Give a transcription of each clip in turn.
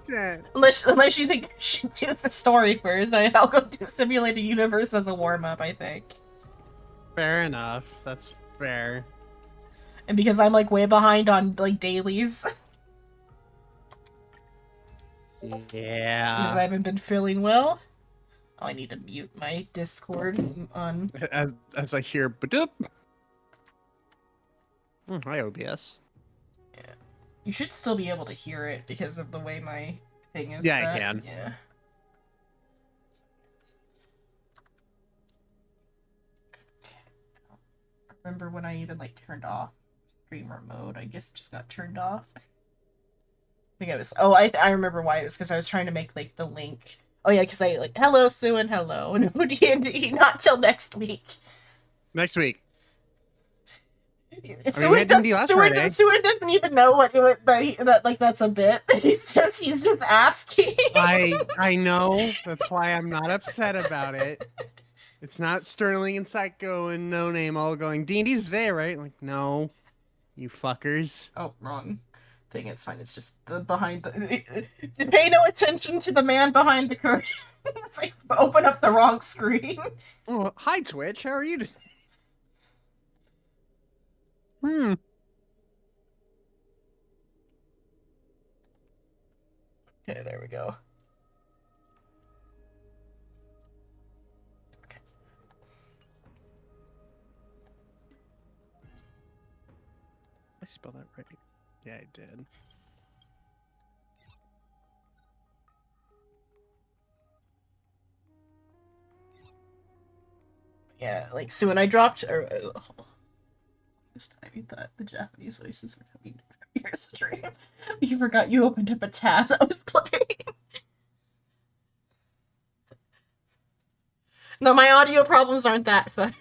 content. Unless you think I should do the story first, I'll go do Simulated Universe as a warm-up, I think. Fair enough. That's fair. And because I'm like way behind on like dailies. Because Yeah. I haven't been feeling well. Oh, I need to mute my Discord on. As I hear badoop. Hi, OBS. Yeah. You should still be able to hear it because of the way my thing is Yeah, set. I can. Yeah. Remember when I even like turned off streamer mode? I guess it just got turned off. I think I was. Oh, I remember why. It was because I was trying to make like the link. Oh yeah, because I like hello Sue and hello no D&D not till next week. Next week. Sue we had D&D last Friday. Sue doesn't even know what that like that's a bit. He's just asking. I know. That's why I'm not upset about it. It's not Sterling and Psycho and No Name all going, D&D's today, right? Like, no, you fuckers. Oh, wrong thing. It's fine. It's just the behind the. Pay no attention to the man behind the curtain. It's like open up the wrong screen. Oh, hi, Twitch. How are you today? Okay, there we go. Okay. I spell that right? Yeah, I did. Yeah, like so when I dropped this time you thought the Japanese voices were coming from your stream. You forgot you opened up a tab that was playing. No, my audio problems aren't that fun.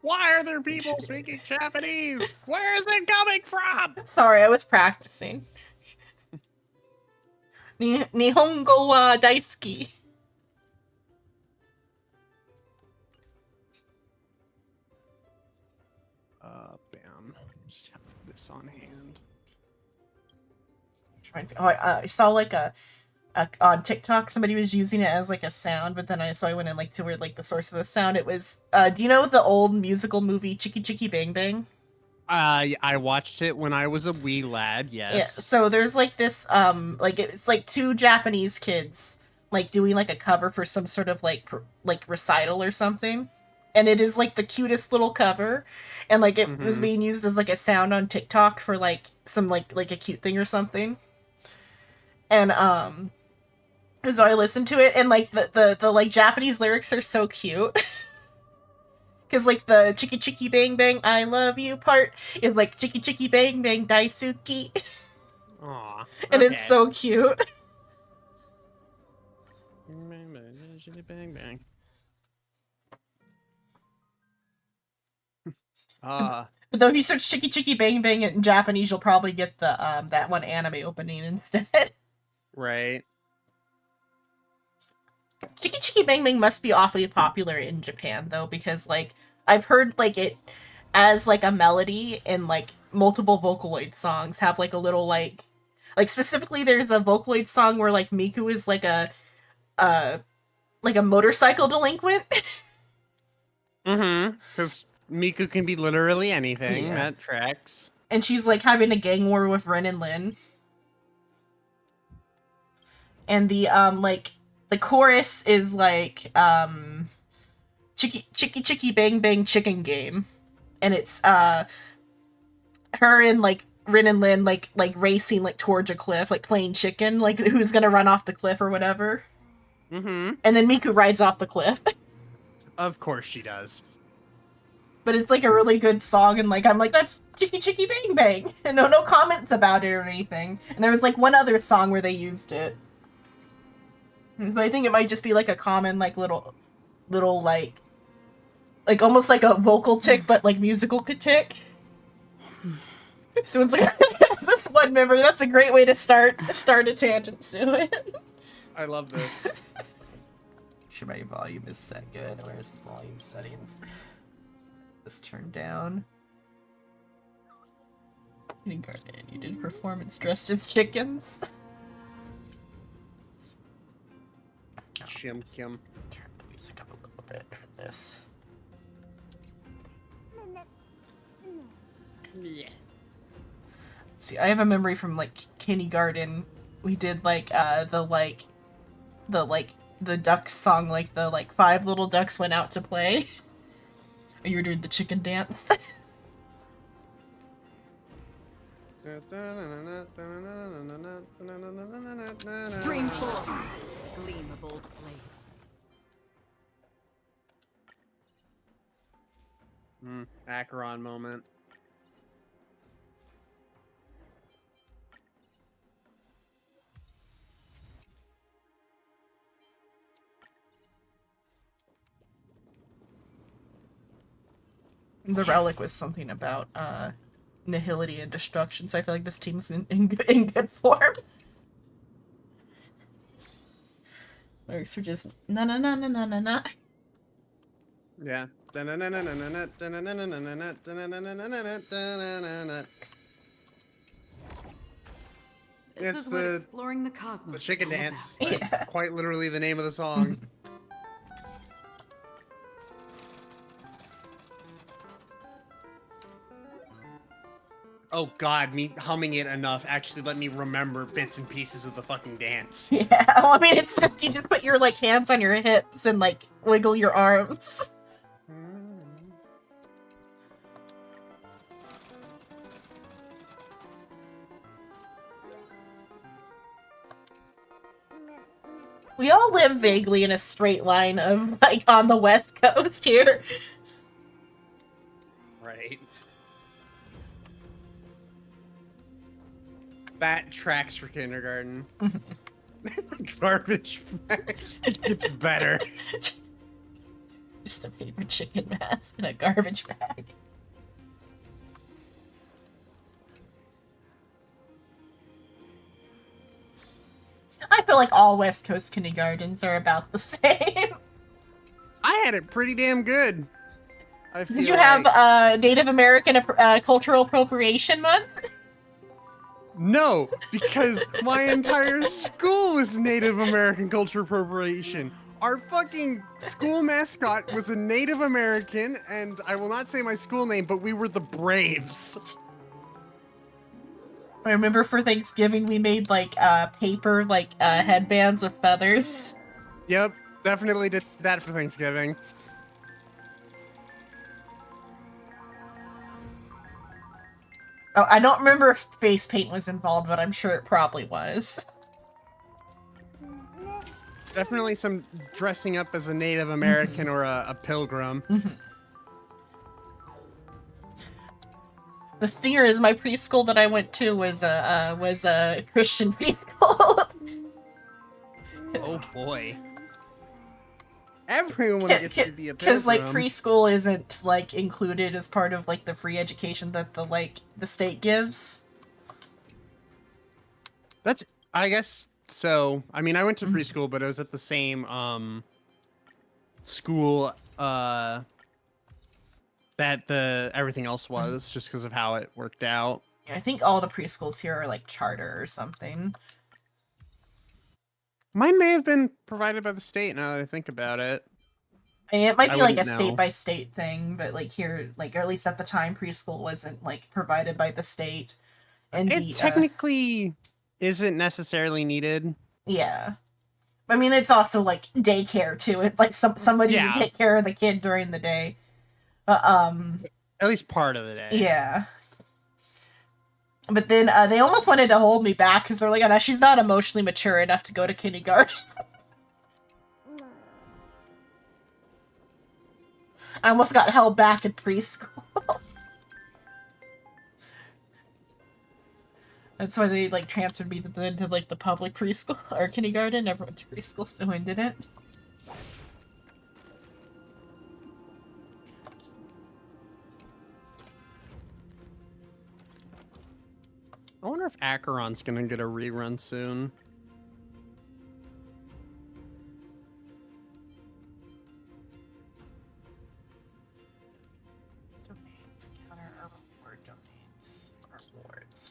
Why are there people speaking Japanese? Where is it coming from? Sorry, I was practicing. Nihongo wa daisuki. Bam. Just have this on hand. I saw like a on TikTok somebody was using it as like a sound, but then I went in like to where like the source of the sound. It was do you know the old musical movie Chicky Chicky Bang Bang? I watched it when I was a wee lad, yes. Yeah, so there's like this like it's like two Japanese kids like doing like a cover for some sort of like recital or something. And it is like the cutest little cover, and like it was being used as like a sound on TikTok for like some like a cute thing or something. And so I listened to it, and like the like Japanese lyrics are so cute. Cause like the chicky chicky bang bang I love you part is like chicky chicky bang bang daisuki. Aw. And it's so cute. Bang bang. But though if you search chicky chicky bang bang in Japanese, you'll probably get the that one anime opening instead. Right. Chicky Chicky Bang Bang must be awfully popular in Japan though, because like I've heard like it as like a melody in like multiple Vocaloid songs have like a little like specifically there's a Vocaloid song where like Miku is like a motorcycle delinquent. Because Miku can be literally anything. Yeah. That tracks. And she's like having a gang war with Ren and Lin. And the like the chorus is like Chicky Chicky Chicky Bang Bang Chicken Game. And it's her and like Rin and Lin like racing like towards a cliff, like playing chicken, like who's gonna run off the cliff or whatever. And then Miku rides off the cliff. Of course she does. But it's like a really good song, and like I'm like, that's Chicky Chicky Bang Bang. And no comments about it or anything. And there was like one other song where they used it. And so I think it might just be like a common like little like almost like a vocal tick, but like musical tick. So it's like this one member. That's a great way to start a tangent, Sue. I love this. Sure, my volume is set good. Where's the volume settings? This turned down. Kindergarten, you did performance dressed as chickens. Chim Kim. Turn the music up a little bit for this. Yeah. See, I have a memory from like kindergarten. We did like the duck song, like the 5 little ducks went out to play. You were doing the chicken dance. Spring forth, gleam of old blades. Acheron moment. The relic was something about nihility and destruction, so I feel like this team's in good form. Lyrics were just na na na na na na na. Yeah. This It's is what exploring the cosmos the chicken is all dance. about. Like, Yeah. quite literally the name of the song. Oh god, me humming it enough actually let me remember bits and pieces of the fucking dance. Yeah, well, I mean, it's just you just put your hands on your hips and wiggle your arms. We all live vaguely in a straight line of on the West Coast here. Right. That tracks for kindergarten. Garbage bag. It's better. Just a paper chicken mask in a garbage bag. I feel like all West Coast kindergartens are about the same. I had it pretty damn good. I feel Did you have like... Native American Cultural Appropriation Month? No, because my entire school was Native American culture appropriation. Our fucking school mascot was a Native American, and I will not say my school name, but we were the Braves. I remember for Thanksgiving we made paper headbands with feathers. Yep, definitely did that for Thanksgiving. Oh, I don't remember if face paint was involved, but I'm sure it probably was. Definitely some dressing up as a Native American or a pilgrim. The stinger is my preschool that I went to was a Christian preschool. Oh boy. Everyone gets to be a pilgrim. Because preschool isn't included as part of the free education that the state gives. That's, I guess so. I mean, I went to preschool, but it was at the same school that everything else was, just because of how it worked out. I think all the preschools here are charter or something. Mine may have been provided by the state now that I think about it. And it might be I a wouldn't know. state by state thing, but here, or at least at the time, preschool wasn't provided by the state. And It technically isn't necessarily needed. Yeah. I mean, it's also daycare too. It's somebody Yeah. to take care of the kid during the day. At least part of the day. Yeah. But then they almost wanted to hold me back because they're like, "Oh, no, she's not emotionally mature enough to go to kindergarten." I almost got held back in preschool. That's why they transferred me to the public preschool or kindergarten. Never went to preschool, so I didn't. I wonder if Acheron's gonna get a rerun soon. Domains, counter or reward domains or rewards.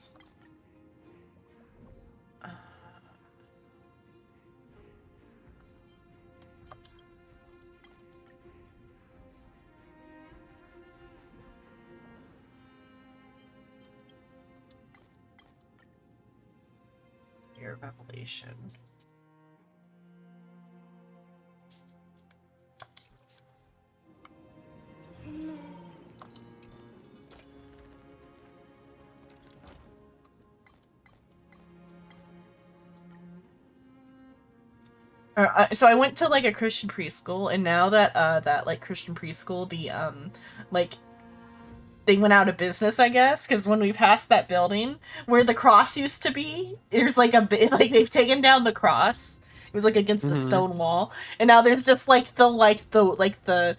Revelation. So I went to like a Christian preschool, and now that that like Christian preschool, the like they went out of business, I guess, because when we passed that building where the cross used to be, there's like a bit like they've taken down the cross. It was like against a stone wall, and now there's just like the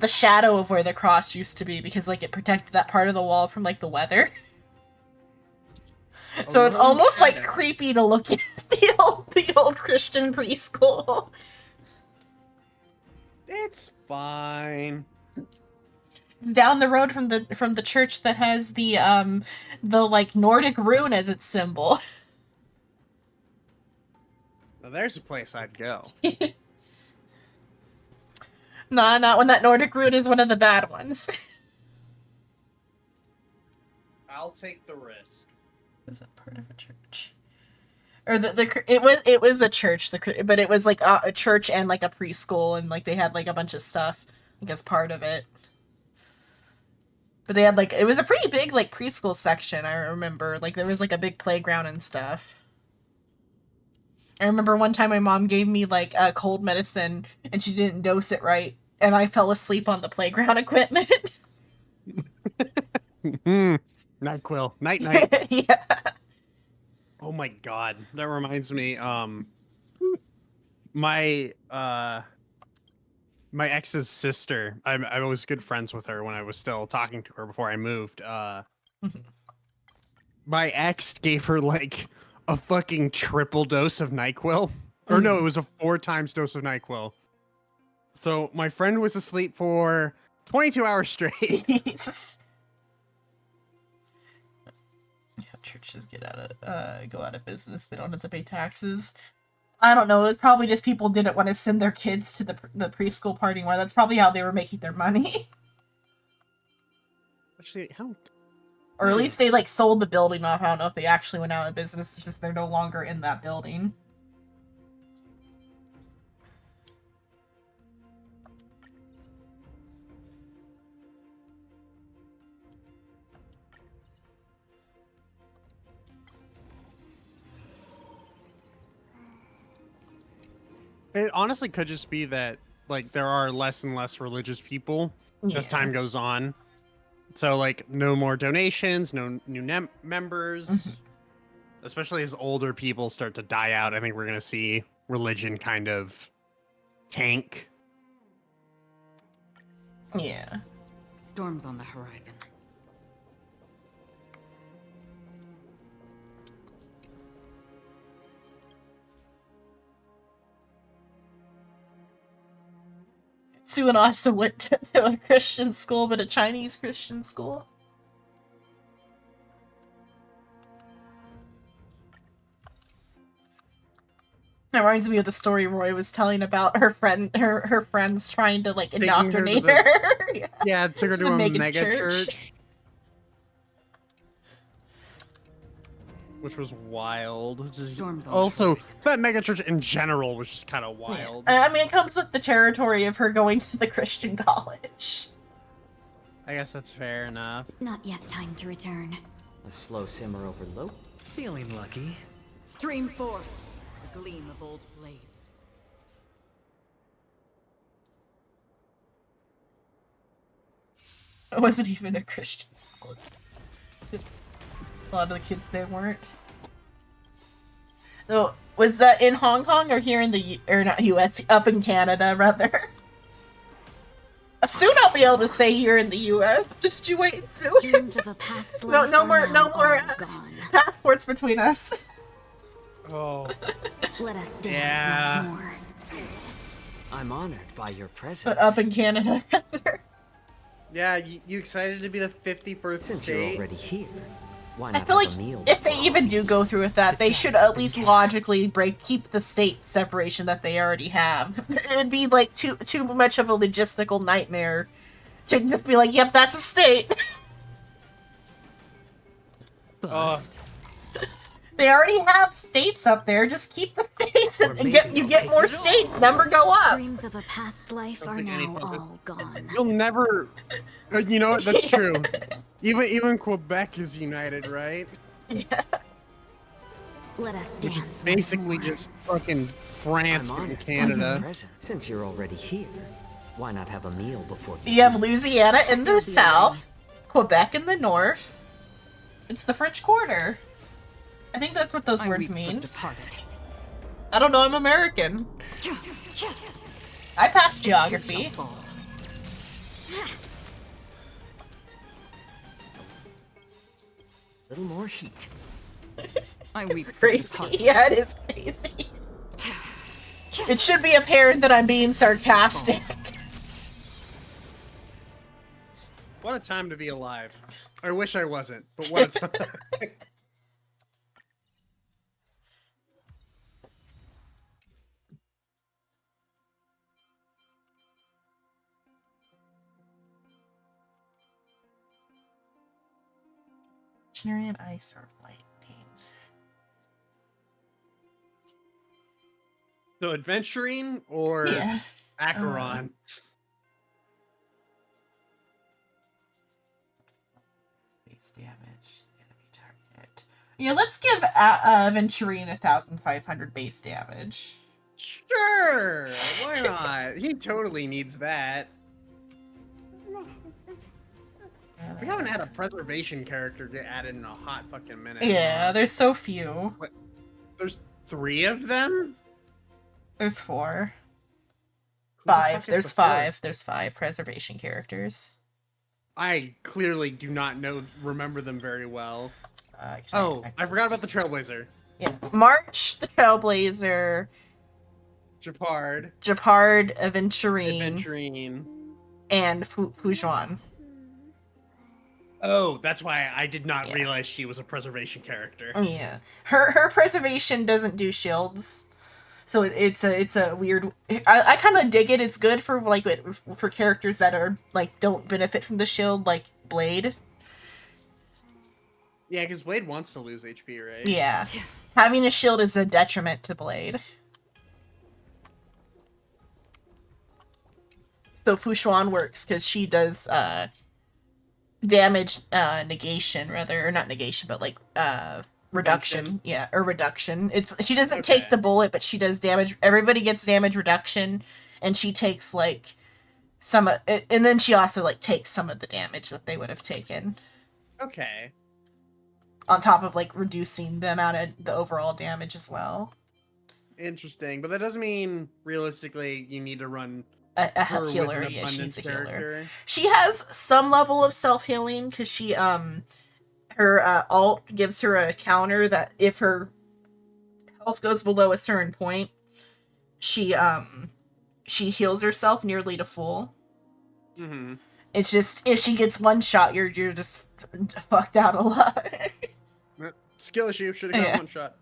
shadow of where the cross used to be, because like it protected that part of the wall from like the weather. So it's almost like creepy to look at the old Christian preschool. It's fine. It's down the road from the church that has the like Nordic rune as its symbol. Well, there's a place I'd go. Nah, not when that Nordic rune is one of the bad ones. I'll take the risk. Was that part of a church? Or it was a church, but it was like a church and like a preschool, and like they had like a bunch of stuff like as part of it. But they had like, it was a pretty big like preschool section. I remember like there was like a big playground and stuff. I remember one time my mom gave me like a cold medicine and she didn't dose it right, and I fell asleep on the playground equipment. NyQuil. Night. Yeah. Oh my god. That reminds me, my ex's sister, I was good friends with her when I was still talking to her before I moved. My ex gave her like a fucking triple dose of NyQuil. Or no, it was a 4 times dose of NyQuil. So my friend was asleep for 22 hours straight. Jesus. Churches go out of business. They don't have to pay taxes. I don't know. It's probably just people didn't want to send their kids to the preschool party more. That's probably how they were making their money. Actually, how? Or at least they like sold the building off. I don't know if they actually went out of business. It's just they're no longer in that building. It honestly could just be that like there are less and less religious people as time goes on. So like no more donations, no new members. Especially as older people start to die out, I think we're going to see religion kind of tank. Yeah. Storms on the horizon. Sue and Austin went to a Christian school, but a Chinese Christian school. That reminds me of the story Roy was telling about her friends trying to like indoctrinate her. Yeah, took her to a mega church. Which was wild. Also, that mega church in general was just kind of wild. Yeah. I mean, it comes with the territory of her going to the Christian college. I guess that's fair enough. Not yet time to return. A slow simmer over low. Feeling lucky. Stream forth, the gleam of old blades. It wasn't even a Christian school. A lot of the kids there weren't. So, was that in Hong Kong or here in the or not U.S. up in Canada rather? Soon I'll be able to say here in the U.S. Just you wait soon. Dreams of a past life no more gone. passports between us. Oh. Let us dance once more. I'm honored by your presence. But up in Canada rather. Yeah, you excited to be the 51st Since state? you're already here, why I not feel have like a meal if they before? even do go through with that, they should at least logically keep the state separation that they already have. It'd be like too much of a logistical nightmare to just be like, "Yep, that's a state." Bust. They already have states up there. Just keep the states Or and maybe you they'll get take more it all. states. Number go up. Dreams of a past life Don't are think any now of it- all gone. You'll never. You know what? That's true. Even Quebec is united, right? Yeah. Let us Which dance is basically once more. just fucking France I'm and honored. Canada. Present. Since you're already here, why not have a meal before You have Louisiana in the south, Quebec in the north. It's the French Quarter. I think that's what those I words weep for mean. the departed. I don't know, I'm American. I passed geography. Fall. A little more heat. I weep for the Crazy. departed. Yeah, it is crazy. It should be apparent that I'm being sarcastic. What a time to be alive. I wish I wasn't, but what a time. Legendary and ice or lightning. So adventuring or Yeah. Acheron? Space damage, enemy target. Yeah, let's give Venturine 1,500 base damage. Sure, why not? He totally needs that. We haven't had a preservation character get added in a hot fucking minute. Yeah, there's so few. There's 3 of them? There's 4. Who the 5. fuck is There's the fourth? 5. There's 5 preservation characters. I clearly do not remember them very well. Can Oh, I access forgot about the this? Trailblazer. Yeah, March the Trailblazer, Japard, Japard, Aventurine, Adventurine. and Fujuan. Oh, that's why I did not Yeah. realize she was a preservation character. Yeah, her preservation doesn't do shields, so it's a weird. I kind of dig it. It's good for like for characters that are like don't benefit from the shield, like Blade. Yeah, because Blade wants to lose HP, right? Yeah, having a shield is a detriment to Blade. So Fushuan works because she does damage negation rather, or not negation, but like reduction. Yeah, or reduction. It's she doesn't Okay. take the bullet, but she does damage. Everybody gets damage reduction, and she takes like some, and then she also like takes some of the damage that they would have taken Okay. on top of like reducing the amount of the overall damage as well. Interesting. But that doesn't mean realistically you need to run A her with healer, an yeah, abundance she's a healer. character. She has some level of self healing because she her alt gives her a counter that if her health goes below a certain point, she heals herself nearly to full. Mm-hmm. It's just if she gets one shot, you're just fucked out a lot. Skill issue. Should have got Yeah. one shot.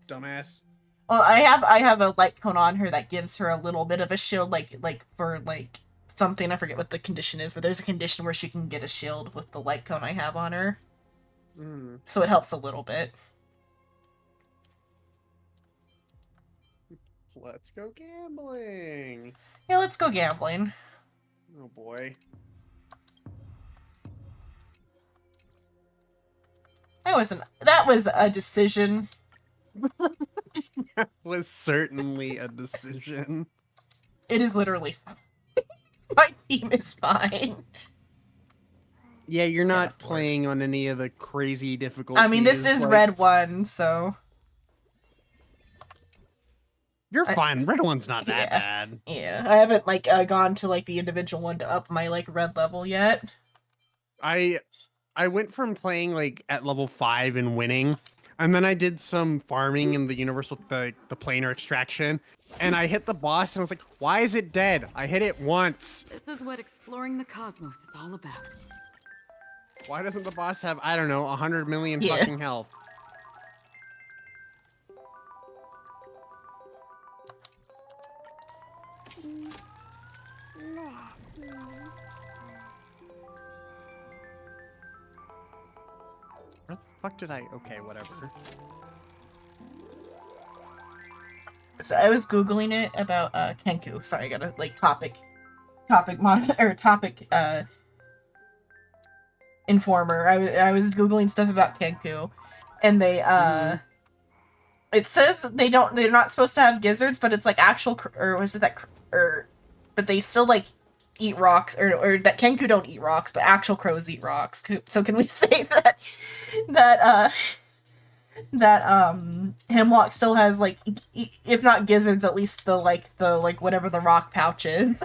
Dumbass. Well, I have a light cone on her that gives her a little bit of a shield, like for like something. I forget what the condition is, but there's a condition where she can get a shield with the light cone I have on her, Mm. so it helps a little bit. Let's go gambling. Yeah, let's go gambling. Oh boy. That was a decision. That was certainly a decision. It is literally fine. My team is fine. Yeah, you're not for it. playing on any of the crazy difficulties. I mean, this is like- red one, so You're I- fine. Red one's not that Yeah. bad. yeah. I haven't like gone to like the individual one to up my like red level yet. I went from playing like at level 5 and winning, and then I did some farming in the universal the planar extraction, and I hit the boss and I was like, why is it dead? I hit it once. This is what exploring the cosmos is all about. Why doesn't the boss have, I don't know, 100 million Yeah. fucking health? Where the fuck did I? Okay, whatever. So I was googling it about Kenku. Sorry, I got a like topic informer. I was googling stuff about Kenku, and they it says they're not supposed to have gizzards, but it's like actual or was it that or but they still like eat rocks or that Kenku don't eat rocks, but actual crows eat rocks. So can we say that Hemlock still has like if not gizzards, at least the whatever the rock pouch is.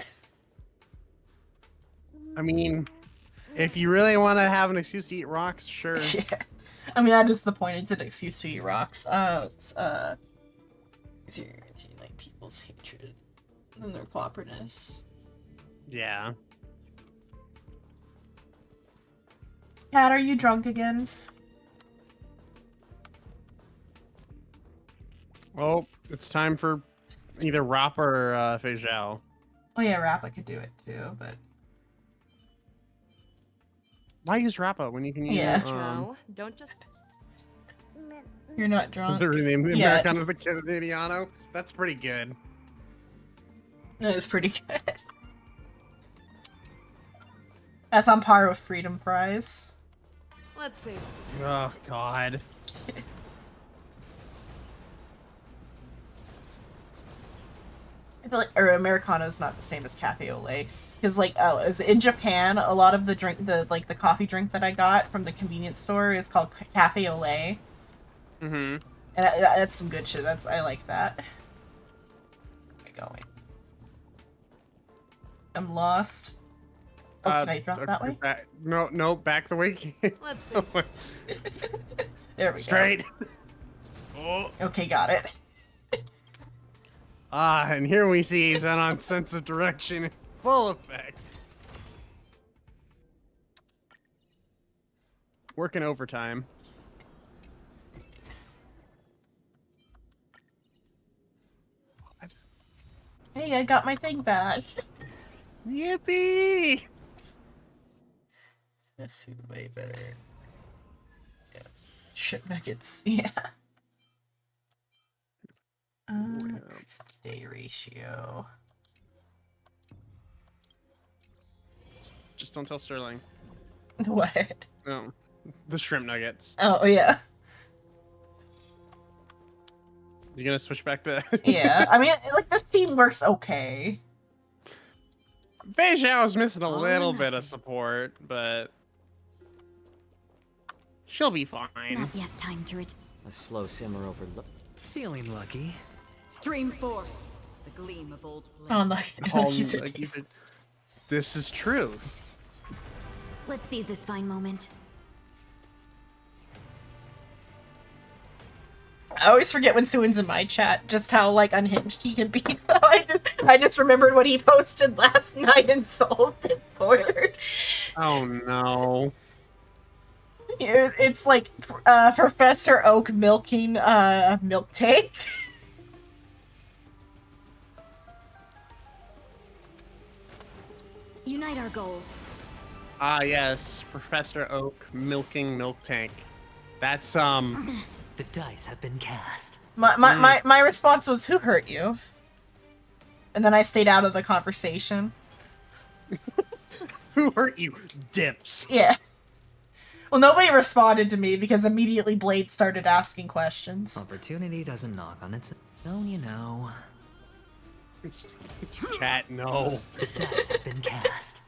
I mean, if you really want to have an excuse to eat rocks, sure. Yeah. I mean, that is the point. It's an excuse to eat rocks. Is your like people's hatred and their propperness. Yeah. Cat, are you drunk again? Well, it's time for either Rappa or Fei Zhao. Oh yeah, Rappa could do it too, but Why use Rappa when you can use Yeah. Joe, don't just. you're not drunk. to rename the Yeah. Americano to the Canadiano? That's pretty good. That is pretty good. That's on par with Freedom Fries. Let's see. Oh, God. I feel like Americano is not the same as Cafe au lait. Because as in Japan, a lot of the the coffee drink that I got from the convenience store is called Cafe au lait. Mm-hmm. And that's some good shit. I like that. Where am I going? I'm lost. Oh, can I drop that way? No, back the way. Let's see. There we Straight. Oh. go. Okay, got it. And here we see Xenon's sense of direction in full effect. Working overtime. Hey, I got my thing back. Yippee! That's way better. Yeah. Shit nuggets. Yeah. Day ratio. Just don't tell Sterling. What? No, the shrimp nuggets. Oh yeah. You gonna switch back to? Yeah. I mean, like this team works okay. Fei Zhao's missing a little bit of support, but she'll be fine. Not yet time to return. A slow simmer over Feeling lucky. Stream forth the gleam of old Oh blade. no. These are Like, these- this is true. Let's seize this fine moment. I always forget when Suin's in my chat just how like unhinged he can be. I just remembered what he posted last night in Soul Discord. Oh no. It's like Professor Oak milking a milk tank. Unite our goals. Ah yes, Professor Oak milking milk tank. That's The dice have been cast. My response was, "Who hurt you?" And then I stayed out of the conversation. who hurt you, dips. Yeah. Well, nobody responded to me because immediately Blade started asking questions. Opportunity doesn't knock on its own, you know. Chat, no. The dice have been cast.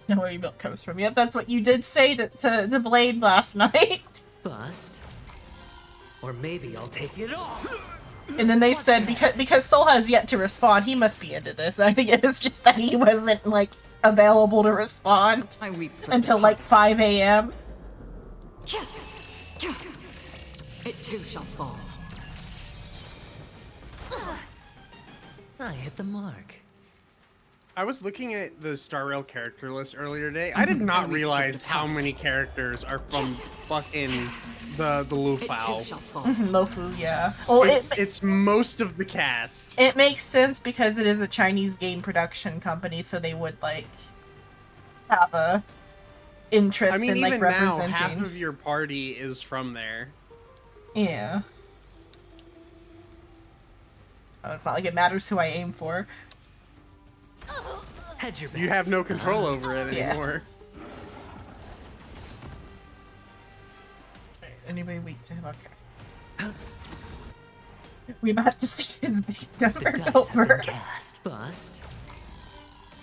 Know where your milk comes from. Yep, that's what you did say to Blade last night. Bust. Or maybe I'll take it all. And then they said because Soul has yet to respond, he must be into this. I think it was just that he wasn't like available to respond I weep for until like 5 a.m. it too shall fall. I hit the mark. I was looking at the Star Rail character list earlier today. I did not realize how many characters are from fucking the It too Lufao. shall fall. Mofu, yeah. Well, It's most of the cast. it makes sense because it is a Chinese game production company, so they would like have a interest I mean, in like even now, representing. half of your party is from there. Yeah. Oh, it's not like it matters who I aim for. Hedge your bets. You have no control over it Yeah. anymore. Anybody weak to him? Okay. We about to see his big The number dice go have been over. cast. Bust.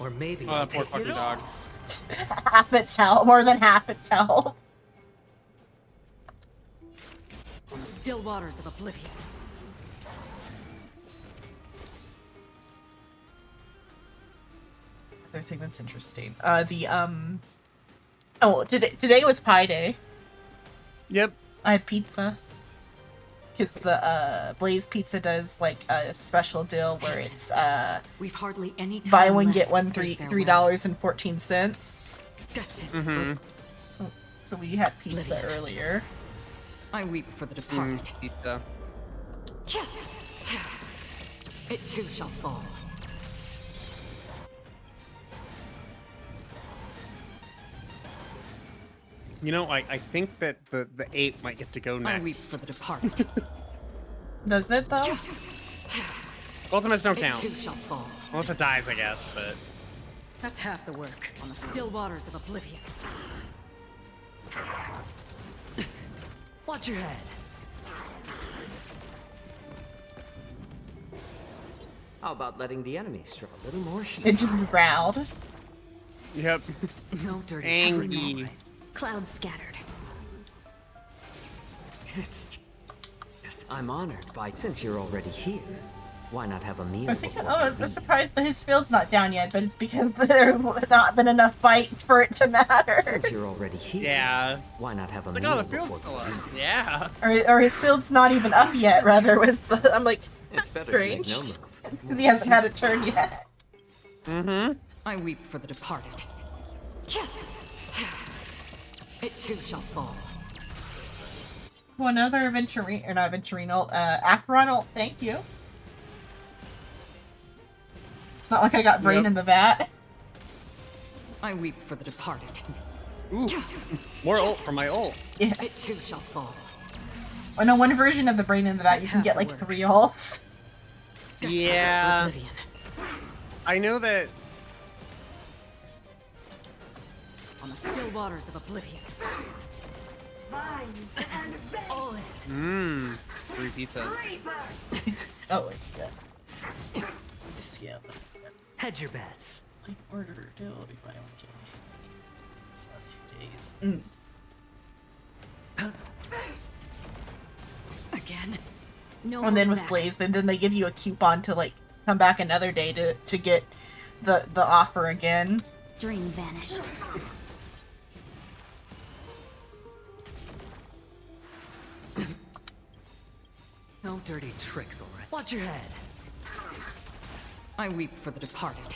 Or maybe Oh, I'll that poor take fucking it dog. all. Half its health, more than half its health. On the still waters of oblivion. Other thing that's interesting. Oh, today was Pie Day. Yep. I had pizza. Because the Blaze Pizza does like a special deal where it's We've hardly any time buy one left get one to say $3.14. Destined So we had pizza Lydia. earlier. I weep for the departed. Pizza. It too shall fall. You know, I think that the ape might get to go I weep next. for the departed. Does it though? Ultimates don't It count. too shall fall. Unless it dies, I guess, but... That's half the work. On the still waters of oblivion. Watch your head. How about letting the enemies show a little more heat? It just growled. Yep. No dirty Angry. tricks, all right. Clouds scattered. It's just I'm honored by since you're already here. Why not have a meal I was thinking, before oh, we I'm leave? surprised that his field's not down yet, but it's because there's not been enough bite for it to matter. Since you're already here, Yeah. why not have a Like, meal oh, the before field's still we up. leave? Yeah. Or his field's not even up yet, rather, was the... I'm like, It's better strange. to make no move. Because he hasn't had a turn yet. Mm-hmm. I weep for the departed. It too shall fall. Oh, another Venturino, or not Venturino, Acheron, thank you. It's not like I got brain Yep. in the vat. I weep for the departed. Ooh. More ult from my ult. Yeah. It too shall fall. Oh no, one version of the brain in the vat, you can get like 3 ults. Destined Yeah. for oblivion. I know that... On the still waters of oblivion. Mmm. Free pizza. Oh, wait, yeah. This, yeah, Hedge your bets. like order deal if I don't get these last few days. Again. No And then holding with back. Blaze, then they give you a coupon to like come back another day to get the offer again. Dream vanished. No dirty tricks, all right. Watch your head. I weep for the departed.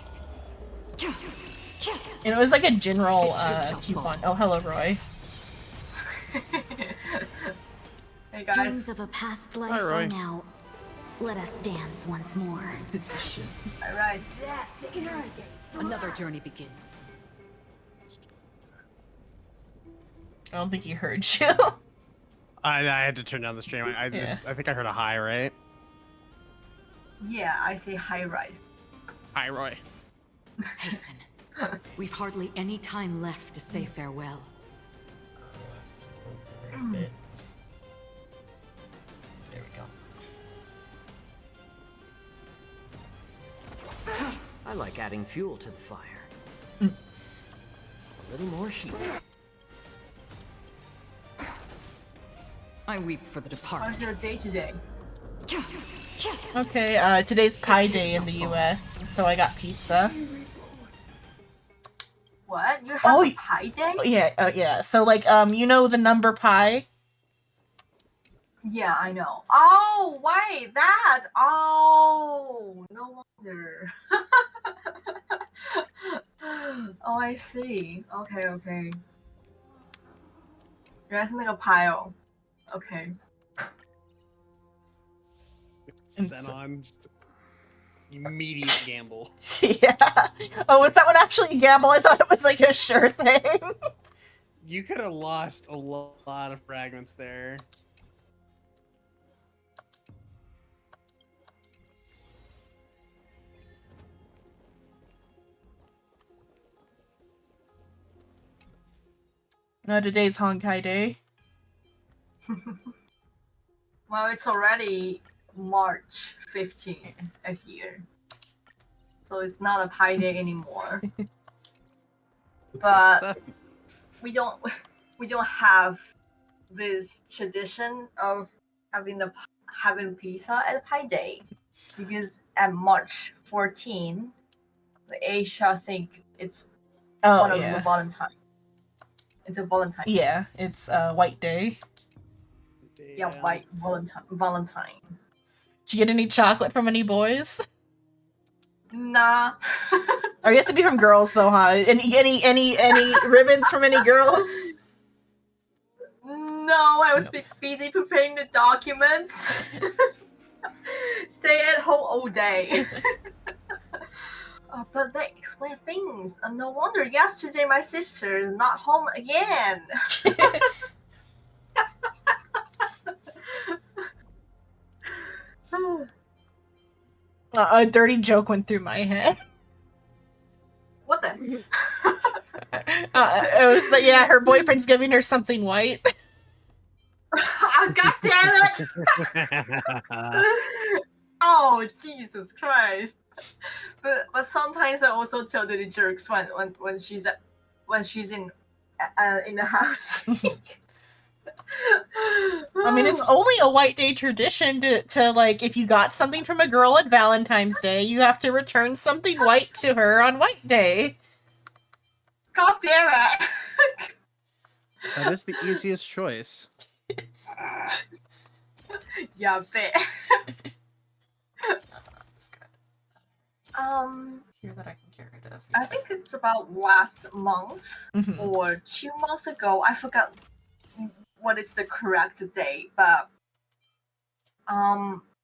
And it was like a general It too shall coupon. fall. Oh, hello, Roy. Hey guys. Dreams of a past life Hi, Roy. are now. Let us dance once more. Piece of shit. Another journey begins. I don't think he heard you. I had to turn down the stream. Yeah. I think I heard a hi, right? Yeah, I say high rise. Hi, Roy. Hasten. We've hardly any time left to say farewell. There we go. I like adding fuel to the fire. A little more heat. I weep for the departed. How's your day today? Okay, today's Pie Day in the US, so I got pizza. What? You have Oh, a pie day? Yeah. So like, you know the number pi? Yeah, I know. Oh, why that? Oh, no wonder. Oh, I see. Okay. 原来是那个牌哦。Okay. And Sent so- on. Just immediate gamble. Yeah. Oh, was that one actually a gamble? I thought it was like a sure thing. You could have lost a lot of fragments there. No, today's Honkai Day. Well, it's already March 15th here. So it's not a Pi Day anymore. But So, we don't have this tradition of having pizza at Pi Day, because at March 14, the Asia think it's Oh one of the yeah, Valentine. It's a Valentine. yeah. It's White Day. Yeah, white Valentine. Did you get any chocolate from any boys? Nah. Or it has to be from girls though, huh? Any ribbons from any girls? No, I was busy preparing the documents. Stay at home all day. But they explain things. No wonder yesterday my sister is not home again. A dirty joke went through my head. What the? It was that yeah, her boyfriend's giving her something white. God damn it! Oh Jesus Christ! But sometimes I also tell the jerks when she's in the house. I mean, it's only a White Day tradition to like, if you got something from a girl at Valentine's Day, you have to return something white to her on White Day. God damn it! that is the easiest choice. Yeah, bet. Here that I can get rid of. I think it's about last month Mhm. or 2 months ago. I forgot what is the correct date, but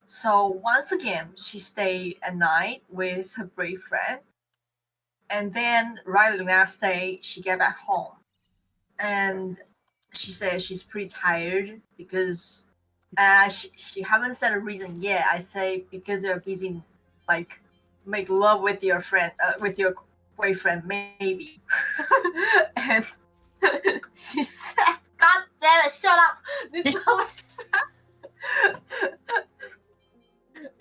so once again she stayed a night with her boyfriend, and then right the next day she get back home, and she said she's pretty tired because she haven't said a reason yet. I say because they're busy, like make love with your friend, with your boyfriend, maybe. And she said, "God damn it, shut up! This is not like that."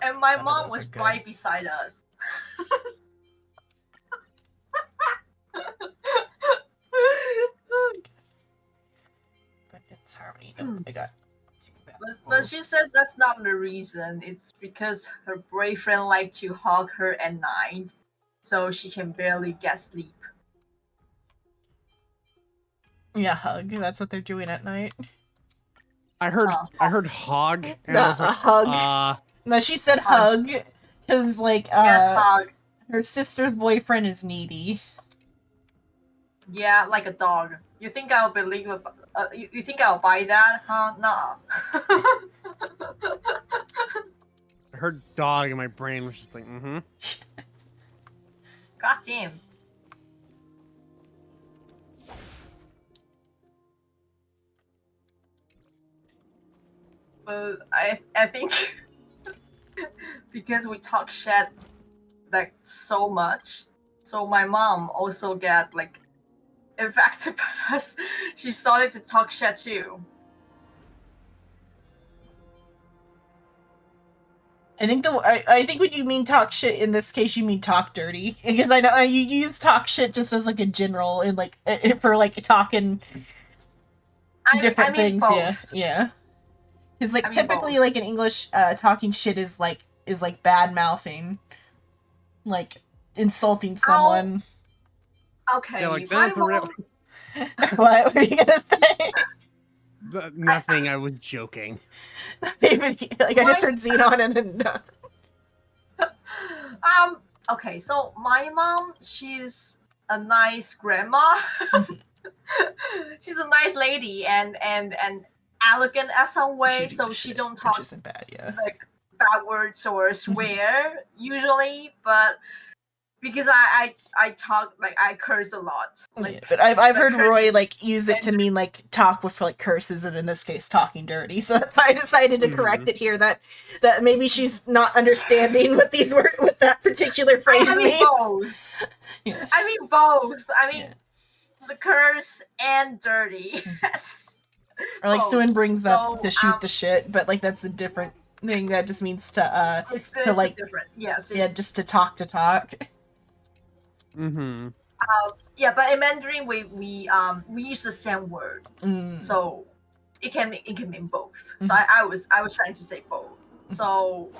And my None of mom those was are good. right beside us. But it's Harmony. Oh, I got two But she battles. said that's not the reason. It's because her boyfriend liked to hug her at night, so she can barely get sleep. Yeah, hug. That's what they're doing at night. I heard hog, and No, I was like, a hug. No, she said hug because like Yes, hug. her sister's boyfriend is needy. Yeah, like a dog. You think I'll believe? You think I'll buy that? Huh? Nah. I heard dog, and my brain was just like, mm-hmm. God damn. But I think because we talk shit like so much, so my mom also get like affected by us. She started to talk shit too. I think I think when you mean talk shit in this case, you mean talk dirty, because I know you use talk shit just as like a general and like for like talking different I mean things. both. Yeah. Because like I mean typically both. like in English, talking shit is like bad mouthing, like insulting someone. Okay. Yeah, like my sound for real. mom- What were you gonna say? Nothing. I was joking. Like I just heard Xenon and then nothing. Okay, so my mom, she's a nice grandma. She's a nice lady and elegant at some way, She so do she shit, don't which talk isn't bad, yeah. like bad words or swear usually, but because I talk like I curse a lot. Like, Yeah, but I've heard cursing Roy like use it to and- mean like talk with like curses, and in this case talking dirty. So that's why I decided to correct it here. That maybe she's not understanding what these word what that particular phrase I mean means. both. Yeah. I mean both. I mean Yeah. the curse and dirty. That's Or like Oh, Suin brings up so, to shoot the shit, but like that's a different thing. That just means to it's like- different. Yes. yeah, just to talk. Mm-hmm. Yeah, but in Mandarin we use the same word, Mm. so it can mean both. So I was trying to say both. So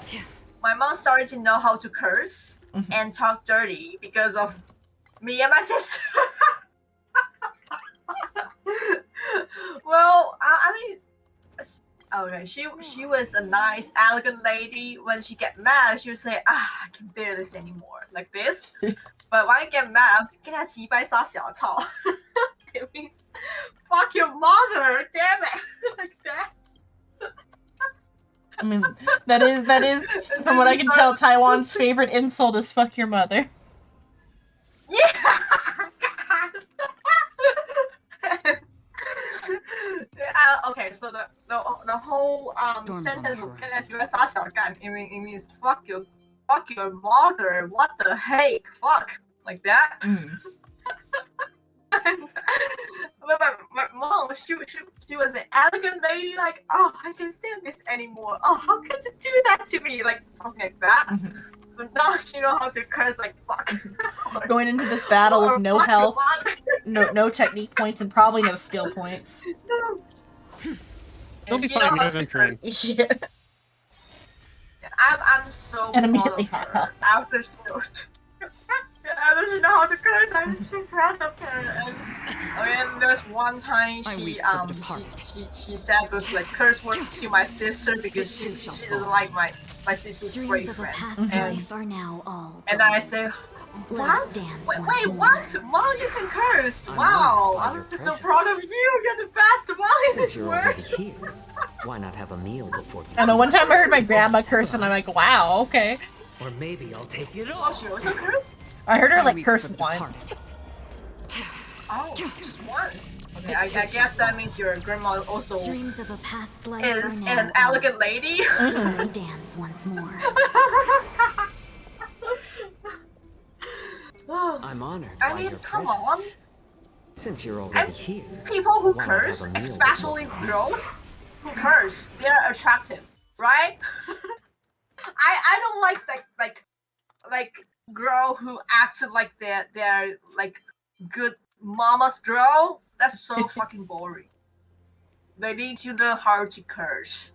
my mom started to know how to curse Mhm. and talk dirty because of me and my sister. Well, I mean, okay, she was a nice, elegant lady. When she get mad, she would say, "Ah, I can bear this anymore," like this. But when I get mad, I'm跟她击败撒小草. It means fuck your mother, damn it, like that. I mean, that is from what I can tell, Taiwan's favorite insult is "fuck your mother." Yeah. Okay, so the whole Storm's sentence on the "跟她击败撒小干" it means fuck your mother, what the heck, fuck, like that. Mm. And but my mom, she was an elegant lady, like, oh, I can't stand this anymore. Oh, how could you do that to me? Like something like that. Mhm. But now she know how to curse like fuck. Or- Going into this battle or with no fuck your health, mother. no technique points, and probably no skill points. It'll be And she know fine. how You to guys train. Yeah. I'm so And proud immediately of had her help. after she knows. After she know how to curse, I'm so proud of her. And I mean, there's one time I'm she weak for the departed. she said those like curse words to my sister because This too she shall doesn't fall. like my sister's Dreams of a boyfriend. past And life are now all and gone. I say, Let us what? dance Wait, once more. what? Mom, you can curse. I'm Wow, honored by I'm your so proud of presence. you. You're the best. Mom, in Since this you're word. already here, why not have a meal before you I know. One time I heard my grandma Dance curse, and I'm like, first. "Wow, okay." Or maybe I'll take it Oh, off. she also curse? I heard her I'm like weak curse for the once. departed. Oh, just once. Okay, I guess that means your grandma also Dreams of a past life is are now an elegant lady. Let us dance once more. I'm honored I by mean, your come presence. Since you're already And here, People who why not have curse, a meal especially before- girls who curse, they're attractive, right? I don't like girl who acted like they're like good mama's girl. That's so fucking boring. They need to learn how to curse.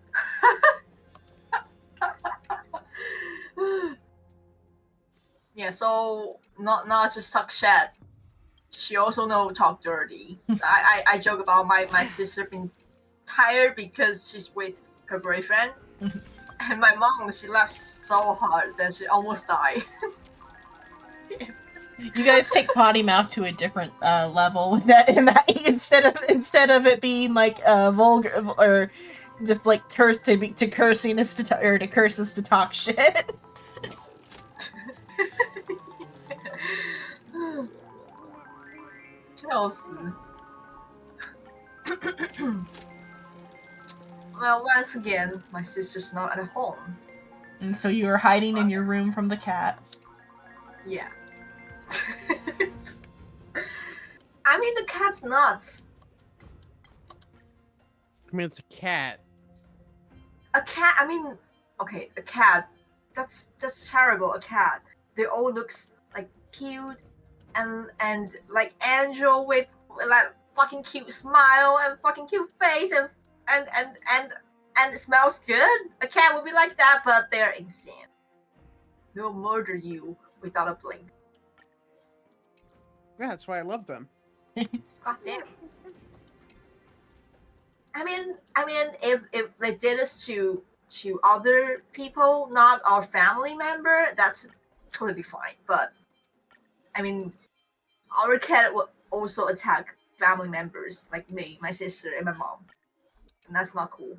Yeah, so not just talk shit. She also know talk dirty. I joke about my sister being tired because she's with her boyfriend, and my mom, she laughed so hard that she almost died. You guys take potty mouth to a different level in that instead of it being like vulgar or just like cursing is to curse is to talk shit. Chelsea. Well, once again, my sister's not at home. And so you are hiding in your room from the cat. Yeah. I mean, the cat's nuts. I mean, it's a cat. A cat. I mean, okay, a cat. That's terrible. A cat. They all looks like cute and like angel with like fucking cute smile and fucking cute face and it smells good. A cat would be like that, but they're insane. They'll murder you without a blink. Yeah, that's why I love them. God damn. I mean, if they did this to other people, not our family member, that's totally fine. But I mean, our cat will also attack family members like me, my sister, and my mom, and that's not cool.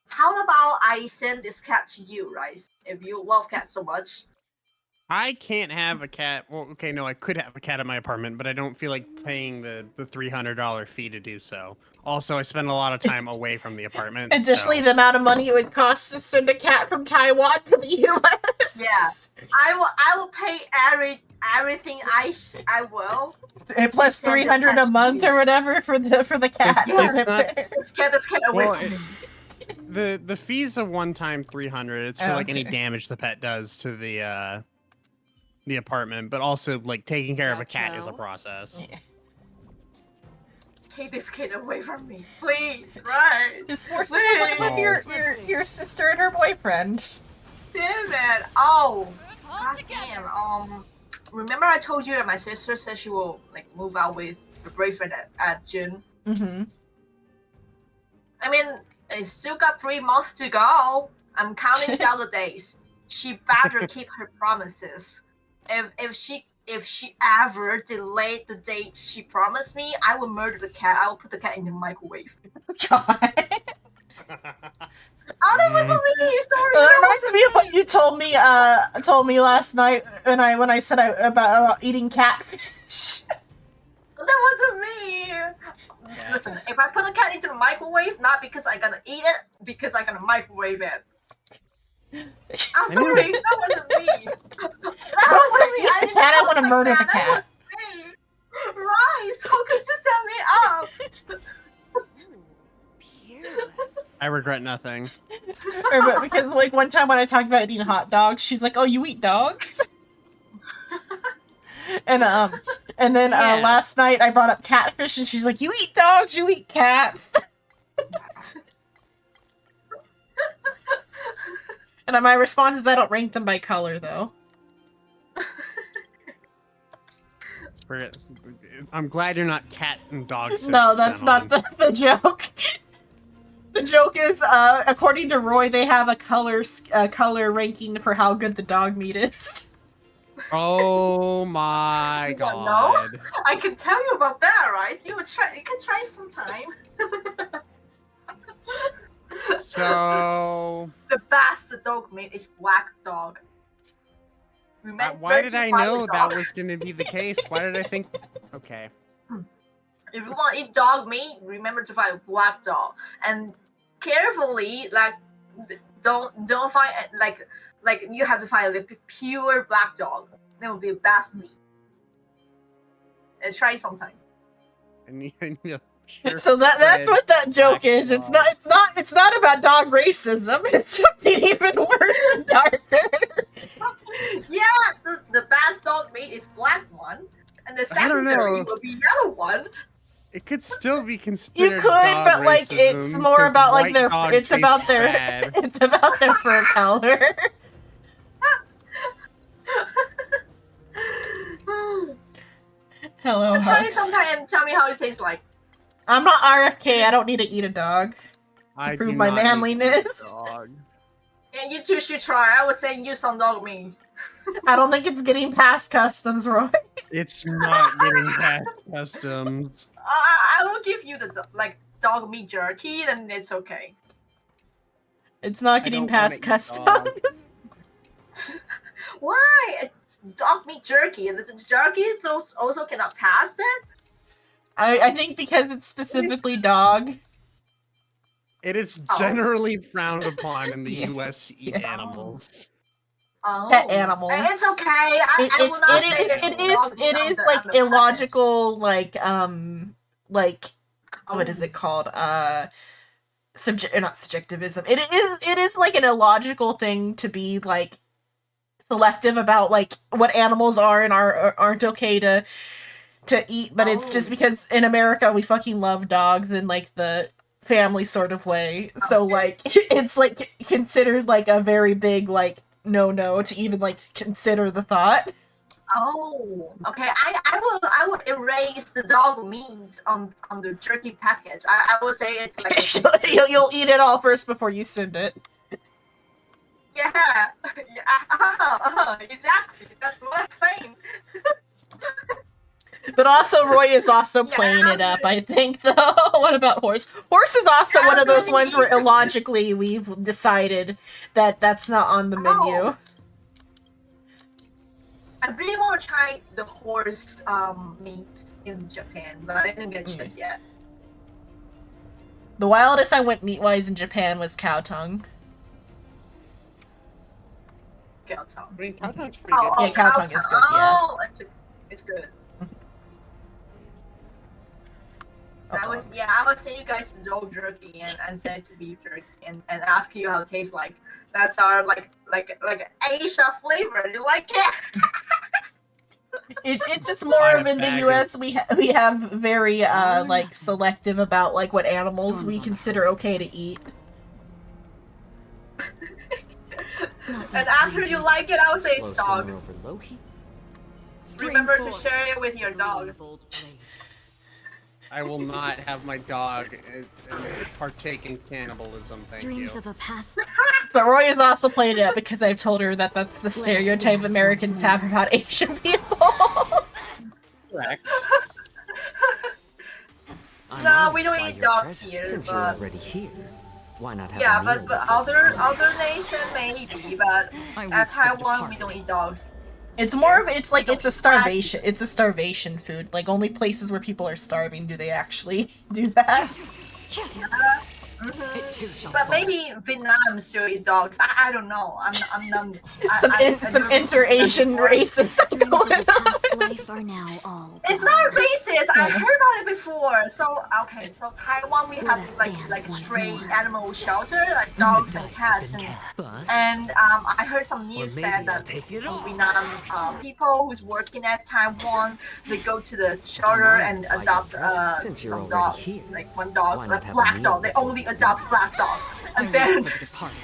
How about I send this cat to you, Rice? If you love cats so much. I can't have a cat. Well, okay, no, I could have a cat in my apartment, but I don't feel like paying the $300 fee to do so. Also, I spend a lot of time away from the apartment. Additionally, so- the amount of money it would cost to send a cat from Taiwan to the U.S. Yeah. I will pay everything I will. And plus Send this 300 a cat to month you. or whatever for the cat. It's not- Let's get this cat away Well, from me. The fee's a one-time 300. It's for Oh, like any okay. damage the pet does to the apartment, but also like taking care of a cat is a Gotcha. process. Yeah. Take this kid away from me, please. Right? Just force it to live with your sister and her boyfriend. Damn it! Oh, god damn. Remember I told you that my sister said she will like move out with her boyfriend at June. Mm-hmm. I mean, I still got 3 months to go. I'm counting down the days. She better keep her promises. If she ever delayed the date she promised me, I will murder the cat. I will put the cat in the microwave. God. Oh, that was me. Sorry. Well, that that reminds wasn't me of what you told me last night when I said about eating catfish. That wasn't me. Listen, if I put a cat into the microwave, not because I'm gonna eat it, because I'm gonna microwave it. I'm sorry, that wasn't me. That wasn't me. The cat, I want to murder the cat. Rice, how could you set me up? Peerless. I regret nothing. But because like one time when I talked about eating hot dogs, she's like, "Oh, you eat dogs?" and then Yeah. last night I brought up catfish, and she's like, "You eat dogs? You eat cats?" And my response is, I don't rank them by color, though. I'm glad you're not cat and dog. No, that's not the joke. The joke is, according to Roy, they have a color ranking for how good the dog meat is. Oh my You don't god. I can tell you about that, Rice. You can try sometime. So The best dog meat is black dog. why did I know that was going to be the case? Why did I think? Okay. If you want to eat dog meat, remember to find black dog and carefully, like, don't find like you have to find a pure black dog. That would be the best meat. And try it sometime. I need a pure So that's red what that joke black is. It's dog. not about dog racism. It's something even worse and darker. Yeah, the best dog meat is black one, and the I don't secondary know. will be yellow one. It could still be considered. You could, dog but like it's racism, more 'cause about like white their dog it's tastes about their bad. it's about their fur color. Hello, Try it Hugs. sometime and tell me how it tastes like. I'm not RFK. I don't need to eat a dog. I prove do my not need to eat manliness. dog. And you two should try. I was saying use some dog meat. I don't think it's getting past customs, Roy. It's not getting past customs. I will give you the dog meat jerky, then it's okay. It's not I getting don't wanna past eat customs. dog. Why? Dog meat jerky. The jerky also cannot pass that? I think because it's specifically dog. It is Oh. generally frowned upon in the Yeah. U.S. to eat Yeah. animals. Oh. Pet animals. It's okay. I will not say that It is like illogical, like what is it called? Not subjectivism. It is like an illogical thing to be like selective about like what animals are and aren't okay to eat, but it's just Oh. because in America we fucking love dogs in like the family sort of way. So like it's like considered like a very big like no to even like consider the thought. Oh, okay. I will erase the dog meat on the jerky package. I will say it's like You'll eat it all first before you send it. yeah, exactly. That's what I'm saying. But also Roy is also Yeah, playing it up, I think, though. What about Horse? Horse is also one of those ones where illogically we've decided that that's not on the menu. Oh. I really want to try the horse meat in Japan, but I didn't get a chance yet. The wildest I went meat-wise in Japan was cow tongue. Cow I tongue. mean, cow tongue's pretty good. Yeah, cow tongue is good, yeah. Oh, it's good. I was send you guys dog jerky and send it to beef jerky and ask you how it tastes like. That's our like Asia flavor. You like it? It's just more of in the U.S. We have very like selective about like what animals we consider okay to eat. And after you like it, I would say it's Slow dog. simmer over low heat. Remember to share it with your dog. I will not have my dog partake in cannibalism. Thank Dreams you. of a past. But Roy has also played it because I've told her that that's the us stereotype dance Americans once have more. about Asian people. Correct. I'm No, honored we don't by eat your dogs presence. here, Since but- you're already here, why not have Yeah, a meal but before you other nation maybe, but I weep at for the Taiwan we departed. don't eat dogs. It's more of it's a starvation. It's a starvation food. Like only places where people are starving do they actually do that. It too shall But fall. maybe Vietnam still eat dogs. I don't know. I'm not. Some never inter-Asian before. races Dreams of going a on. past life are now all It's gone. not racist. I heard about it before. So okay, so Taiwan we Let have us like dance once stray more. animal shelter, like dogs and cats, and I heard some news said that Vietnam people who's working at Taiwan, they go to the shelter honored and by your adopt presence. Since you're some already dogs, here, like one why dog, not like have a black meal dog. They before only you adopt black dog, I and then weep for the departed.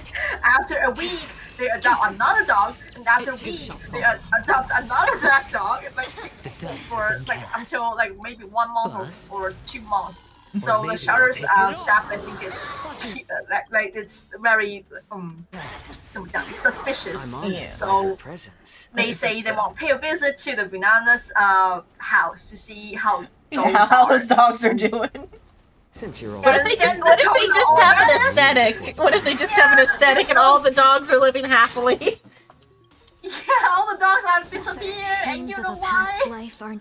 after a week they adopt another dog, and after a It too week shall they fall. adopt another black dog, like for like until like maybe 1 month or 2 months. So the shelter's staff, I think it's like it's very 怎么讲 suspicious. I'm honored Yeah. by So your presence. they say they want to pay a visit to the Banana's house to see how those Yeah, how are. those dogs are doing. Since you're What already if they And what the if they dogs just are have an all aesthetic? What if they just have an aesthetic and all the dogs are living happily? Yeah, all the dogs have disappeared, and Dreams you of know a past why? life are.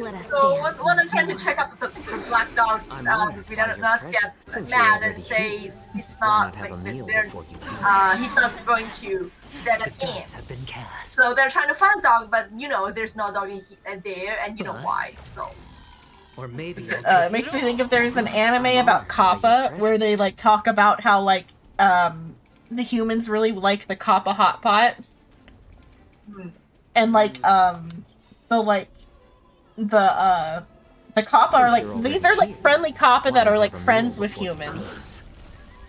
Let us So dance when I'm once trying to more. check out the black dogs, I'm honored we by don't your not presence. get Since you're mad and already say here, it's why not not have a like meal they're before you leave? he's not going to let it in. have been cast. So they're trying to find a dog, but you know there's no dog there, and you know why. So Or maybe It makes me think if there's an anime about Kappa where they like talk about how like the humans really like the Kappa hot pot. And like the Kappa are Since like you're these already are like here, friendly Kappa why that not are like have a friends meal with before you humans.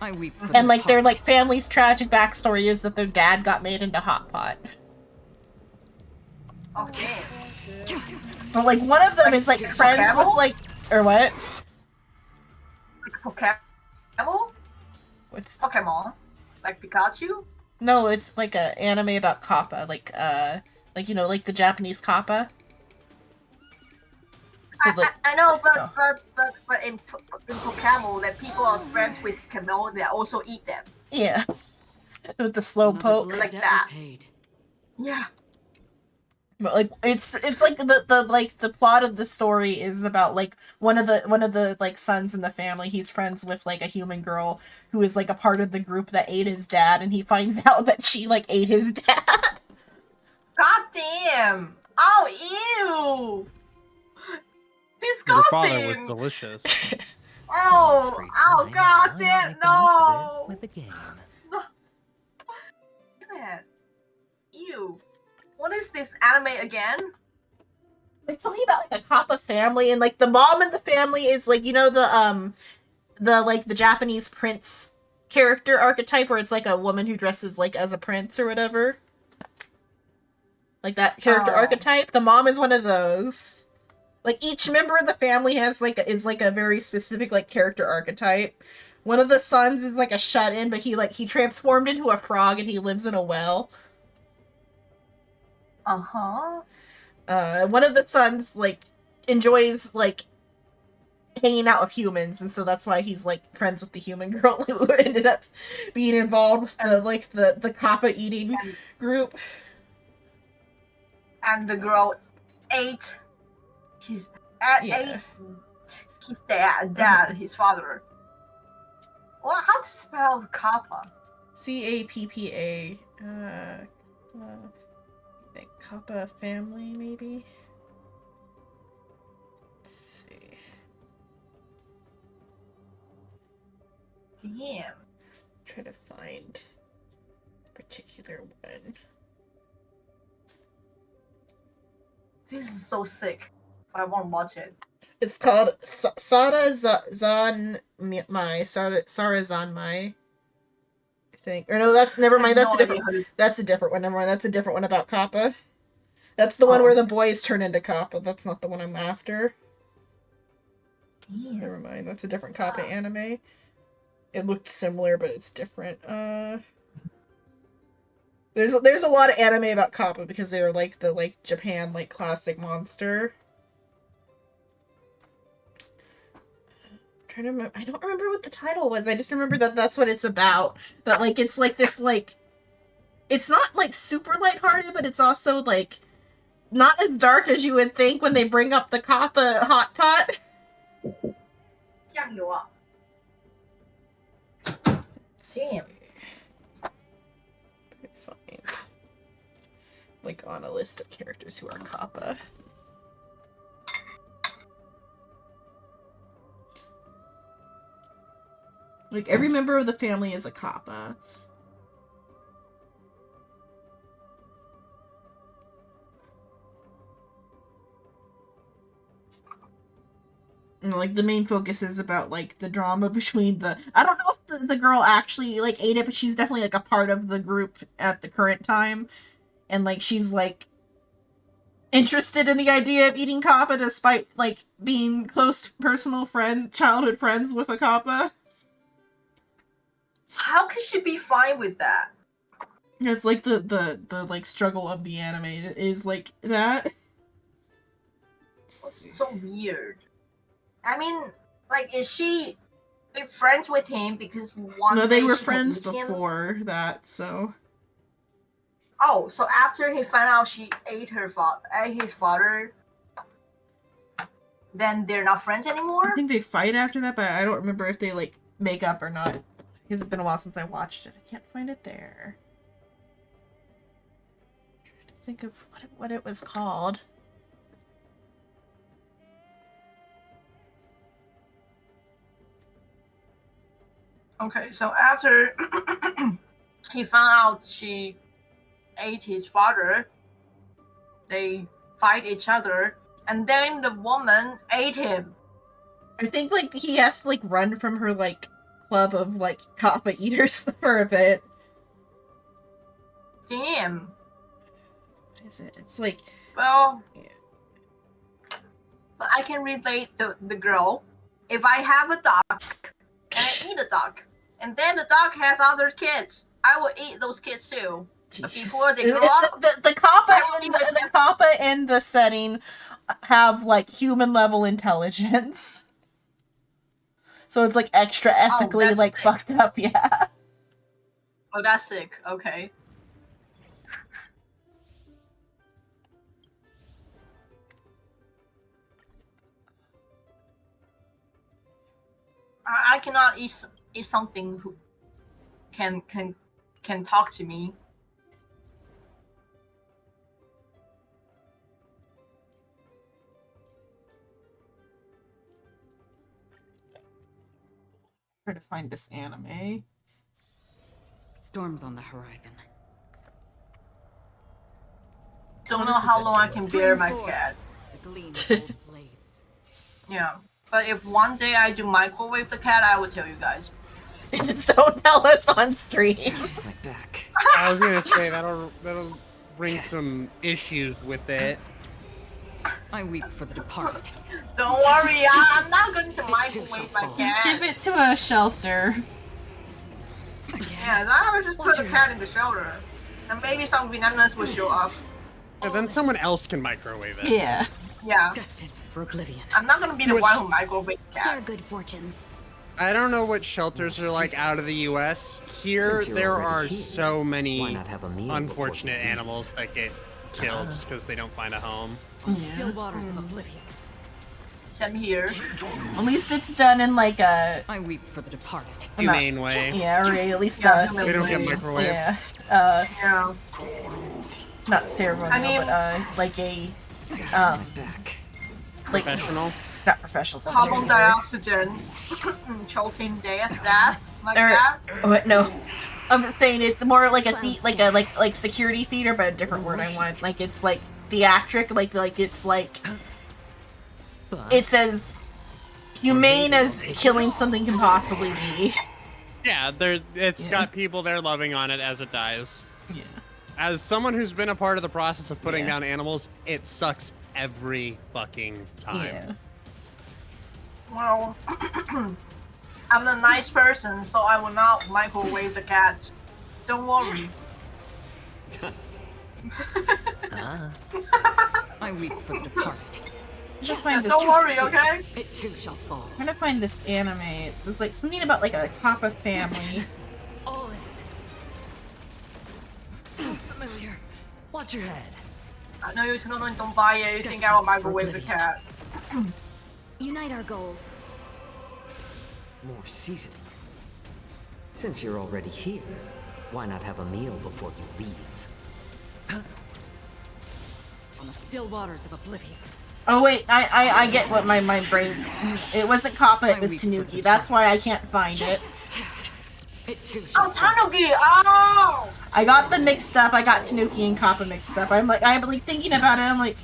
I weep for And the like their departed. like family's tragic backstory is that their dad got made into hot pot. okay, But like one of them is like friends with Pokemon? like or what? like Pokemon, What's Pokemon, like Pikachu. no, it's like a anime about Kappa, like you know, like the Japanese Kappa. I know, but Oh. but in Pokemon, that people are friends with Camel, they also eat them. Yeah. With the slow Another poke. blood Like debt that. repaid. Yeah. But like it's like the plot of the story is about like one of the like sons in the family. He's friends with like a human girl who is like a part of the group that ate his dad, and he finds out that she like ate his dad. God damn! Oh, ew! Your father was Disgusting! delicious. Oh, oh, God damn! No! With the game. Damn it. Ew. What is this anime again? It's something about like a Kappa family, and like the mom in the family is like, you know, the like the Japanese prince character archetype where it's like a woman who dresses like as a prince or whatever. Like that character Oh. archetype. The mom is one of those. Like each member of the family has like is like a very specific like character archetype. One of the sons is like a shut-in, but he transformed into a frog and he lives in a well. Uh-huh. One of the sons like enjoys like hanging out with humans, and so that's why he's like friends with the human girl who ended up being involved with the Kappa eating group. And the girl ate his Yeah. ate his dad, his father. Well, how to spell kappa? CAPPA. I think Kappa family, maybe? Let's see. Damn. Try to find a particular one. This is so sick. I want to watch it. It's called Sara Zan Mai. Sara Zan Mai. I think. Or no, that's never mind. That's a different. That's a different one. Never mind. That's a different one about Kappa. That's the one where the boys turn into Kappa. That's not the one I'm after. Damn. Never mind. That's a different Kappa anime. It looked similar, but it's different. There's a lot of anime about Kappa because they're like the Japan classic monster. Trying to remember, I don't remember what the title was. I just remember that that's what it's about. That it's this it's not super lighthearted, but it's also not as dark as you would think when they bring up the Kappa hot pot. 酱油啊 Damn. Find on a list of characters who are Kappa. Every member of the family is a Kappa. And, the main focus is about, the drama between the... I don't know if the girl actually, ate it, but she's definitely, a part of the group at the current time. And, she's, interested in the idea of eating Kappa despite, being close personal childhood friends with a Kappa. How could she be fine with that? It's, the struggle of the anime is, that. It's so weird. I mean, is she friends with him because one No, they day were she friends can eat him? before that, so... Oh, so after he found out she ate his father, then they're not friends anymore? I think they fight after that, but I don't remember if they, make up or not. Because it's been a while since I watched it. I can't find it there. I'm trying to think of what it was called. Okay, so after he found out she ate his father, they fight each other, and then the woman ate him. I think, he has to, run from her, club of, Kappa eaters for a bit. Damn. What is it? It's, Well, Yeah. but I can relate the girl. If I have a dog, and I eat a dog, and then the dog has other kids, I will eat those kids too. But before they grow up, The Kappa I will in eat the Kappa in the setting have, human level intelligence. So it's, extra ethically, that's sick. fucked up, yeah. Oh, that's sick. Okay. I cannot eat something who can talk to me. Try to find this anime. Storms on the horizon. Don't What know is how this long I again? can bear my cat. The gleam of old blades. Yeah. But if one day I do microwave the cat, I will tell you guys. Just don't tell us on stream. My back. I was gonna say that'll bring some issues with it. I weep for the departed. Don't worry, I'm not going to microwave my Just give cat. it to a shelter. Yeah, I would just put the cat in the shelter. And maybe some Vietnamese will show up. And then someone else can microwave it. Yeah. Yeah. Destined for oblivion. I'm not gonna be the Which- one who microwave the Share cat. good fortunes. I don't know what shelters are like out of the U.S. Here, Since you're there already are here, so Why many not have a meal before unfortunate you leave? animals that get killed just because they don't find a home. Still waters of oblivion. Same here. At least it's done in a I weep for the departed. Humane way. yeah, or at least Yeah, They don't get Yeah. microwaved. yeah. Yeah. not ceremonial, I mean- but like a Back. like Professional. not professional. Carbon dioxygen, choking death, like Or- that. Oh, no, I'm just saying it's more like a Clown like a like security theater, but a different word I want. Like it's like theatric, like it's like Bust. it's as humane as killing something can possibly be. Yeah, it's Yeah. got people there loving on it as it dies. Yeah. As someone who's been a part of the process of putting Yeah. down animals, it sucks every fucking time. Yeah. Well, I'm a nice person, so I will not microwave the cats. Don't worry. I weep for the departed. I'm trying to find this. Don't worry, okay? It too shall fall. I'm trying to find this anime. It was like something about like a Kappa family. Familiar. Watch your head. I know you totally don't buy anything out of microwave the cat. Unite our goals. More seasoning. Since you're already here, why not have a meal before you leave? On the still waters of oblivion. Oh wait, I get what my brain. It wasn't Kappa, it was Tanuki. That's why I can't find it. It too shall Oh, fall. Tanuki! Oh! I got the mixed up. I got Tanuki and Kappa mixed up. I'm like thinking about it. I'm like,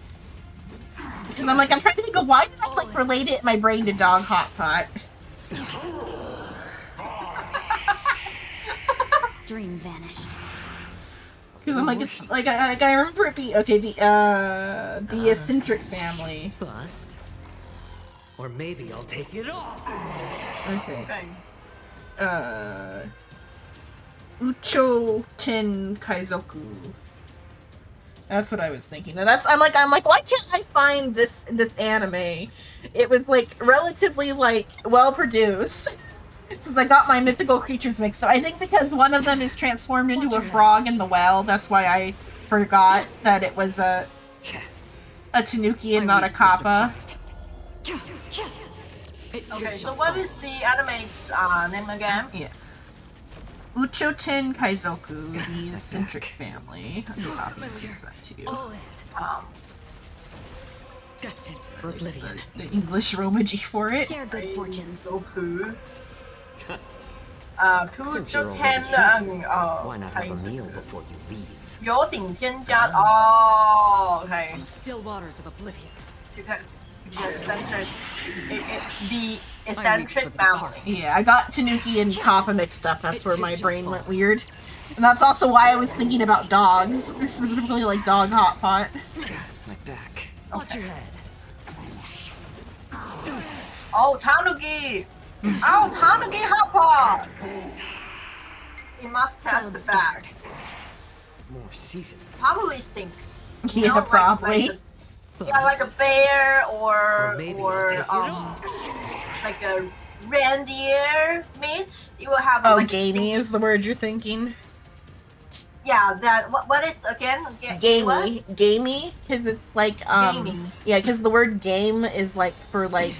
because I'm trying to think of why did I like relate it in my brain to Dog Hot Pot. Dream vanished. Because I'm like it's like I remember it be okay the eccentric family. Bust. Or maybe I'll take it off. Okay. Okay. Ucho Ten Kaizoku. That's what I was thinking. And I'm like, why can't I find this anime? It was like relatively like well produced. Since I got my mythical creatures mixed up. I think because one of them is transformed into a frog in the well, that's why I forgot that it was a Tanuki and not a Kappa. It too Okay, so shall what fall. is the animate's name again? Yeah. Uchoten Kaizoku, the eccentric family. I'm gonna copy and paste that to you. Um, Destined for There's oblivion. the English Romaji for it. Share good fortunes. Goku. Since you're 就 already 天 here, 的 why not have a meal before you leave? 有顶天家哦，OK， On the still waters of oblivion. the eccentric family. Yeah, I got Tanuki and Kappa mixed up. That's where my brain went weird. And that's also why I was thinking about dogs, specifically like Dog Hot Pot. My back. Watch your head. Oh, Tanuki! Oh, Tanuki Hopper! You must test the back. More seasoning. Probably stink. You Yeah, know, like- probably. Like a bear Or maybe I'll take it like a reindeer meat. You will have Oh, like gamey is the word you're thinking. Yeah, that what is again? What? Gamey, gamey, because it's like Gamey. yeah, because the word game is like for like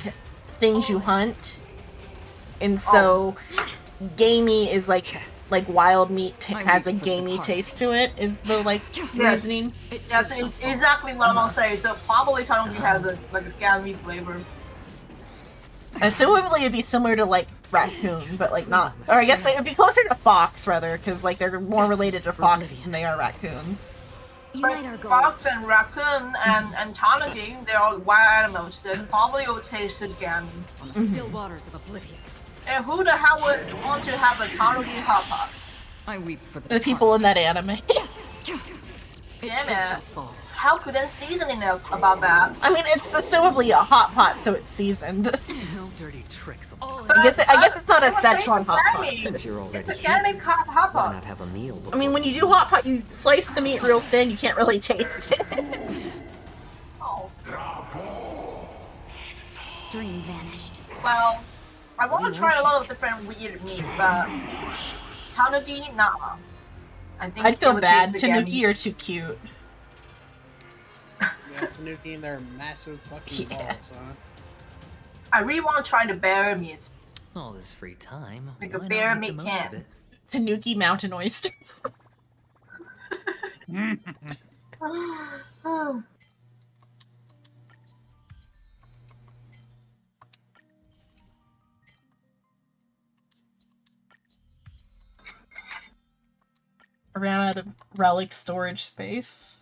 things you hunt, and so gamey is like wild meat has a gamey taste to it. Is the like reasoning? It too That's shall fall. exactly what I'm gonna say. So probably Tanuki has a gamey flavor. Assumably it'd be similar to like raccoon, but like not. Or I guess it would be closer to fox rather, because like they're more related to foxes than they are raccoons. Unite our But goals. fox and raccoon and Tanuki, they're all wild animals. They probably will taste the gamey. On the still waters of oblivion. And who the hell would want to have a Tanuki hopper? I weep for the The people in that anime. It Yeah, too man. shall fall. How could they seasoning about that? I mean, it's assumably a hot pot, so it's seasoned. No dirty tricks. I guess it's not a But Szechuan hot pot. gamey. Since you're already It's a here, gamey why hopper. not have a meal before I mean, when you do hot pot, you slice the meat real thin. You can't really taste it. Oh, Dream vanished. well, I want to try a lot of different weird meat, but Tanuki, nah. I think I'd it feel would bad. taste the gamey. Tanuki are too cute. Yeah, Tanuki and their massive fucking Yeah. balls, huh? I really want to try the bear meat. all this free time, Like a why bear not make the meat most can. of it? Tanuki mountain oysters. I ran out of relic storage space.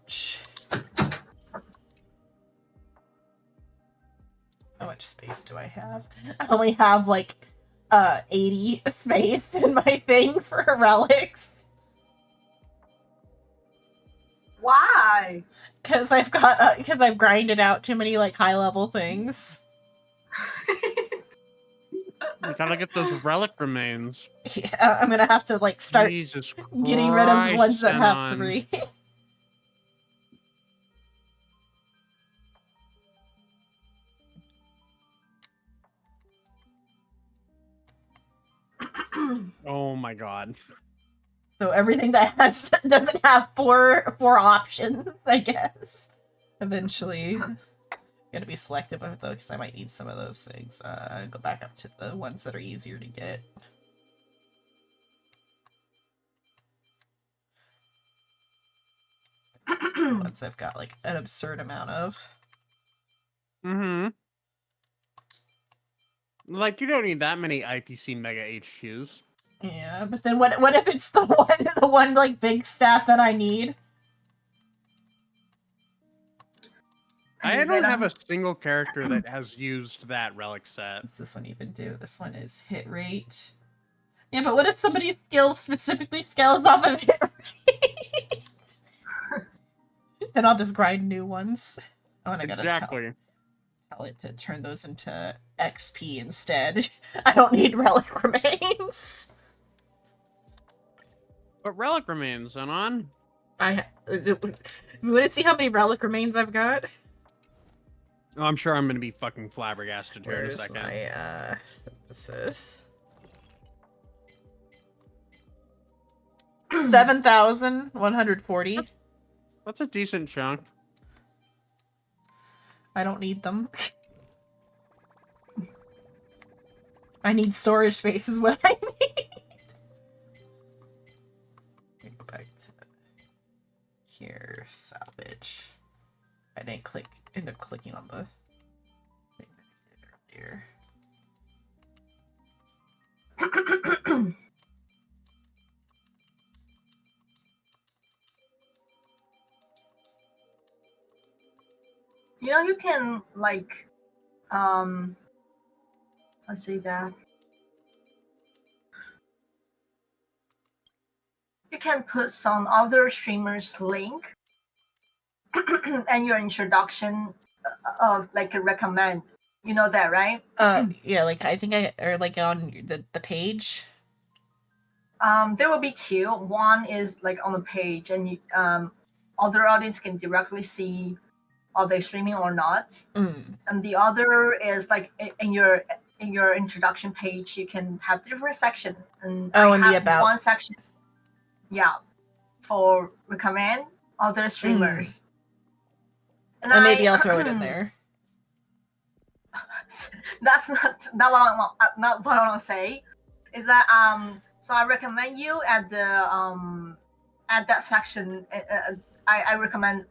Bitch. How much space do I have? I only have like 80 space in my thing for relics. Why? Because I've got because I've grinded out too many like high level things. We gotta get those relic remains. Yeah, I'm gonna have to like start Jesus getting rid of the ones that have Zenon. 3. Oh my god. So everything that has doesn't have four options, I guess. Eventually, gotta be selective with it though, because I might need some of those things. Go back up to the ones that are easier to get. Ones I've got like an absurd amount of. Mm-hmm. Like, you don't need that many IPC Mega HQs. Yeah, but then what if it's the one like big stat that I need? I don't have a single character that has used that relic set. What's this one even do? This one is hit rate. Yeah, but what if somebody's skill specifically scales off of hit rate? Then I'll just grind new ones. Oh, and I gotta Exactly. tell it to turn those into XP instead. I don't need relic remains. But relic remains, Zenon. You want to see how many relic remains I've got? Oh, I'm sure I'm gonna be fucking flabbergasted here in a Where's second. my synthesis? 7,140. That's a decent chunk. I don't need them. I need storage space is what I need. Let me go back to here, salvage. I didn't end up clicking on the thing that I did earlier. You know, you can like, let's say that you can put some other streamers' link and your introduction of like a recommend. You know that, right? Yeah, like I think or like on the page. There will be 2. One is like on the page, and you, other audience can directly see are they streaming or not. And the other is like in your introduction page, you can have different section. And Oh, I in have the about. one section, yeah, for recommend other streamers. And So maybe I'll throw it in there. That's not what I want to say. Is that so I recommend you at the at that section. I recommend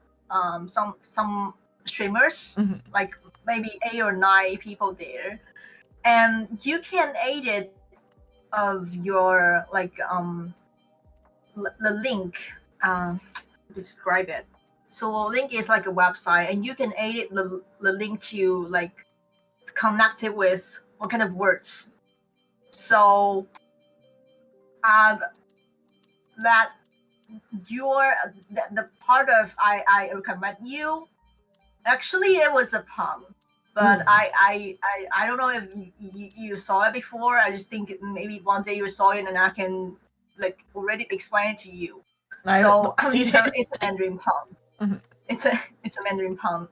some streamers, like maybe 8 or 9 people there, and you can edit of your like the link, describe it. So the link is like a website, and you can edit the link to like connect it with what kind of words. So that the part of I recommend you, actually it was a pun, but I don't know if you saw it before. I just think maybe one day you saw it and I can like already explain it to you. So it's a Mandarin pun. It's a Mandarin pun.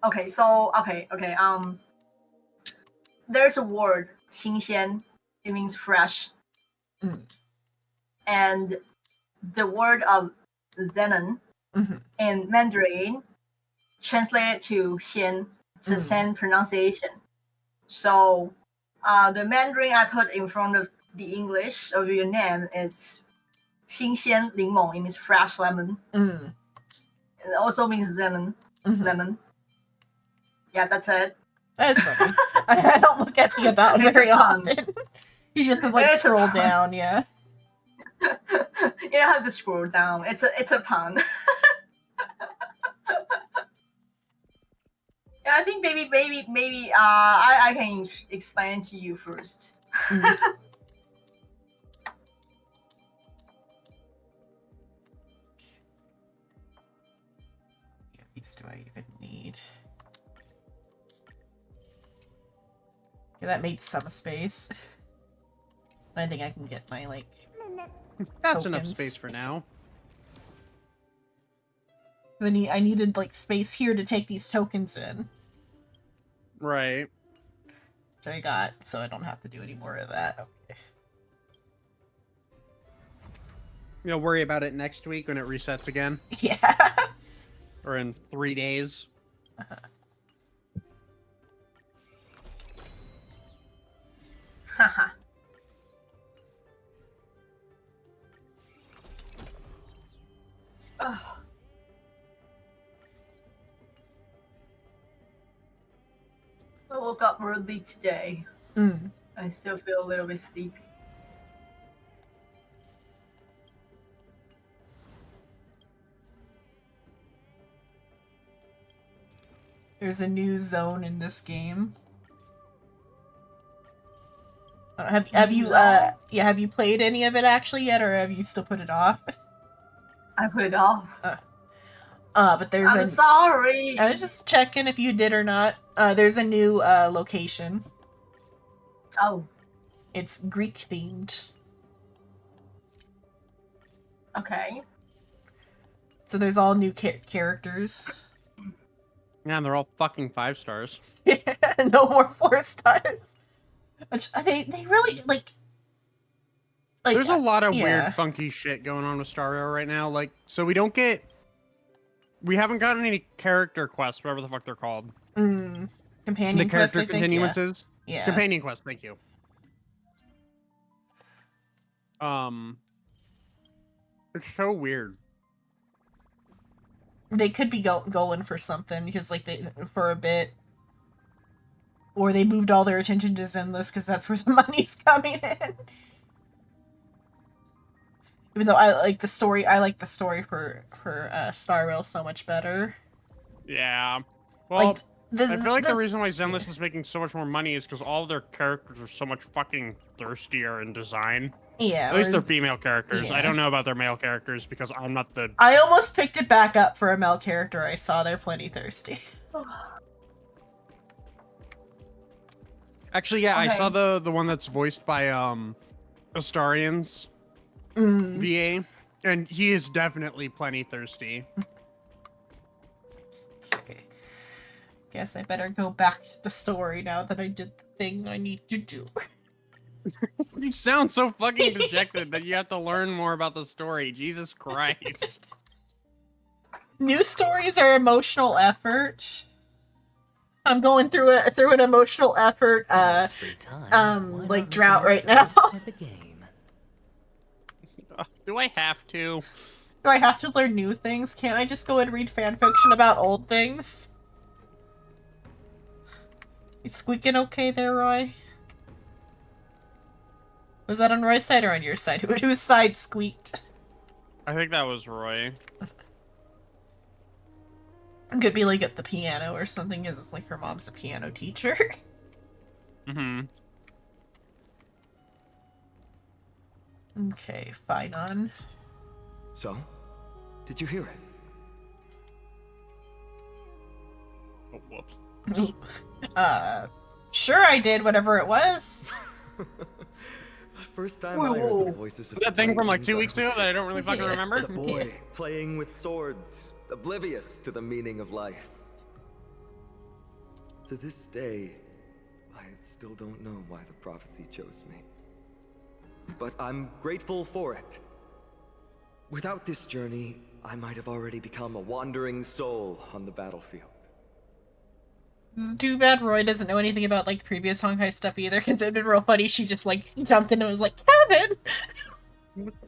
Okay, so okay. There's a word 新鲜. It means fresh. Mm. And the word of Zenon Mhm. in Mandarin translated to Xian. It's a Xian pronunciation. So the Mandarin I put in front of the English of your name is 新鲜柠檬. It means fresh lemon. Mm. It also means lemon. Mhm. Lemon. Yeah, that's it. That is funny. I don't look at the about It's a very pun. often. You just have to like It's a scroll pun. down, yeah. You don't have to scroll down. It's a pun. Yeah, I think maybe I can explain to you first. Mm. What these do I even need? Okay, that made some space. I think I can get my like. That's enough Tokens. space for now. Then I needed like space here to take these tokens in, Right. which I got, so I don't have to do any more of that. Okay. You'll worry about it next week when it resets again, Yeah. or in 3 days. Haha. Ugh. I woke up early today. Mm. I still feel a little bit sleepy. There's a new zone in this game. Have you have you played any of it actually yet, or have you still put it off? I put it off. But there's I'm sorry. I was just checking if you did or not. There's a new location. Oh, It's Greek themed. okay. So there's all new characters. Yeah, and they're all fucking 5 stars. No more 4 stars. Which they really like. There's a lot of yeah. weird, funky shit going on with Star Rail right now. Like, so we haven't gotten any character quests, whatever the fuck they're called. Companion The quests, character I think, continuances. Yeah. Companion quests. Thank you. It's so weird. They could be going for something because like they for a bit, or they moved all their attention to Zenless because that's where the money's coming in. Even though I like the story for Star Rail so much better. Yeah. Well, Like I feel like the reason why Zenless is making so much more money is because all of their characters are so much fucking thirstier in design. yeah, At least they're whereas- female characters. I yeah. don't know about their male characters because I'm not the. I almost picked it back up for a male character I saw. They're plenty thirsty. Actually, yeah, I Okay. saw the one that's voiced by Astarian's VA, and he is definitely plenty thirsty. Okay. Guess I better go back to the story now that I did the thing I need to do. You sound so fucking dejected that you have to learn more about the story. Jesus Christ. New stories are emotional effort. I'm going through an emotional effort like drought right now. Do I have to? Do I have to learn new things? Can't I just go and read fanfiction about old things? You squeaking okay there, Roy? Was that on Roy's side or on your side? Whose side squeaked? I think that was Roy. Could be like at the piano or something, because it's like her mom's a piano teacher. Mm-hmm. Okay, fine on. So, did you hear it? Oh, whoops. Sure I did, whatever it was. First time Whoa, I heard whoa. the voices of That thing from like 2 Titans, weeks ago that I don't really fucking Yeah. remember? The boy playing with swords, oblivious to the meaning of life. To this day, I still don't know why the prophecy chose me. but I'm grateful for it. Without this journey, I might have already become a wandering soul on the battlefield. It's too bad Roy doesn't know anything about like previous Honkai stuff either, because it'd been real funny. She just like jumped in and was like, Kevin!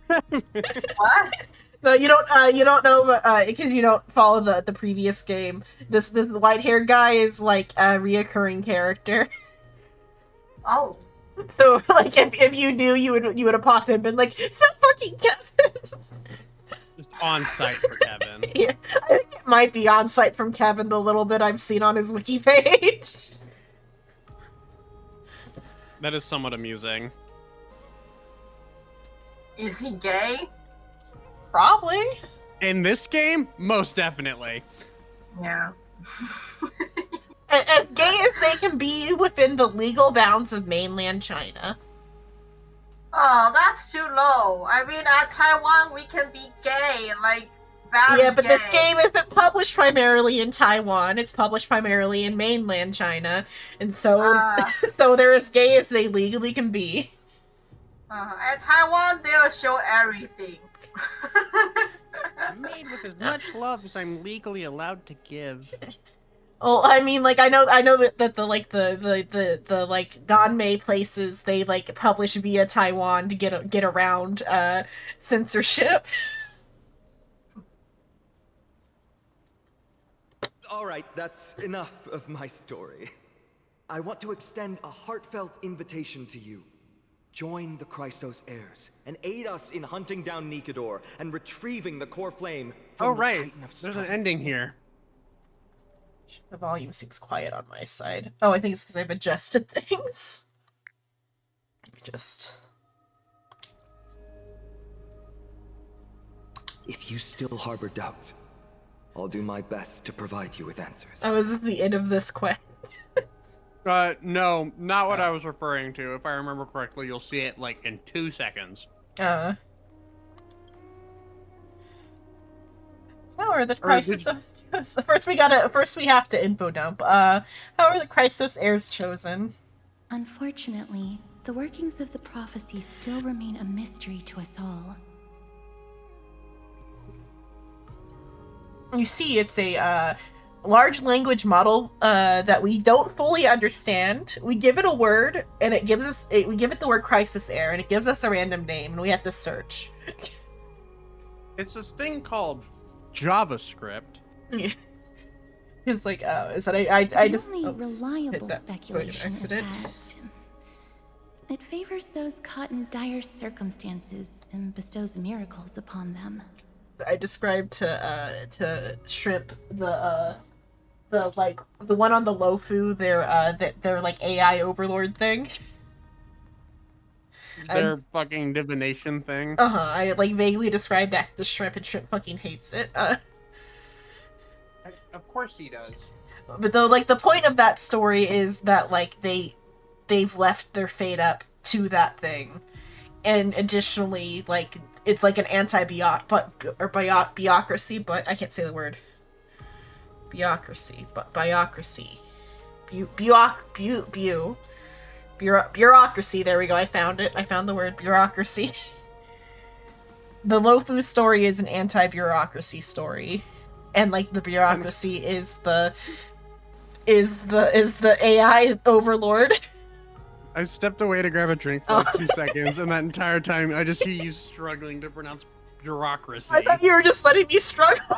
What? No, you don't know, but because you don't follow the previous game. This white-haired guy is like a reoccurring character. Oh. So like if you knew, you would have popped in and been like, "Is that fucking Kevin?" Just on site for Kevin. Yeah, I think it might be on site from Kevin. The little bit I've seen on his wiki page. That is somewhat amusing. Is he gay? Probably. In this game, most definitely. Yeah. As gay as they can be within the legal bounds of mainland China. Oh, that's too low. I mean, at Taiwan, we can be gay, like, very Yeah, but gay. this game isn't published primarily in Taiwan. It's published primarily in mainland China, and so so they're as gay as they legally can be. At Taiwan, they'll show everything. Made with as much love as I'm legally allowed to give. Well, I mean, like I know that the like the like Ganmei places they like publish via Taiwan to get around censorship. Alright, that's enough of my story. I want to extend a heartfelt invitation to you. Join the Christos heirs and aid us in hunting down Nikador and retrieving the core flame from the right. Titan of There's an Strife. ending here. The volume seems quiet on my side. Oh, I think it's because I've adjusted things. Let me just... If you still harbor doubts, I'll do my best to provide you with answers. Oh, is this the end of this quest? No, not what I was referring to. If I remember correctly, you'll see it like in 2 seconds. How are the Christos... First we have to info dump. How are the Christos heirs chosen? Unfortunately, the workings of the prophecy still remain a mystery to us all. You see, it's a large language model that we don't fully understand. We give it a word, and it gives us we give it the word Crisis Heir, and it gives us a random name, and we have to search. It's this thing called JavaScript. Yeah. It's like, is that I just The only oops, hit reliable that speculation is accident. that it favors those caught in dire circumstances and bestows miracles upon them. I described to Shrimp the one on the Lofu, their like AI overlord thing. Their fucking divination thing. I like vaguely described that to Shrimp, and Shrimp fucking hates it. Of course he does. But though, like, the point of that story is that like they've left their fate up to that thing, and additionally, like, it's like an bureaucracy, but I can't say the word. Bureaucracy. Bureaucracy, there we go, I found it. I found the word bureaucracy. The Lofu story is an anti-bureaucracy story. And like the bureaucracy is the AI overlord. I stepped away to grab a drink for like 2 seconds, and that entire time I just hear you struggling to pronounce bureaucracy. I thought you were just letting me struggle.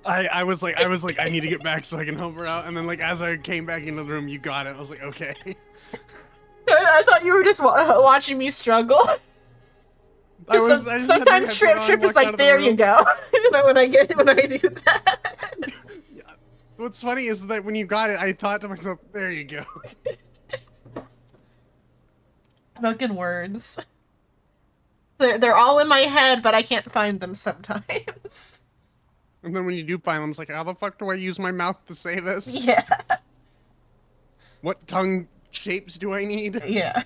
I was like, I need to get back so I can help her out. And then, like, as I came back into the room, you got it. I was like, okay. I thought you were just watching me struggle. I just had my Sometimes Shrimp headset on, is walked out like, of the there you room. go. You know, when I do that. What's funny is that when you got it, I thought to myself, there you go. Spoken words. They're all in my head, but I can't find them sometimes. And then when you do find them, it's like, how the fuck do I use my mouth to say this? Yeah. What tongue shapes do I need? Yeah.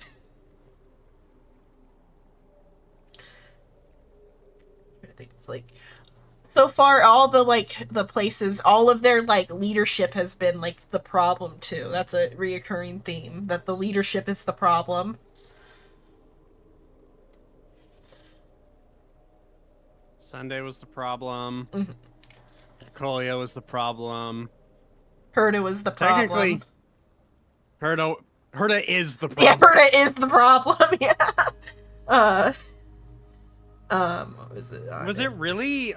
I think like so far all the places, all of their like leadership has been like the problem too. That's a reoccurring theme, that the leadership is the problem. Sunday was the problem. Mhm. Colia was the problem. Herta was the Technically, problem. Herta is the problem. Yeah, Herta is the problem. Yeah. What was it? Was it really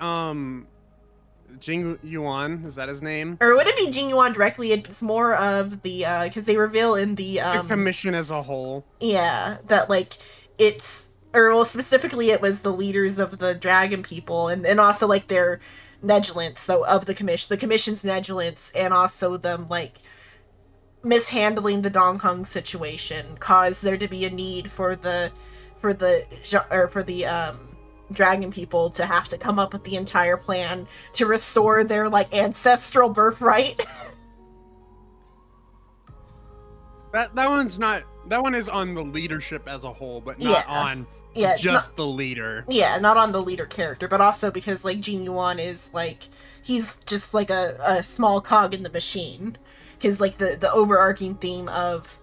Jing Yuan? Is that his name? Or would it be Jing Yuan directly? It's more of the because they reveal in the The commission as a whole. yeah, that like it's or well specifically it was the leaders of the dragon people and also like their negligence though of the commission's negligence and also them like mishandling the Dong Hung situation caused there to be a need for the dragon people to have to come up with the entire plan to restore their like ancestral birthright. That one is on the leadership as a whole, but not on it's just not, the leader. Yeah, not on the leader character, but also because like Jin Yuan is like he's just like a small cog in the machine. Because like the overarching theme of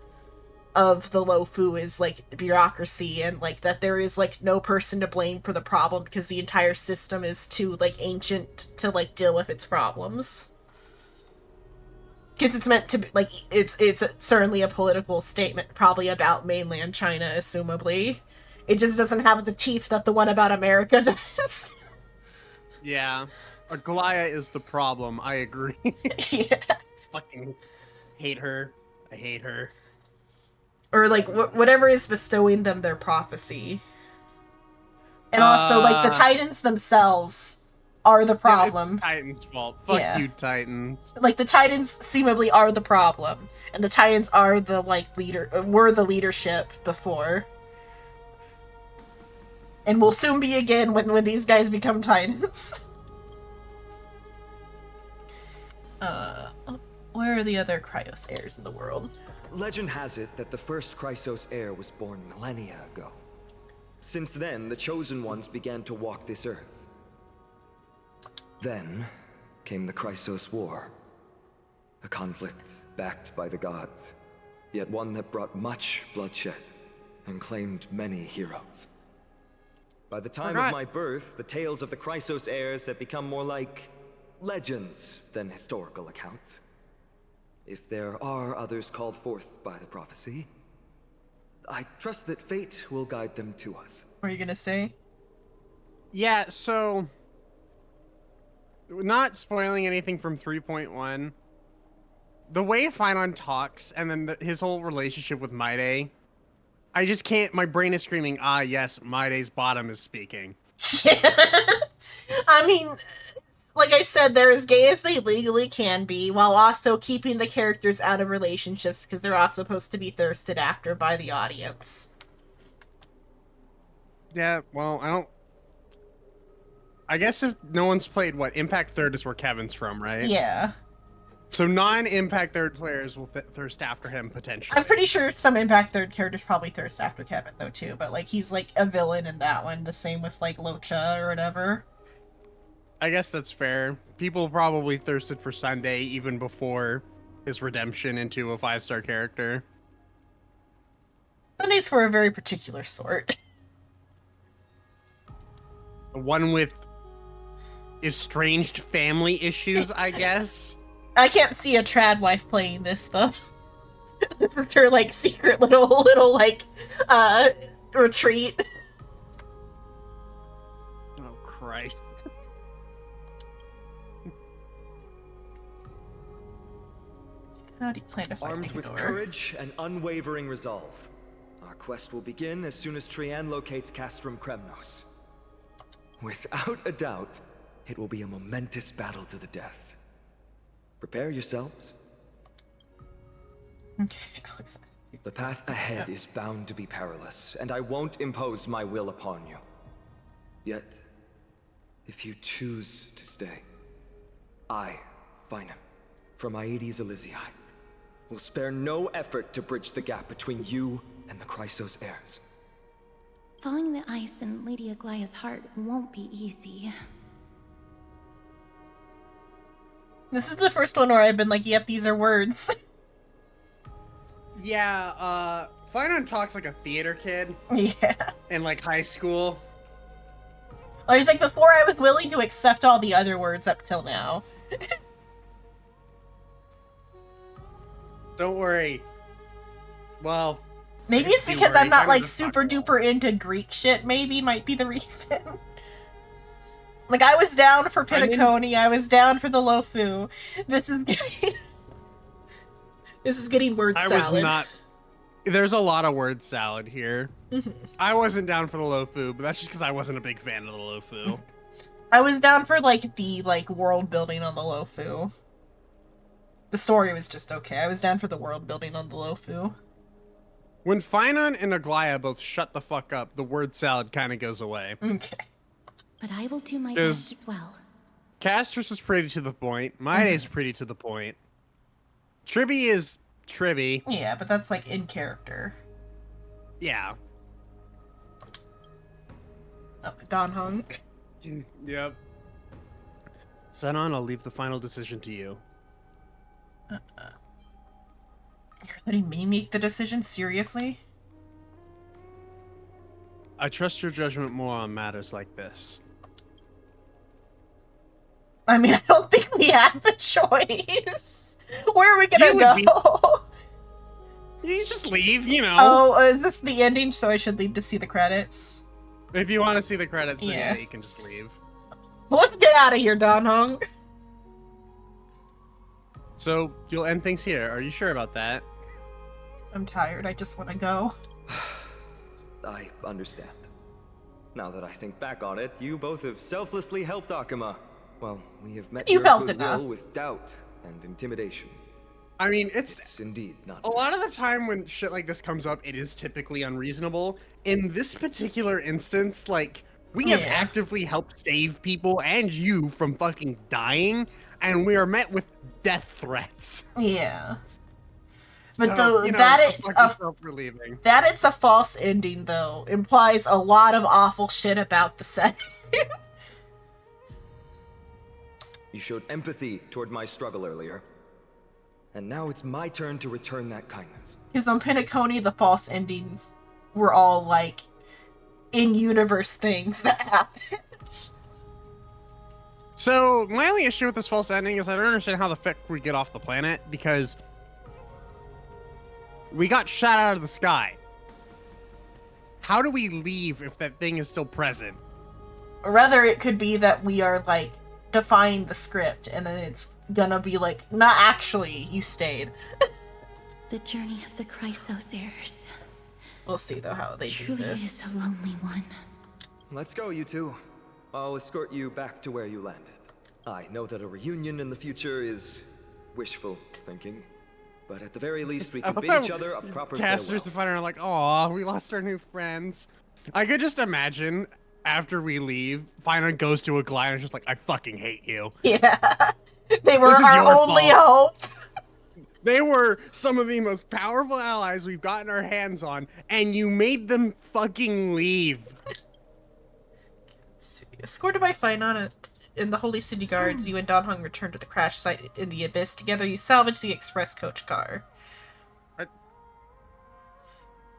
the Lofu is like bureaucracy and like that there is like no person to blame for the problem because the entire system is too like ancient to like deal with its problems. Because it's meant to be like it's certainly a political statement probably about mainland China, assumably. It just doesn't have the teeth that the one about America does. Yeah. Galaya is the problem, I agree. Yeah. Fucking hate her. I hate her. Or like whatever is bestowing them their prophecy. And also like the Titans themselves are the problem. Yeah, it's Titans' fault. Fuck you, Titans. Like the Titans seemingly are the problem. And the Titans are the like were the leadership before. And will soon be again when these guys become Titans. Where are the other Cryos heirs in the world? Legend has it that the first Chrysos heir was born millennia ago. Since then, the Chosen Ones began to walk this earth. Then came the Chrysos War. A conflict backed by the gods, yet one that brought much bloodshed and claimed many heroes. By the time of my birth, the tales of the Chrysos heirs had become more like legends than historical accounts. If there are others called forth by the prophecy, I trust that fate will guide them to us. What are you gonna say? Yeah, so... Not spoiling anything from 3.1, the way Finon talks, and then his whole relationship with Maide, I just can't, my brain is screaming, ah yes, Maide's bottom is speaking. I mean... Like I said, they're as gay as they legally can be, while also keeping the characters out of relationships because they're all supposed to be thirsted after by the audience. Yeah, well, I guess if no one's played, Impact Third is where Kevin's from, right? Yeah. So non-Impact Third players will thirst after him, potentially. I'm pretty sure some Impact Third characters probably thirst after Kevin, though, too, but, like, he's, like, a villain in that one, the same with, like, Locha or whatever. I guess that's fair. People probably thirsted for Sunday even before his redemption into a 5-star character. Sunday's for a very particular sort. The one with estranged family issues, I guess. I can't see a trad wife playing this, though. This is her, like, secret little, like, retreat. Oh, Christ. How do you plan to fight Armed with Nicanor? courage and unwavering resolve, our quest will begin as soon as Trian locates Castrum Kremnos. Without a doubt, it will be a momentous battle to the death. Prepare yourselves. The path ahead is bound to be perilous, and I won't impose my will upon you. Yet, if you choose to stay, I, Finon, from Aedes Elysiae, will spare no effort to bridge the gap between you and the Chrysos heirs. Thawing the ice in Lady Aglaya's heart won't be easy. This is the first one where I've been like, yep, these are words. Yeah, Finon talks like a theater kid Yeah. in, like, high school. Or he's like, before I was willing to accept all the other words up till now. Don't worry. Well, Maybe Yes, it's you because were. I'm You not kinda like just super talked duper into Greek shit, maybe might be the reason. Like, I was down for I mean- Pinaconi, I was down for the Lofu. This is getting... this is getting word I salad. was not. There's a lot of word salad here. I wasn't down for the Lofu, but that's just because I wasn't a big fan of the Lofu. I was down for, like, the, like, world building on the Lofu. The story was just okay. I was down for the world building on the Lofu. When Finon and Aglaya both shut the fuck up, the word salad kind of goes away. Okay. But I will do my Is- best as well. Castris is pretty to the point. Maide's pretty to the point. Tribby is Tribby. Yeah, but that's, like, in character. Yeah. Oh, Don Hung. Yep. Zenon, I'll leave the final decision to you. You're letting me make the decision? Seriously? I trust your judgment more on matters like this. I mean, I don't think we have a choice. Where are we gonna You go? would You just leave, you know. Oh, is this the ending? So I should leave to see the credits? If you want to see the credits, then Yeah. yeah, you can just leave. Let's get out of here, Don Hung. So, you'll end things here. Are you sure about that? I'm tired. I just want to go. I understand. Now that I think back on it, you both have selflessly helped Akuma. Well, we have met You your felt goodwill enough. with doubt and intimidation. I mean, it's It's indeed not a lot of the time when shit like this comes up, it is typically unreasonable. In this particular instance, like, we have Yeah. actively helped save people and you from fucking dying, and we are met with death threats. Yeah. But So, the, you know, that go it's fuck a yourself for leaving. that it's a false ending, though, implies a lot of awful shit about the setting. You showed empathy toward my struggle earlier. And now it's my turn to return that kindness. Because on Pinaconi, the false endings were all, like, in-universe things that happened. So, my only issue with this false ending is I don't understand how the fuck we get off the planet, because we got shot out of the sky. How do we leave if that thing is still present? Or rather, it could be that we are, like, defying the script, and then it's gonna be like, not actually, you stayed. The journey of the Chrysos heirs We'll see, though, how they do truly this. is a lonely one. Let's go, you two. I'll escort you back to where you landed. I know that a reunion in the future is wishful thinking, but at the very least, we can bid each other a proper Casters farewell. and Fighter are like, aw, we lost our new friends. I could just imagine after we leave, Fighter goes to Aglaya and is just like, I fucking hate you. Yeah. They were This is our your only hope. They were some of the most powerful allies we've gotten our hands on, and you made them fucking leave. Escorted by Finon and the Holy City Guards, you and Don Hung return to the crash site in the Abyss. Together, you salvage the express coach car. What?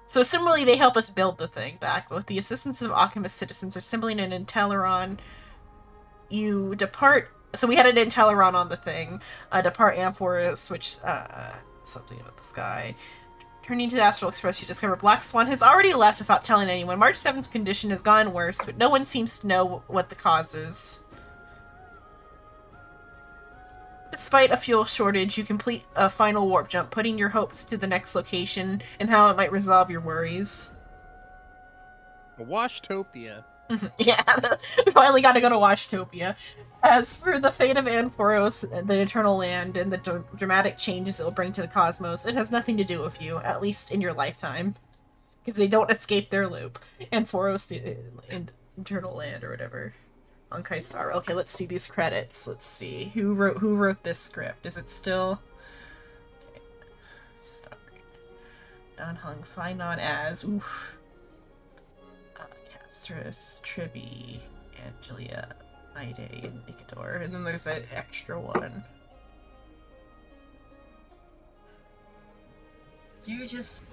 So similarly, they help us build the thing back. With the assistance of Alchemist citizens assembling an Inteleron, you depart... So we had an Inteleron on the thing. Depart Amphoros, which... something about the sky. Turning to the Astral Express, you discover Black Swan has already left without telling anyone. March 7th's condition has gotten worse, but no one seems to know what the cause is. Despite a fuel shortage, you complete a final warp jump, putting your hopes to the next location and how it might resolve your worries. Washtopia. Yeah, we finally got to go to Washtopia. As for the fate of Amphoros, the Eternal Land, and the dramatic changes it will bring to the cosmos, it has nothing to do with you, at least in your lifetime. Because they don't escape their loop. Amphoros, the Eternal Land, or whatever. On Kaistar. Okay, let's see these credits. Let's see. Who wrote this script? Is it still... Okay. Stop. Don Hung, Finon as... Oof. Castris, Tribby, Angelia, Ide, and Nikador. And then there's that extra one. Do you just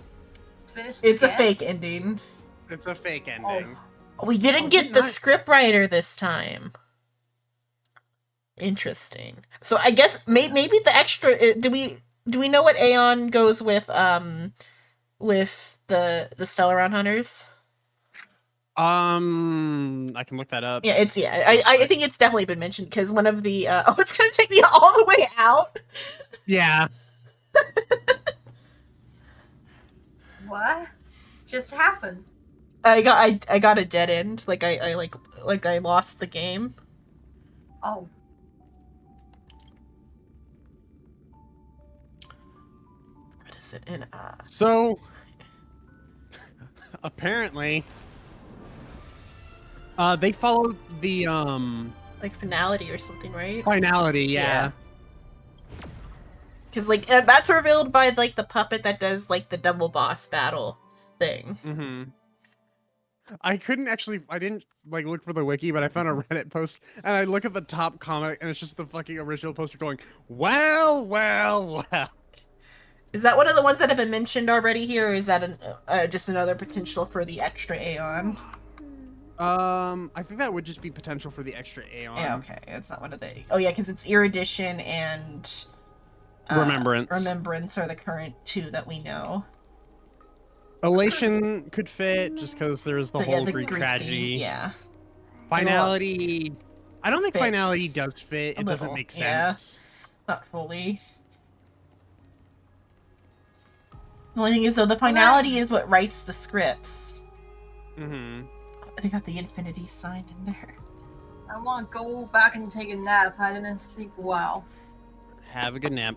finish? It's a again? fake ending. It's a fake ending. We didn't Oh, get did the I? scriptwriter this time. Interesting. So I guess maybe the extra do we know what Aeon goes with the Stellaron Hunters? I can look that up. Yeah, I think it's definitely been mentioned because one of the oh, it's gonna take me all the way out. Yeah. What just happened? I got a dead end. Like I lost the game. Oh, What is it in So apparently, they followed the like finality or something, right? finality. Yeah. Because like that's revealed by like the puppet that does like the double boss battle thing. Mm-hmm. I didn't like look for the wiki, but I found a Reddit post, and I look at the top comment, and it's just the fucking original poster going, well, well, well. Is that one of the ones that have been mentioned already here, or is that just another potential for the extra Aeon? I think that would just be potential for the extra Aeon. Yeah, okay, it's not one of the. Oh yeah, because it's Erudition and Remembrance. Remembrance are the current two that we know. Elation could fit just because there's the whole Greek tragedy. Theme, yeah. Finality. I don't think Fits. finality does fit. It doesn't little, make yeah. sense. Not fully. The only thing is, though, the finality is what writes the scripts. Mm-hmm. They got the infinity sign in there. I want to go back and take a nap. I didn't sleep well. Have a good nap.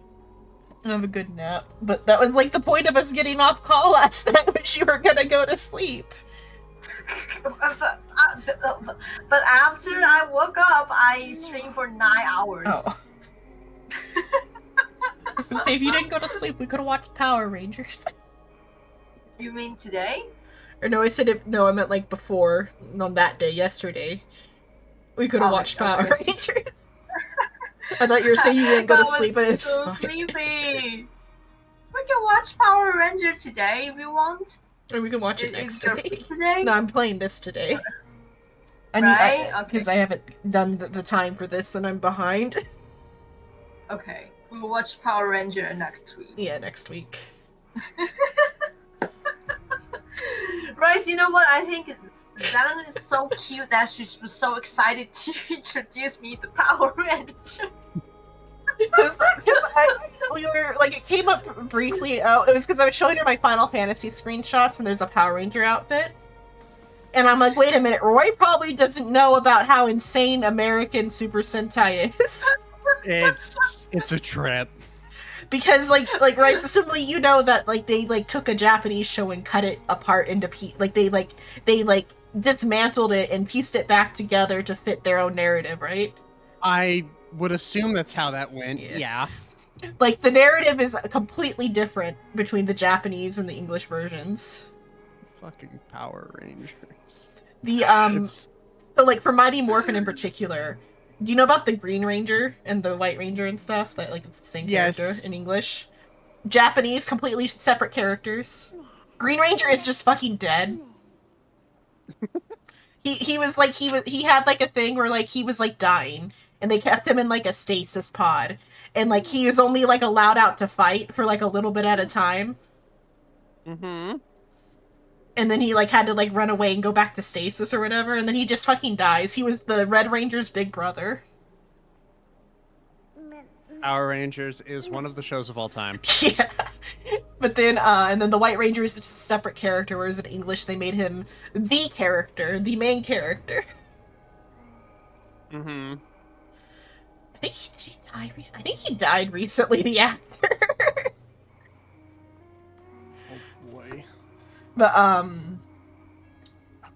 Have a good nap. But that was like the point of us getting off call last night when you were gonna go to sleep. But after I woke up, I streamed for 9 hours. Oh. I was gonna say, if you didn't go to sleep, we could have watched Power Rangers. You mean today? Or no, I said it. No, I meant like before, on that day, yesterday. We could have watched Power Rangers. I thought you were saying you didn't go to sleep, but it's so sleepy. We can watch Power Ranger today if you want. Or we can watch it next You're day. free today? No, I'm playing this today. Right? Because Okay. I haven't done the time for this and I'm behind. Okay, we will watch Power Ranger next week. Yeah, next week. Bryce, you know what? I think Zelena is so cute that she was so excited to introduce me to Power Ranger. Because we were like, it came up briefly. Oh, it was because I was showing her my Final Fantasy screenshots, and there's a Power Ranger outfit. And I'm like, wait a minute, Roy probably doesn't know about how insane American Super Sentai is. It's a trip. Because like Rice, assumably you know that like they like took a Japanese show and cut it apart into they dismantled it and pieced it back together to fit their own narrative, right? I would assume that's how that went. Yeah. Like the narrative is completely different between the Japanese and the English versions. Fucking Power Rangers. The It's- so like for Mighty Morphin in particular, do you know about the Green Ranger and the White Ranger and stuff? That like it's the same Yes. character in English. Japanese, completely separate characters. Green Ranger is just fucking dead. He had like a thing where like he was like dying and they kept him in like a stasis pod and like he was only like allowed out to fight for like a little bit at a time. Mm-hmm. And then he like had to like run away and go back to stasis or whatever, and then he just fucking dies. He was the Red Ranger's big brother. Power Rangers is one of the shows of all time. Yeah. But then and then the White Ranger is just a separate character, whereas in English they made him the character, the main character. Mm-hmm. I think he died recently, the actor. Oh boy. But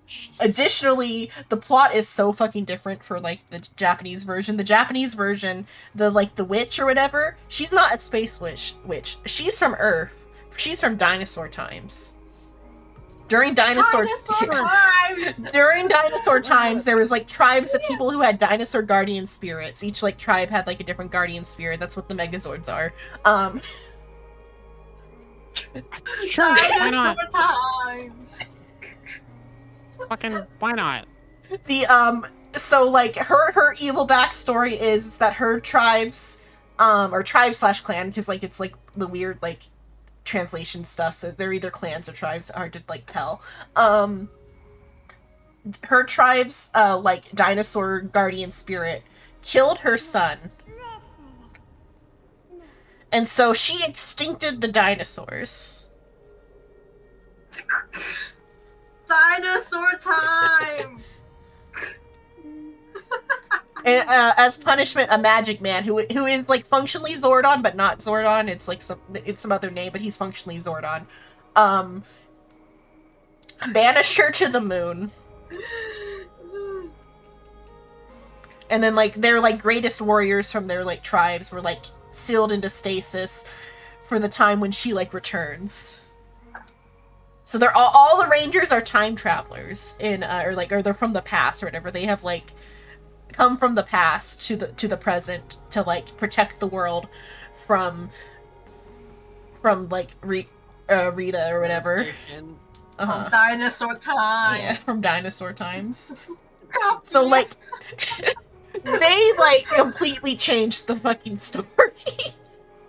Jesus. additionally, the plot is so fucking different for like the Japanese version. The Japanese version, the witch or whatever, she's not a space witch. She's from Earth. She's from dinosaur times. During dinosaur times, there was like tribes of people who had dinosaur guardian spirits. Each like tribe had like a different guardian spirit. That's what the Megazords are. Sure, why not? Dinosaur times. Fucking why not? The so like her evil backstory is that her tribes or tribe slash clan, because like it's like the weird like translation stuff, so they're either clans or tribes, hard to like tell. Her tribe's like dinosaur guardian spirit killed her son, and so she extincted the dinosaurs. Dinosaur time! And, as punishment, a magic man who is like functionally Zordon but not Zordon. It's like some other name, but he's functionally Zordon. Banished her to the moon. And then like their like greatest warriors from their like tribes were like sealed into stasis for the time when she like returns. So they're all the Rangers are time travelers in or they're from the past or whatever. They have like come from the past to the present to like protect the world from like Rita or whatever. From dinosaur time. Yeah, from dinosaur times. So like they like completely changed the fucking story.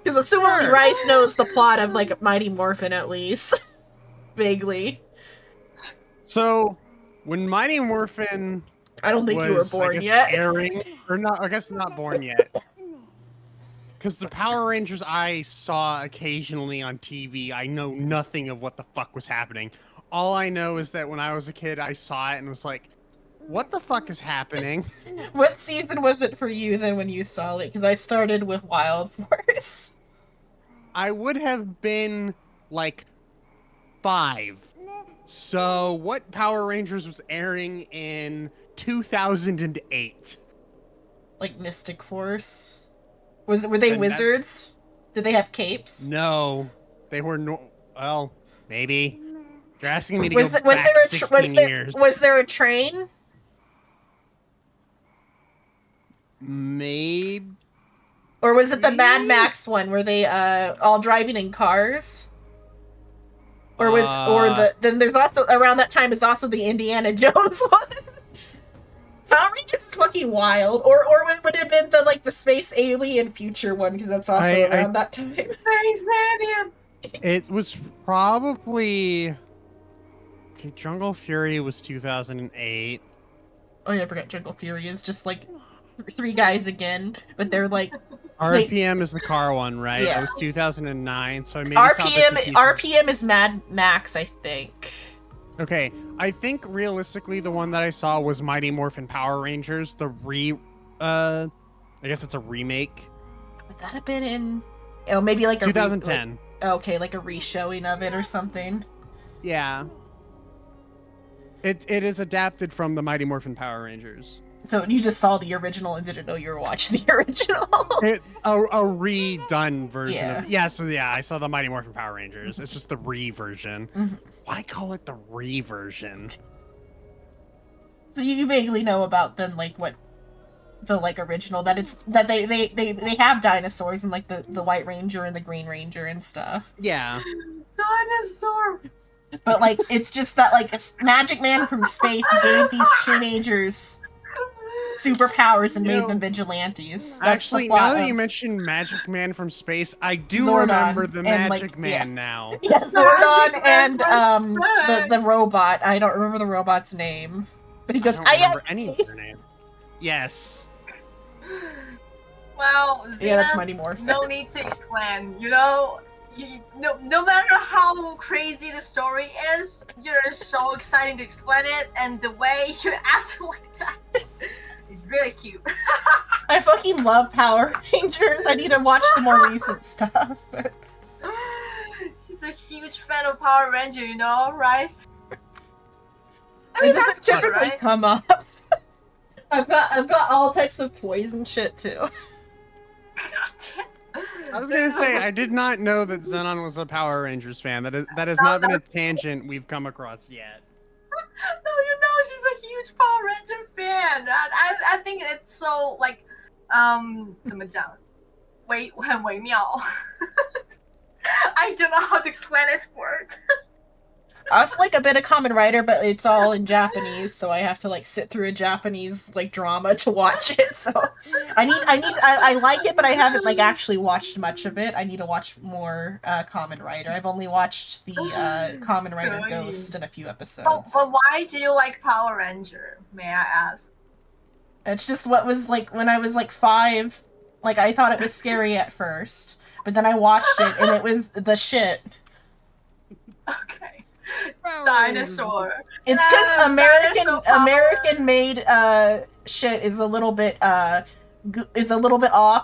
Because assumably Rice knows the plot of like Mighty Morphin at least. Vaguely. So when Mighty Morphin I don't think you were was, born I guess, yet. airing, or not, I guess not born yet. Because the Power Rangers I saw occasionally on TV, I know nothing of what the fuck was happening. All I know is that when I was a kid, I saw it and was like, what the fuck is happening? What season was it for you then when you saw it? Because I started with Wild Force. I would have been like 5. So what Power Rangers was airing in 2008? Like Mystic Force? Were they And wizards? Did they have capes? No, they were well, maybe. You're asking me to Was go there back a 16 years. was there a train? Maybe. Or was it the Mad Max one where they all driving in cars? Or then there's also around that time is also the Indiana Jones one. Power Rangers is fucking wild. Or would it have been the space alien future one, because that's also around that time. Space alien. It was probably okay. Jungle Fury was 2008. Oh yeah, I forgot Jungle Fury is just like 3 guys again, but they're like RPM is the car one, right? Yeah. It was 2009. So I maybe saw bits and pieces. RPM is Mad Max, I think. Okay, I think realistically the one that I saw was Mighty Morphin Power Rangers. I guess it's a remake. Would that have been in? Oh, maybe like 2010. Okay, like a reshowing of it or something. Yeah. It is adapted from the Mighty Morphin Power Rangers. So you just saw the original and didn't know you were watching the original. A redone version. Yeah. So I saw the Mighty Morphin Power Rangers. It's just the re-version. Mhm. Why call it the re-version? So you vaguely know about then what the original, that they have dinosaurs and the White Ranger and the Green Ranger and stuff. Yeah. Dinosaur. But it's just that a Magic Man from space gave these teenagers superpowers and made them vigilantes. That's Actually, the plot now that of you mentioned Magic Man from space, I do Zordon remember the and, Magic Man now. Yeah, Zordon Magic Man and from space. the robot. I don't remember the robot's name, but he I goes, don't remember any of their name. Yes. Well, Yeah, that's Xena, Mighty Morphin. no need to explain. No matter how crazy the story is, you're so excited to explain it, and the way you act like that is really cute. I fucking love Power Rangers. I need to watch the more recent stuff. But She's a huge fan of Power Ranger, right? I it mean, doesn't that's fun, typically right? come up. I've got all types of toys and shit too. I was gonna say I did not know that Zenon was a Power Rangers fan. That has not been a tangent we've come across yet. No, she's a huge Power Ranger fan. I think it's so 怎么讲，很微妙。I don't know how to explain this word. I also like a bit of Kamen Rider, but it's all in Japanese, so I have to like sit through a Japanese like drama to watch it. So I like it, but I haven't like actually watched much of it. I need to watch more Kamen Rider. I've only watched the Kamen Rider Ghost in a few episodes. But why do you like Power Ranger? May I ask? It's just what was like when I was like 5. Like I thought it was scary at first, but then I watched it and it was the shit. Okay. Well, Dinosaur. It's because Yeah, American dinosaur power. American made shit is a little bit off,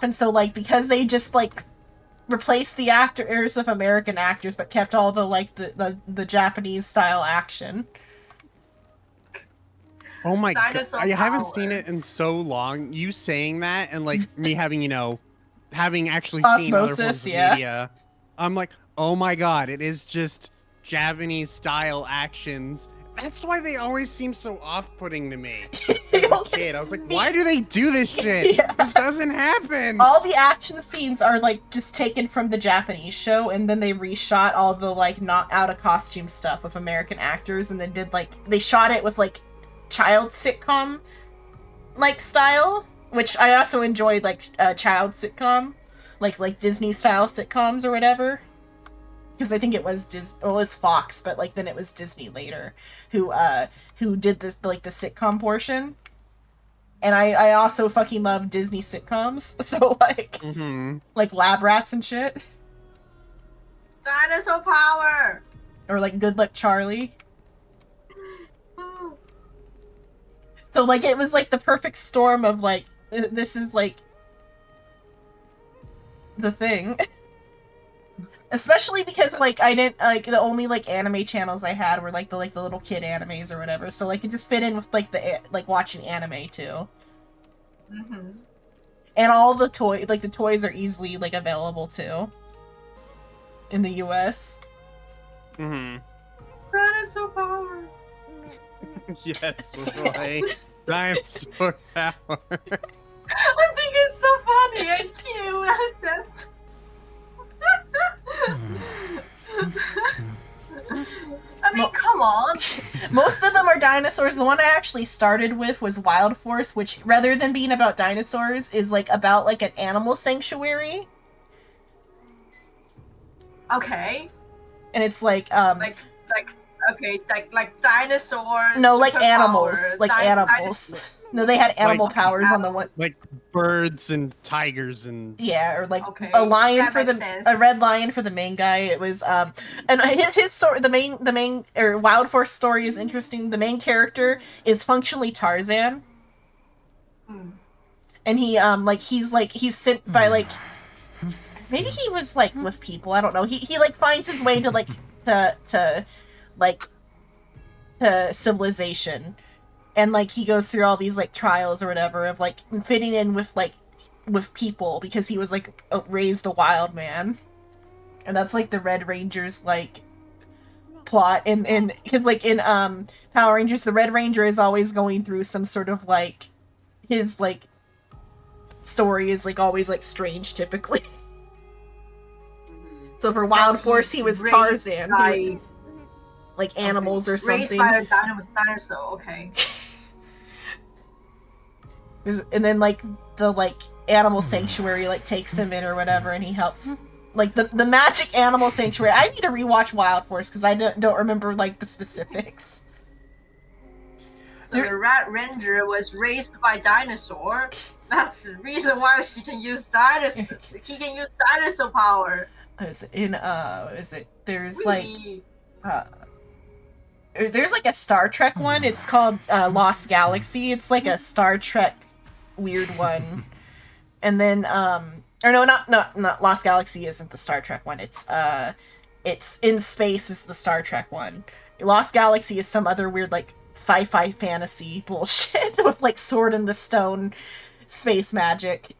and so like because they just like replaced the actors with American actors but kept all the like the Japanese style action. Oh my god, Dinosaur I haven't seen power. it in so long. You saying that and like me having, having actually seen other forms Osmosis, of yeah. media, I'm like, oh my god, it is just Japanese style actions. That's why they always seem so off-putting to me. As a kid, I was like, why do they do this shit? Yeah. This doesn't happen. All the action scenes are like just taken from the Japanese show, and then they reshot all the like not out of costume stuff with American actors, and then did like they shot it with like child sitcom like style, which I also enjoyed, like child sitcom, like Disney style sitcoms or whatever. Because I think it was it's Fox, but like then it was Disney later who did this like the sitcom portion. And I also fucking love Disney sitcoms, so like like Lab Rats and shit, Dinosaur power. or like Good Luck Charlie. So like it was like the perfect storm of like this is like the thing. Especially because like I didn't like the only like anime channels I had were like the little kid animes or whatever. So like it just fit in with like the like watching anime too. And all the the toys are easily like available too in the US. Dinosaur power. Yes, boy. Dinosaur power. I think it's so funny and cute. I said. I mean, come on. Most of them are dinosaurs. The one I actually started with was Wild Force, which rather than being about dinosaurs is like about like an animal sanctuary. Okay. And it's like like dinosaurs. no, like superpowers, animals, like animals. dinosaurs. No, they had animal Like powers on the one. Like birds and tigers and Yeah, or like Okay, a lion that for the makes sense. a red lion for the main guy. It was and his story, the main or Wild Force story is interesting. The main character is functionally Tarzan. And he he's sent by like maybe he was like with people, I don't know. He like finds his way to like to civilization. And like he goes through all these like trials or whatever of like fitting in with people because he was like raised a wild man. And that's like the Red Ranger's like plot and because like in Power Rangers, the Red Ranger is always going through some sort of like his like story is like always like strange typically. So for Wild Force he was raised Tarzan, by- like animals or Raised something. by a dinosaur. Okay. And then like the like animal sanctuary like takes him in or whatever, and he helps like the magic animal sanctuary. I need to rewatch Wild Force because I don't remember like the specifics. So the Red Ranger was raised by dinosaur. That's the reason why she can use dinosaur. He can use dinosaur power. Is it in is it there's Really? there's like a Star Trek one. It's called Lost Galaxy. It's like a Star Trek weird one. And then or no, not Lost Galaxy isn't the Star Trek one. It's In Space is the Star Trek one. Lost Galaxy is some other weird like sci-fi fantasy bullshit with like Sword in the Stone space magic.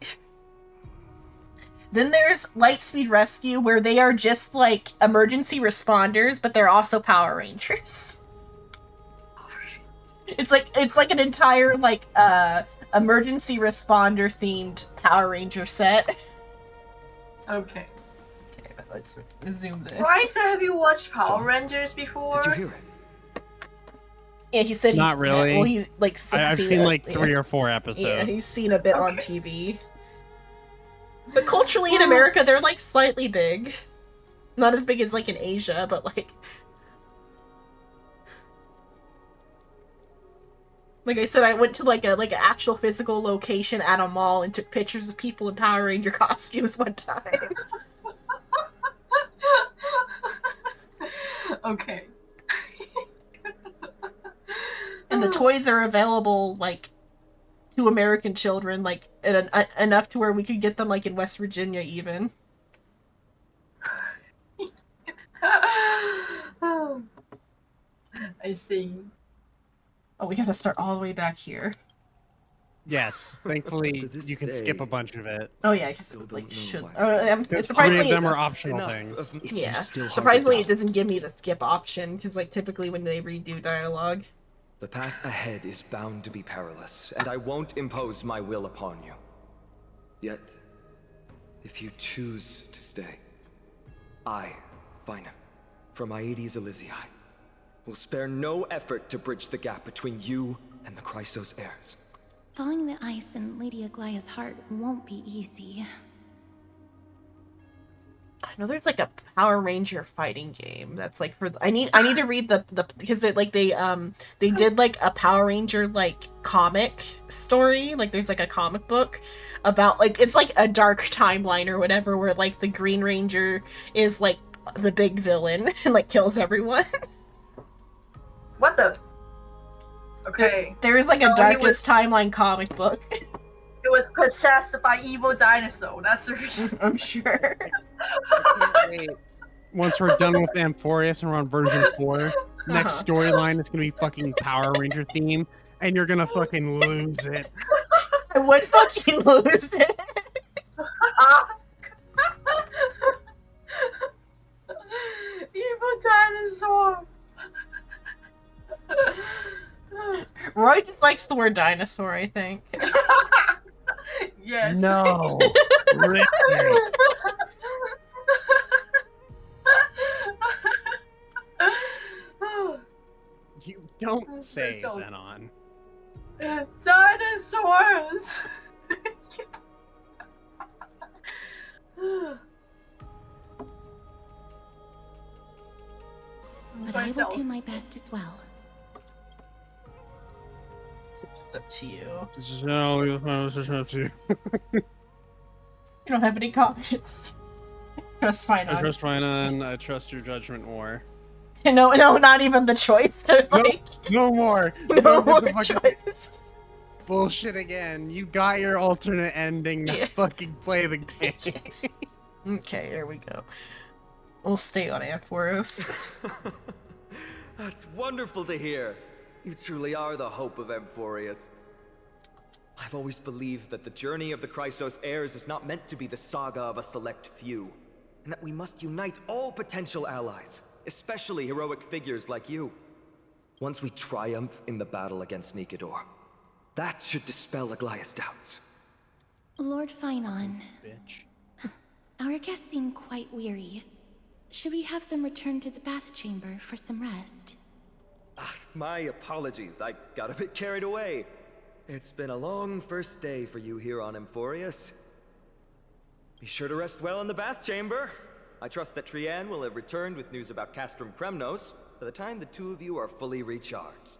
Then there's Lightspeed Rescue, where they are just like emergency responders, but they're also Power Rangers. It's like an entire like emergency responder themed Power Ranger set. Okay. let's zoom this. Bryce, have you watched Power Rangers before? Did you hear it? Yeah, he said Not really. Well, he like I've seen like 3 or 4 episodes. Yeah, he's seen a bit on TV. But culturally in America, they're like slightly big. Not as big as like in Asia, but like I said, I went to like an actual physical location at a mall and took pictures of people in Power Ranger costumes one time. Okay. And the toys are available like to American children, like enough to where we could get them like in West Virginia even. I see. Oh, we gotta start all the way back here. Yes, thankfully To this you can skip day, a bunch of it. Oh yeah, because Still it like don't know should. why. I'm 'Cause surprisingly, 3 of them are That's optional enough things. of- if you yeah. still harp Surprisingly, it it doesn't give me the skip option because like typically when they redo dialogue. The path ahead is bound to be perilous, and I won't impose my will upon you. Yet, if you choose to stay, I, Finan, from Aedes Elysiae, will spare no effort to bridge the gap between you and the Chrysos heirs. Thawing the ice in Lady Aglaya's heart won't be easy. I know there's like a Power Ranger fighting game that's like for I need to read the because it like they did like a Power Ranger like comic story, like there's like a comic book about like it's like a dark timeline or whatever where like the Green Ranger is like the big villain and like kills everyone. What the? Okay. There is like So a he Darkest Timeline comic book. It was possessed by evil dinosaur. That's the reason. I'm sure. Once we're done with Amphorius and we're on version 4, next storyline is gonna be fucking Power Ranger theme, and you're gonna fucking lose it. I would fucking lose it. Evil dinosaur. Roy just likes the word dinosaur, I think. Yes. No. Really? You don't say, so- Xenon. Dinosaurs. But I will do my best as well. It's up to you. So, You don't have any comments. Trust fine. I trust Finan, I trust your judgment more. No, not even the choice. To, like, No more. no Don't more get the fucking choice. bullshit again. You got your alternate ending. Now Yeah. fucking play the game. Okay, here we go. We'll stay on Amphoros. That's wonderful to hear. You truly are the hope of Amphorius. I've always believed that the journey of the Chrysos heirs is not meant to be the saga of a select few, and that we must unite all potential allies, especially heroic figures like you. Once we triumph in the battle against Nikador, that should dispel Aglaya's doubts. Lord Finan, Bitch. our guests seem quite weary. Should we have them return to the bath chamber for some rest? My apologies, I got a bit carried away. It's been a long first day for you here on Amphorius. Be sure to rest well in the bath chamber. I trust that Trianne will have returned with news about Castrum Kremnos by the time the two of you are fully recharged.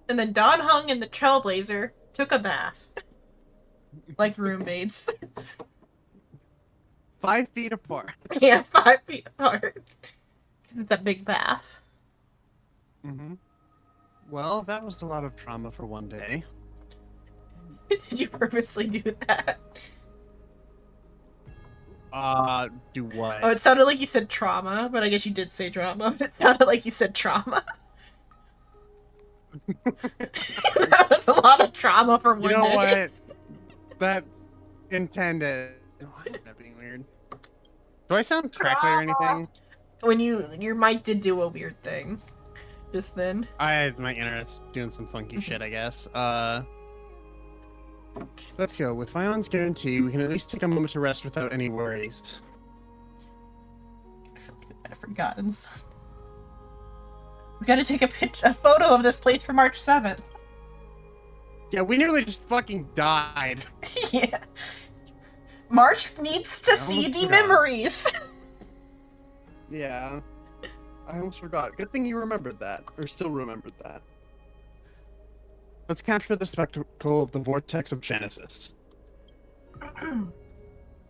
And then Don Hung and the Trailblazer took a bath. Like roommates. 5 feet apart. Yeah, 5 feet apart. Because it's a big bath. Mm-hmm. Well, that was a lot of trauma for one day. Did you purposely do that? Do what? Oh, it sounded like you said trauma, but I guess you did say drama. But it sounded like you said trauma. That was a lot of trauma for one You know day. what? That intended. Why is that being weird? Do I sound crackly or anything? When your mic did do a weird thing. Just then. My internet's doing some funky shit, I guess. Let's go. With Vion's guarantee, we can at least take a moment to rest without any worries. I feel like I might have forgotten. We gotta take a photo of this place for March 7th. Yeah, we nearly just fucking died. Yeah. March needs to see almost the forgot. memories. Yeah. I almost forgot. Good thing you remembered that. Or still remembered that. Let's capture the spectacle of the vortex of Genesis.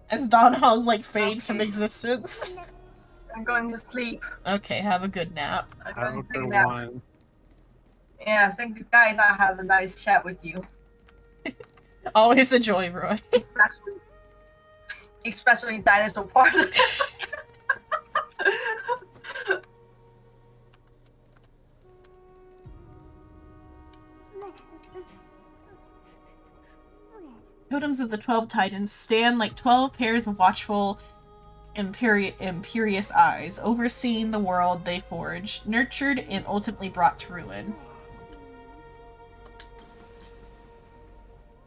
As Don Hong like fades from existence. I'm going to sleep. Okay, have a good nap. I'm I going hope to they're sleep now. one. Yeah, thank you guys. I have a nice chat with you. Always a joy, Roy. Especially dinosaur part. Totems of the 12 Titans stand like 12 pairs of watchful, imperious eyes, overseeing the world they forged, nurtured, and ultimately brought to ruin.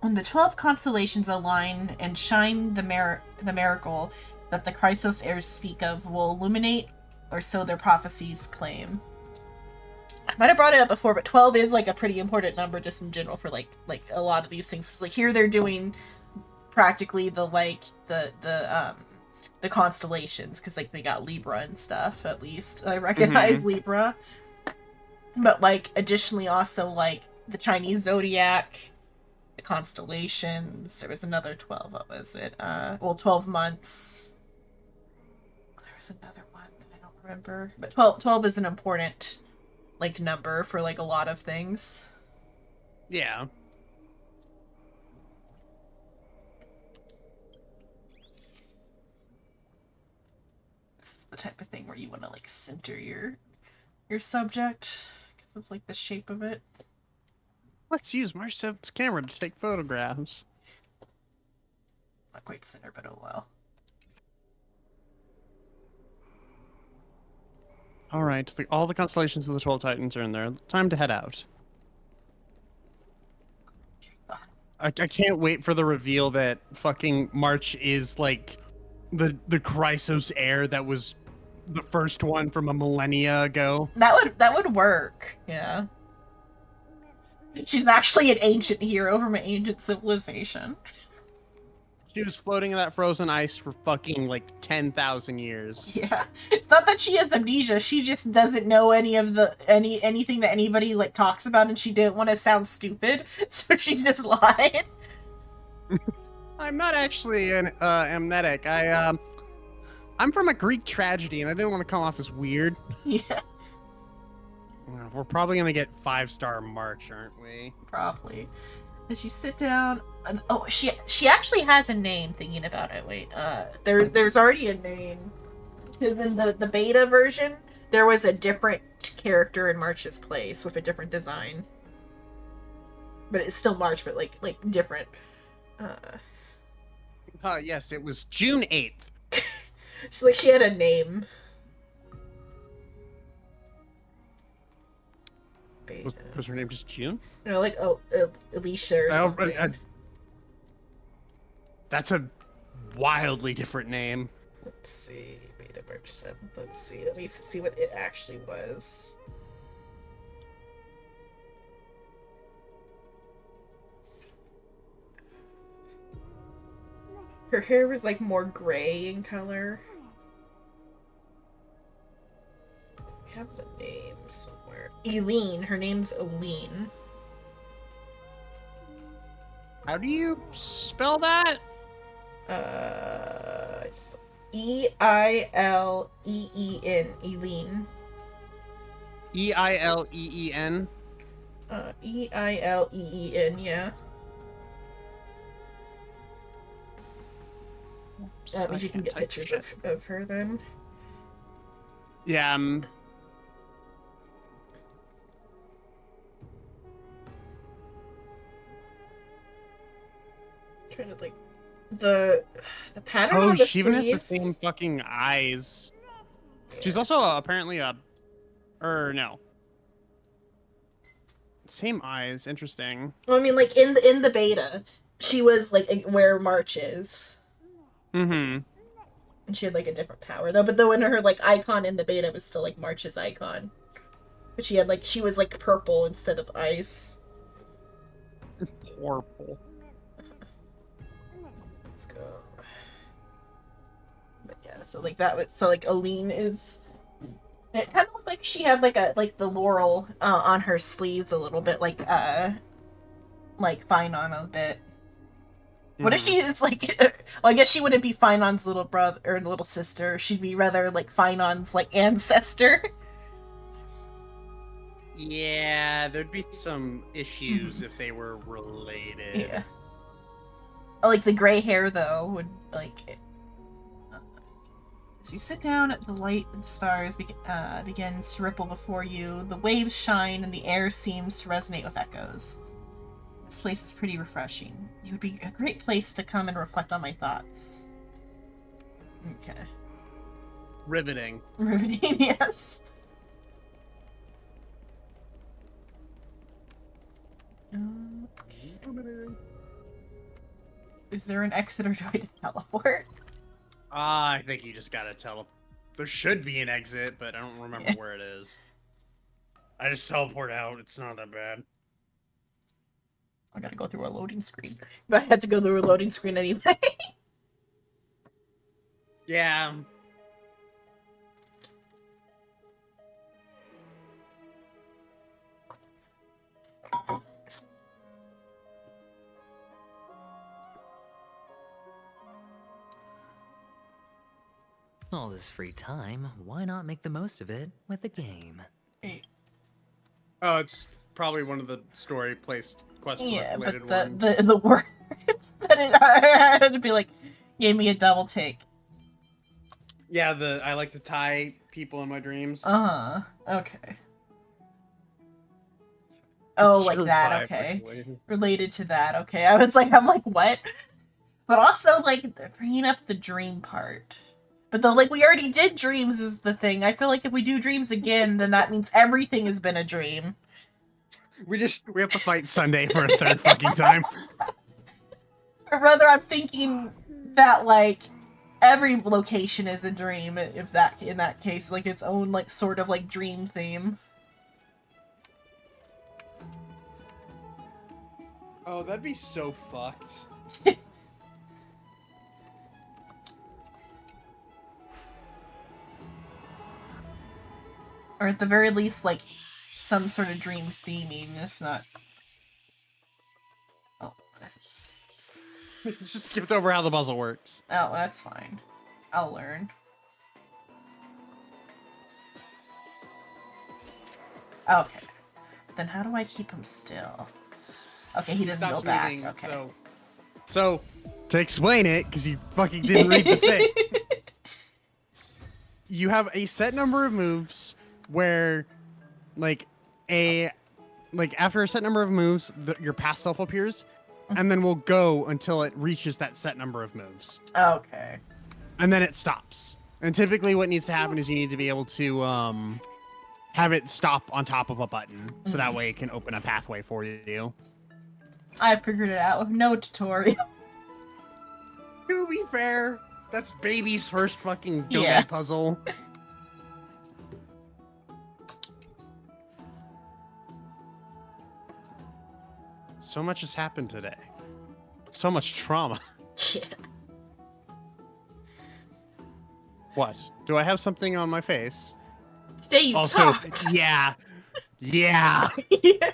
When the 12 constellations align and shine, the miracle that the Chrysos heirs speak of will illuminate, or so their prophecies claim. I might have brought it up before, but 12 is like a pretty important number just in general for like a lot of these things. 'Cause like here they're doing practically the constellations, because like they got Libra and stuff. At least I recognize Libra, but like additionally also like the Chinese zodiac, the constellations. There was another 12. What was it? 12 months. There was another one that I don't remember, but 12 is an important like number for like a lot of things. Yeah. This is the type of thing where you want to like center your subject because of like the shape of it. Let's use March 7th's camera to take photographs. Not quite center, but oh well. Alright, all the constellations of the 12 Titans are in there. Time to head out. I can't wait for the reveal that fucking March is like the Chrysos heir that was the first one from a millennia ago. That would work. Yeah. She's actually an ancient hero from an ancient civilization. She was floating in that frozen ice for fucking like 10,000 years. Yeah. It's not that she has amnesia, she just doesn't know anything that anybody like talks about, and she didn't want to sound stupid, so she just lied. I'm not actually an amnetic. I'm from a Greek tragedy, and I didn't want to come off as weird. Yeah, We're probably gonna get 5-star March, aren't we? probably. As you sit down, oh, she actually has a name. Thinking about it, wait, there's already a name. Because in the beta version, there was a different character in March's place with a different design. But it's still March, but like different. Yes, it was June 8th. So like she had a name. Was her name just June? You know, like Alicia or something. That's a wildly different name. Let's see, beta March 7th. Let's see. Let me see what it actually was. Her hair was like more gray in color. I have the name somewhere. Eileen. Her name's Eileen. How do you spell that? Just E-I-L-E-E-N. Eileen. E-I-L-E-E-N? E-I-L-E-E-N, yeah. That means you can get pictures of her then. Yeah, Trying to like the pattern oh, on the she even has the sleeves. same fucking eyes. She's also apparently no. Same eyes, interesting. Well, I mean, like in the beta, she was like where March is. Mm-hmm. And she had like a different power though, but though in her like icon in the beta was still like March's icon. But she had like she was like purple instead of ice. Purple. Let's go. But yeah, so like that was so like Aline is it kind of looked like she had like the laurel on her sleeves a little bit like Finon a bit. What if she is like? Well, I guess she wouldn't be Finon's little brother or little sister. She'd be rather like Finon's like ancestor. Yeah, there'd be some issues if they were related. Yeah. Like the gray hair though would like. As you sit down, the light of the stars begins to ripple before you. The waves shine, and the air seems to resonate with echoes. This place is pretty refreshing. It would be a great place to come and reflect on my thoughts. Okay. Riveting. Riveting, yes. Okay. Is there an exit or do I just teleport? I think you just gotta tell. There should be an exit, but I don't remember where it is. I just teleport out. It's not that bad. I gotta go through a loading screen. But I had to go through a loading screen anyway. Yeah. All this free time, why not make the most of it with a game? Oh, it's probably one of the story place quest Yeah, related but ones. the words that I had to be like gave me a double take. Yeah, I like to tie people in my dreams. Uh-huh. Okay. Oh, like that, Survive, okay. actually. Related to that, okay. I'm like, what? But also, like, bringing up the dream part. But though, like, we already did dreams is the thing. I feel like if we do dreams again, then that means everything has been a dream. We have to fight Sunday for a third fucking time. Or rather, I'm thinking that, like, every location is a dream, if that, in that case, like, its own, like, sort of, like, dream theme. Oh, that'd be so fucked. Or at the very least, like, some sort of dream theming, if not... Oh, this is... Just skipped over how the puzzle works. Oh, that's fine. I'll learn. Okay. Then how do I keep him still? Okay, he doesn't go Stops back. moving, Okay. So, to explain it, because you fucking didn't read the thing, you have a set number of moves where, like, after a set number of moves, your past self appears, and then will go until it reaches that set number of moves. Okay. And then it stops. And typically what needs to happen is you need to be able to have it stop on top of a button, so that way it can open a pathway for you. I figured it out with no tutorial. To be fair, that's baby's first fucking go Yeah. puzzle. So much has happened today. So much trauma. Yeah. What? Do I have something on my face? Today you Also, talked. yeah. Yeah. Yeah.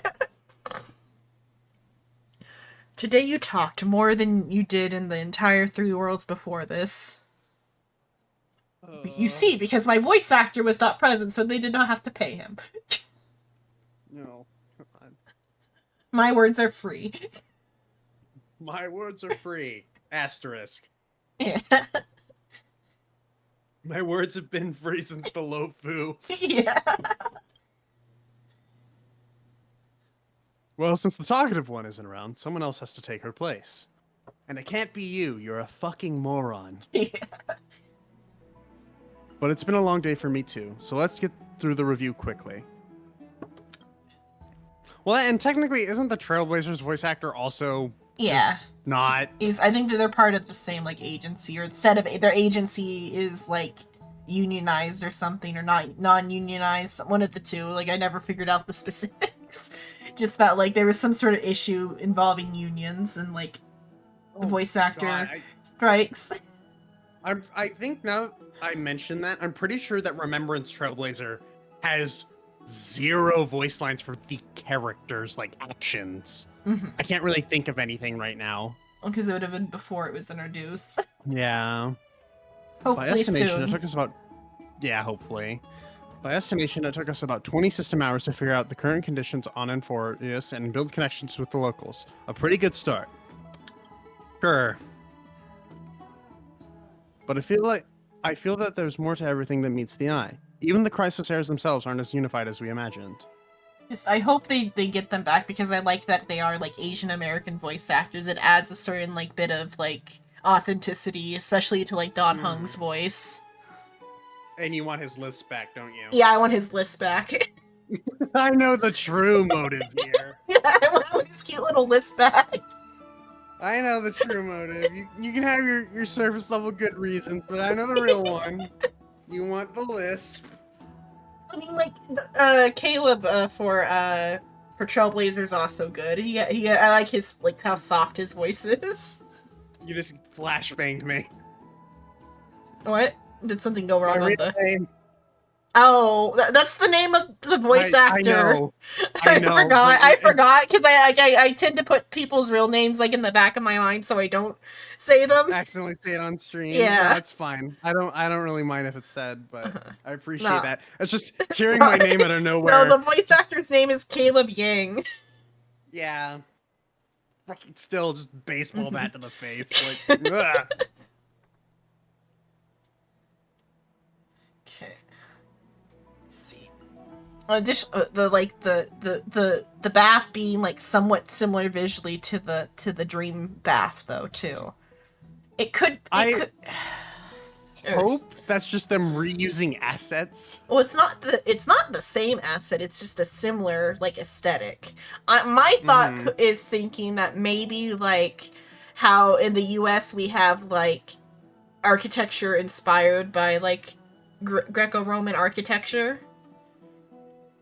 Today you talked more than you did in the entire 3 worlds before this. You see, because my voice actor was not present, so they did not have to pay him. No. Come on. My words are free. My words are free. Asterisk. Yeah. My words have been free since below foo. Yeah. Well, since the talkative one isn't around, someone else has to take her place. And it can't be you. You're a fucking moron. Yeah. But it's been a long day for me too, so let's get through the review quickly. Well, and technically, isn't the Trailblazers voice actor also Yeah. Not. I think that they're part of the same like agency, or instead of their agency is like unionized or something, or not non-unionized, one of the two. Like I never figured out the specifics. Just that like there was some sort of issue involving unions and like the voice actor God, strikes. I think now that I mentioned that, I'm pretty sure that Remembrance Trailblazer has 0 voice lines for the characters, like actions. I can't really think of anything right now. Because it would have been before it was introduced. Yeah. By Hopefully estimation, soon. it took us about... Yeah, hopefully. By estimation, it took us about 20 system hours to figure out the current conditions on Enforius and build connections with the locals. A pretty good start. Sure. But I feel that there's more to everything than meets the eye. Even the Crisis Heirs themselves aren't as unified as we imagined. Just I hope they get them back, because I like that they are like Asian American voice actors. It adds a certain like bit of like authenticity, especially to like Don Hung's voice. And you want his list back, don't you? Yeah, I want his list back. I know the true motive here. Yeah, I want his cute little list back. I know the true motive. You can have your surface level good reasons, but I know the real one. You want the lisp. I mean, like, Caleb for Trailblazer's also good. I like his, like, how soft his voice is. You just flashbanged me. What? Did something go wrong My on real the... name. Oh, that's the name of the voice actor. I know. I forgot, because I tend to put people's real names, like, in the back of my mind so I don't say them. Accidentally say it on stream. Yeah. No, that's fine. I don't really mind if it's said, but I appreciate No. that. It's just hearing my name out of nowhere. No, the voice actor's name is Caleb Yang. Yeah. Fucking still just baseball bat to the face. Like, ugh. Okay. Let's see. In addition, the bath being like somewhat similar visually to the dream bath though too. It could. Hope that's just them reusing assets. Well, it's not the same asset. It's just a similar like aesthetic. My thought is thinking that maybe like how in the U.S. we have like architecture inspired by like Greco-Roman architecture,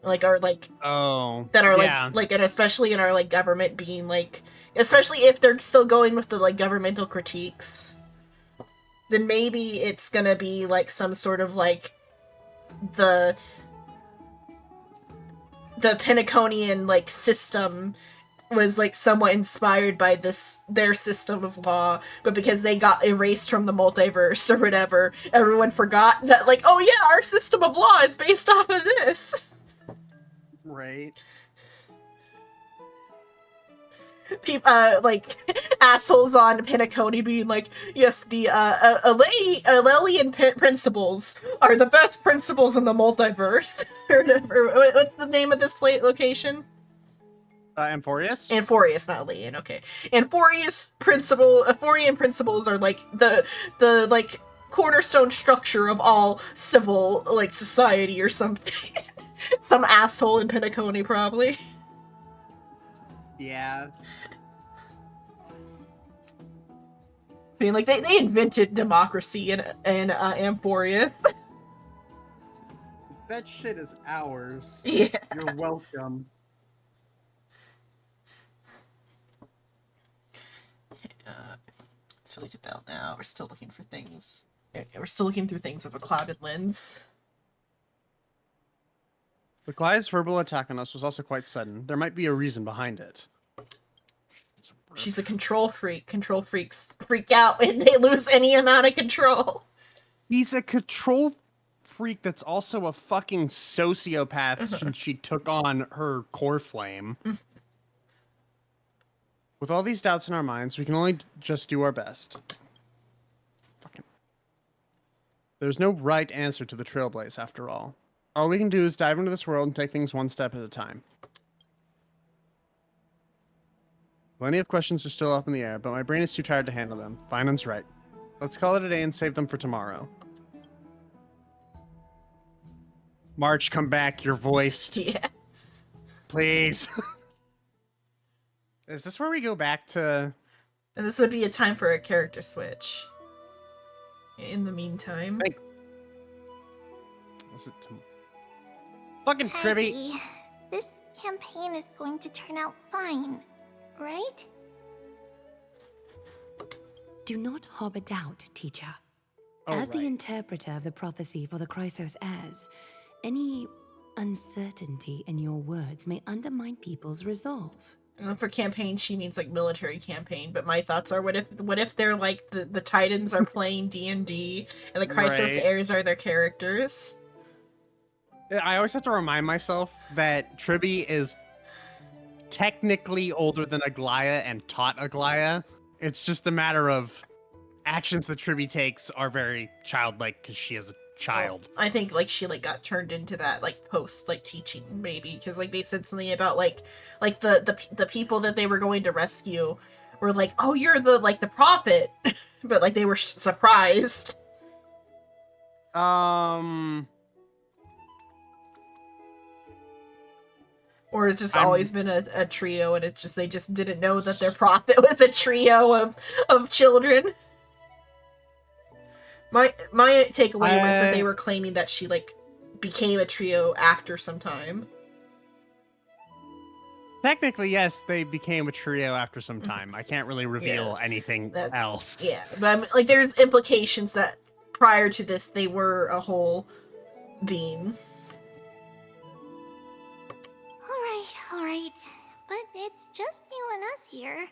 like or like that are like and especially in our like government being like, especially if they're still going with the like governmental critiques, then maybe it's gonna be like some sort of like the Penaconian like system was like somewhat inspired by their system of law, but because they got erased from the multiverse or whatever, everyone forgot that like, oh yeah, our system of law is based off of this. Right. People, like assholes on Penacony being like, yes, the Alelian principles are the best principles in the multiverse. Or whatever. What's the name of this location? Amphorius? Amphorius, not Alelian. Okay, Amphorian principles are like the like cornerstone structure of all civil like society or something. Some asshole in Penacony probably. Yeah. I mean, like, they invented democracy in Amphorius. That shit is ours. Yeah. You're welcome. Let's really do that now. We're still looking for things. We're still looking through things with a clouded lens. The Goliath's verbal attack on us was also quite sudden. There might be a reason behind it. She's a control freak. Control freaks freak out when they lose any amount of control. He's a control freak that's also a fucking sociopath since she took on her core flame. With all these doubts in our minds, we can only just do our best. Fucking. There's no right answer to the Trailblaze, after all. All we can do is dive into this world and take things one step at a time. Plenty of questions are still up in the air, but my brain is too tired to handle them. Vinan's right. Let's call it a day and save them for tomorrow. March, come back. You're voiced. Yeah. Please. Is this where we go back to And this would be a time for a character switch. In the meantime. Hey. Is it fucking Tribby? Peggy, this campaign is going to turn out fine, right? Do not harbor doubt, teacher. Oh, As the right. interpreter of the prophecy for the Chrysos heirs, any uncertainty in your words may undermine people's resolve. And for campaign, she means like military campaign. But my thoughts are, what if they're like the Titans are playing D&D and the Chrysos Right. heirs are their characters? I always have to remind myself that Tribby is technically older than Aglaya and taught Aglaya. It's just a matter of actions that Tribby takes are very childlike because she is a child. I think like she like got turned into that like post like teaching maybe because like they said something about like the people that they were going to rescue were like, oh, you're the like the prophet, but like they were surprised. Or it's just I'm- always been a trio, and it's just they just didn't know that their prophet was a trio of children. My takeaway was that they were claiming that she like became a trio after some time. Technically, yes, they became a trio after some time. I can't really reveal anything That's else. Yeah, but like there's implications that prior to this they were a whole being. All right. But it's just you and us here.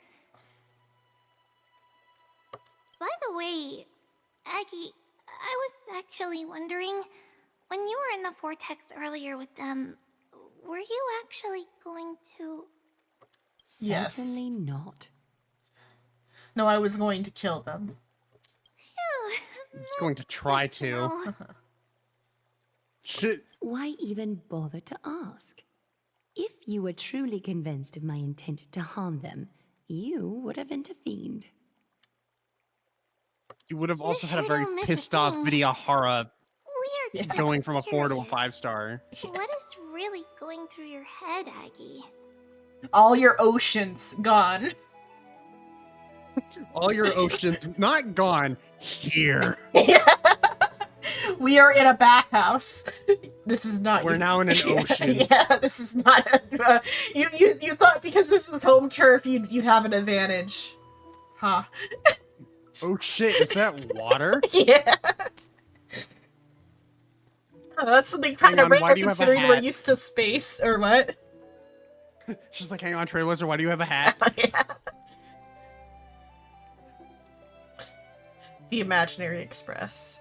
By the way, Aggie, I was actually wondering, when you were in the vortex earlier with them, were you actually going to... Yes. Certainly not. No, I was going to kill them. Phew, I'm just going to try to. no. Shit. Why even bother to ask? If you were truly convinced of my intent to harm them, you would have intervened. You would have also had a sure very don't miss a pissed off thing. Vidya-Hara We're just going from a 4 to a curious. 5-star. What is really going through your head, Aggie? All your oceans gone. All your oceans not gone here. We are in a bathhouse. This is not. We're now in an ocean. Yeah, this is not. You thought because this was home turf, you'd have an advantage, huh? Oh shit, is that water? Yeah. That's something kind Hang of on, why rare do you have a considering we're hat? used to space, or what? She's like, hang on, Trailblazer, why do you have a hat? Yeah. The Imaginary Express.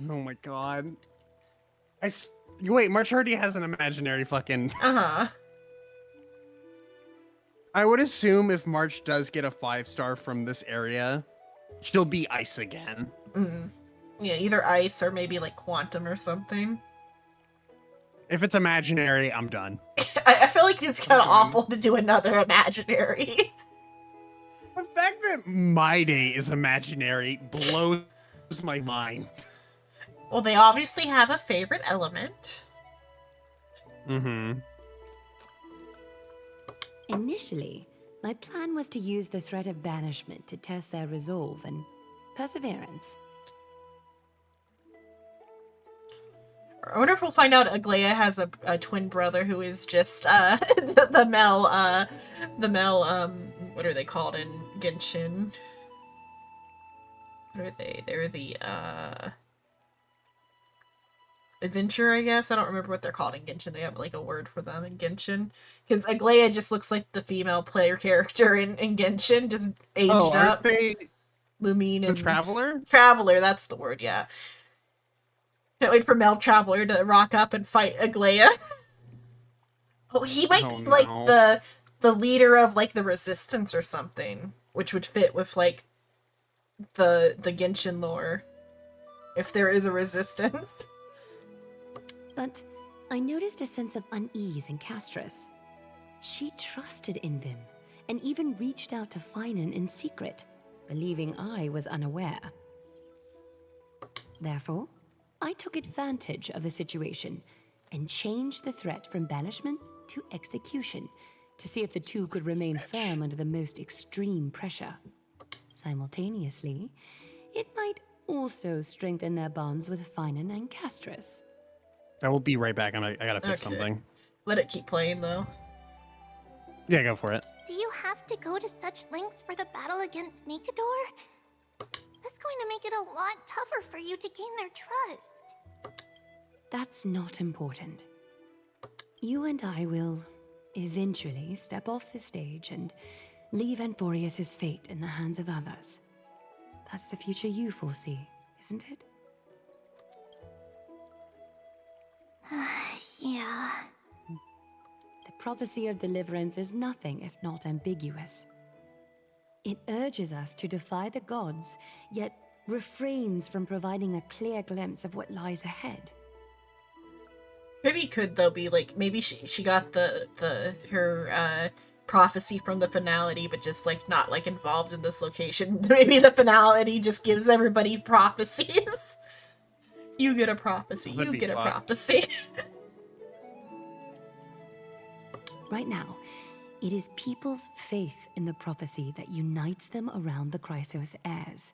Oh my god. Wait, March already has an imaginary fucking... Uh-huh. I would assume if March does get a 5-star from this area, she'll be ice again. Mm. Yeah, either ice or maybe like quantum or something. If it's imaginary, I'm done. I feel like it's kind of done. awful to do another imaginary. The fact that my day is imaginary blows my mind. Well, they obviously have a favorite element. Mm-hmm. Initially, my plan was to use the threat of banishment to test their resolve and perseverance. I wonder if we'll find out Aglaya has a twin brother who is just the Mel what are they called in Genshin? What are they? They're the adventure, I guess. I don't remember what they're called in Genshin. They have like a word for them in Genshin. Because Aglaya just looks like the female player character in Genshin, just aged Oh, aren't up. they Lumine the and Traveler? Traveler, that's the word, yeah. Can't wait for Mel Traveler to rock up and fight Aglaya. Oh, he might Oh, be like no. the leader of like the resistance or something, which would fit with like the Genshin lore. If there is a resistance. But I noticed a sense of unease in Castris. She trusted in them and even reached out to Finan in secret, believing I was unaware. Therefore, I took advantage of the situation and changed the threat from banishment to execution to see if the two could remain firm under the most extreme pressure. Simultaneously, it might also strengthen their bonds with Finan and Castris. I will be right back. I gotta fix Okay. something. Let it keep playing though. Yeah, go for it. Do you have to go to such lengths for the battle against Nikador? That's going to make it a lot tougher for you to gain their trust. That's not important. You and I will eventually step off the stage and leave Anthorius' fate in the hands of others. That's the future you foresee, isn't it? Yeah. The prophecy of deliverance is nothing if not ambiguous. It urges us to defy the gods, yet refrains from providing a clear glimpse of what lies ahead. Maybe it could though be like maybe she got her prophecy from the finality, but just like not like involved in this location. Maybe the finality just gives everybody prophecies. You get a prophecy. That'd You be get a fucked. prophecy. Right now, it is people's faith in the prophecy that unites them around the Chrysos heirs.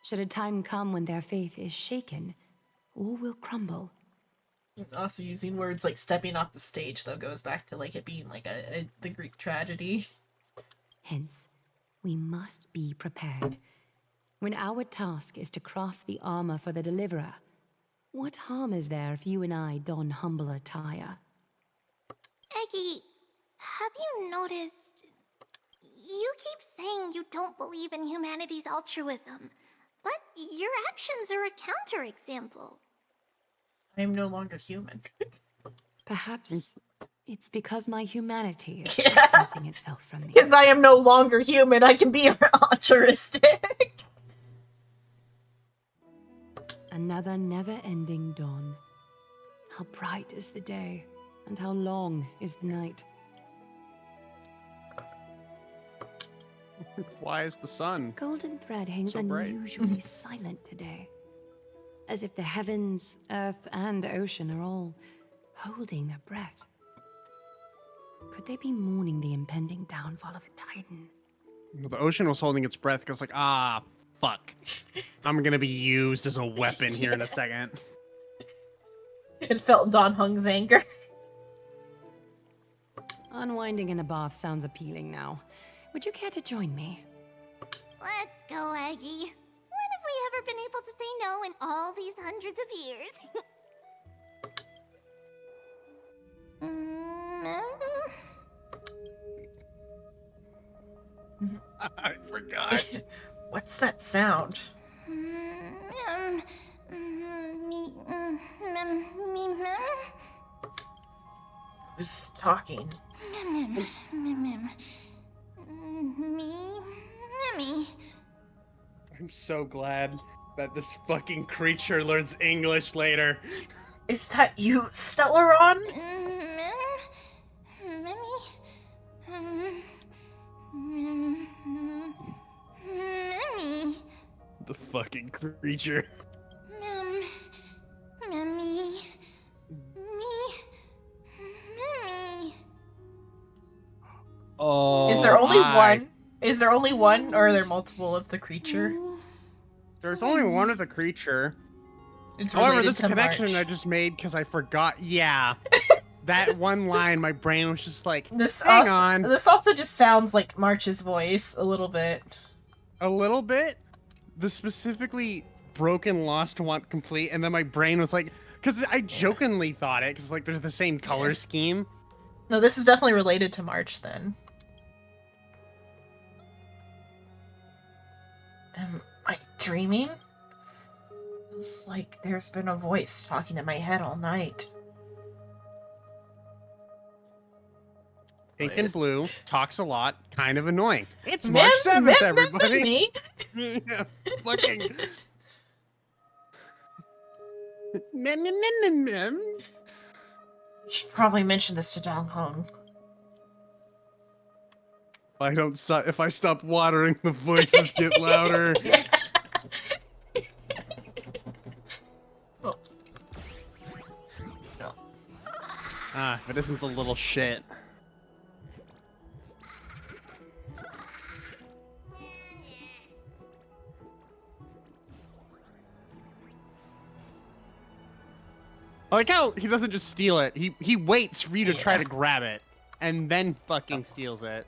Should a time come when their faith is shaken, all will crumble. Also using words like stepping off the stage though goes back to like it being like the Greek tragedy. Hence, we must be prepared. When our task is to craft the armor for the deliverer, what harm is there if you and I don humble attire? Eggy, have you noticed? You keep saying you don't believe in humanity's altruism, but your actions are a counterexample. I am no longer human. Perhaps it's because my humanity is Yeah. distancing itself from me. Because I am no longer human, I can be altruistic. Another never-ending dawn. How bright is the day, and how long is the night. Why is the sun? Golden thread hangs So bright. unusually silent today. As if the heavens, earth, and ocean are all holding their breath. Could they be mourning the impending downfall of a titan? The ocean was holding its breath because, like, fuck. I'm gonna be used as a weapon here in a second. It felt Don Hung's anger. Unwinding in a bath sounds appealing now. Would you care to join me? Let's go, Eggy. When have we ever been able to say no in all these hundreds of years? I forgot. What's that sound? Who's talking? Me. I'm so glad that this fucking creature learns English later. Is that you, Stellaron? Memmy. The fucking creature. Memmy. Oh. Is there only my. one? Is there only one, or are there multiple of the creature? There's only one of the creature. It's However, related this to connection March. I just made because I forgot. Yeah. That one line, my brain was just like, This hang also, on. This also just sounds like March's voice a little bit. A little bit. The specifically broken, lost, want complete, and then my brain was like, because I jokingly thought it, because like they're the same color scheme. No, this is definitely related to March then. Am I dreaming? Feels like there's been a voice talking in my head all night. Pink Wait, and is- blue, talks a lot, kind of annoying. It's March 7th, everybody. Yeah, fucking. Mem. Should probably mention this to Dong Hong. If I stop watering, the voices get louder. Oh. No. If it isn't the little shit. I like how he doesn't just steal it. He waits for you to try Yeah. to grab it, and then fucking steals it.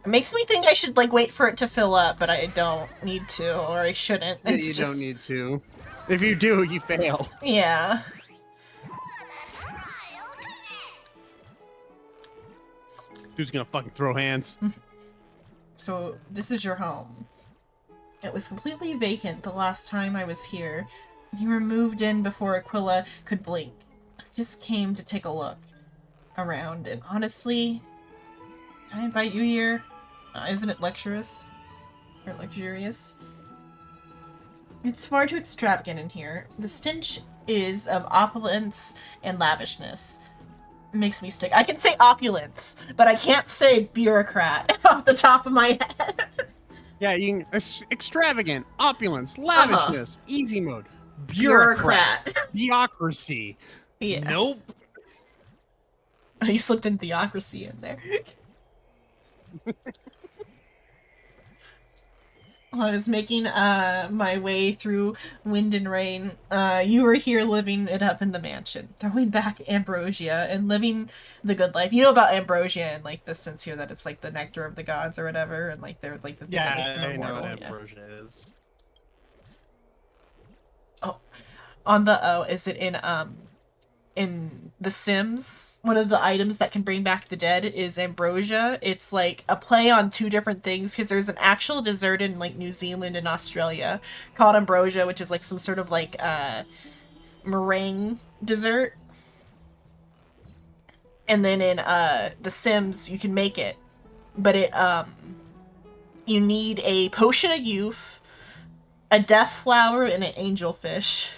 It makes me think I should like wait for it to fill up, but I don't need to, or I shouldn't. Yeah, It's you just don't need to. If you do, you fail. yeah. Dude's gonna fucking throw hands. So this is your home. It was completely vacant the last time I was here. You were moved in before Aquila could blink. I just came to take a look around, and honestly, can I invite you here? Isn't it luxurious? Or luxurious? It's far too extravagant in here. The stench is of opulence and lavishness. It makes me stick. I can say opulence, but I can't say bureaucrat off the top of my head. Yeah, you can extravagant, opulence, lavishness, easy mode, Bureaucrat. bureaucrat, bureaucracy. Yeah. Nope. You slipped in theocracy in there. While I was making my way through wind and rain, you were here living it up in the mansion, throwing back ambrosia and living the good life. You know about ambrosia and like the sense here that it's like the nectar of the gods or whatever, and like they're like the thing that makes them I know immortal. what Yeah. ambrosia is. Oh, on the is it in The Sims, one of the items that can bring back the dead is ambrosia. It's like a play on two different things because there's an actual dessert in like New Zealand and Australia called ambrosia, which is like some sort of like meringue dessert. And then in The Sims, you can make it, but it you need a potion of youth, a death flower, and an angelfish.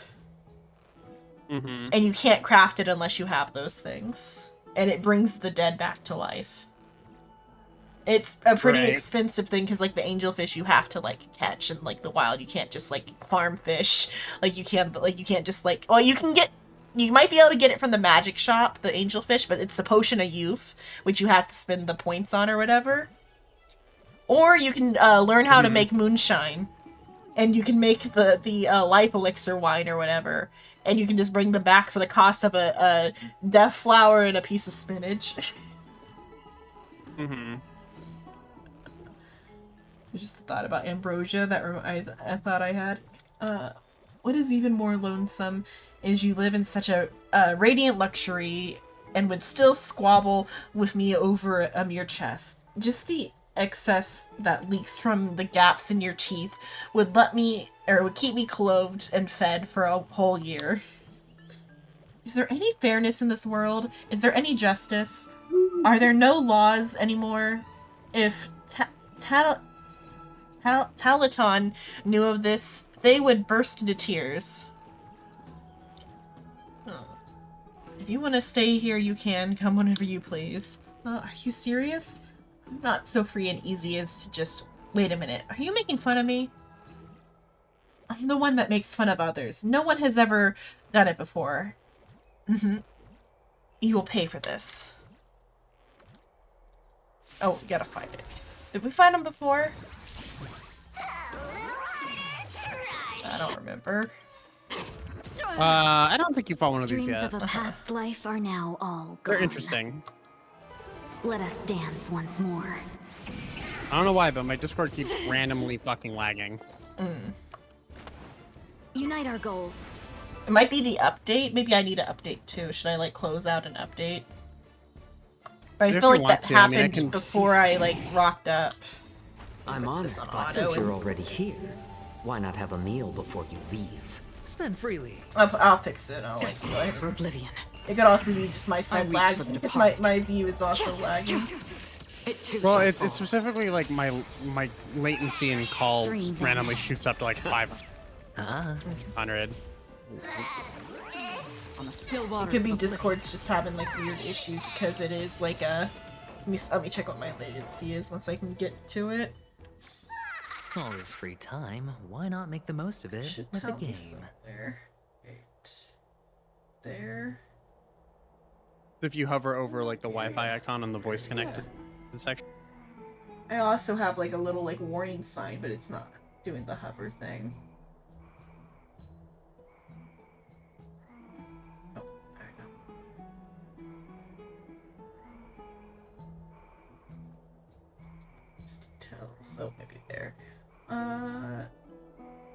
Mm-hmm. And you can't craft it unless you have those things. And it brings the dead back to life. It's a pretty Right. expensive thing because, like, the angelfish you have to, like, catch. And, like, the wild, you can't just, like, farm fish. Like, you can't just, like... Well, you can get... You might be able to get it from the magic shop, the angelfish, but it's the potion of youth, which you have to spend the points on or whatever. Or you can learn how to make moonshine. And you can make the life elixir wine or whatever. And you can just bring them back for the cost of a death flower and a piece of spinach. Mm-hmm. I just thought about ambrosia that I thought I had. What is even more lonesome is you live in such a radiant luxury and would still squabble with me over a mere chest. Just the excess that leaks from the gaps in your teeth would keep me clothed and fed for a whole year. Is there any fairness in this world? Is there any justice? Are there no laws anymore? If Talaton knew of this, they would burst into tears. If you want to stay here, you can. Come whenever you please. Are you serious? I'm not so free and easy as to just... Wait a minute. Are you making fun of me? I'm the one that makes fun of others. No one has ever done it before. Mm-hmm. You will pay for this. Oh, we gotta find it. Did we find him before? I don't remember. I don't think you fought one of these Dreams yet. of a past life are now all gone. They're interesting. Let us dance once more. I don't know why, but my Discord keeps randomly fucking lagging. Unite our goals. It might be the update. Maybe I need an update too. Should I like close out an update? But I If feel you like want that to, I mean, I happened can before I like rocked up. I'm honored, this on but auto since you're and- already here, why not have a meal before you leave? Spend freely. I'll fix it. I'll like do it. For oblivion. It could also be just my side weep lag for the because departed. my view is also lagging. It too Well, shall it's fall. specifically like my latency in calls Dream randomly vanish. shoots up to like 500. On the still waters It could be of oblivion. Discord's just having like weird issues because it is like a. Let me check what my latency is once I can get to it. All this free time, why not make the most of it Should with a tell me game? somewhere. Right there. If you hover over like the Wi-Fi icon on the voice connected. This section. I also have like a little like warning sign, but it's not doing the hover thing. Oh, there we go. Just details. Oh, maybe there.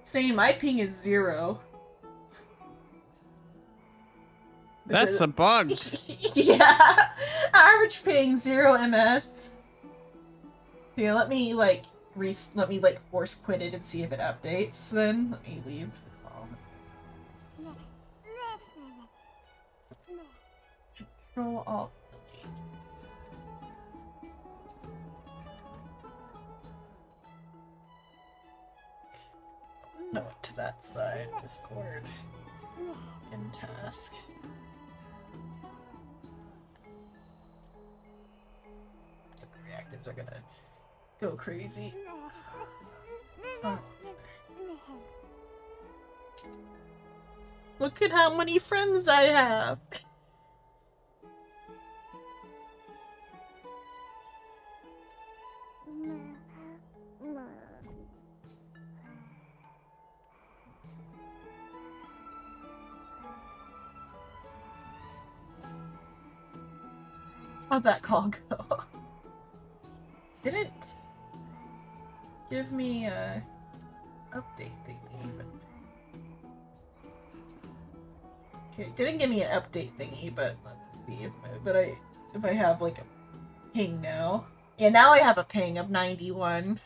Same. My ping is 0. That's a bug. Yeah. Average ping 0 ms. Yeah, let me like force quit it and see if it updates. Then let me leave. Control Alt Delete. No, to that side. Discord. In task. The reactives are gonna go crazy. Oh. Look at how many friends I have. How'd that call go? Didn't give me a update thingy, but okay, didn't give me an update thingy, but let's see if I have like a ping now. Yeah, now I have a ping of 91.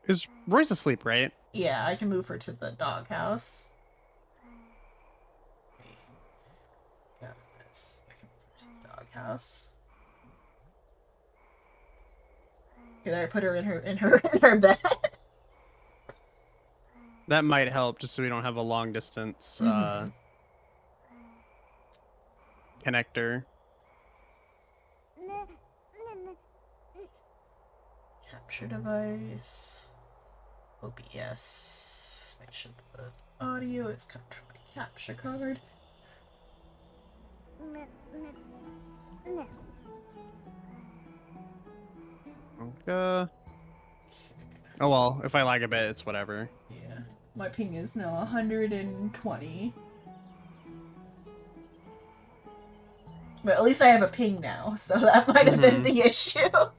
Is Royce asleep, right? Yeah, I can move her to the doghouse. Got this. I can move her to the doghouse. Okay, there, I put her in her bed. That might help, just so we don't have a long distance connector. Capture device. OBS. Make sure the audio is capture card. Oh well, if I lag a bit, it's whatever. Yeah. My ping is now 120. But at least I have a ping now, so that might have been the issue. It'll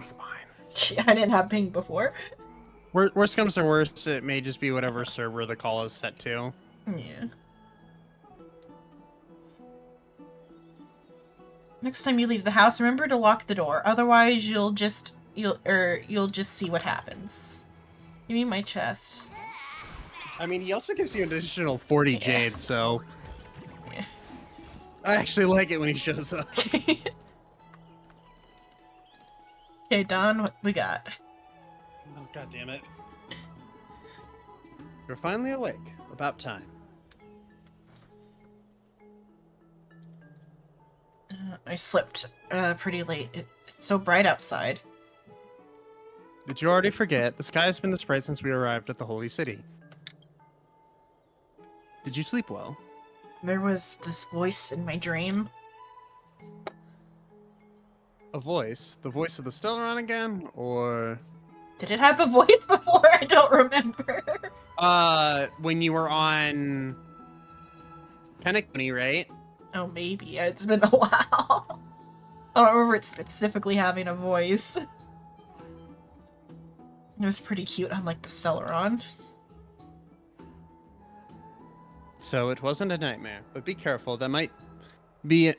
be fine. Yeah, I didn't have ping before. Worst comes to worst, it may just be whatever server the call is set to. Yeah. Next time you leave the house, remember to lock the door. Otherwise, you'll just see what happens. Give me my chest. I mean, he also gives you an additional 40 jade, so Yeah. I actually like it when he shows up. Okay, Don, what we got? Oh, god damn it. You're finally awake. About time. I slept pretty late. It's so bright outside. Did you already forget? The sky has been this bright since we arrived at the Holy City. Did you sleep well? There was this voice in my dream. A voice? The voice of the Stellaron again? Or... Did it have a voice before? I don't remember. When you were on... Penacony, right? Oh, maybe. It's been a while. I don't remember it specifically having a voice. It was pretty cute, unlike the Stellaron. So it wasn't a nightmare, but be careful. That might be it.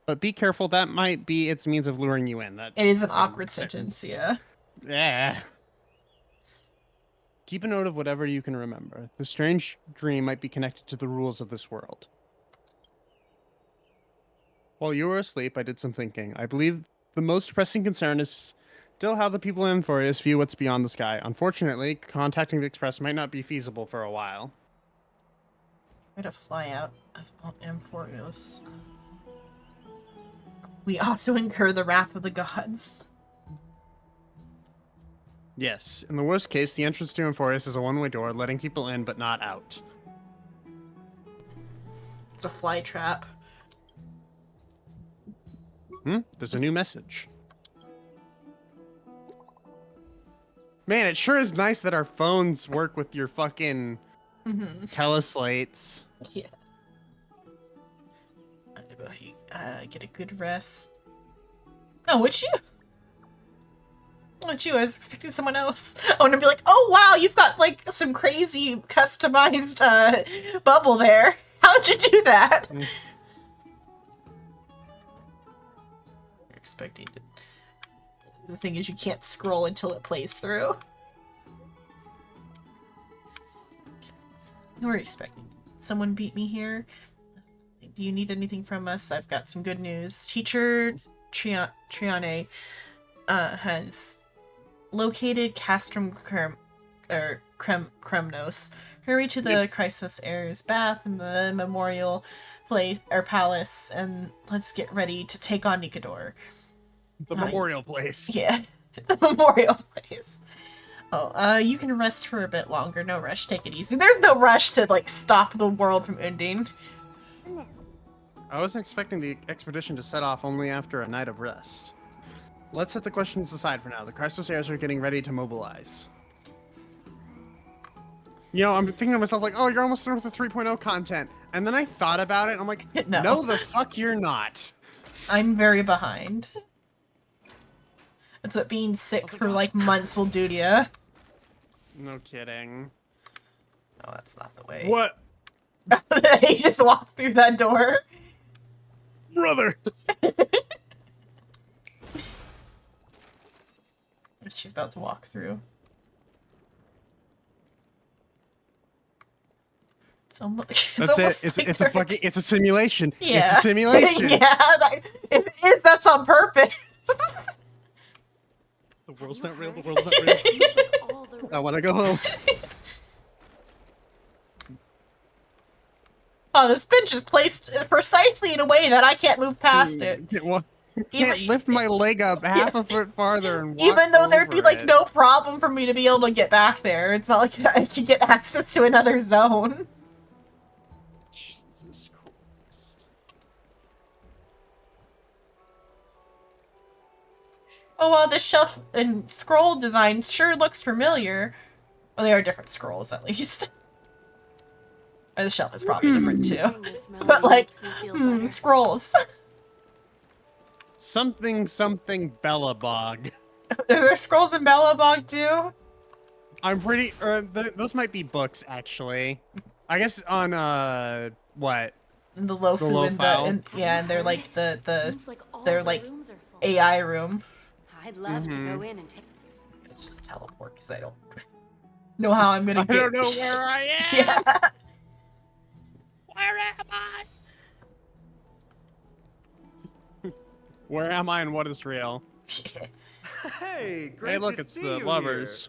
But be careful. That might be its means of luring you in. That It is an awkward sentence, yeah. Yeah. Keep a note of whatever you can remember. The strange dream might be connected to the rules of this world. While you were asleep, I did some thinking. I believe the most pressing concern is still how the people in Amphorius view what's beyond the sky. Unfortunately, contacting the Express might not be feasible for a while. Try to fly out of Amphorios. We also incur the wrath of the gods. Yes, in the worst case, the entrance to Amphorius is a one-way door, letting people in but not out. It's a fly trap. There's a new message. Man, it sure is nice that our phones work with your fucking teleslates. Yeah. Get a good rest. No, would you? Would you? I was expecting someone else. I want to be like, oh wow, you've got like some crazy customized bubble there. How'd you do that? You're expecting to... The thing is, you can't scroll until it plays through. You were expecting someone beat me here. Do you need anything from us? I've got some good news. Teacher Triane has located Castrum Kremnos. Hurry to the Chrysos Heirs bath in the memorial palace, and let's get ready to take on Nikador. The memorial place. Yeah, the memorial place. Oh, you can rest for a bit longer. No rush. Take it easy. There's no rush to like stop the world from ending. I wasn't expecting the expedition to set off only after a night of rest. Let's set the questions aside for now. The Chrysos Heirs are getting ready to mobilize. You know, I'm thinking to myself like, oh, you're almost done with the 3.0 content. And then I thought about it, and I'm like, no, the fuck you're not. I'm very behind. That's what being sick for like months will do to you. No kidding. No, that's not the way. What? He just walked through that door. Brother! She's about to walk through. It's almost, It's a fucking, it's a simulation. Yeah. It's a simulation. Yeah, if that's on purpose. The world's not real, the world's not real. I want to go home. Oh, this bench is placed precisely in a way that I can't move past it. Can't lift my leg up half a foot farther and walk Even though there'd be over like it. no problem for me to be able to get back there. It's not like I can get access to another zone. Jesus Christ. Oh well, this shelf and scroll design sure looks familiar. Well, they are different scrolls at least. Or the shelf is probably different too. But like, scrolls. Something Bellabog. Are there scrolls in Bellabog too? I'm pretty. Those might be books actually. I guess on what? The Lofu and and they're like they're like AI room. I'd love to go in and take. Let's just teleport because I don't know how I'm gonna get. I don't know where I am. Yeah. Where am I? Where am I and what is real? Hey, great Hey, look, to it's see the you lovers.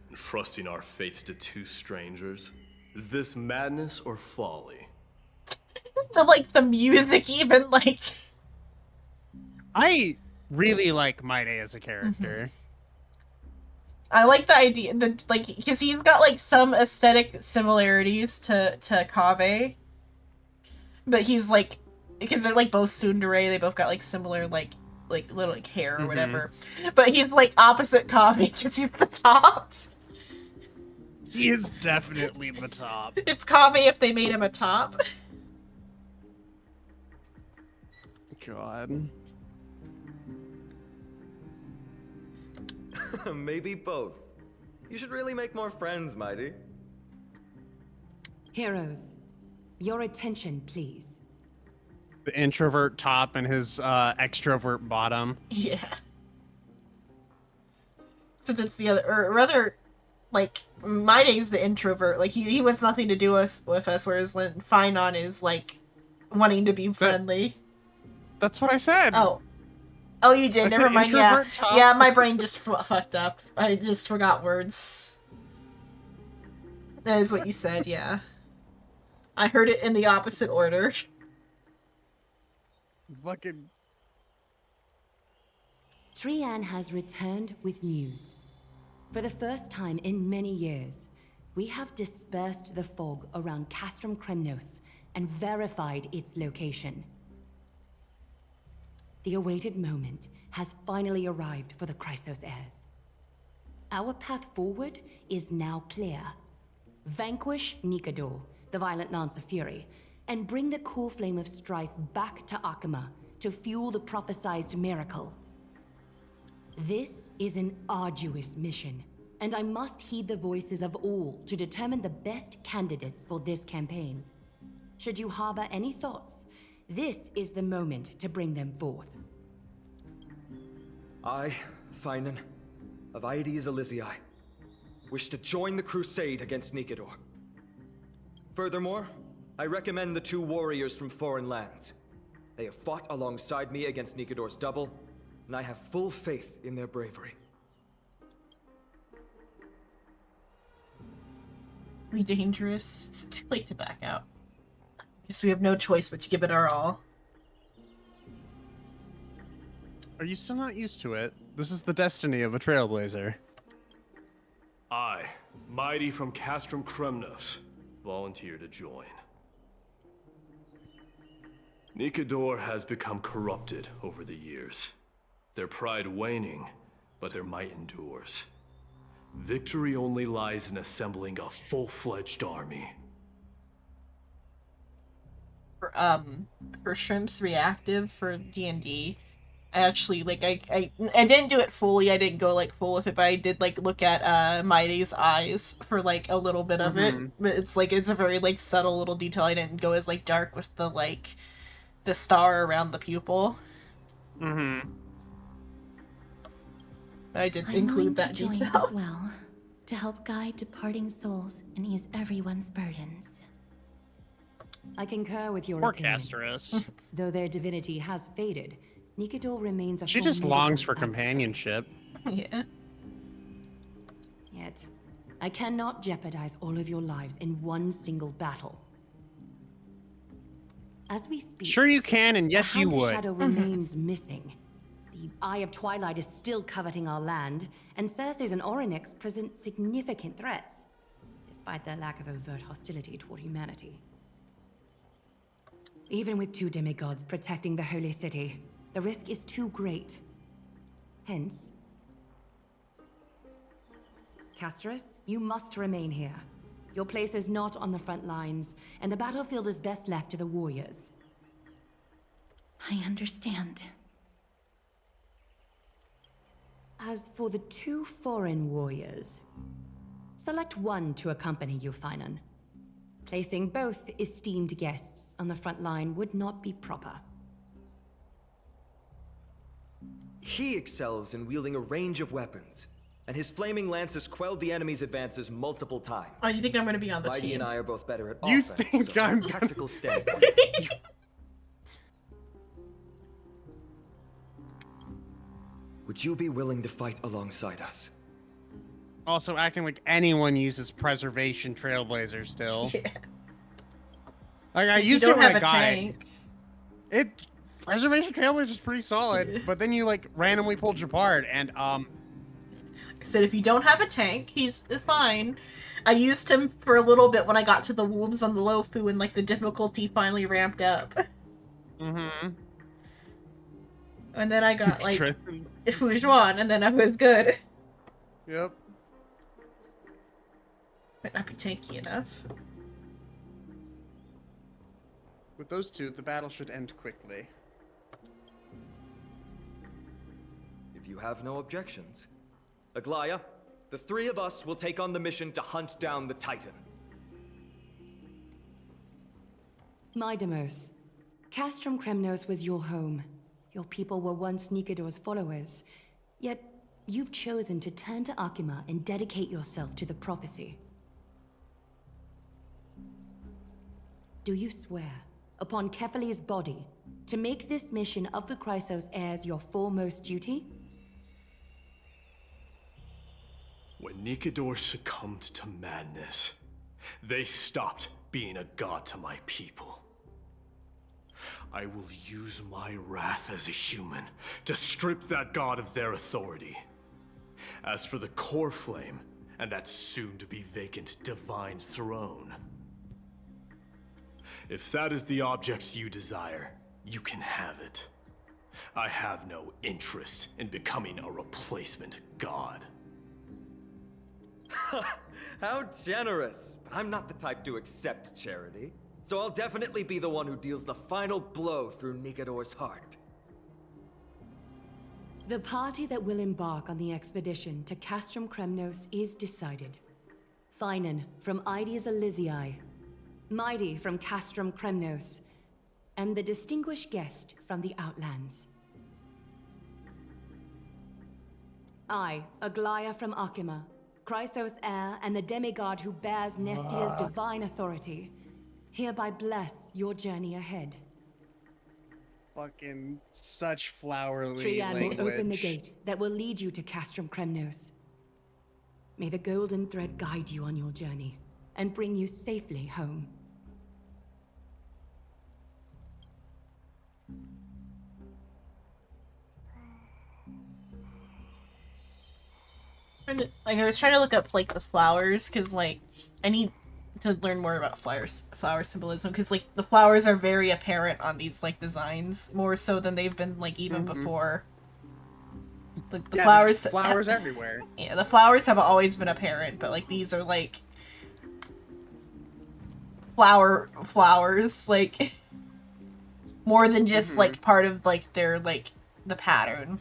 Entrusting our fates to two strangers. Is this madness or folly? The music even like. I really like Maide as a character. I like the idea that like because he's got like some aesthetic similarities to Kaveh, but he's like because they're like both tsundere, they both got like similar like little like hair or whatever, but he's like opposite Kaveh because he's the top. He is definitely the top. It's Kaveh if they made him a top. God. Maybe both. You should really make more friends, Mighty. Heroes, your attention, please. The introvert top and his extrovert bottom. Yeah. So that's the other, or rather, like Maide's the introvert. Like he wants nothing to do with us, whereas Finon is like wanting to be friendly. That's what I said. Oh, you did. Never mind. Yeah, top. yeah. My brain just fucked up. I just forgot words. That is what you said. Yeah, I heard it in the opposite order. Fucking. Trian has returned with news. For the first time in many years, we have dispersed the fog around Castrum Kremnos and verified its location. The awaited moment has finally arrived for the Chrysos heirs. Our path forward is now clear. Vanquish Nikador, the violent Lance of Fury, and bring the core flame of strife back to Akima to fuel the prophesized miracle. This is an arduous mission, and I must heed the voices of all to determine the best candidates for this campaign. Should you harbor any thoughts, this is the moment to bring them forth. I, Finan, of Aedes Elysiae, wish to join the crusade against Nikador. Furthermore, I recommend the 2 warriors from foreign lands. They have fought alongside me against Nikador's double, and I have full faith in their bravery. Be dangerous. Is it too late to back out? Guess we have no choice but to give it our all. Are you still not used to it? This is the destiny of a trailblazer. I, Mighty from Castrum Kremnos, volunteer to join. Nikador has become corrupted over the years. Their pride waning, but their might endures. Victory only lies in assembling a full-fledged army. For Shrimp's reactive for D&D, I actually, like, I didn't do it fully, I didn't go, like, full with it, but I did, like, look at, Mighty's eyes for, like, a little bit of it. But it's, like, it's a very, like, subtle little detail. I didn't go as, like, dark with the, like, the star around the pupil. But I did include that join detail. as well, to help guide departing souls and ease everyone's burdens. I concur with your Poor opinion. Castris. Though their divinity has faded, Nikador remains a She just formidable longs for adversary. companionship. Yeah. Yet, I cannot jeopardize all of your lives in one single battle. As we speak, Sure you can, and the yes you Hand of would. Shadow remains missing. The Eye of Twilight is still coveting our land, and Circes and Orynyx present significant threats, despite their lack of overt hostility toward humanity. Even with 2 demigods protecting the Holy City, the risk is too great. Hence, Castris, you must remain here. Your place is not on the front lines, and the battlefield is best left to the warriors. I understand. As for the 2 foreign warriors, select one to accompany you, Finan. Placing both esteemed guests on the front line would not be proper. He excels in wielding a range of weapons, and his flaming lances quelled the enemy's advances multiple times. Oh, you think I'm gonna be on the Mighty team? and I are both better at You offense think than I'm- tactical standpoint. Would you be willing to fight alongside us? Also acting like anyone uses preservation trailblazer still. Yeah. Like I You used it don't when have I a got tank. it. Preservation trailblazer is pretty solid, but then you like randomly pull Japard and I said if you don't have a tank, he's fine. I used him for a little bit when I got to the wolves on the Lofu and like the difficulty finally ramped up. And then I got like Fujuan and then I was good. Yep. Might not be tanky enough. With those 2, the battle should end quickly. If you have no objections. Aglaya, the 3 of us will take on the mission to hunt down the Titan. Mydemos, Castrum Kremnos was your home. Your people were once Nikador's followers. Yet, you've chosen to turn to Akima and dedicate yourself to the prophecy. Do you swear, upon Kefali's body, to make this mission of the Chrysos heirs your foremost duty? When Nikador succumbed to madness, they stopped being a god to my people. I will use my wrath as a human to strip that god of their authority. As for the core flame and that soon-to-be vacant divine throne, If that is the object you desire, you can have it. I have no interest in becoming a replacement god. How generous! But I'm not the type to accept charity. So I'll definitely be the one who deals the final blow through Nikador's heart. The party that will embark on the expedition to Castrum Kremnos is decided. Finan from Ides Elysiae, Mighty from Castrum Kremnos, and the distinguished guest from the Outlands. I, Aglaia from Akima, Chrysos heir and the demigod who bears Nestia's divine authority, hereby bless your journey ahead. Fucking such flowery Trian language. will open the gate that will lead you to Castrum Kremnos. May the golden thread guide you on your journey and bring you safely home. Like, I was trying to look up like the flowers because like I need to learn more about flower symbolism because like the flowers are very apparent on these like designs more so than they've been like even before. Like the flowers everywhere. Yeah, the flowers have always been apparent, but like these are like flowers like more than just like part of like their like the pattern.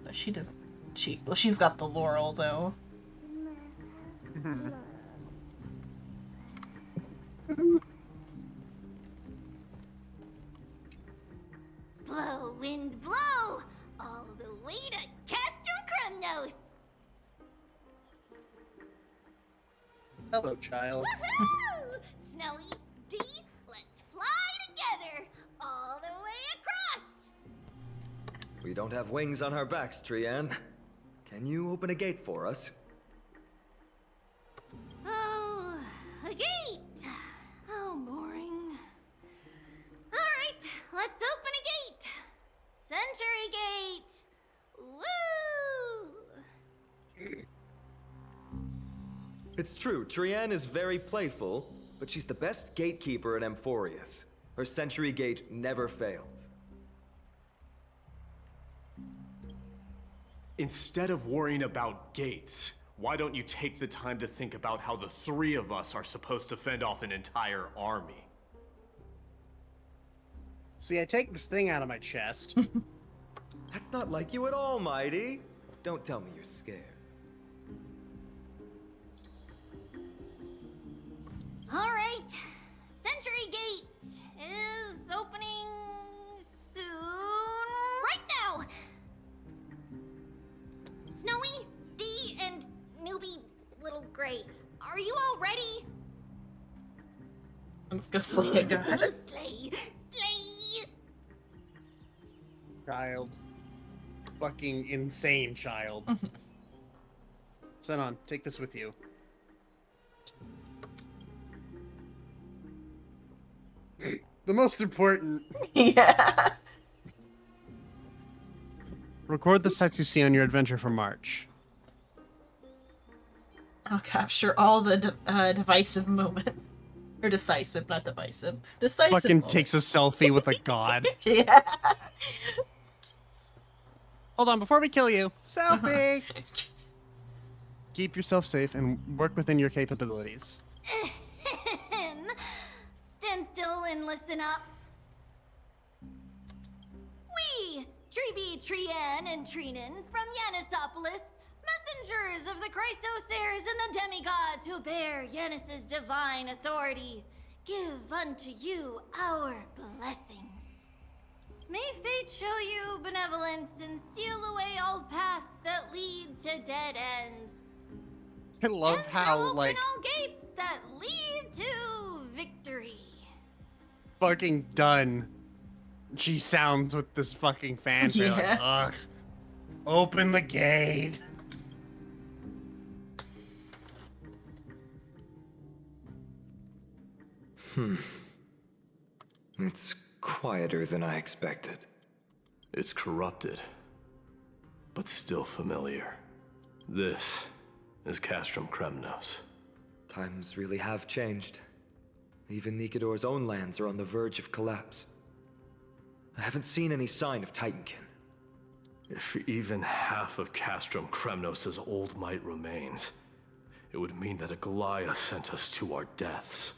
But she doesn't. She's got the laurel though. Blow, wind, blow! All the way to Castrum Kremnos! Hello, child. Woohoo! Snowy, D, let's fly together! All the way across! We don't have wings on our backs, Trian. Can you open a gate for us? Oh, a gate! Oh, boring. Alright, let's open a gate! Century Gate! Woo! It's true, Trian is very playful, but she's the best gatekeeper at Amphorius. Her Century Gate never fails. Instead of worrying about gates, why don't you take the time to think about how the three of us are supposed to fend off an entire army? See, I take this thing out of my chest. That's not like you at all, Mighty. Don't tell me you're scared. Alright, Century Gate is opening soon. Right now! Snowy, D, and newbie Little Gray, are you all ready? Let's go slay a god. Slay! Slay! Child. Fucking insane child. Zenon, take this with you. The most important. Yeah. Record the sights you see on your adventure for March. I'll capture all the divisive moments. Or decisive, not divisive. Decisive Fucking moments. takes a selfie with a god. Yeah. Hold on, before we kill you. Selfie! Keep yourself safe and work within your capabilities. Stand still and listen up. We, Treeby, Trian, and Trinan from Yanisopolis, messengers of the Chrysos heirs and the demigods who bear Yanis's divine authority, give unto you our blessings. May fate show you benevolence and seal away all paths that lead to dead ends. I love And how, open like, all gates that lead to victory. fucking done she sounds with this fucking fanfare. Like, Yeah. ugh. Open the gate. It's quieter than I expected. It's corrupted, but still familiar. This is Castrum Kremnos. Times really have changed. Even Nikador's own lands are on the verge of collapse. I haven't seen any sign of Titankin. If even half of Castrum Kremnos' old might remains, it would mean that Aglaya sent us to our deaths.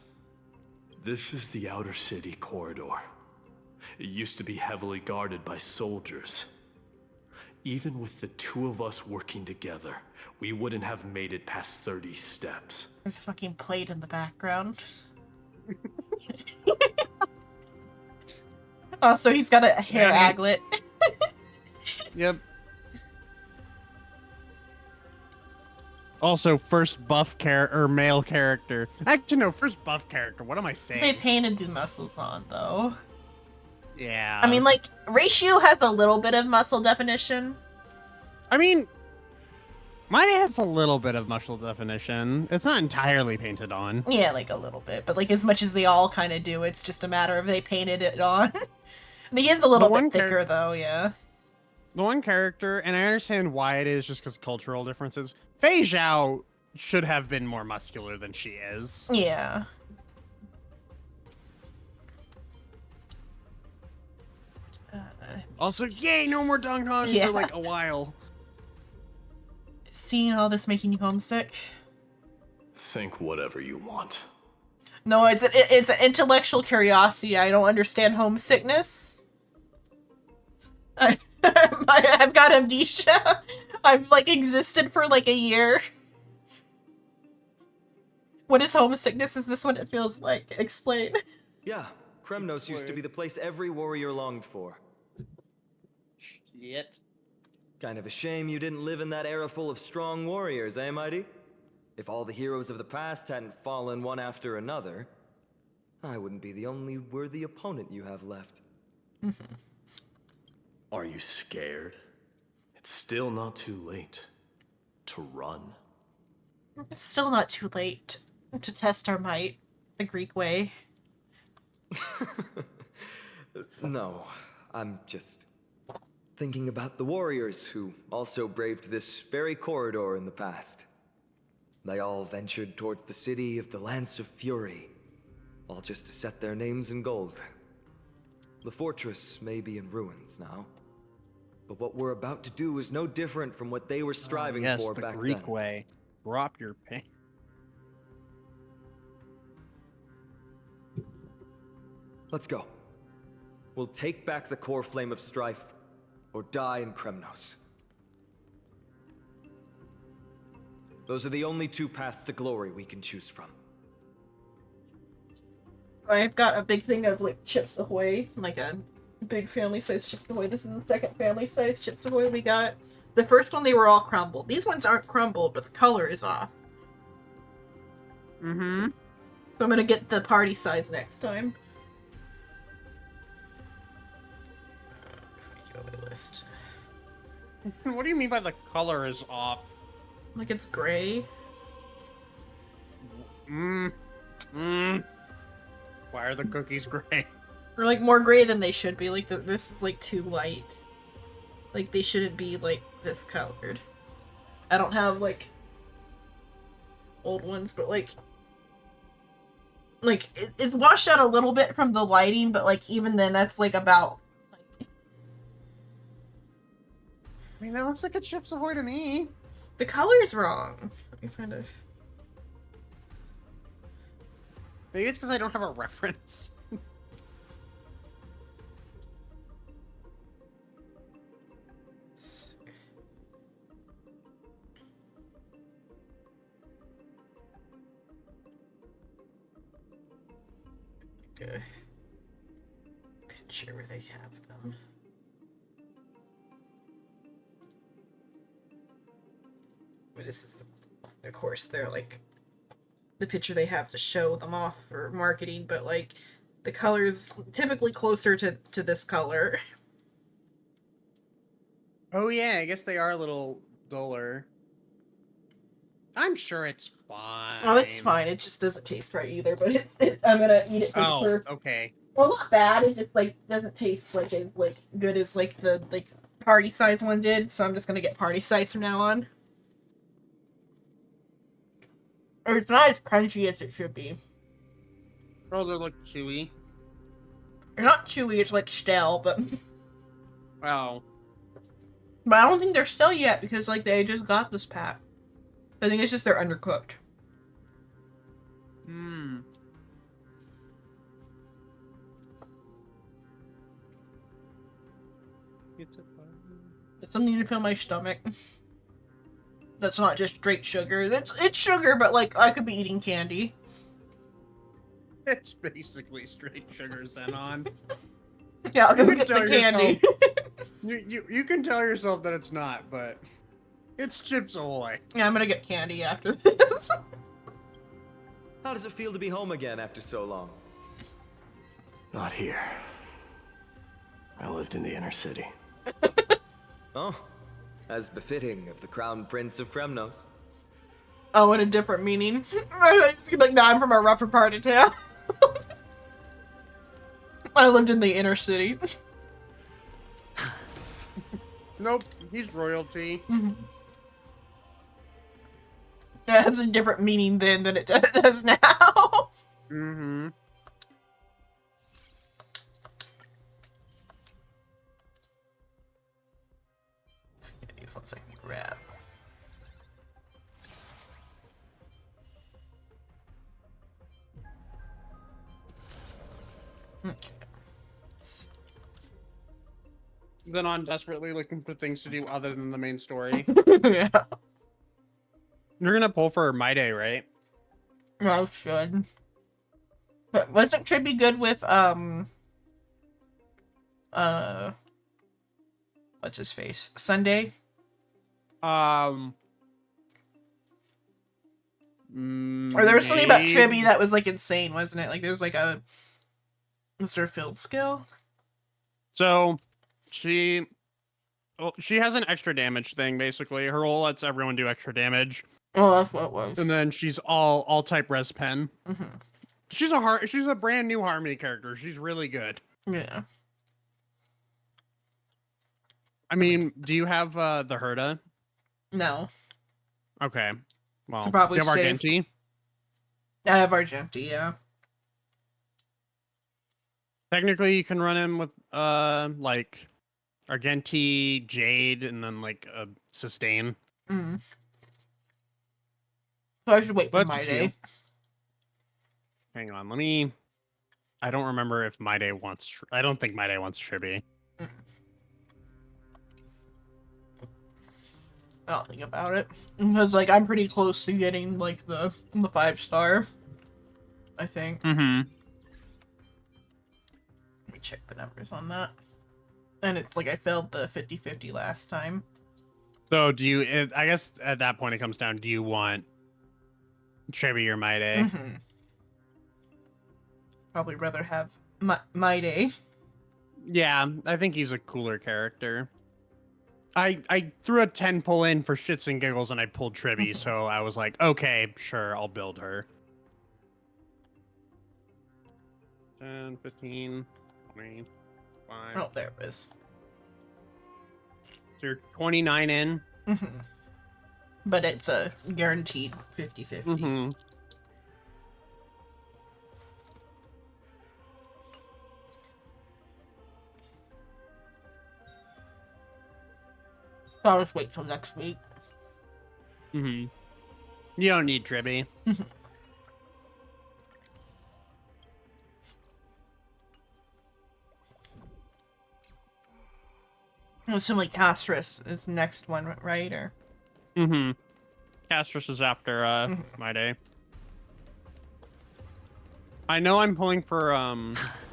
This is the Outer City corridor. It used to be heavily guarded by soldiers. Even with the two of us working together, we wouldn't have made it past 30 steps. There's a fucking plate in the background. Oh, so he's got a hair aglet. Yep. Also, first buff male character. Actually, no, first buff character. What am I saying? They painted the muscles on, though. Yeah. I mean, like, Ratio has a little bit of muscle definition. I mean, mine has a little bit of muscle definition. It's not entirely painted on. Yeah, like a little bit. But, like, as much as they all kind of do, it's just a matter of they painted it on. He is a little bit thicker, though, yeah. The one character, and I understand why it is just because cultural differences, Fei Zhao should have been more muscular than she is. Yeah. Also, yay, no more Dong Hong for like a while. Seeing all this making you homesick? Think whatever you want. No, it's an intellectual curiosity. I don't understand homesickness. I've got amnesia. I've, like, existed for, like, a year. What is homesickness? Is this what it feels like? Explain. Yeah, Kremnos used to be the place every warrior longed for. Shit. Kind of a shame you didn't live in that era full of strong warriors, eh, Mighty? If all the heroes of the past hadn't fallen one after another, I wouldn't be the only worthy opponent you have left. Are you scared? It's still not too late to run. It's still not too late to test our might the Greek way. No, I'm just thinking about the warriors who also braved this very corridor in the past. They all ventured towards the city of the Lance of Fury, all just to set their names in gold. The fortress may be in ruins now, but what we're about to do is no different from what they were striving for back then. Yes, the Greek way. Drop your pain. Let's go. We'll take back the core flame of strife, or die in Kremnos. Those are the only two paths to glory we can choose from. I've got a big thing of, like, Chips Ahoy, like a big family-size Chips Ahoy. This is the second family-size Chips Ahoy we got. The first one, they were all crumbled. These ones aren't crumbled, but the color is off. Mm-hmm. So I'm gonna get the party size next time. List. What do you mean by the color is off? Like it's gray. Why are the cookies gray? Or like more gray than they should be. Like this is like too light. Like they shouldn't be like this colored. I don't have like old ones, but like it's washed out a little bit from the lighting, but like even then that's like about. I mean, that looks like a Chips Ahoy to me. The color's wrong. Let me find a... Maybe it's because I don't have a reference. Okay. Picture where they have them. This is, of course, they're like the picture they have to show them off for marketing, but like the color's typically closer to this color. Oh yeah, I guess they are a little duller. I'm sure it's fine. Oh, it's fine. It just doesn't taste right either, but it's I'm gonna eat it for okay. Well, not bad. It just like doesn't taste like as like good as like the like party size one did, so I'm just gonna get party size from now on. Or it's not as crunchy as it should be. Oh, they look chewy. They're not chewy, it's like stale, but Wow. but I don't think they're stale yet because like they just got this pack. I think it's just they're undercooked. Hmm. It's something to fill my stomach. That's not just straight sugar. It's sugar, but like I could be eating candy. It's basically straight sugar, Xenon. Yeah, I'll go You get can the tell candy. You can tell yourself that it's not, but it's Chips Ahoy. Yeah, I'm gonna get candy after this. How does it feel to be home again after so long? Not here. I lived in the inner city. Oh, as befitting of the Crown Prince of Kremnos. Oh, in a different meaning. It's gonna be like, nah, I'm from a rougher part of town. I lived in the inner city. Nope, he's royalty. It has a different meaning then than it does now. Mm-hmm. Let's get these 1 second grab. Okay. Then on desperately looking for things to do other than the main story. Yeah. You're gonna pull for My Day, right? I should. But wasn't Tribby good with what's his face? Sunday? Or there was something about Tribby that was like insane, wasn't it? Like there was like a Mr. Field skill. So she has an extra damage thing, basically. Her role lets everyone do extra damage. Oh, that's what it was. And then she's all type res pen. Mm-hmm. She's a brand new Harmony character. She's really good. Yeah. I mean, do you have the Herda? No. Okay. Well, Could probably you have save. Argenti? I have Argenti, yeah. Technically, you can run him with like Argenti, Jade, and then like a sustain. Mm. So I should wait for Let's My see. Day. Hang on, let me. I don't remember if My Day wants. I don't think My Day wants Tribby. I'll think about it. Because like I'm pretty close to getting like the 5-star. I think. Mm-hmm. Let me check the numbers on that. And it's like I failed the 50-50 last time. So do you? I guess at that point it comes down. Do you want Tribby or My Day? Mm-hmm. Probably rather have My Day. Yeah, I think he's a cooler character. I threw a 10 pull in for shits and giggles and I pulled Tribby, so I was like, okay, sure, I'll build her. 10, 15, 20, 5. Oh, there it is. So you're 29 in. Mm-hmm. But it's a guaranteed 50-50. Mm-hmm. So I'll just wait till next week. Mm-hmm. You don't need Tribby. I'm assuming Castris is the next one, right? Or Mm-hmm. Castris is after My Day. I know I'm pulling for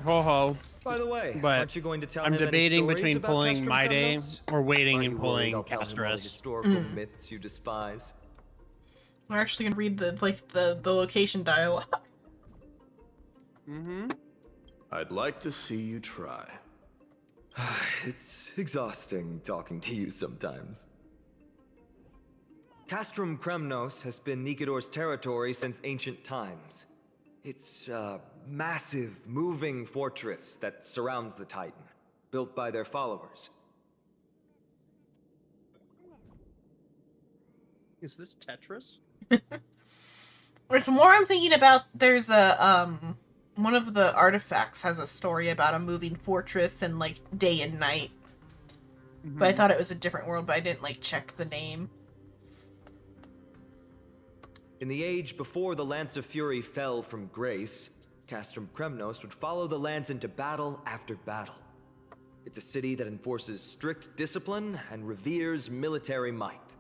Ho-Ho. By the way, But aren't you going to tell I'm him any debating stories between about pulling Castrum My Day Kremnos? or waiting Are and you pulling worried I'll tell him all the Castris. historical myths you despise? we're actually gonna read the location dialogue. Mm-hmm. I'd like to see you try. It's exhausting talking to you sometimes. Castrum Kremnos has been Nikador's territory since ancient times. It's a massive, moving fortress that surrounds the Titan, built by their followers. Is this Tetris? It's more I'm thinking about there's a one of the artifacts has a story about a moving fortress and like day and night. But I thought it was a different world, but I didn't like check the name. In the age before the Lance of Fury fell from grace, Castrum Kremnos would follow the Lance into battle after battle. It's a city that enforces strict discipline and reveres military might.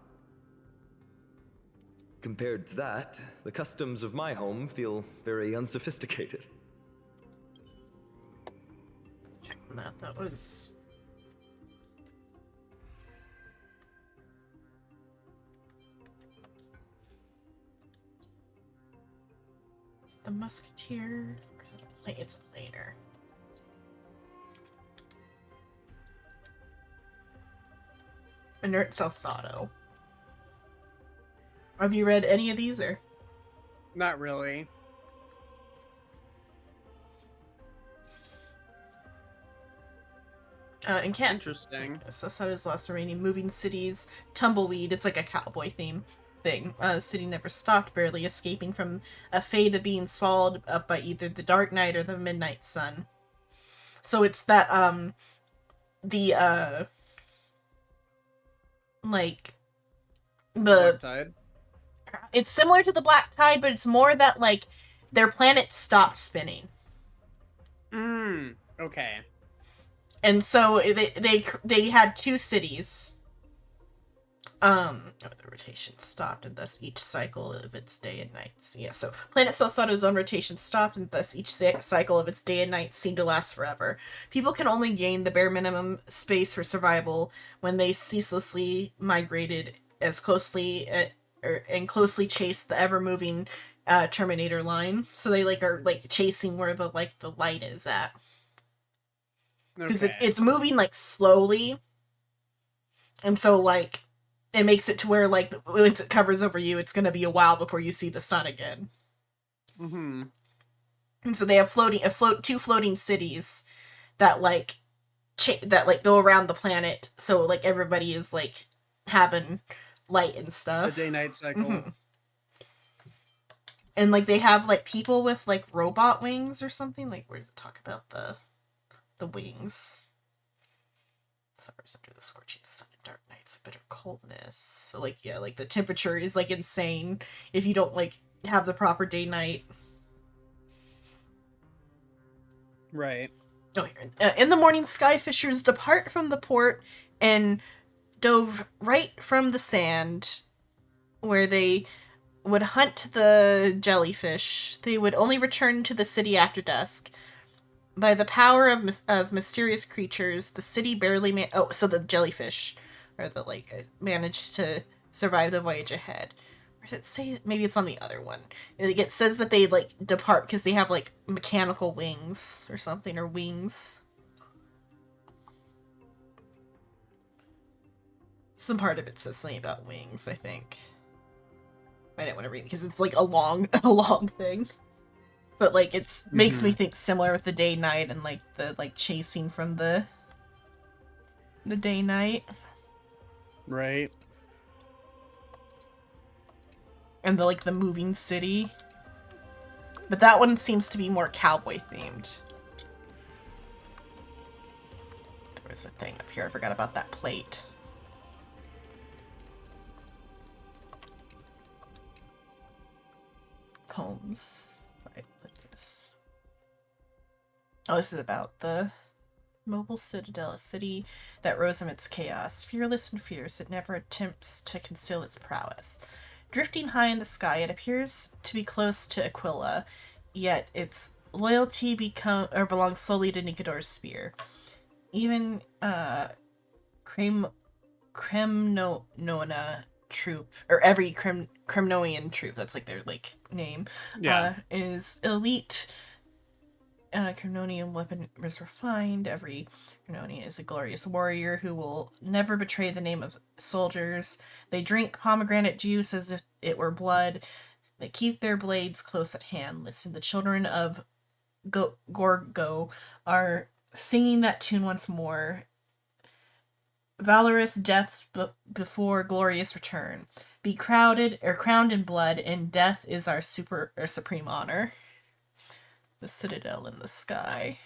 Compared to that, the customs of my home feel very unsophisticated. Checking that, that was... The Musketeer? Or is it a plane? It's a planer. Inert Salsado. Have you read any of these, or? Not really. And Cat. Interesting. Salsado's last remaining moving cities. Tumbleweed. It's like a cowboy theme thing. The city never stopped, barely escaping from a fate of being swallowed up by either the dark night or the midnight sun. So it's that, like, the... Black Tide? It's similar to the Black Tide, but it's more that, like, their planet stopped spinning. Okay. And so they had two cities. The rotation stopped, and thus each cycle of its day and nights. Yeah, so Planet Salsado's own rotation stopped, and thus each cycle of its day and night seemed to last forever. People can only gain the bare minimum space for survival when they ceaselessly migrated as closely and closely chase the ever-moving Terminator line. So they are chasing where the light is at. Because it's moving slowly, and so it makes it to where once it covers over you, it's gonna be a while before you see the sun again. Mm-hmm. And so they have two floating cities that go around the planet. So everybody is having light and stuff. The day-night cycle. Mm-hmm. And they have people with robot wings or something. Where does it talk about the wings? Suffers under the scorching sun and dark nights of bitter coldness. So the temperature is insane if you don't have the proper day night. Right. Oh, here. In the morning, skyfishers depart from the port and dove right from the sand, where they would hunt the jellyfish. They would only return to the city after dusk. By the power of mysterious creatures, the city barely so the jellyfish or the managed to survive the voyage ahead. Or does it say maybe it's on the other one? It says that they depart because they have mechanical wings or something, or wings. Some part of it says something about wings, I think. I didn't want to read it because it's a long thing. But it's makes me think similar with the day night and the chasing from the day night. Right. And the moving city. But that one seems to be more cowboy themed. There was a thing up here, I forgot about that plate. Poems. Oh, this is about the mobile citadel, a city that rose amidst chaos. Fearless and fierce, it never attempts to conceal its prowess. Drifting high in the sky, it appears to be close to Aquila, yet its loyalty belongs solely to Nicodor's spear. Even Kremnona troop, or every Kremnoian troop, that's their name, is elite. Kremnonian weapon is refined. Every Kremnonian is a glorious warrior who will never betray the name of soldiers. They drink pomegranate juice as if it were blood. They keep their blades close at hand. Listen, the children of Gorgo are singing that tune once more. Valorous death before glorious return. Be crowned in blood, and death is our supreme honor. The Citadel in the Sky.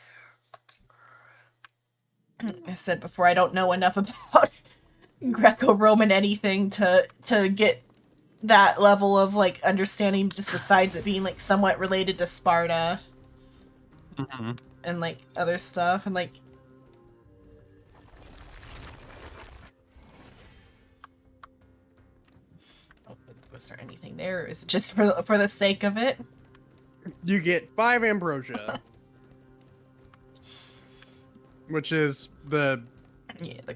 I said before, I don't know enough about Greco-Roman anything to get that level of like understanding, just besides it being like somewhat related to Sparta and like other stuff, and like was there anything there, or is it just for the sake of it? You get 5 ambrosia. Which is the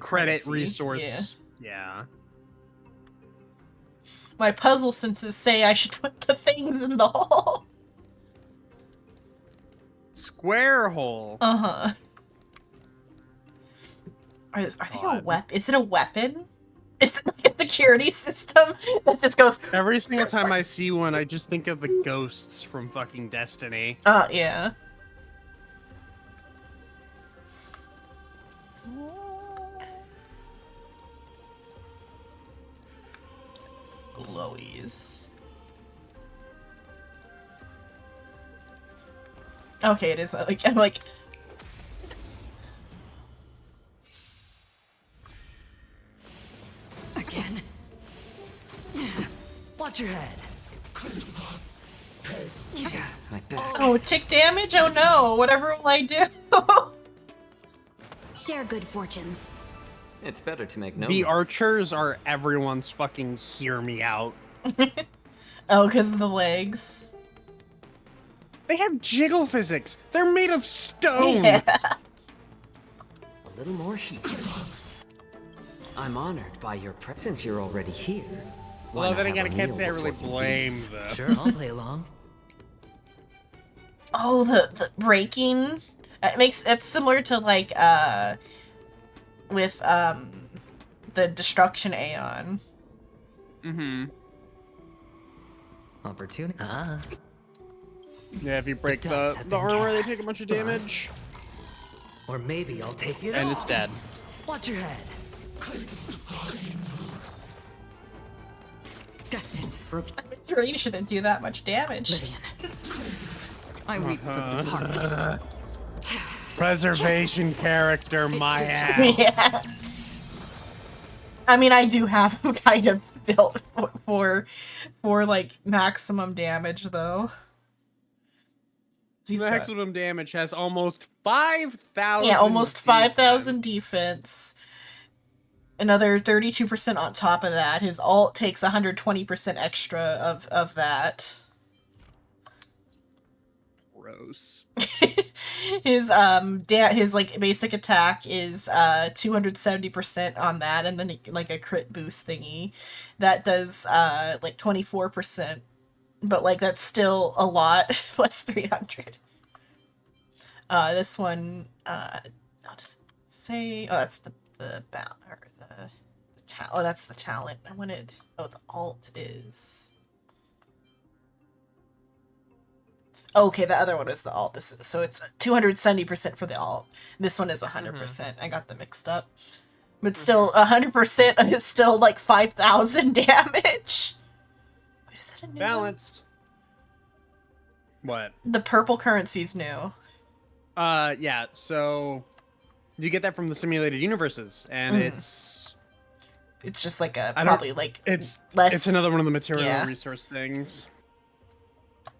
credit currency. resource. Yeah. My puzzle senses say I should put the things in the hole. Square hole. Uh-huh. Are they a weapon? Is it a weapon? Is it like a security system that just goes... Every single time I see one, I just think of the ghosts from fucking Destiny. Yeah. Glowies. Okay, it is like I'm like again. Watch your head. oh, tick damage? Oh no! Whatever will I do? Share good fortunes. It's better to make no. The archers are everyone's fucking hear me out. Oh, because of the legs. They have jiggle physics. They're made of stone. Yeah. A little more heat. I'm honored by your presence. You're already here. Well, then again, I can't say I really blame them. Sure, I'll play along. Oh, the breaking. It's similar to like with the destruction Aeon. Opportunity. Yeah, if you break the armor, they take a bunch of damage. Or maybe I'll take it And all. it's dead. Watch your head. Destined for Serene shouldn't do that much damage. oblivion. I weep for the departed. Preservation character, my ass. Yeah. I mean, I do have him kind of built for like maximum damage, though. Maximum damage has almost 5,000. Yeah, almost 5,000 defense. Another 32% on top of that. His ult takes 120% extra of that. Gross. His his like basic attack is 270% on that, and then like a crit boost thingy that does like 24%, but like that's still a lot. Plus 300. This one I'll just say, oh, that's the oh, that's the talent. I wanted, oh, the alt is, okay, the other one is the alt. This is, so it's 270% for the alt. This one is 100%. I got them mixed up. But still, 100% is still like 5,000 damage. Wait, is that a new Balanced. What? One? The purple currency's new. Yeah, so you get that from the simulated universes, and it's just like a, probably like it's less. It's another one of the material Yeah. resource things.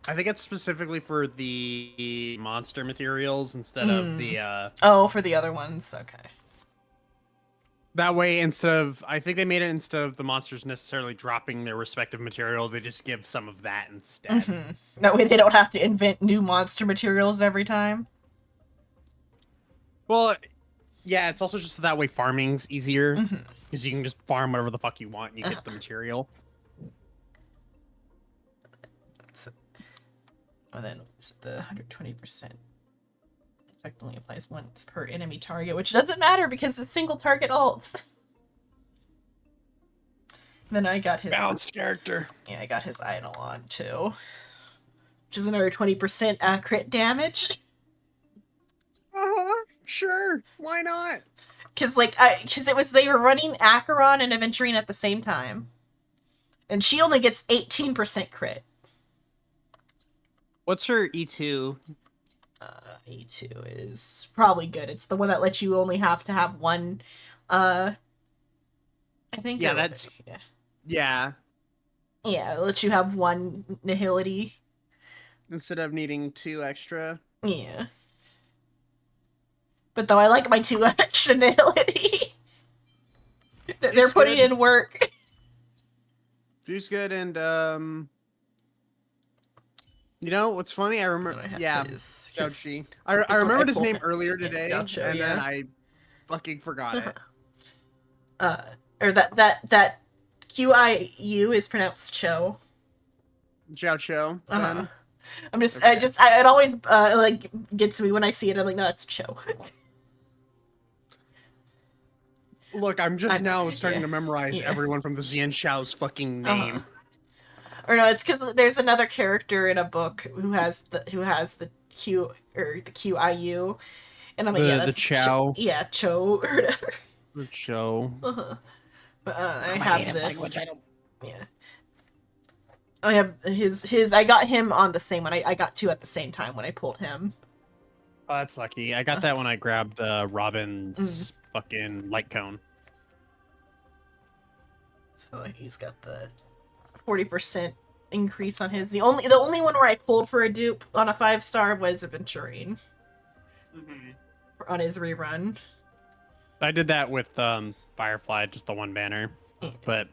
I think it's specifically for the monster materials instead of the Oh, for the other ones, okay. That way, instead of, I think they made it instead of the monsters necessarily dropping their respective material, they just give some of that instead. That way they don't have to invent new monster materials every time. Well, yeah, it's also just that way farming's easier, because you can just farm whatever the fuck you want and you get the material. And then is it the 120%? Effect only applies once per enemy target, which doesn't matter because it's single target ult. Then I got his balanced character. Yeah, I got his Eidolon too, which is another 20% crit damage. Sure, why not? Because they were running Acheron and Aventurine at the same time, and she only gets 18% crit. What's her E2? A2 is probably good. It's the one that lets you only have to have one, I think. Yeah, or- that's... yeah. Yeah. Yeah, it lets you have one nihility. Instead of needing 2 extra. Yeah. But though I like my 2 extra nihility. They're It's putting good. in work. 2's good, and you know what's funny? I remember. Yeah, Xiaoqi. I remembered his name earlier today, Gotcha, and then yeah. I fucking forgot it. Or that QIU is pronounced Cho. Xiao Cho. Uh-huh. It always like gets me when I see it. I'm like, no, it's Cho. Look, I'm just now starting to memorize everyone from the Xian Xiao's fucking name. Or no, it's because there's another character in a book who has the Q or the QIU, and I'm like, yeah, that's Chow. Cho or whatever. The Cho. But I have this. Yeah. I have his. I got him on the same one. I got 2 at the same time when I pulled him. Oh, that's lucky. I got that when I grabbed Robin's fucking light cone. So he's got the 40% increase on his. The only one where I pulled for a dupe on a 5-star was Aventurine. On his rerun. I did that with Firefly, just the one banner. But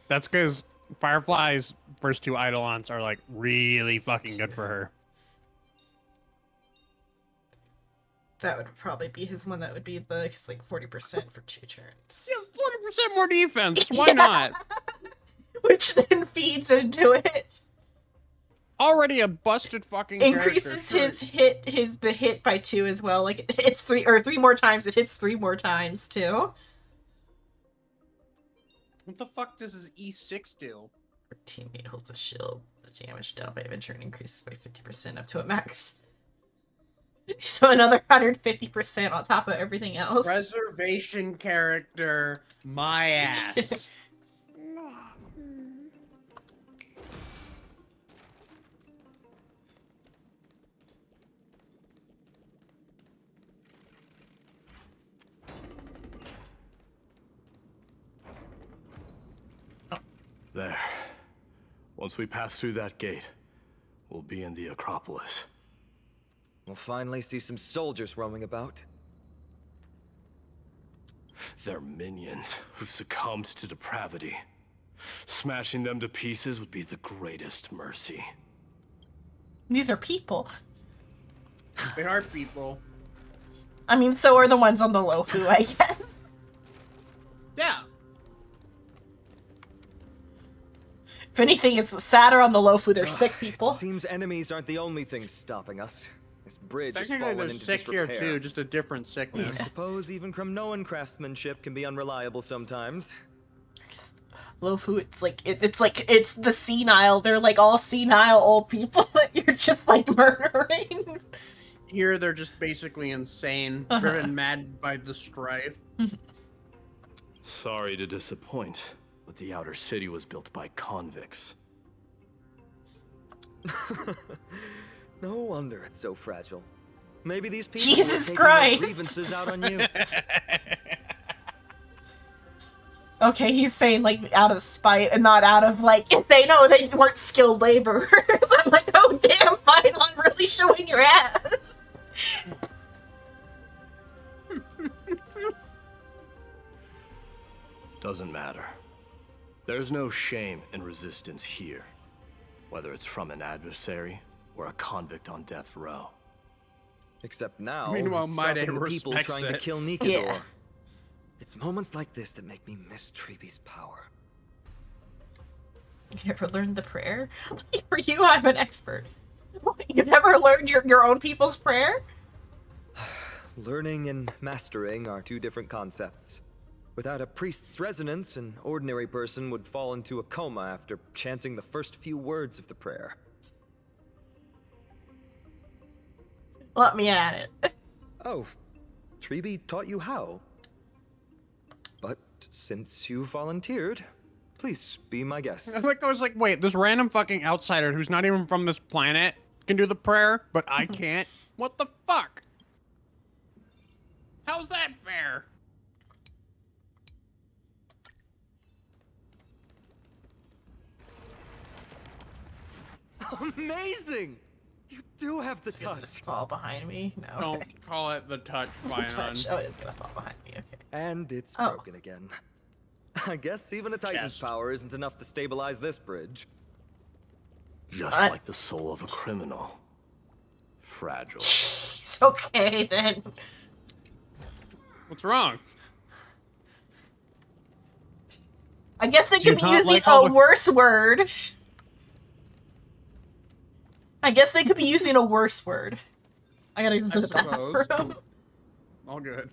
that's because Firefly's first 2 Eidolons are like really fucking good for her. That would probably be his one. That would be the it's like 40% for 2 turns. Yeah, 40% more defense. Why not? Which then feeds into it. Already a busted fucking Increases character, the hit by 2 as well. Like it hits 3 more times. It hits 3 more times too. What the fuck does his E6 do? Your teammate holds a shield. The damage dealt by Aventurine increases by 50% up to a max. So another 150% on top of everything else. Preservation character, my ass. There. Once we pass through that gate, we'll be in the Acropolis. We'll finally see some soldiers roaming about. They're minions who succumbed to depravity. Smashing them to pieces would be the greatest mercy. These are people. They are people. I mean, so are the ones on the Lofu, I guess. Yeah. If anything, it's sadder on the Lofu. They're sick people. Seems enemies aren't the only things stopping us. This bridge has Technically, fallen they're into sick here disrepair. too, just a different sickness. I suppose even Kremnoan craftsmanship can be unreliable sometimes. Lofu, it's the senile. They're like all senile old people that you're just like murdering. Here, they're just basically insane, driven mad by the strife. Sorry to disappoint, but the outer city was built by convicts. No wonder it's so fragile. Maybe these people Jesus are taking their Christ! grievances out on you. Okay, he's saying like out of spite and not out of like if they know they weren't skilled laborers. I'm like, oh damn, fine, I'm really showing your ass. Doesn't matter. There's no shame in resistance here, whether it's from an adversary or a convict on death row. Except now, Meanwhile, it's Maide stopping the people respects trying to it. kill Nikador. Yeah. It's moments like this that make me miss Treeby's power. You ever learned the prayer? For you, I'm an expert. You never learned your own people's prayer? Learning and mastering are 2 different concepts. Without a priest's resonance, an ordinary person would fall into a coma after chanting the first few words of the prayer. Let me at it. Oh, Treeby taught you how. But since you volunteered, please be my guest. I was like, wait, this random fucking outsider who's not even from this planet can do the prayer, but I can't. What the fuck? How's that fair? Amazing! You do have the It's gonna touch. just fall behind me. No. Don't okay. call it the touch, Vinon. Touch. Oh, it's gonna fall behind me. Okay. And it's Oh. broken again. I guess even a Titan's Chest. power isn't enough to stabilize this bridge. Just What? like the soul of a criminal. Fragile. It's okay then. What's wrong? I guess they Do you could be not using like all a the- worse word. I guess they could be using a worse word. I gotta go to I the suppose. bathroom. All good.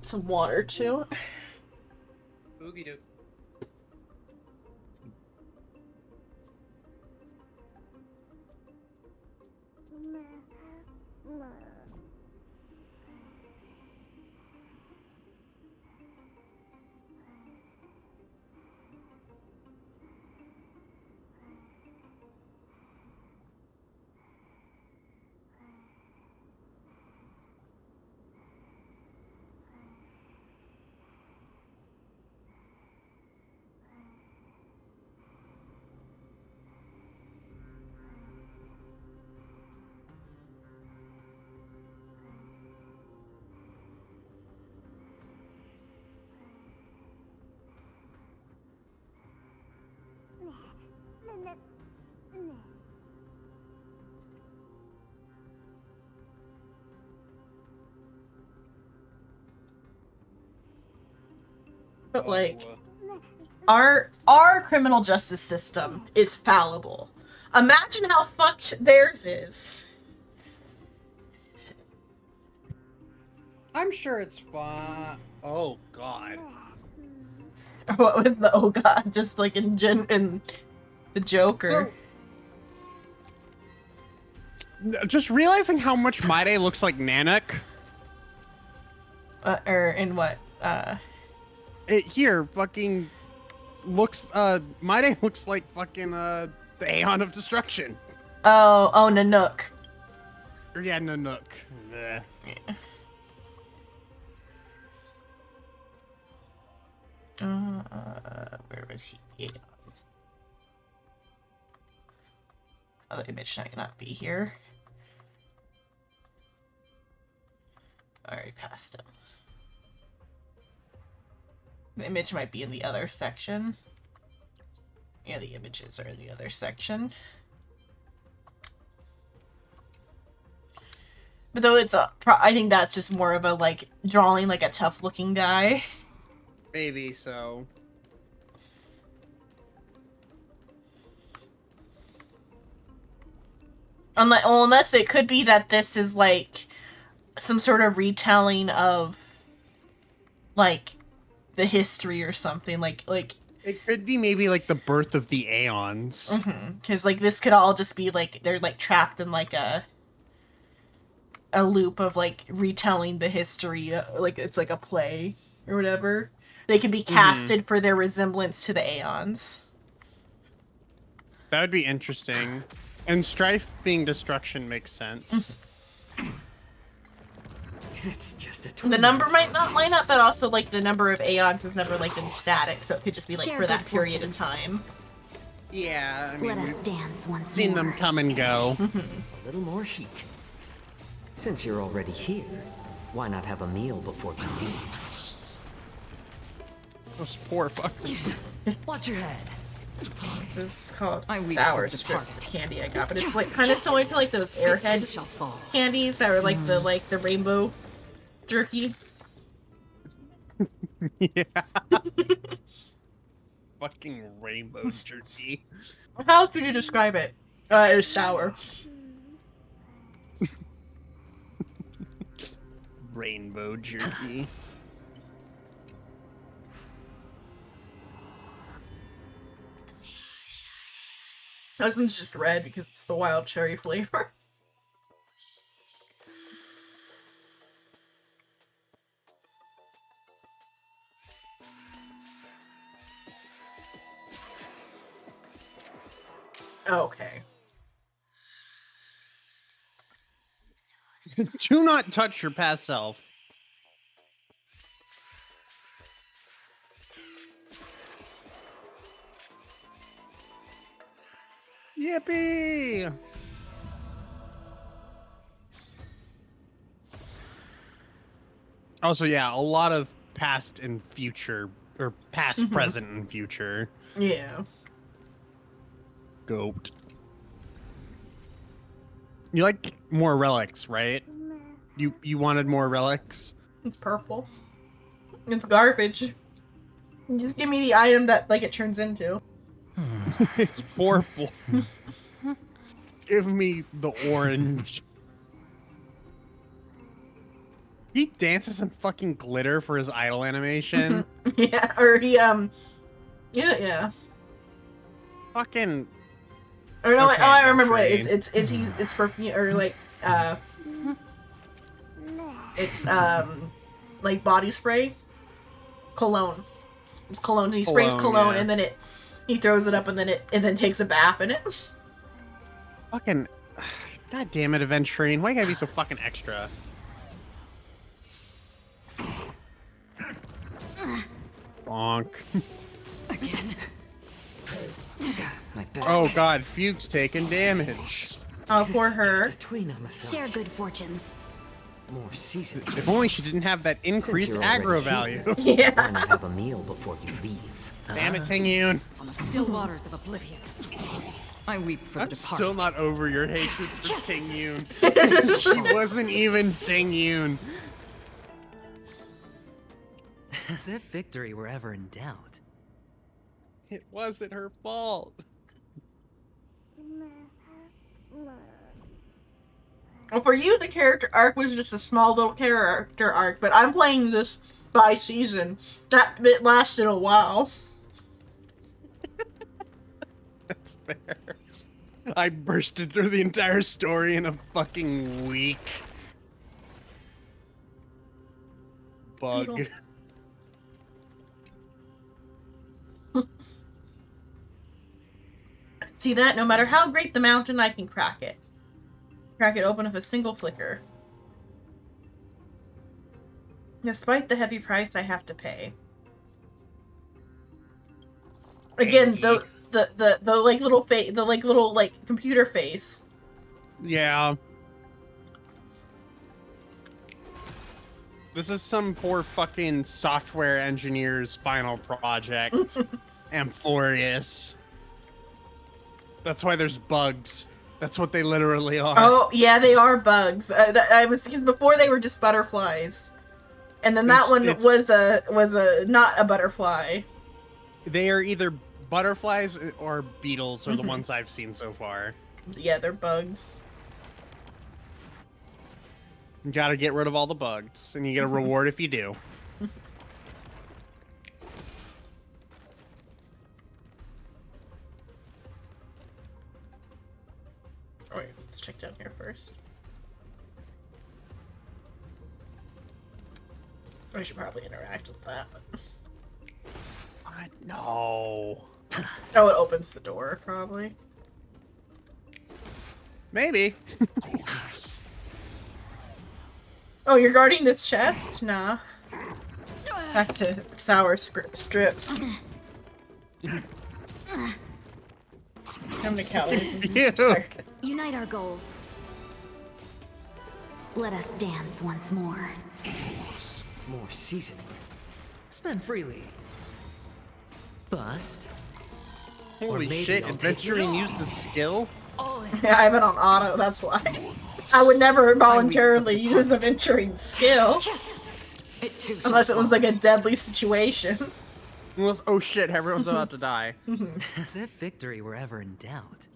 Some water too. Oogie doo. But like, our criminal justice system is fallible. Imagine how fucked theirs is. I'm sure it's fun. Oh god. What was the oh god? Just like in the Joker. Just realizing how much My Day looks like Nanak. Or in what? It here fucking looks My Day looks like fucking the Aeon of Destruction. Oh Nanook. Or yeah, Nanook. Yeah. Where would he be? Oh, the image might not be here. Already passed him. The image might be in the other section. Yeah, the images are in the other section. But though it's I think that's just more of a like drawing like a tough looking guy. Maybe so. Unless it could be that this is like some sort of retelling of like the history or something. Like It could be maybe like the birth of the Aeons. because like this could all just be like they're like trapped in like a loop of like retelling the history, like it's like a play or whatever. They could be casted for their resemblance to the Aeons. That would be interesting. And Strife being destruction makes sense. It's just a The number might not line up, but also like the number of Aeons has never like been static, so it could just be like Share for that good period of fortunes. time. Yeah, I mean, Let us we've dance once seen more. them come and go. A little more heat. Since you're already here, why not have a meal before you leave? Those poor fuckers. Watch your head. This is called I weep sour for the strips departed. of candy I got, but it's like kind of similar to like those Airhead shall fall. candies that are like the rainbow jerky. Yeah. Fucking rainbow jerky. How else would you describe it? It was sour. Rainbow jerky. This one's just red because it's the wild cherry flavor. Okay. Do not touch your past self. Yippee! Also, yeah, a lot of past and future, or past, present, and future. Yeah. Goat. You like more relics, right? You wanted more relics? It's purple. It's garbage. Just give me the item that like it turns into. It's purple. Give me the orange. He dances in fucking glitter for his idol animation. Yeah, or he yeah. Fucking Or no, Okay, I remember what Train. it's perfume or like it's like body spray, cologne. It's cologne. He sprays Cologne, cologne yeah. and then he throws it up and then takes a bath in it. fucking God damn it, Event Train. Why you gotta be so fucking extra? Bonk. My back. Oh god, Fuke's taking damage. Oh, poor her. Just a tween on myself. Share good fortunes. More seasoning. If only she didn't have that Since increased you're already aggro here, value. Why Yeah. not have a meal before you leave? Damn it, Tingyun. On the still waters of oblivion. I weep for the I'm departed. still not over your hatred for Tingyun. She wasn't even Tingyun. As if victory were ever in doubt. It wasn't her fault. Well, for you, the character arc was just a small little character arc, but I'm playing this by season. That bit lasted a while. That's fair. I bursted through the entire story in a fucking week. Bug. Beetle. See that? No matter how great the mountain, I can crack it. Crack it open with a single flicker. Despite the heavy price I have to pay. Again, the like little face, the like little like computer face. Yeah. This is some poor fucking software engineer's final project. Amphorius. That's why there's bugs. That's what they literally are. Oh yeah, they are bugs. I was because before they were just butterflies, and then that It's- one was a not a butterfly. They are either butterflies or beetles are the ones I've seen so far. Yeah, they're bugs. You gotta get rid of all the bugs, and you get a reward if you do. check down here first. I should probably interact with that. But... No. Oh, it opens the door, probably. Maybe. Oh, you're guarding this chest? Nah. Back to sour strips. How many calories is this target? Unite our goals. Let us dance once more. More seasoning. Spend freely. Bust. Holy maybe shit, I'll take adventuring it used the skill? Yeah, I have it on auto, that's why. I would never voluntarily use an adventuring skill. Unless it was like a deadly situation. Unless, oh shit, everyone's about to die. As if victory were ever in doubt.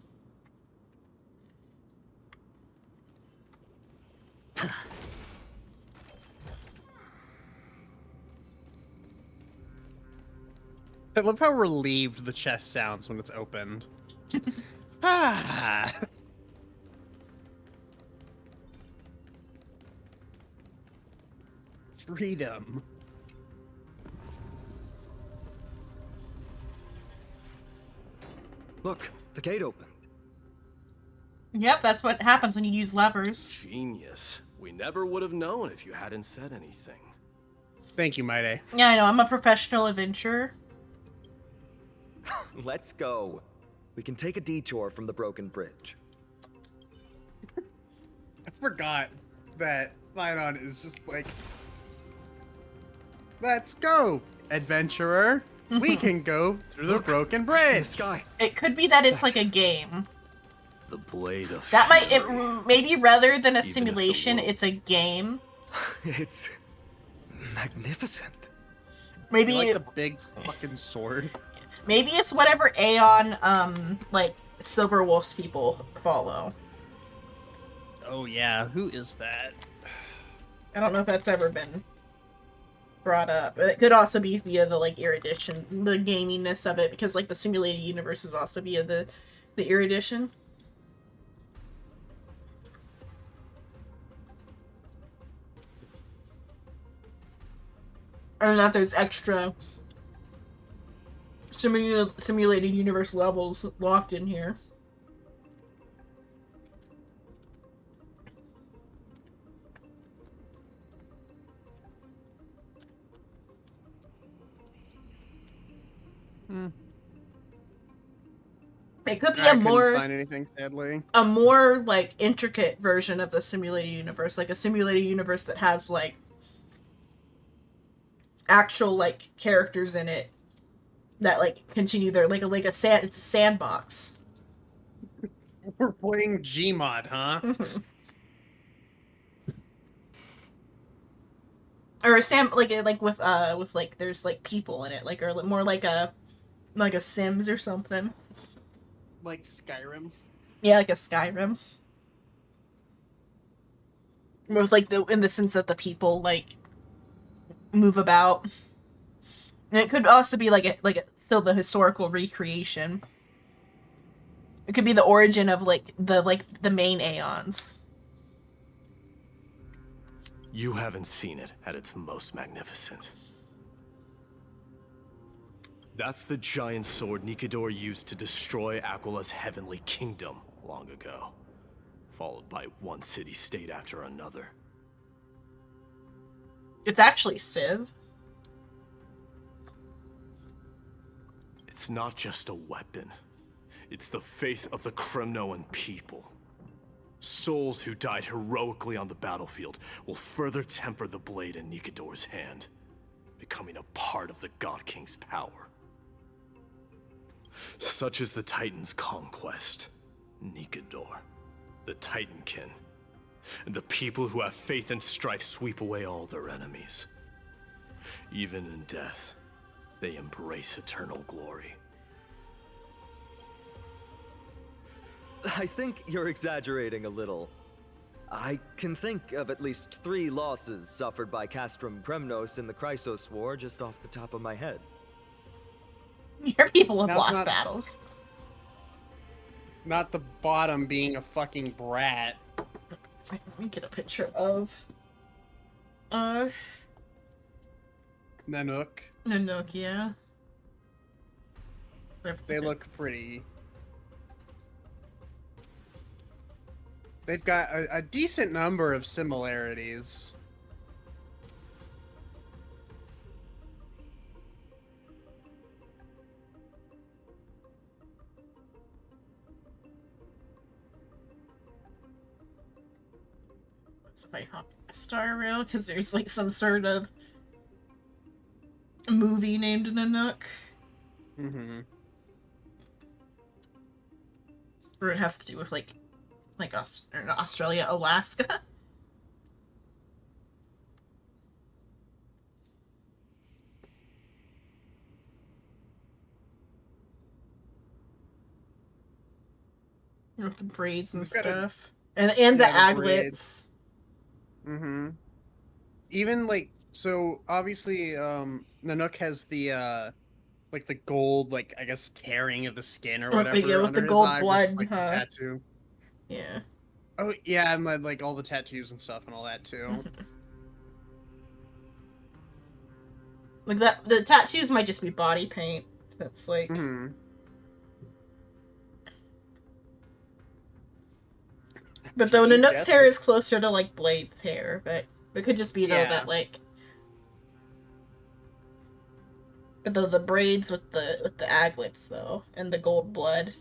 I love how relieved the chest sounds when it's opened. Ah. Freedom. Look, the gate opened. Yep, that's what happens when you use levers. Genius. We never would have known if you hadn't said anything. Thank you, Maide. Yeah, I know, I'm a professional adventurer. Let's go. We can take a detour from the broken bridge. I forgot that Lydon is just like, let's go, adventurer. We can go through the broken bridge. Sky. It could be that it's like a game. The blade of That might, fury. maybe rather than a Even if the simulation, world- it's a game. It's magnificent. Maybe, You like the big fucking sword. maybe it's whatever Aeon, like, Silver Wolf's people follow. Oh yeah, who is that? I don't know if that's ever been brought up. It could also be via the, like, Erudition, the gaminess of it, because, like, the simulated universe is also via the Erudition. I don't know if there's extra simulated universe levels locked in here. It could be I a couldn't more find anything, sadly. like intricate version of the simulated universe, like a simulated universe that has like actual like characters in it that like continue their it's a sandbox. We're playing Gmod, huh? Or a with like there's like people in it, like, or more like a Sims or something. Like Skyrim. Yeah, like a Skyrim. With like in the sense that the people like move about. And it could also be still the historical recreation. It could be the origin of the main Aeons. You haven't seen it at its most magnificent. That's the giant sword Nikador used to destroy Aquila's heavenly kingdom long ago, followed by one city-state after another. It's actually Civ. It's not just a weapon. It's the faith of the Kremnoan people. Souls who died heroically on the battlefield will further temper the blade in Nikador's hand, becoming a part of the God King's power. Such is the Titan's conquest. Nikador, the Titankin, and the people who have faith and strife sweep away all their enemies. Even in death, they embrace eternal glory. I think you're exaggerating a little. I can think of at least 3 losses suffered by Castrum Kremnos in the Chrysos War just off the top of my head. Your people have That's lost not- battles. Not the bottom being a fucking brat. Let me get a picture of Nanook. Nanook, yeah. They look pretty. They've got a decent number of similarities. So if I hop Star Rail, because there's like some sort of movie named Nanook. Mm-hmm. Or it has to do with like Australia, Alaska. With the braids and stuff. And the aglets. Mm-hmm. Even like, so obviously Nanook has the like the gold, like I guess tearing of the skin or whatever Yeah, with under the his gold eye, blood, which is, like, the tattoo. Yeah. Oh yeah, and like all the tattoos and stuff and all that too. Like that, the tattoos might just be body paint. That's like. Mm-hmm. But though Nanook's hair is closer to like Blade's hair, but it could just be though Yeah. that like. But though the braids with the aglets though and the gold blood.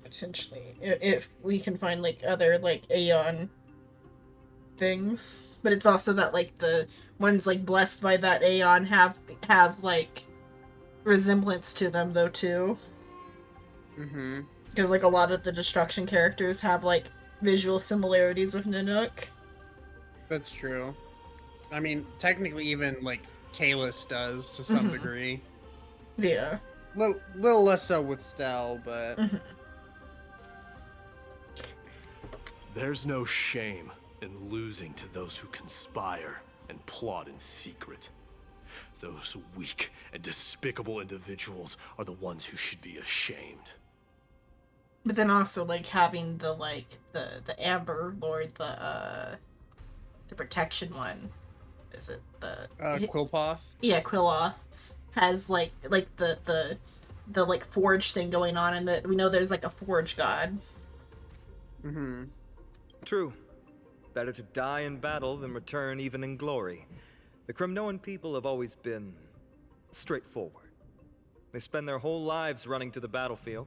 Potentially, if we can find like other like Aeon things, but it's also that like the ones like blessed by that Aeon have like resemblance to them though too. Mm-hmm. Because like a lot of the destruction characters have like visual similarities with Nanook. That's true. I mean, technically, even like Kalis does to some Mhm. degree. Yeah. Little less so with Stell, but. There's no shame in losing to those who conspire and plot in secret. Those weak and despicable individuals are the ones who should be ashamed. But then also like having the like the Amber Lord, the protection one. Is it the Quillpoth? Yeah, Quilloth has like the like forge thing going on, and that we know there's like a forge god. Mm-hmm. True. Better to die in battle than return even in glory. The Kremnoan people have always been straightforward. They spend their whole lives running to the battlefield.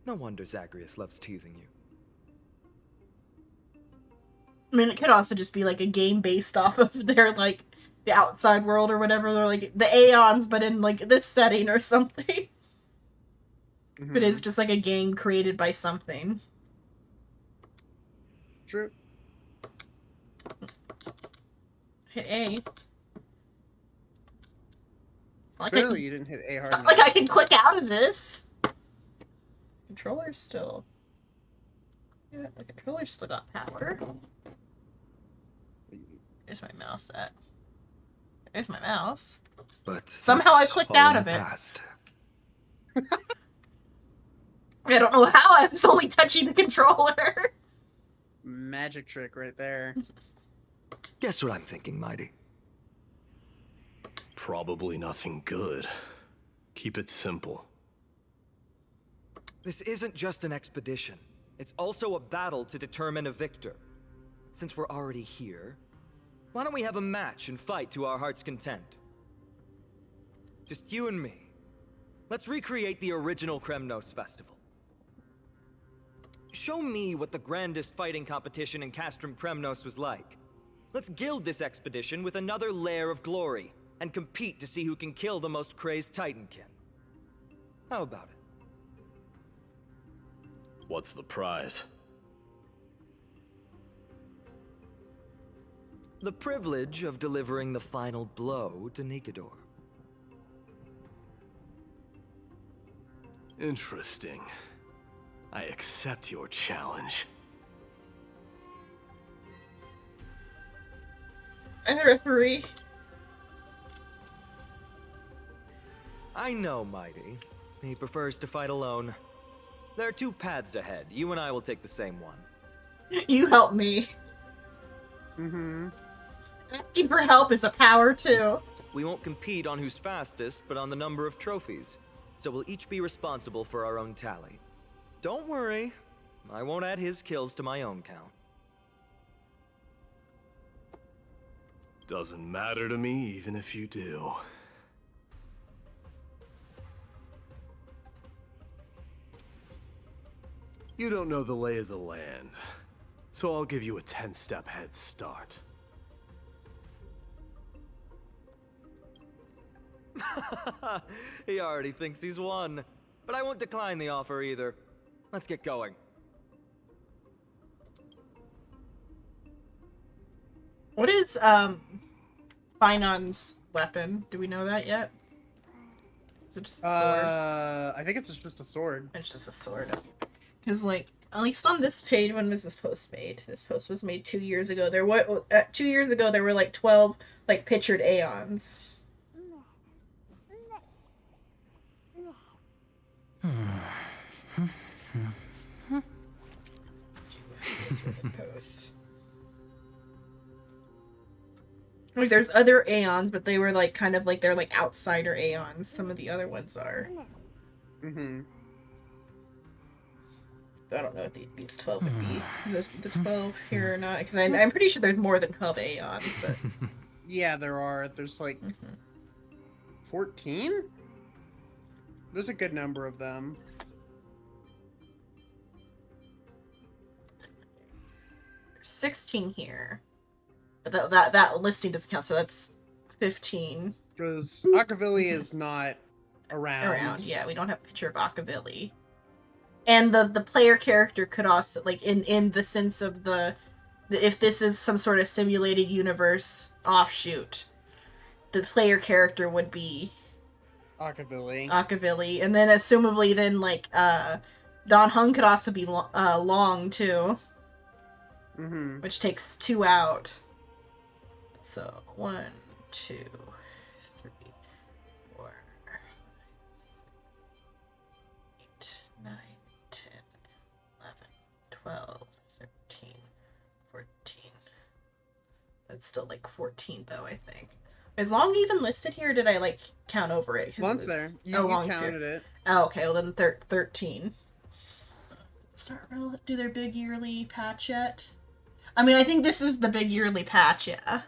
No wonder Zagreus loves teasing you. I mean, it could also just be like a game based off of their like the outside world or whatever. They're like the Aeons, but in like this setting or something. But it's just like a game created by something. True. Hit A. It's not Clearly, you didn't hit A hard enough. Like I can click out of this. Controller's still. Yeah, the controller's still got power. There's my mouse at. There's my mouse. But somehow I clicked out of it. I don't know how I was only touching the controller. Magic trick right there. Guess what I'm thinking, Mighty? Probably nothing good. Keep it simple. This isn't just an expedition. It's also a battle to determine a victor. Since we're already here, why don't we have a match and fight to our heart's content? Just you and me. Let's recreate the original Kremnos festival. Show me what the grandest fighting competition in Castrum Kremnos was like. Let's gild this expedition with another layer of glory, and compete to see who can kill the most crazed Titankin. How about it? What's the prize? The privilege of delivering the final blow to Nikador. Interesting. I accept your challenge. I'm the referee. I know, Mighty. He prefers to fight alone. There are two paths ahead. You and I will take the same one. You help me. Mm-hmm. Asking for help is a power, too. We won't compete on who's fastest, but on the number of trophies. So we'll each be responsible for our own tally. Don't worry. I won't add his kills to my own count. Doesn't matter to me, even if you do. You don't know the lay of the land, so I'll give you a 10-step head start. He already thinks he's won. But I won't decline the offer either. Let's get going. What is, Finon's weapon? Do we know that yet? Is it just a sword? I think it's just a sword. It's just a sword. Because, like, at least on this page, when was this post made? This post was made 2 years ago. 2 years ago, there were, like, 12, like, pictured Aeons. Like, there's other Aeons, but they were, like, kind of like, they're, like, outsider Aeons. Some of the other ones are. Mm-hmm. I don't know what these 12 would be. The 12 here or not. Because I'm pretty sure there's more than 12 Aeons, but... Yeah, there are. There's, like, 14? There's a good number of them. 16 here. But that listing doesn't count, so that's 15. Because Akavili is not around. Yeah, we don't have a picture of Akavili. And the player character could also, like, in the sense of if this is some sort of simulated universe offshoot, the player character would be Akavili. And then assumably then, like, Dan Heng could also be Long, too. Mm-hmm. Which takes 2 out. So, 1, 2, 3, 4, 5, 6, 8, 9, 10, 11, 12, 13, 14. That's still like 14 though, I think. Is Long even listed here, or did I like count over it? Long's there. You counted it. Oh, okay, well then 13. Start do their big yearly patch yet? I mean, I think this is the big yearly patch, yeah.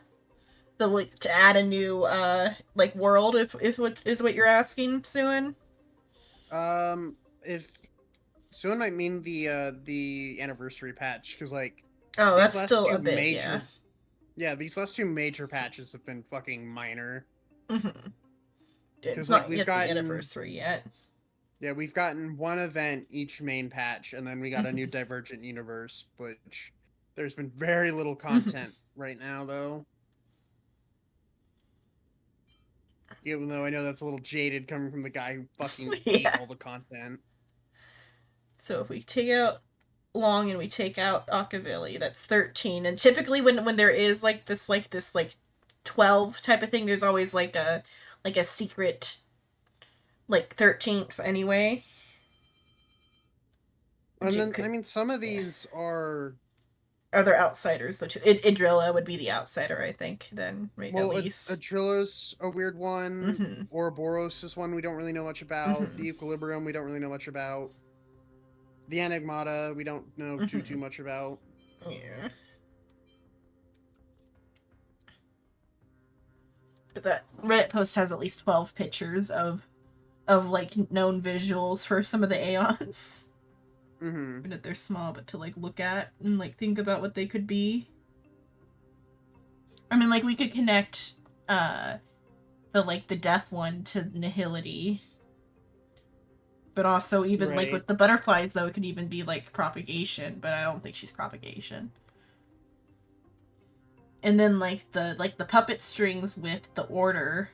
The, like, to add a new, like, world, if what is what you're asking, Suin? If Suin might mean the anniversary patch, because, like... Oh, that's still a bit, yeah. Yeah, these last 2 major patches have been fucking minor. Mm-hmm. It's like, not yet the anniversary yet. Yeah, we've gotten 1 event each main patch, and then we got a new Divergent universe, which there's been very little content right now, though. Even though I know that's a little jaded coming from the guy who fucking ate all the content. So if we take out Long and we take out Akavili, that's 13. And typically when there is like this 12 type of thing, there's always like a secret like 13th anyway. And then, I mean, some of these are there outsiders though too. Idrilla would be the outsider, I think. Then maybe well, at least Adrilla's a weird one. Ouroboros is one we don't really know much about. The Equilibrium we don't really know much about. The Enigmata we don't know too much about. Yeah. But that Reddit post has at least 12 pictures of like known visuals for some of the Aeons. Mm-hmm. That they're small, but to like look at and like think about what they could be. I mean, like we could connect the death one to Nihility. But also even like with the butterflies though, it could even be like propagation, but I don't think she's propagation. And then like the puppet strings with the order.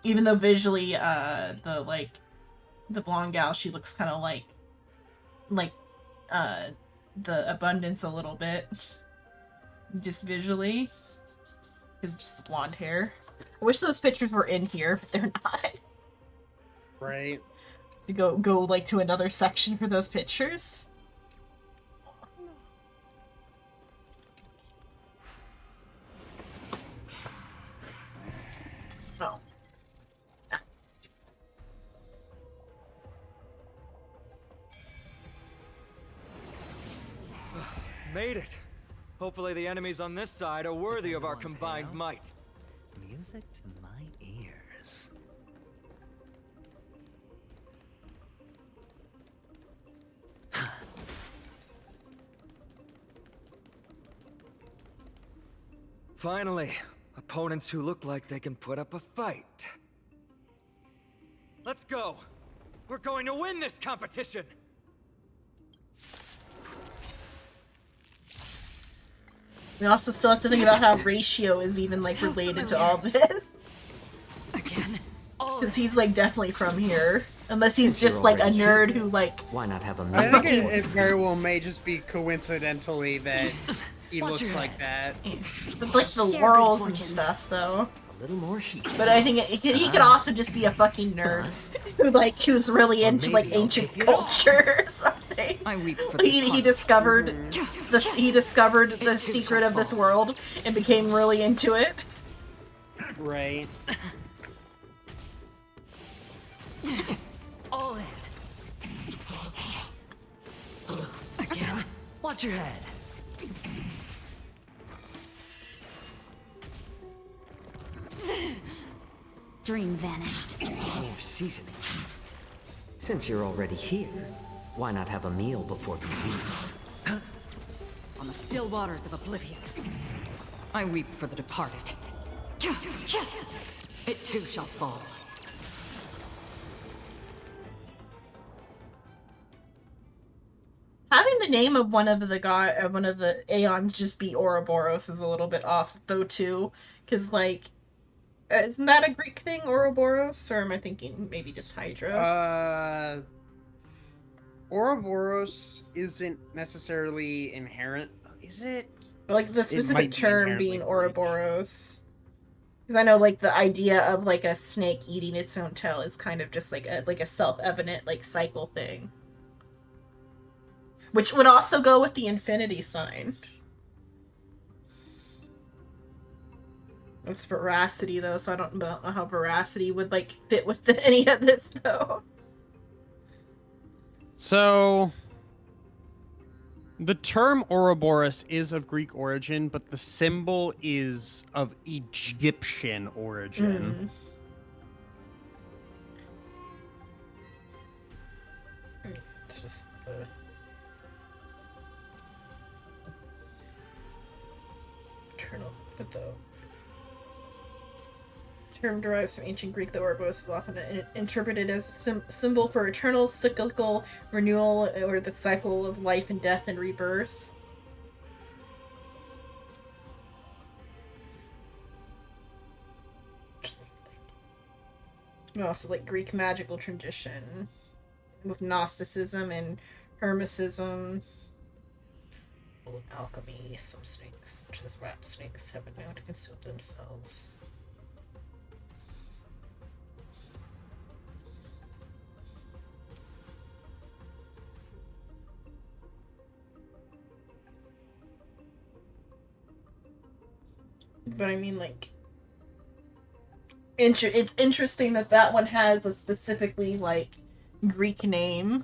Even though visually, the blonde gal, she looks kind of like the Abundance a little bit. just visually. It's just blonde hair. I wish those pictures were in here, but they're not. Right. To go like to another section for those pictures. Oh. Made it. Hopefully the enemies on this side are worthy of our combined might. Music to my ears. Finally, opponents who look like they can put up a fight. Let's go. We're going to win this competition. We also still have to think about how Ratio is even like related to all this. Again. Because he's like definitely from here. Unless he's just like a nerd who like... Why not have a I think it very well may just be coincidentally that he looks like that. With like the laurels and stuff though. A little more heat. But I think he could also just be a fucking nerd who's really into like ancient culture or something. I weep for He discovered the secret of this world and became really into it. Right. All in. Again. Watch your head. Dream vanished. More seasoning. Since you're already here, why not have a meal before you leave? On the still waters of oblivion, I weep for the departed. It too shall fall. Having the name of one of the Aeons just be Ouroboros is a little bit off though too, because like, isn't that a Greek thing, Ouroboros, or am I thinking maybe just Hydra? Ouroboros isn't necessarily inherent, is it? But like the specific term being Ouroboros. Because I know like the idea of like a snake eating its own tail is kind of just like a self-evident like cycle thing. Which would also go with the infinity sign. It's veracity though, so I don't know how veracity would like fit with any of this though. So, the term Ouroboros is of Greek origin, but the symbol is of Egyptian origin. It's just the... eternal, but the term derives from ancient Greek. The Ouroboros is often interpreted as a symbol for eternal cyclical renewal, or the cycle of life and death and rebirth. And also like Greek magical tradition with Gnosticism and Hermeticism. Alchemy, some snakes, such as rat snakes, have been known to consume themselves. But I mean, like, it's interesting that that one has a specifically, like, Greek name.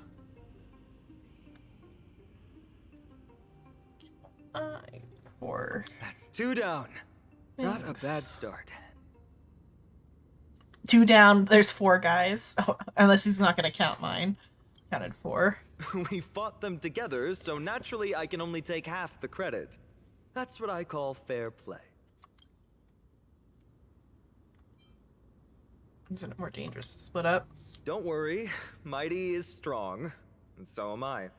That's 2 down. Not a bad start. 2 down, there's 4 guys. Oh, unless he's not going to count mine. Counted 4. We fought them together, so naturally I can only take half the credit. That's what I call fair play. Isn't it more dangerous to split up? Don't worry, Mighty is strong, and so am I.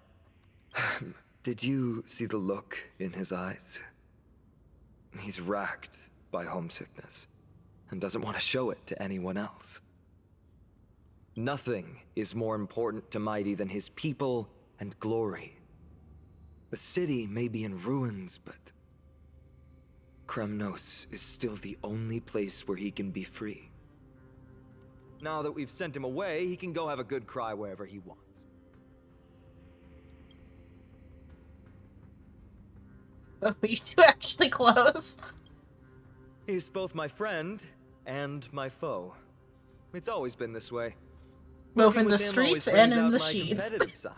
Did you see the look in his eyes? He's racked by homesickness, and doesn't want to show it to anyone else. Nothing is more important to Mighty than his people and glory. The city may be in ruins, but Kremnos is still the only place where he can be free. Now that we've sent him away, he can go have a good cry wherever he wants. Oh, you two actually close? He's both my friend and my foe. It's always been this way. Both Working in the with him always streets and brings in out the my sheets. competitive side.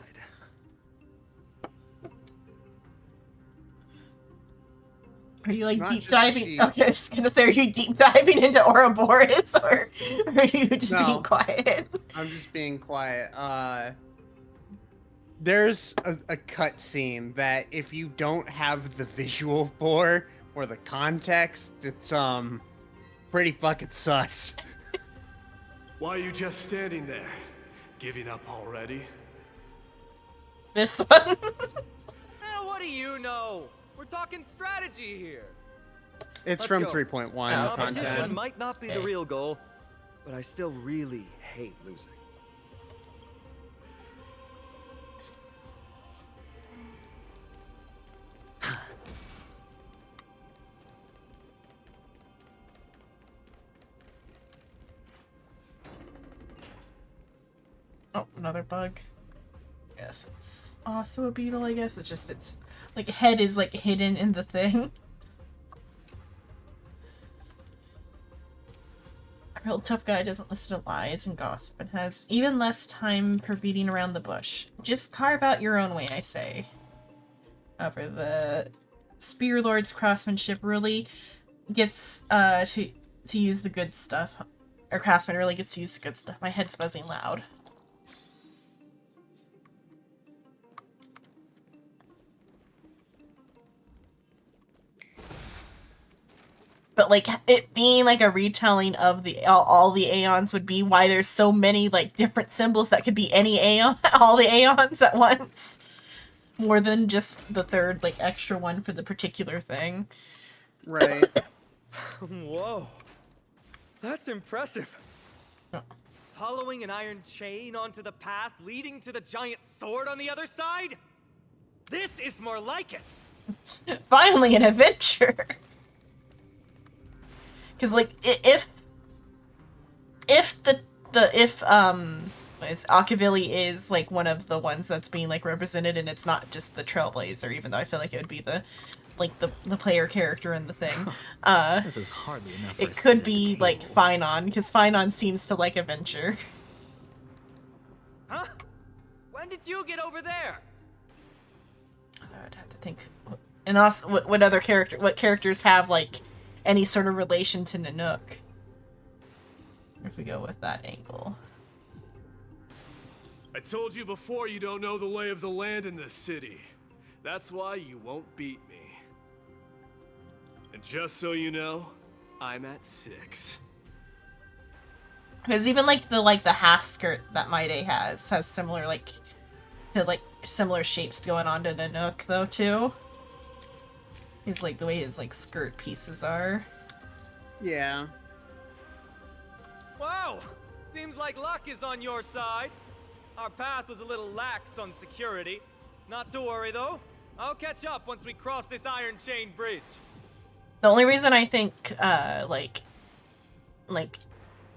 Are you like Not deep just diving? sheep. Okay, I was gonna say, are you deep diving into Ouroboros, or are you just No. being quiet? I'm just being quiet. There's a cut scene that if you don't have the visual for or the context, it's pretty fucking sus. Why are you just standing there? Giving up already? This one? What do you know? We're talking strategy here. It's Let's from go. 3.1 Competition content. might not be the Okay. real goal, but I still really hate losing. Oh, another bug. Yes, it's also a beetle, I guess. It's just its like head is like hidden in the thing. A real tough guy doesn't listen to lies and gossip and has even less time for beating around the bush. Just carve out your own way, I say. However, the Spear Lord's craftsmanship really gets to use the good stuff. Or craftsman really gets to use the good stuff. My head's buzzing loud. But like it being like a retelling of the all the Aeons would be why there's so many like different symbols that could be any Aeon, all the Aeons at once, more than just the third like extra one for the particular thing. Right. Whoa, that's impressive. Oh. Following an iron chain onto the path leading to the giant sword on the other side? This is more like it. Finally, an adventure. Because like if Akavili is like one of the ones that's being like represented, and it's not just the Trailblazer, even though I feel like it would be the player character in the thing. This is hardly enough for It a seat could at the be table. like Finon, because Finon seems to like adventure. Huh? When did you get over there? I'd have to think. And also, what characters have like any sort of relation to Nanook? If we go with that angle. I told you before you don't know the lay of the land in this city. That's why you won't beat me. And just so you know, I'm at 6. Because even like the half skirt that Maide has similar similar shapes going on to Nanook though too. He's like the way his like skirt pieces are. Yeah. Wow! Seems like luck is on your side. Our path was a little lax on security. Not to worry though. I'll catch up once we cross this iron chain bridge. The only reason I think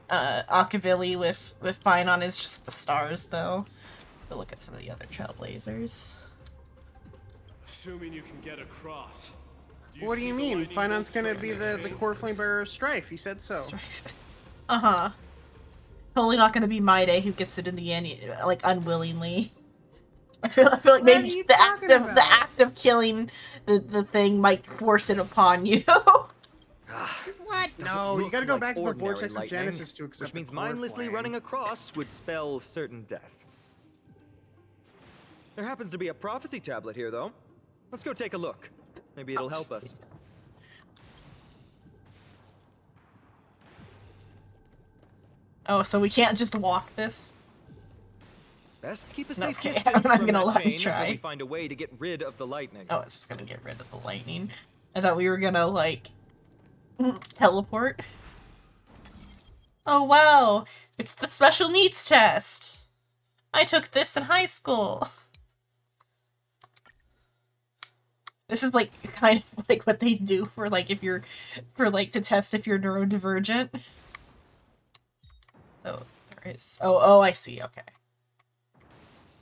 Akavili with Finon is just the stars though. To look at some of the other Trailblazers. Assuming you can get across. What do you mean? Finon's gonna be the core flame bearer of Strife. He said so. Uh-huh. Totally not gonna be Maide who gets it in the end, like unwillingly. I feel like What are maybe you the talking act of killing the thing might force it upon you. What? No, you Look gotta go like back to the ordinary vortex of lightning, Genesis to accept which means the core mindlessly flame. running across would spell certain death. There happens to be a prophecy tablet here, though. Let's go take a look. Maybe it'll help us. Oh, so we can't just walk this? Best keep a No, safe okay, distance I'm not from gonna that let me chain until try. we find a way to get rid of the lightning. Oh, it's just gonna get rid of the lightning. I thought we were gonna, like, teleport. Oh, wow! It's the special needs test! I took this in high school! This is like kind of like what they do for like if you're to test if you're neurodivergent. Oh, there is. Oh, I see. Okay.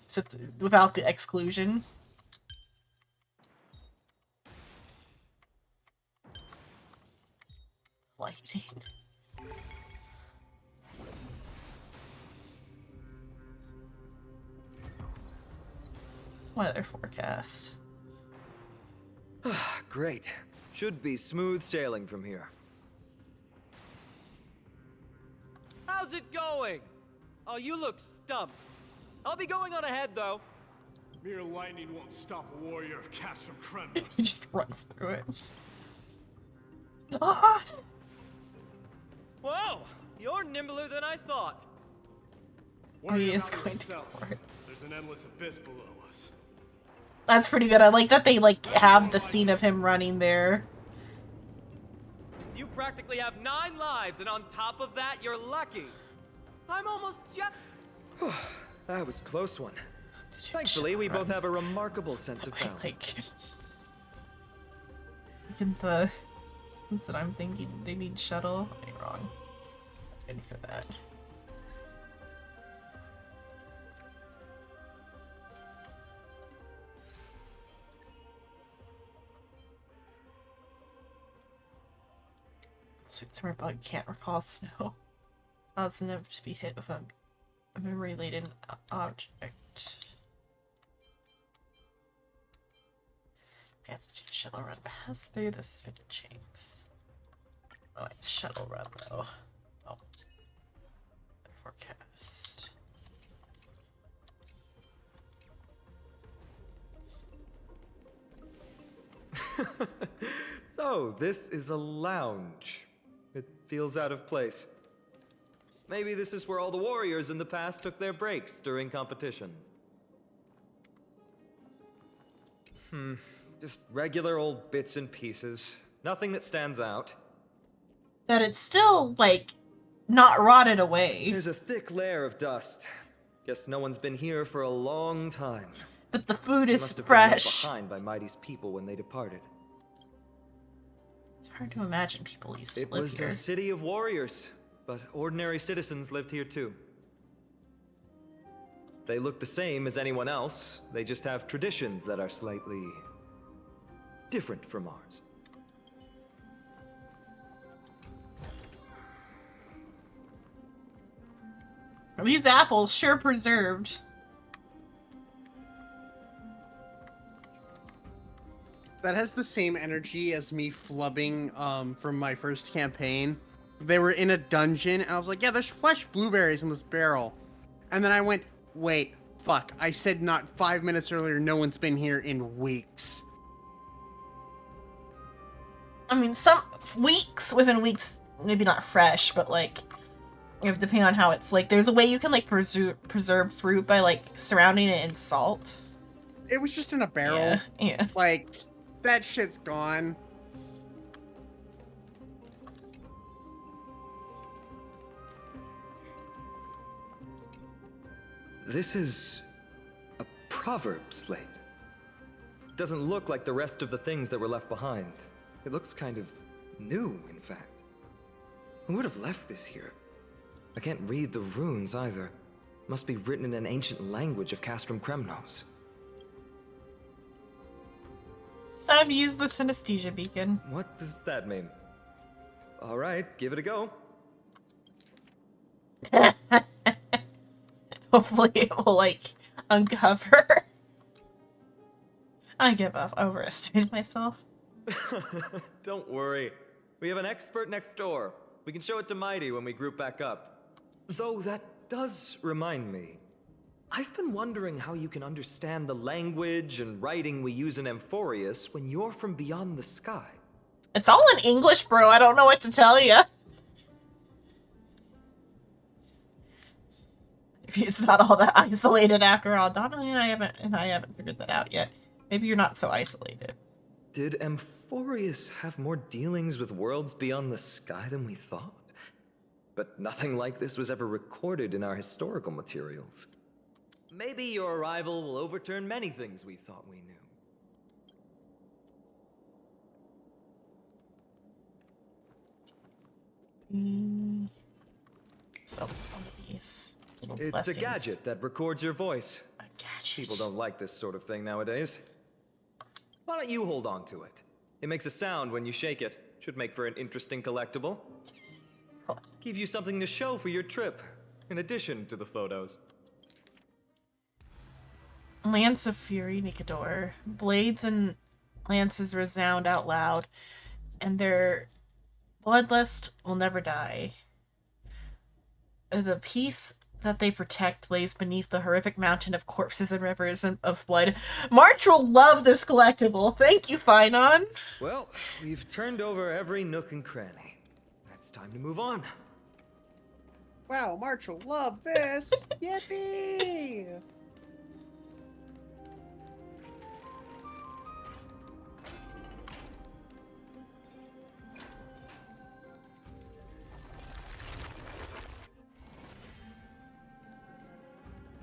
So without the exclusion. Lighting. Weather forecast. Great. Should be smooth sailing from here. How's it going? Oh, you look stumped. I'll be going on ahead, though. Mere lightning won't stop a warrior of Castrum Kremnos. He just runs through it. Ah! Whoa! You're nimbler than I thought. Oh, he is going to yourself. for it. There's an endless abyss below us. That's pretty good. I like that they like have the scene of him running there. You practically have 9 lives, and on top of that, you're lucky. I'm almost just... That was a close one. Thankfully, we both have a remarkable sense of balance. Like, in the things that I'm thinking, they need shuttle. I'm wrong. In for that. Somewhere about you can't recall snow. Cause enough to be hit with a memory-laden object. Passage shuttle run past through the suspended chains. Oh, it's shuttle run though. Oh. Forecast. So, this is a lounge. It feels out of place. Maybe this is where all the warriors in the past took their breaks during competitions. Just regular old bits and pieces. Nothing that stands out. That it's still, like, not rotted away. There's a thick layer of dust. Guess no one's been here for a long time. But the food is Must have been left fresh. behind by Mighty's people when they departed. It's hard to imagine people used to It live was here. a city of warriors, but ordinary citizens lived here too. They look the same as anyone else. They just have traditions that are slightly different from ours. These apples sure preserved. That has the same energy as me flubbing from my first campaign. They were in a dungeon, and I was like, yeah, there's fresh blueberries in this barrel. And then I went, wait, fuck, I said not 5 minutes earlier, no one's been here in weeks. I mean, some weeks, within weeks, maybe not fresh, but like, depending on how it's like, there's a way you can like preserve fruit by like surrounding it in salt. It was just in a barrel. Yeah. Like, that shit's gone. This is a proverb slate. Doesn't look like the rest of the things that were left behind. It looks kind of new, in fact. Who would have left this here? I can't read the runes either. Must be written in an ancient language of Castrum Kremnos. It's time to use the synesthesia beacon. What does that mean? All right, give it a go. Hopefully it will like uncover. I give up. I overestimated myself. Don't worry. We have an expert next door. We can show it to Mighty when we group back up. Though that does remind me. I've been wondering how you can understand the language and writing we use in Amphorius when you're from beyond the sky. It's all in English, bro. I don't know what to tell you. Maybe it's not all that isolated after all. Donnelly and I haven't figured that out yet. Maybe you're not so isolated. Did Amphorius have more dealings with worlds beyond the sky than we thought? But nothing like this was ever recorded in our historical materials. Maybe your arrival will overturn many things we thought we knew. So one of these little It's blessings. a gadget that records your voice. A gadget. People don't like this sort of thing nowadays. Why don't you hold on to it? It makes a sound when you shake it. Should make for an interesting collectible. Give you something to show for your trip, in addition to the photos. Lance of Fury, Nikador. Blades and lances resound out loud, and their bloodlust will never die. The peace that they protect lays beneath the horrific mountain of corpses and rivers of blood. March will love this collectible. Thank you, Finon. Well, we've turned over every nook and cranny. It's time to move on. Wow, March will love this. Yippee!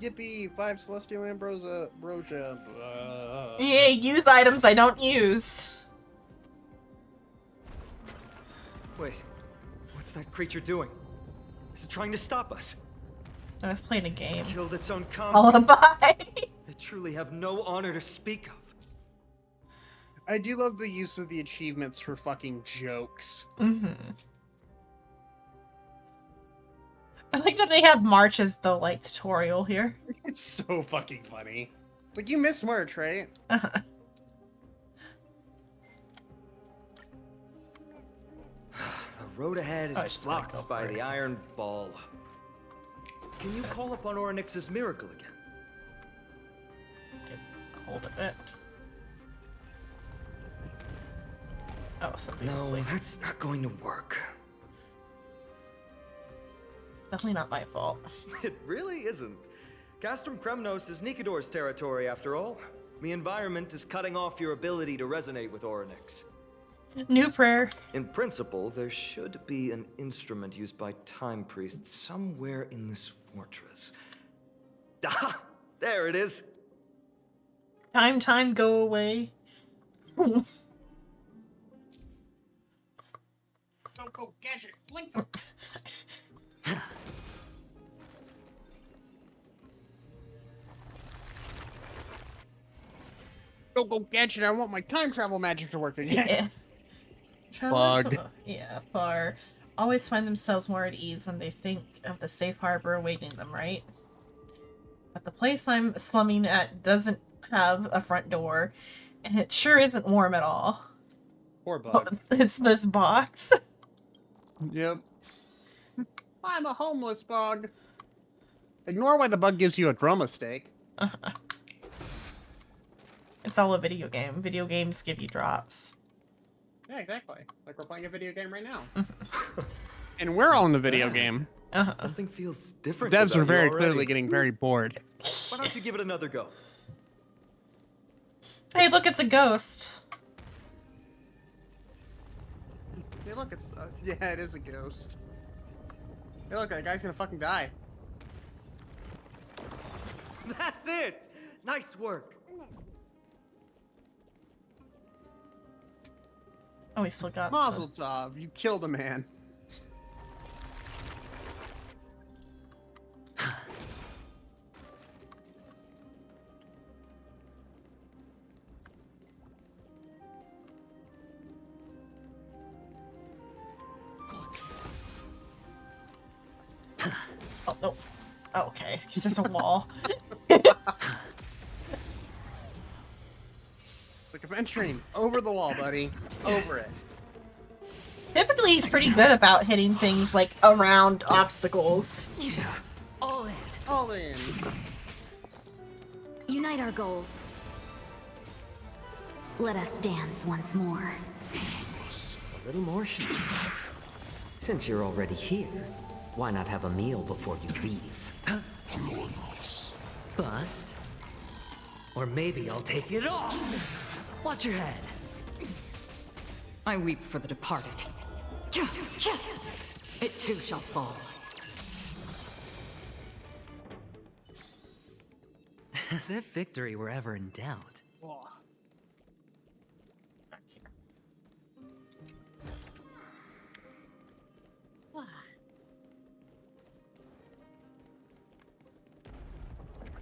Yippee! 5 Celestial Ambrosia. Yay, use items I don't use. Wait, what's that creature doing? Is it trying to stop us? I was playing a game. Killed its own Alibi. They truly have no honor to speak of. I do love the use of the achievements for fucking jokes. Mm-hmm. I like that they have March as the, like, tutorial here. It's so fucking funny. Like, you miss March, right? Uh-huh. The road ahead is blocked by the Iron Ball. Can you call upon Orynyx's miracle again? Hold a bit. Oh, something No, asleep. that's not going to work. Definitely not my fault. It really isn't. Castrum Kremnos is Nikador's territory, after all. The environment is cutting off your ability to resonate with Orynyx. New prayer. In principle, there should be an instrument used by time priests somewhere in this fortress. Ah, there it is. Time, go away. Go, gadget, blink. Go, gadget, I want my time travel magic to work again. Yeah. Plug. Yeah, Far. Always find themselves more at ease when they think of the safe harbor awaiting them, right? But the place I'm slumming at doesn't have a front door, and it sure isn't warm at all. Poor bug. It's this box. Yep. I'm a homeless bug. Ignore why the bug gives you a grumma steak. Uh-huh. It's all a video game. Video games give you drops. Yeah, exactly. Like we're playing a video game right now. And we're all in the video game. Uh-huh. Something feels different. Devs about are you very already. clearly getting very bored. Why don't you give it another go? Hey, look, it's a ghost. Hey, look, it's yeah, it is a ghost. Hey, look, that guy's gonna fucking die. That's it. Nice work. Oh, we still got Mazel tov, you killed a man. Oh, no. Oh, okay, because there's a wall. It's like adventuring over the wall, buddy. Over it. Typically, he's pretty good about hitting things, like, around obstacles. All in. All in. Unite our goals. Let us dance once more. A little more heat. Since you're already here, why not have a meal before you leave? Bust? Or maybe I'll take it off! Watch your head! I weep for the departed. It too shall fall. As if victory were ever in doubt. Oh.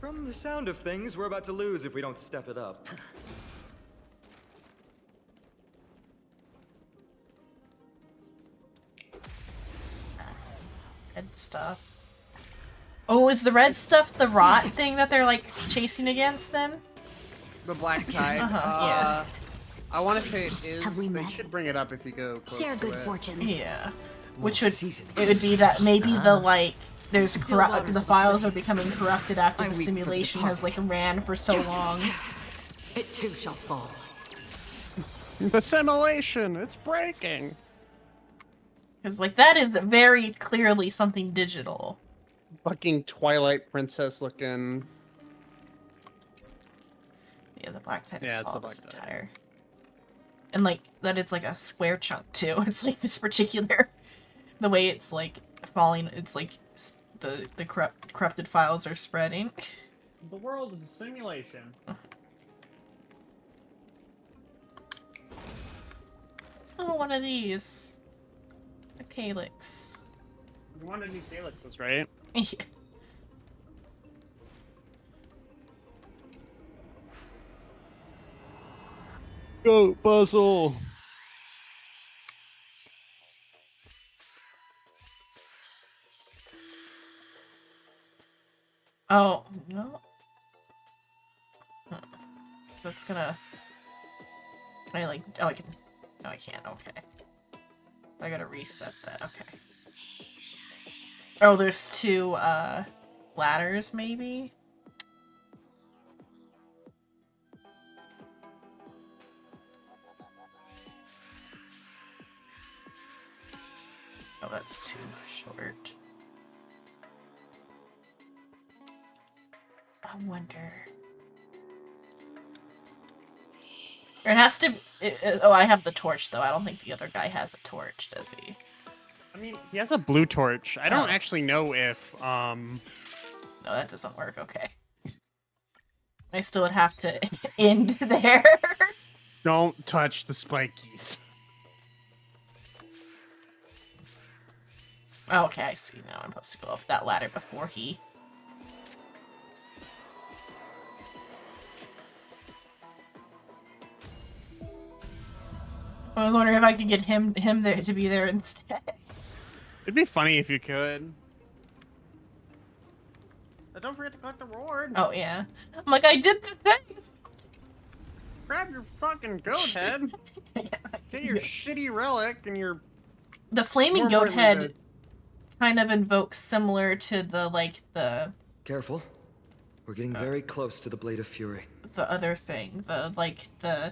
From the sound of things, we're about to lose if we don't step it up. Red stuff. Oh, is the red stuff the rot thing that they're like chasing against then? The black tide. Yeah. I want to say it is. They should bring it up if you go close Share to good it. fortunes. Yeah. Which would it would be that maybe the like there's the files are becoming corrupted after I the weep for the simulation has like ran for so long. It too shall fall. The simulation, it's breaking. Because like that is very clearly something digital. Fucking Twilight Princess looking. Yeah, the black tide is Yeah, it's small the this black tide. entire. And like that it's like a square chunk too. It's like this particular the way it's like falling, it's like the corrupted files are spreading. The world is a simulation. Oh, one of these. A calyx. You wanted new calyxes, right? Yeah. Go, puzzle. Oh, no. That's gonna... Can I, like... Oh, I can... No, I can't. Okay. I gotta reset that. Okay. Oh, there's two, ladders, maybe? Oh, that's too short. I wonder... It has to... oh, I have the torch, though. I don't think the other guy has a torch, does he? I mean, he has a blue torch. I don't Oh. actually know if, No, that doesn't work. Okay. I still would have to end there. Don't touch the spikies. Okay, I see now. I'm supposed to go up that ladder before he... I was wondering if I could get him there to be there instead. It'd be funny if you could. But don't forget to collect the reward. Oh, yeah. I'm like, I did the thing! Grab your fucking goat head. Get your shitty relic and your... The flaming More goat importantly, head kind of invokes similar to the, like, the Careful. We're getting very close to the Blade of Fury. other thing. The, like, the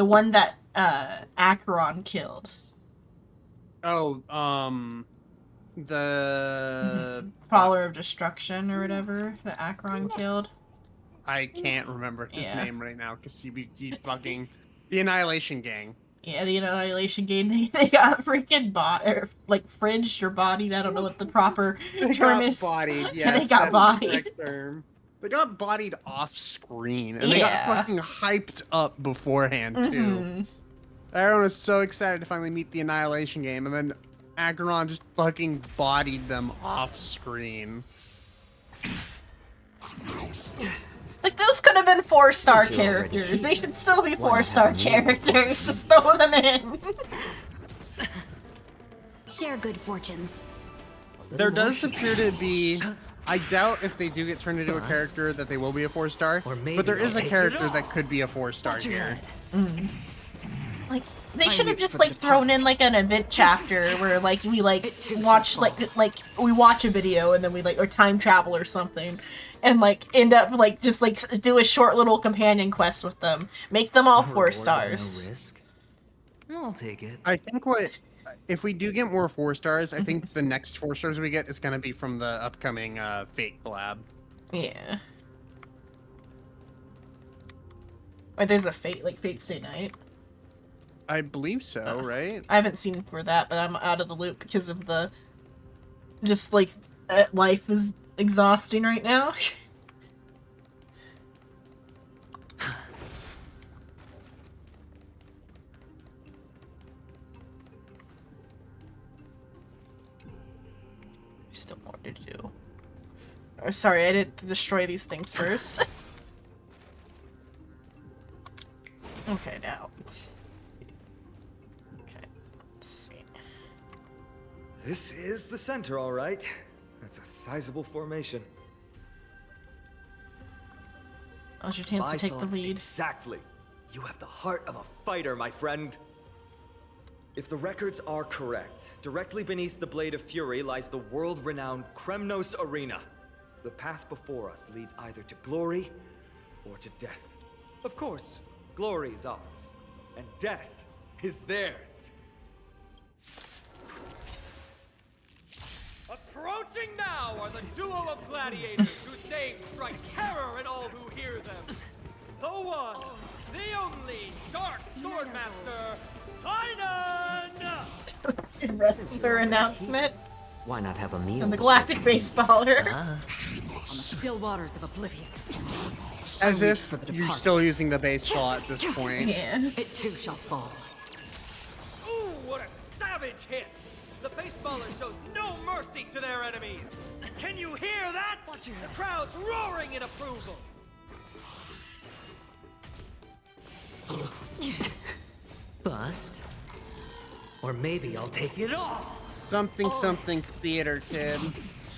one that, Acheron killed. Oh, the... Follower of Destruction or whatever that Acheron killed. I can't remember his Yeah. name right now, because he fucking... The Annihilation Gang. Yeah, the Annihilation Game, they got freaking or like fridged or bodied. I don't know what the proper They term got is. bodied, yes. Yeah, they got that's the bodied. correct term. They got bodied off screen, and they got Yeah. fucking hyped up beforehand, too. Mhm. Everyone was so excited to finally meet the Annihilation Game, and then Acheron just fucking bodied them off screen. Like those could have been 4-star Since you're already characters. They here, should still be why not 4-star have me? characters. Just throw them in. Share good fortunes. There does appear to be... I doubt if they do get turned into a Us. character that they will be a 4-star, Or maybe but there is I'll a take it character all. that could be a 4-star here. Like they I should have weep just for the like thrown in like an event chapter where like we like It too watch shall like we watch a video and then we like or time travel or something and like end up like just like do a short little companion quest with them. Make them all A 4 reward with stars. No risk. I'll take it. I think if we do get more 4-stars, I think the next 4-stars we get is going to be from the upcoming Fate collab. Yeah. Wait, there's a Fate Stay Night. I believe so, right? I haven't seen for that, but I'm out of the loop because of the just like life is exhausting right now. There's still more to do. Oh, sorry, I didn't destroy these things first. Okay, now. Okay, let's see. This is the center, all right. That's a sizable formation. Now's your chance My to take the thoughts lead. Exactly. You have the heart of a fighter, my friend. If the records are correct, directly beneath the Blade of Fury lies the world-renowned Kremnos Arena. The path before us leads either to glory or to death. Of course, glory is ours, and death is theirs. Approaching now are the duo of gladiators whose names strike terror in all who hear them. The one, the only Dark Swordmaster, Tynan! Wrestler announcement. Why not have a meal? And the Galactic Baseballer. On the still waters of oblivion. As if you're still using the baseball at this point. Yeah. It too shall fall. Ooh, what a savage hit! The baseballer shows no mercy to their enemies! Can you hear that? The crowd's roaring in approval! Bust. Or maybe I'll take it off. Something theater kid.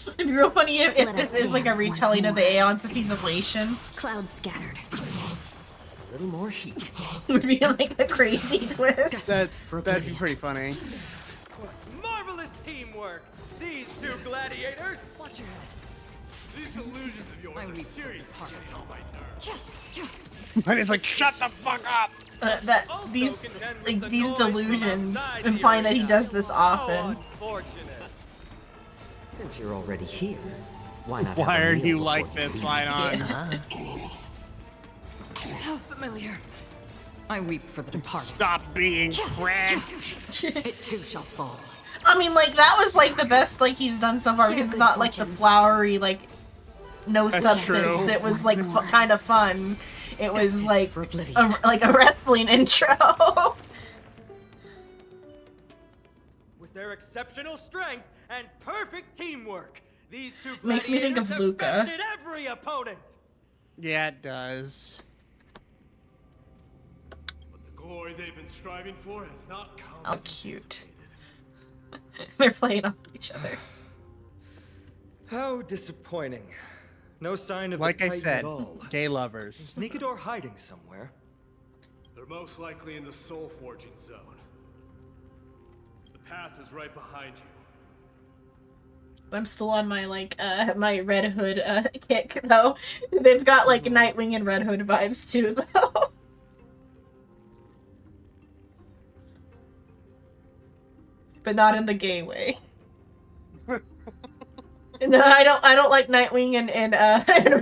It'd be real funny if Let this us is like a dance retelling once of the Aeons of His Oblation. Clouds scattered. A little more heat. It would be like a crazy twist. That'd be pretty funny. Marvelous teamwork! These two gladiators! Watch your head. These illusions of yours are seriously getting on my nerves. And it's like, shut the fuck up! That these like these delusions implying that he does this often. Unfortunate. Since you're already here, why not? Why have a are meal you before like this? leave? Right on. How familiar. I weep for the departed. Stop being cringe. It too shall fall. I mean, like that was like the best like he's done so far Share because it's good not like the fortunes. flowery like no That's substance. true. It was like kind of fun. It was Destined like for oblivion. a wrestling intro. With their exceptional strength and perfect teamwork, these two Makes me think of gladiators have Luca. bested every opponent. Yeah, it does. But the glory they've been striving for has not come Oh, as cute. anticipated. They're playing off each other. How disappointing. No sign of Like the I Titan said, at all. gay Is lovers. Nikador hiding somewhere? They're most likely in the soul forging zone. The path is right behind you. I'm still on my like my Red Hood kick though. They've got like Nightwing and Red Hood vibes too though. But not in the gay way. No, I don't like Nightwing and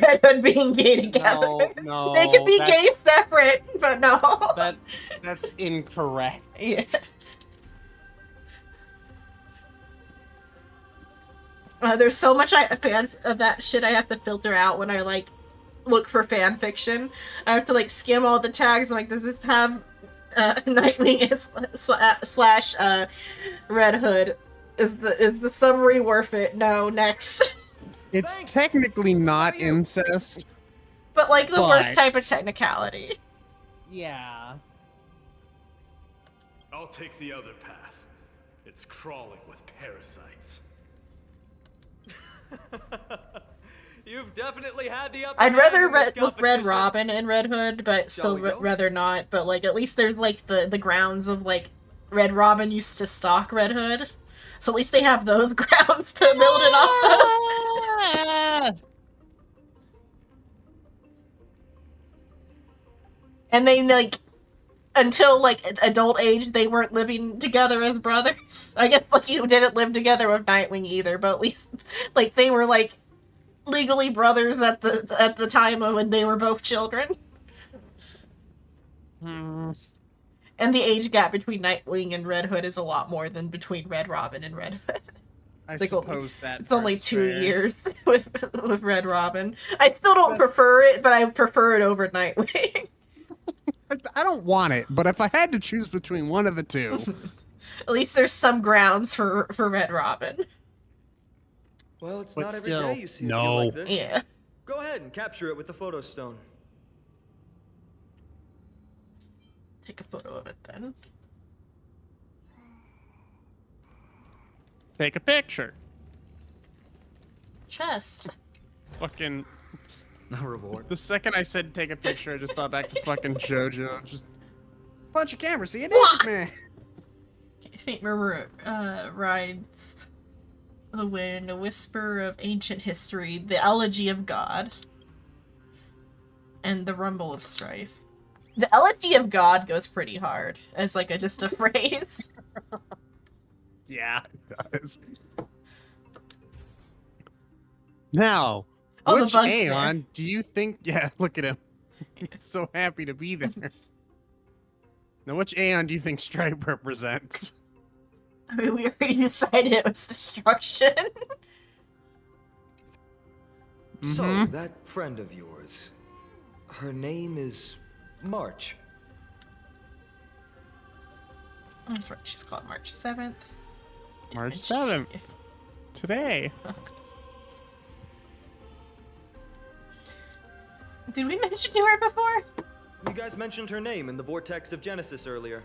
Red Hood being gay together. No, They could be that's- gay separate, but no. That's incorrect. Yeah. There's so much fan of that shit I have to filter out when I like look for fan fiction. I have to like skim all the tags. I'm like, does this have Nightwing slash Red Hood? Is the summary worth it? No. Next. It's technically not incest. But like the worst But- type of technicality. Yeah. I'll take the other path. It's crawling with parasites. You've definitely had the upper I'd hand rather in this look Red competition. Robin and Red Hood, but Shall still we go? rather not. But like at least there's like the grounds of like Red Robin used to stalk Red Hood, so at least they have those grounds to build it off of. And they like until like adult age they weren't living together as brothers. I guess like you didn't live together with Nightwing either, but at least like they were like legally brothers at the time of when they were both children. And the age gap between Nightwing and Red Hood is a lot more than between Red Robin and Red Hood. I Like, suppose that It's only part's 2 fair. years with Red Robin. I still don't prefer it, but I prefer it over Nightwing. I don't want it, but if I had to choose between one of the two, At least there's some grounds for Red Robin. Well, it's But not every still, day you see a no. view like this. Yeah. Go ahead and capture it with the photo stone. Take a photo of it then. Take a picture. Chest. Fucking. No reward. The second I said take a picture, I just thought back to fucking JoJo. Just bunch of cameras. See it, man. Faint murmur rides the wind, a whisper of ancient history, the elegy of God, and the rumble of strife. The elegy of God goes pretty hard as like just a phrase. Yeah, it does. Now, Oh, the which bug's Aeon do you think? Yeah, look at him. He's so happy to be there. Now, which Aeon do you think Stripe represents? I mean, we already decided it was destruction. So, that friend of yours, her name is March. That's right, she's called March 7th. March 7th. Today. Did we mention to her before? You guys mentioned her name in the Vortex of Genesis earlier.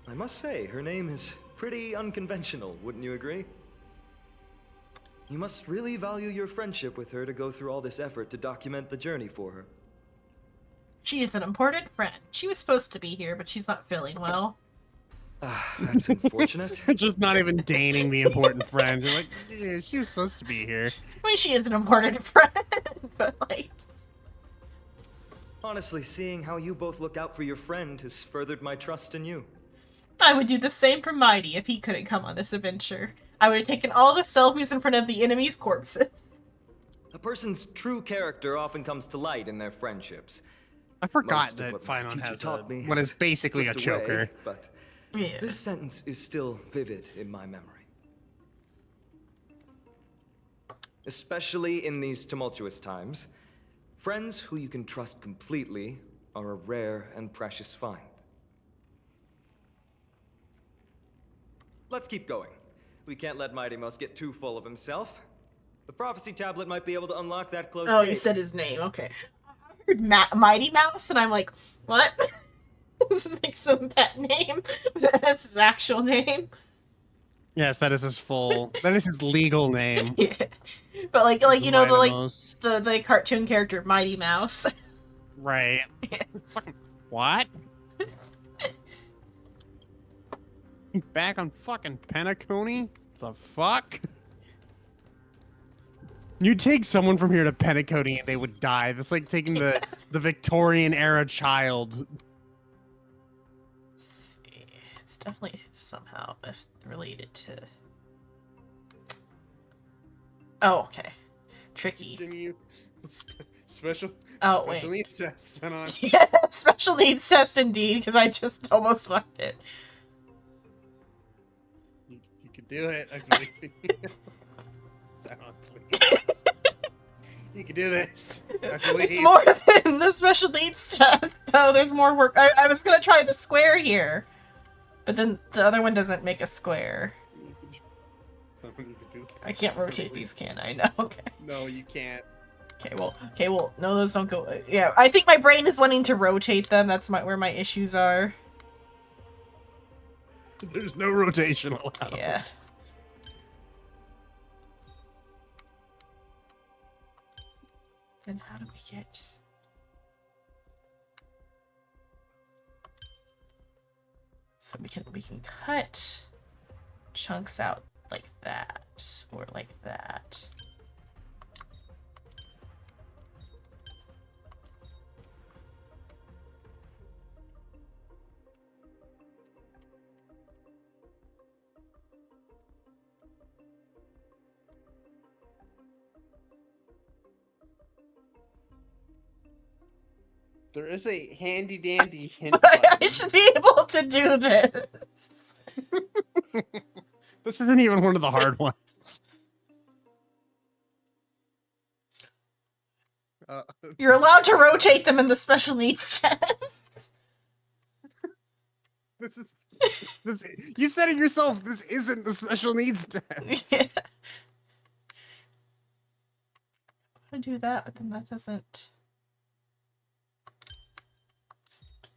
I must say, her name is pretty unconventional, wouldn't you agree? You must really value your friendship with her to go through all this effort to document the journey for her. She is an important friend. She was supposed to be here, but she's not feeling well. That's unfortunate. Just not even deigning the important friend. You're like, yeah, she was supposed to be here. I mean, she is an important friend, but like... Honestly, seeing how you both look out for your friend has furthered my trust in you. I would do the same for Mighty if he couldn't come on this adventure. I would have taken all the selfies in front of the enemy's corpses. A person's true character often comes to light in their friendships. I forgot Most of that what my Phynon teacher has taught me what is basically a slipped away, choker. But Yeah. this sentence is still vivid in my memory. Especially in these tumultuous times, friends who you can trust completely are a rare and precious find. Let's keep going. We can't let Mighty Mouse get too full of himself. The prophecy tablet might be able to unlock that closed Oh, gate. you said his name. Okay. I heard Mighty Mouse, and I'm like, what? This is like some pet name, but that's his actual name. Yes, that is his full. That is his legal name. Yeah. But like you know the Mighty like Mouse. the cartoon character Mighty Mouse. Right. What? Back on fucking Penacony? The fuck? You take someone from here to Penacony and they would die. That's like taking the Victorian era child. Let's see. It's definitely somehow related to. Oh, okay. Tricky. Continue. Special. Oh, special wait. needs test. Sent on. Yeah, special needs test indeed, because I just almost fucked it. You could do it. I believe. Sent on, please. You can do this. I believe. It's more than the special needs test, though. There's more work. I was gonna try the square here, but then the other one doesn't make a square. I can't rotate these, can I? No. Okay. No, you can't. Okay. Well. No, those don't go. Yeah, I think my brain is wanting to rotate them. That's where my issues are. There's no rotation allowed. Yeah. Then how do we get? So we can cut chunks out like that or like that. There is a handy dandy hint. I should be able to do this. This isn't even one of the hard ones. You're allowed to rotate them in the special needs test. This. You said it yourself. This isn't the special needs test. Yeah. I do that, but then that doesn't.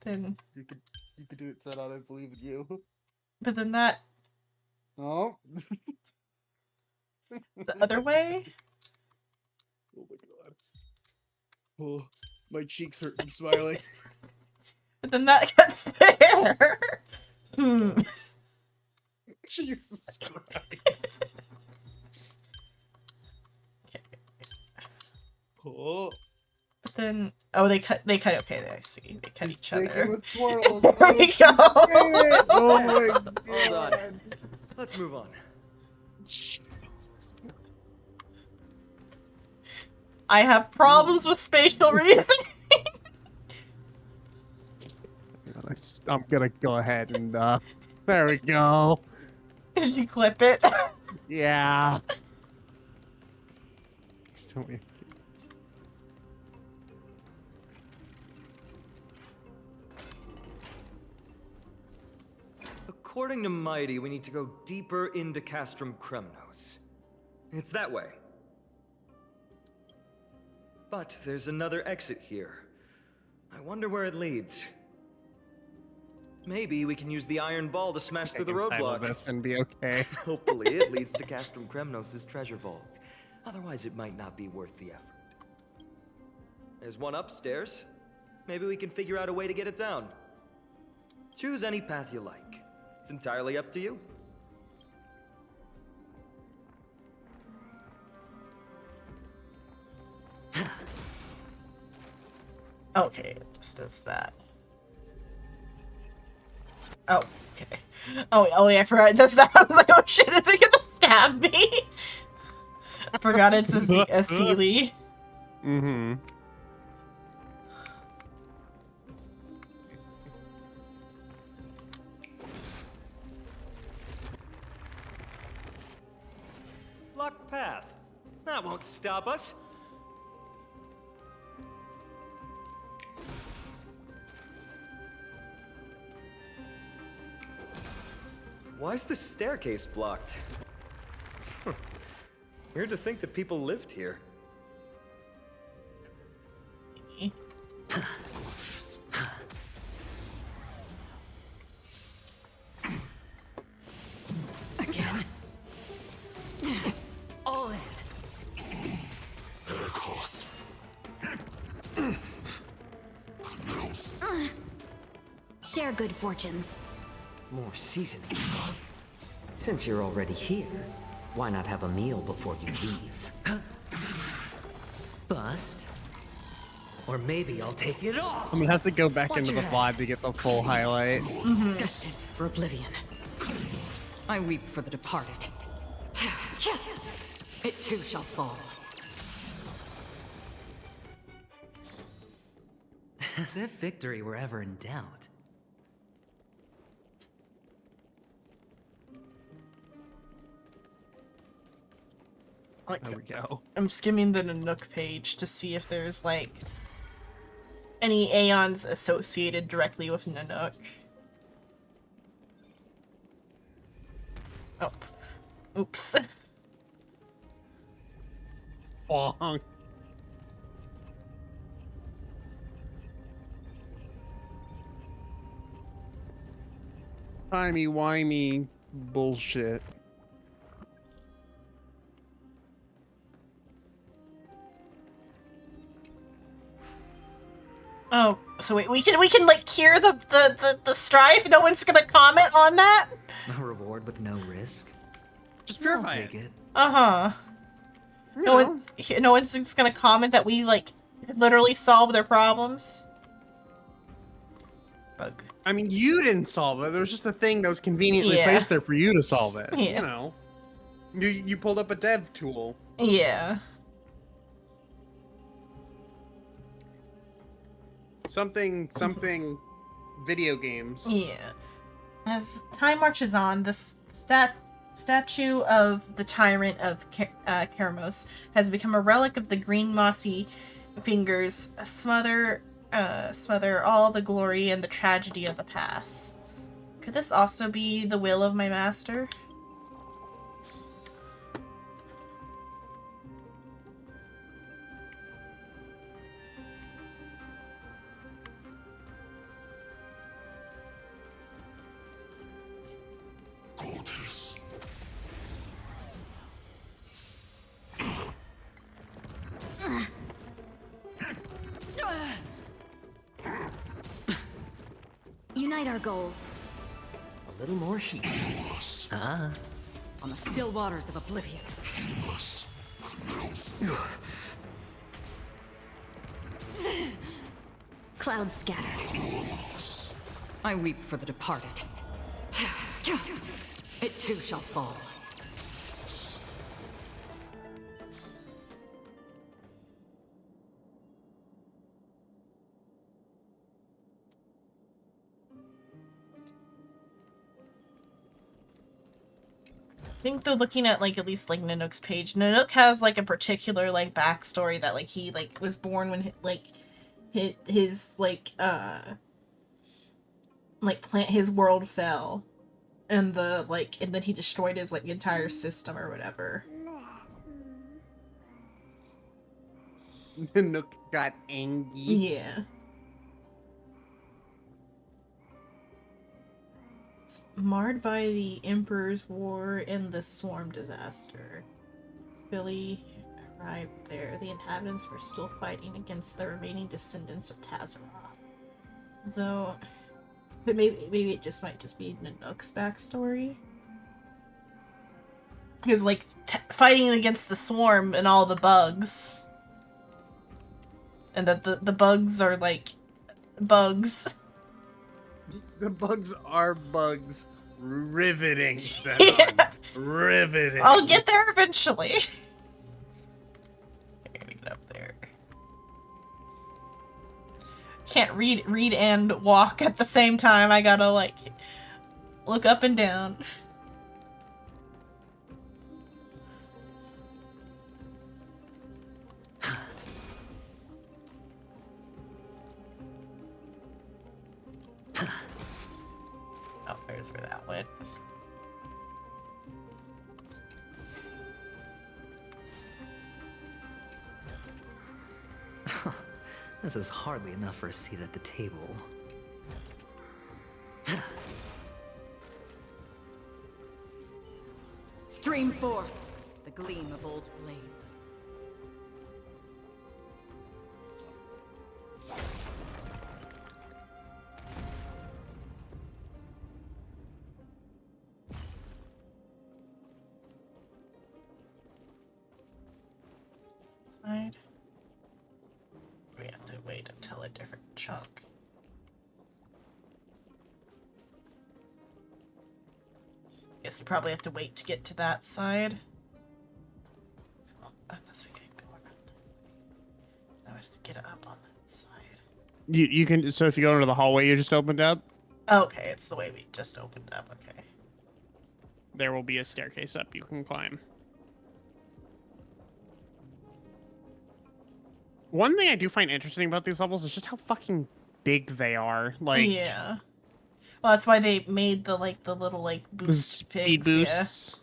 Then. You could do it. Set out. I believe in you. But then that. Oh. The other way. Oh my god. Oh, my cheeks hurt from smiling. But then that gets there. Jesus Christ. Oh. But then, oh, they cut. Okay, I see. They cut each other. With portals. There we go. Oh my god. Hold on. Let's move on. I have problems with spatial reasoning. I'm gonna go ahead and there we go. Did you clip it? Yeah. Still me. According to Mighty, we need to go deeper into Castrum Kremnos. It's that way. But there's another exit here. I wonder where it leads. Maybe we can use the iron ball to smash through the roadblock. This and be okay. Hopefully it leads to Castrum Kremnos' treasure vault. Otherwise it might not be worth the effort. There's one upstairs. Maybe we can figure out a way to get it down. Choose any path you like. It's entirely up to you. Okay, it just does that. Oh, okay. Oh yeah, I forgot it does that. I was like, oh shit, is it gonna stab me? I forgot it's a Sealy. Mm-hmm. Locked path. That won't stop us. Why is the staircase blocked? Weird to think that people lived here. Again. All in. Miracles. Share good fortunes. More seasoning. Since you're already here, why not have a meal before you leave? Bust. Or maybe I'll take it off. I'm gonna have to go back Watch into the your VOD to get the full highlight. Destined for oblivion. I weep for the departed. It too shall fall. As if victory were ever in doubt. Like, There we go. I'm skimming the Nanook page to see if there's like any Aeons associated directly with Nanook. Oh. Oops. Bonk. Timey-wimey bullshit. Oh, so wait, we can like cure the strife? No one's gonna comment on that? A reward with no risk. Just I'll purify take it. it. Uh-huh. No one's just gonna comment that we like literally solve their problems. Bug. I mean, you didn't solve it. There was just a thing that was conveniently Yeah. placed there for you to solve it. Yeah. You know. You pulled up a dev tool. Yeah. Something video games. Yeah. As time marches on, the statue of the tyrant of Kermos has become a relic of the green mossy fingers smother all the glory and the tragedy of the past. Could this also be the will of my master? Unite our goals. A little more heat. Ah. On the still waters of oblivion. Clouds scattered. I weep for the departed. It too shall fall. I think they're looking at like at least like Nanook's page. Nanook has like a particular like backstory that like he like was born when like his like plant his world fell, and then he destroyed his like entire system or whatever. Nook got angry. Yeah. Marred by the Emperor's War and the Swarm disaster. Billy arrived there. The inhabitants were still fighting against the remaining descendants of Tazaroth. Though, but maybe it just might just be Nanook's backstory. Because like fighting against the Swarm and all the bugs, and that the bugs are like bugs. The bugs are bugs. Riveting, Zenon. Riveting. I'll get there eventually. I gotta get up there. Can't read and walk at the same time. I gotta like look up and down. Oh, there's where that went. This is hardly enough for a seat at the table. Stream forth the gleam of old blades. Side. We have to wait until a different chunk. Guess we probably have to wait to get to that side. So, unless we can go around that way. Now we have to get up on that side. You can, so if you go into the hallway you just opened up, Okay, it's the way we just opened up. Okay. there will be a staircase up you can climb. One thing I do find interesting about these levels is just how fucking big they are. Like, yeah. Well, that's why they made the little like the boost speed pigs. boosts.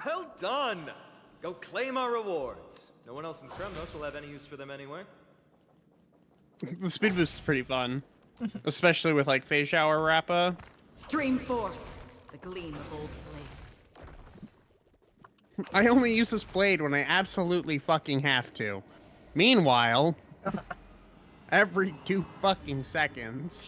Well done! Go claim our rewards. No one else in Kremnos will have any use for them anyway. The speed boost is pretty fun. Especially with like Phase Shower Rappa. Stream forth the gleam of old blades. I only use this blade when I absolutely fucking have to. Meanwhile, every 2 fucking seconds.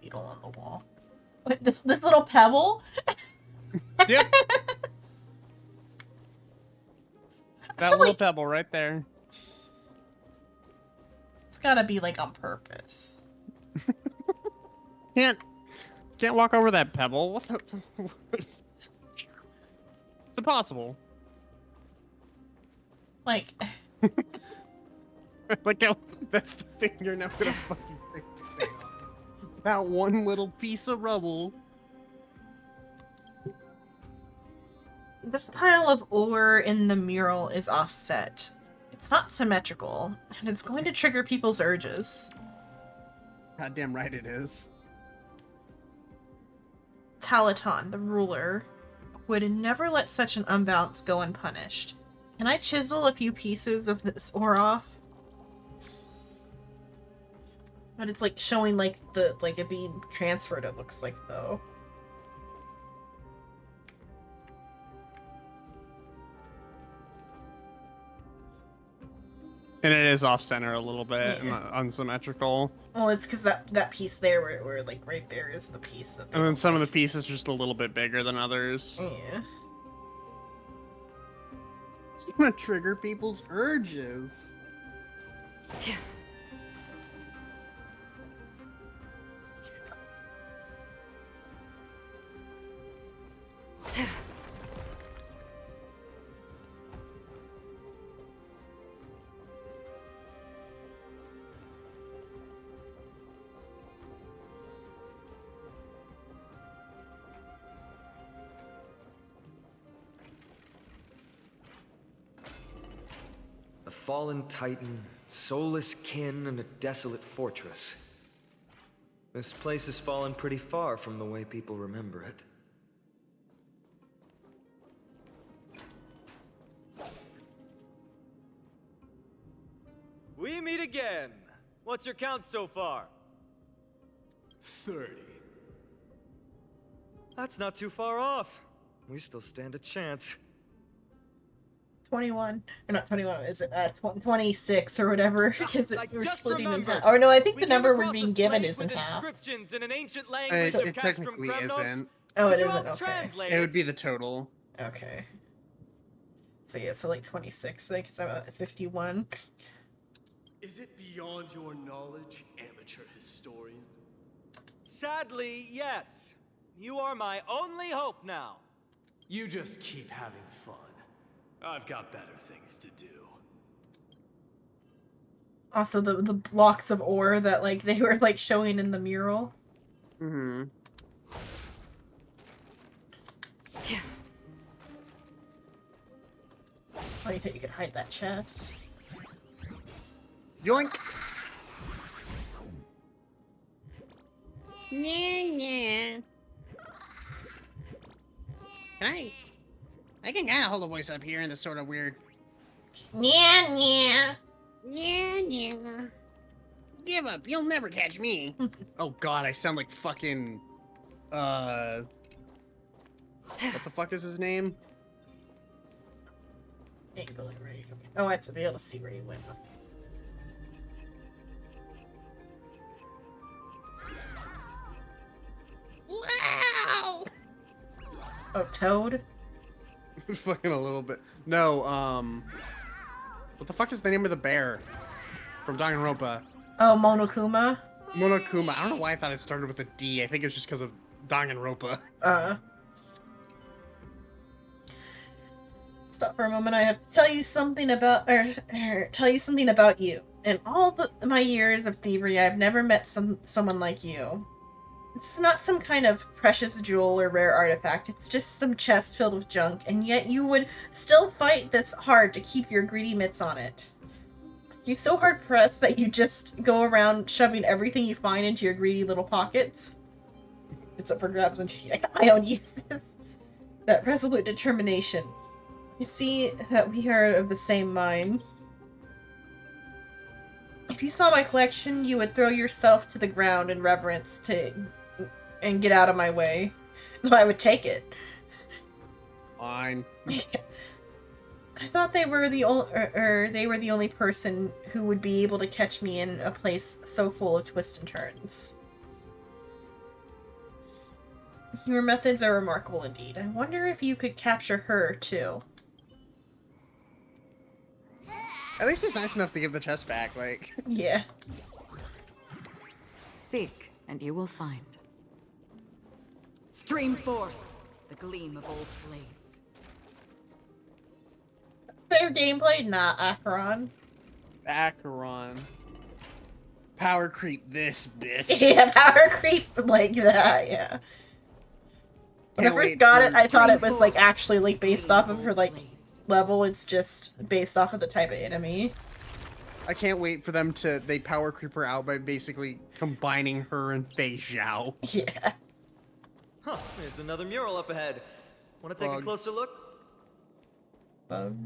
Beetle on the wall. Wait, this little pebble? Yep. That feel little like pebble right there. it's gotta be like on purpose. Can't walk over that pebble. What the... It's impossible. Like, Like that's the thing you're never gonna fucking fix. That one little piece of rubble. this pile of ore in the mural is offset. It's not symmetrical, and it's going to trigger people's urges. Goddamn right it is. Talaton, the ruler, would never let such an unbalance go unpunished. Can I chisel a few pieces of this ore off? But it's like showing like it being transferred, it looks like, though. And it is off center a little bit and unsymmetrical. Well, it's because that piece there, where like right there is the piece that. And then some of the pieces just a little bit bigger than others. Yeah. It's gonna trigger people's urges. Yeah. A fallen titan, soulless kin, and a desolate fortress. This place has fallen pretty far from the way people remember it. We meet again. What's your count so far? 30. That's not too far off. We still stand a chance. 21. Or not 21, is it 26 or whatever? Because we're just splitting in remembered. half. Or no, I think We the came number we're across being a given slave is in with half. inscriptions in an ancient language It of technically Castrum Kremnos. isn't. Oh, Could it you isn't, help okay. translate It would be the total. Okay. So yeah, so like 26, I think it's about 51. Is it beyond your knowledge, amateur historian? Sadly, yes. You are my only hope now. You just keep having fun. I've got better things to do. Also, the blocks of ore that like they were like showing in the mural. Mm-hmm. Yeah. Oh, you think you could hide that chest? Yoink! Yeah. I can kind of hold a voice up here in this sort of weird. Yeah. Yeah. Give up. You'll never catch me. Oh god, I sound like fucking... What the fuck is his name? Angle it right. Oh, I have to be able to see where you went. Wow! Oh, Toad? Fucking a little bit. No, what the fuck is the name of the bear? From Danganronpa. Oh, Monokuma? Monokuma. I don't know why I thought it started with a D. I think it's just because of Danganronpa. Stop for a moment. I have to tell you something about, tell you something about you. In all my years of thievery, I've never met someone like you. It's not some kind of precious jewel or rare artifact. It's just some chest filled with junk, and yet you would still fight this hard to keep your greedy mitts on it. You're so hard-pressed that you just go around shoving everything you find into your greedy little pockets. It's up for grabs into my own uses. That resolute determination. You see that we are of the same mind. If you saw my collection, you would throw yourself to the ground in reverence and get out of my way. No, I would take it. Fine. I thought they were the only person who would be able to catch me in a place so full of twists and turns. Your methods are remarkable indeed. I wonder if you could capture her too. At least it's nice enough to give the chest back, like. Yeah. Seek, and you will find. Stream forth the gleam of old blades. Fair gameplay? Nah, Acheron. Acheron. Power creep this bitch. Yeah, power creep like that, yeah. When I Can't first wait got for it, I thought it was Stream like forth actually like based off of her like blades. level. It's just based off of the type of enemy. I can't wait for them to they power creep her out by basically combining her and Fei Zhao. Yeah. Huh, there's another mural up ahead. Want to take a Bug. closer look? Bug.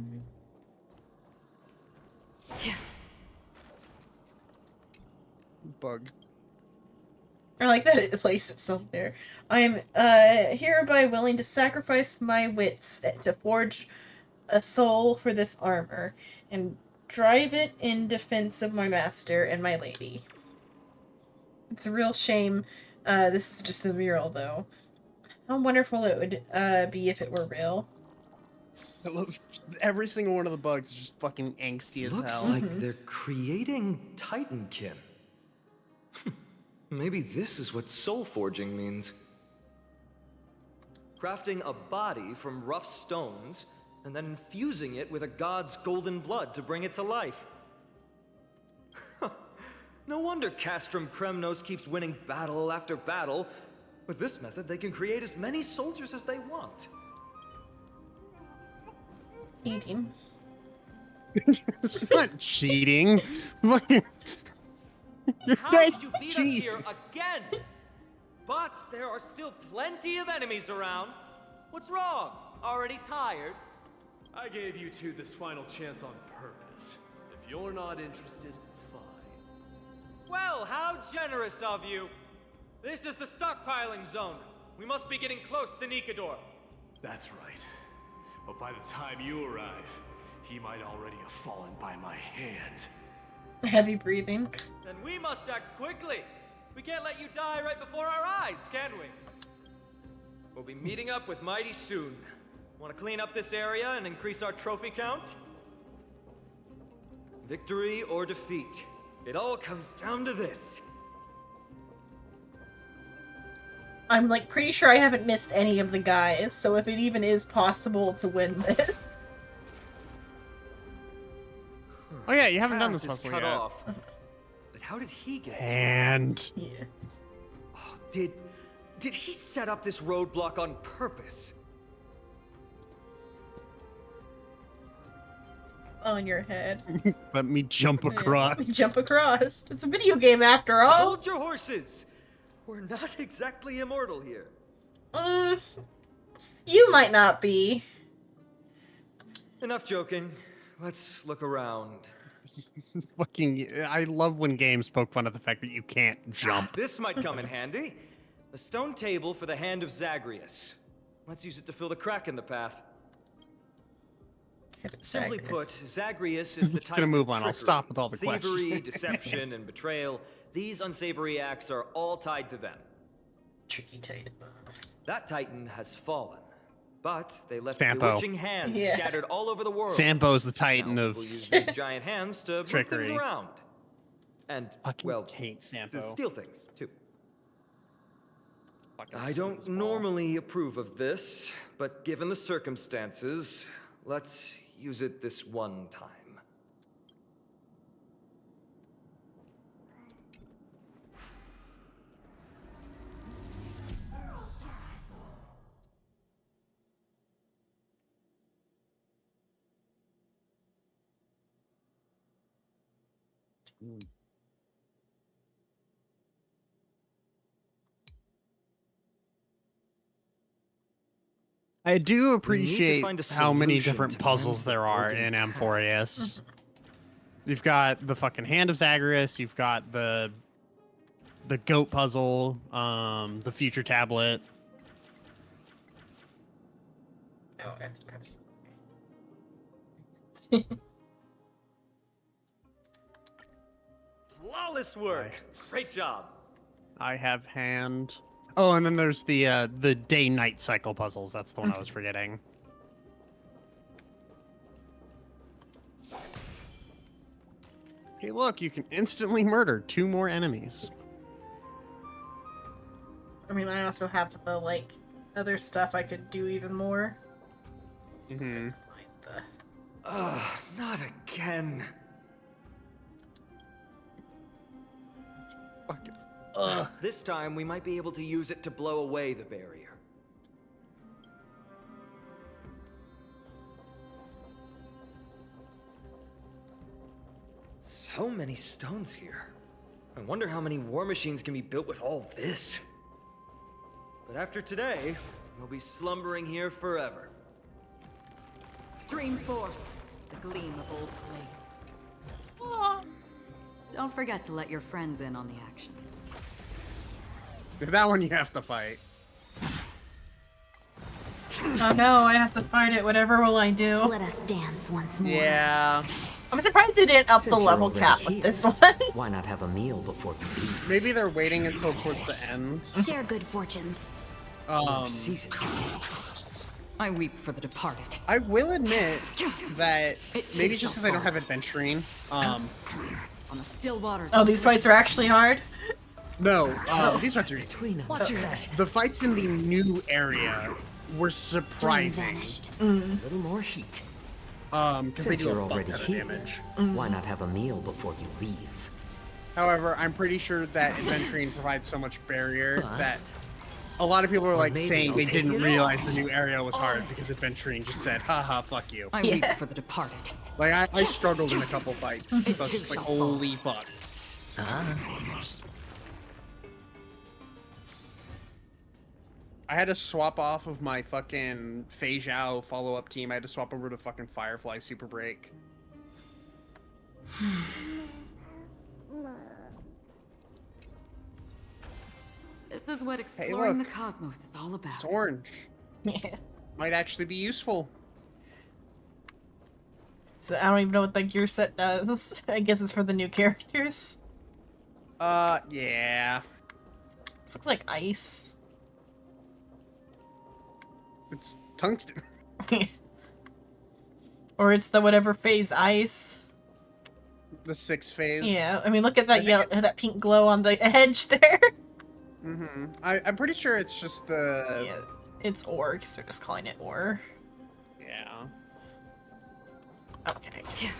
I like that it placed itself there. I am hereby willing to sacrifice my wits to forge a soul for this armor and drive it in defense of my master and my lady. It's a real shame. This is just a mural, though. How wonderful it would be if it were real. I love every single one of the bugs is just fucking angsty as Looks hell. like they're creating Titankin. Maybe this is what soul forging means. Crafting a body from rough stones, and then infusing it with a god's golden blood to bring it to life. No wonder Castrum Kremnos keeps winning battle after battle. With this method, they can create as many soldiers as they want. Eating. It's not cheating. Fucking- How did you beat us here again? But there are still plenty of enemies around. What's wrong? Already tired? I gave you two this final chance on purpose. If you're not interested, fine. Well, how generous of you. This is the stockpiling zone. We must be getting close to Nikador. That's right. But by the time you arrive, he might already have fallen by my hand. Heavy breathing. Then we must act quickly. We can't let you die right before our eyes, can we? We'll be meeting up with Mighty soon. Want to clean up this area and increase our trophy count? Victory or defeat. It all comes down to this. I'm like pretty sure I haven't missed any of the guys, so if it even is possible to win this. Oh yeah, you haven't done Path this is puzzle cut yet. off. But how did he get here? And Yeah. Oh, did he set up this roadblock on purpose? On your head. let me jump across. Jump across. It's a video game after all. Hold your horses. We're not exactly immortal here. You might not be. Enough joking. Let's look around. Fucking, I love when games poke fun at the fact that you can't jump. This might come in handy. A stone table for the Hand of Zagreus. Let's use it to fill the crack in the path. Simply put, Zagreus is the Just type gonna move of on. I'll trickery, stop with all the thievery, questions. deception, and betrayal. These unsavory acts are all tied to them. Tricky Titan. That Titan has fallen, but they left Stampo. bewitching hands Yeah. scattered all over the world. Sambo's the Titan Now of people use these giant hands to move things trickery. around. And, Fucking well, hate to Sampo. steal things, too. Fucking I don't sleazeball. normally approve of this, but given the circumstances, let's use it this one time. I do We need to appreciate find a how many solution different to puzzles mend the there are broken in paths. M4AS. You've got the fucking Hand of Zagreus, you've got the goat puzzle, the future tablet. Oh, that's gross. Flawless work. Great job. I have hand. Oh, and then there's the day-night cycle puzzles. That's the one I was forgetting. Hey, look, you can instantly murder 2 more enemies. I mean, I also have the, like, other stuff I could do even more. Mm-hmm. Ugh, not again. Fuck it. This time, we might be able to use it to blow away the barrier. So many stones here. I wonder how many war machines can be built with all this. But after today, we'll be slumbering here forever. Stream 4, the gleam of old blades. Don't forget to let your friends in on the action. That one you have to fight. Oh no, I have to fight it. Whatever will I do? Let us dance once more. Yeah. I'm surprised they didn't up Since the you're level already cap here, with this one. Why not have a meal before you leave? Maybe they're waiting until towards the end. Share good fortunes. Season. I weep for the departed. I will admit that It maybe takes just so because I don't far. have adventuring. On the still waters. Oh, these fights are actually hard? No, these fights are Between us. Watch that. The fights in the new area were surprising. Vanished. A little more heat. Because they Since do you're a fuck already ton of here, damage. why not have a meal before you leave? However, I'm pretty sure that adventuring provides so much barrier that Bust. a lot of people are like maybe saying I'll they take didn't it realize the new area was hard because adventuring just said, haha, fuck you. I weep for the departed. Like, I struggled in a couple fights because I was just like, holy fuck. I had to swap off of my fucking Fei Zhao follow-up team. I had to swap over to fucking Firefly Super Break. This is what exploring look. the cosmos is all about. It's orange. Might actually be useful. So I don't even know what the gear set does. I guess it's for the new characters. Yeah. This looks like ice. It's tungsten. Or it's the whatever phase ice. The 6 phase. Yeah, I mean, look at that yellow, that pink glow on the edge there. Mm-hmm. I'm pretty sure it's just the... Yeah, it's ore, because they're just calling it ore. Yeah. Okay, good.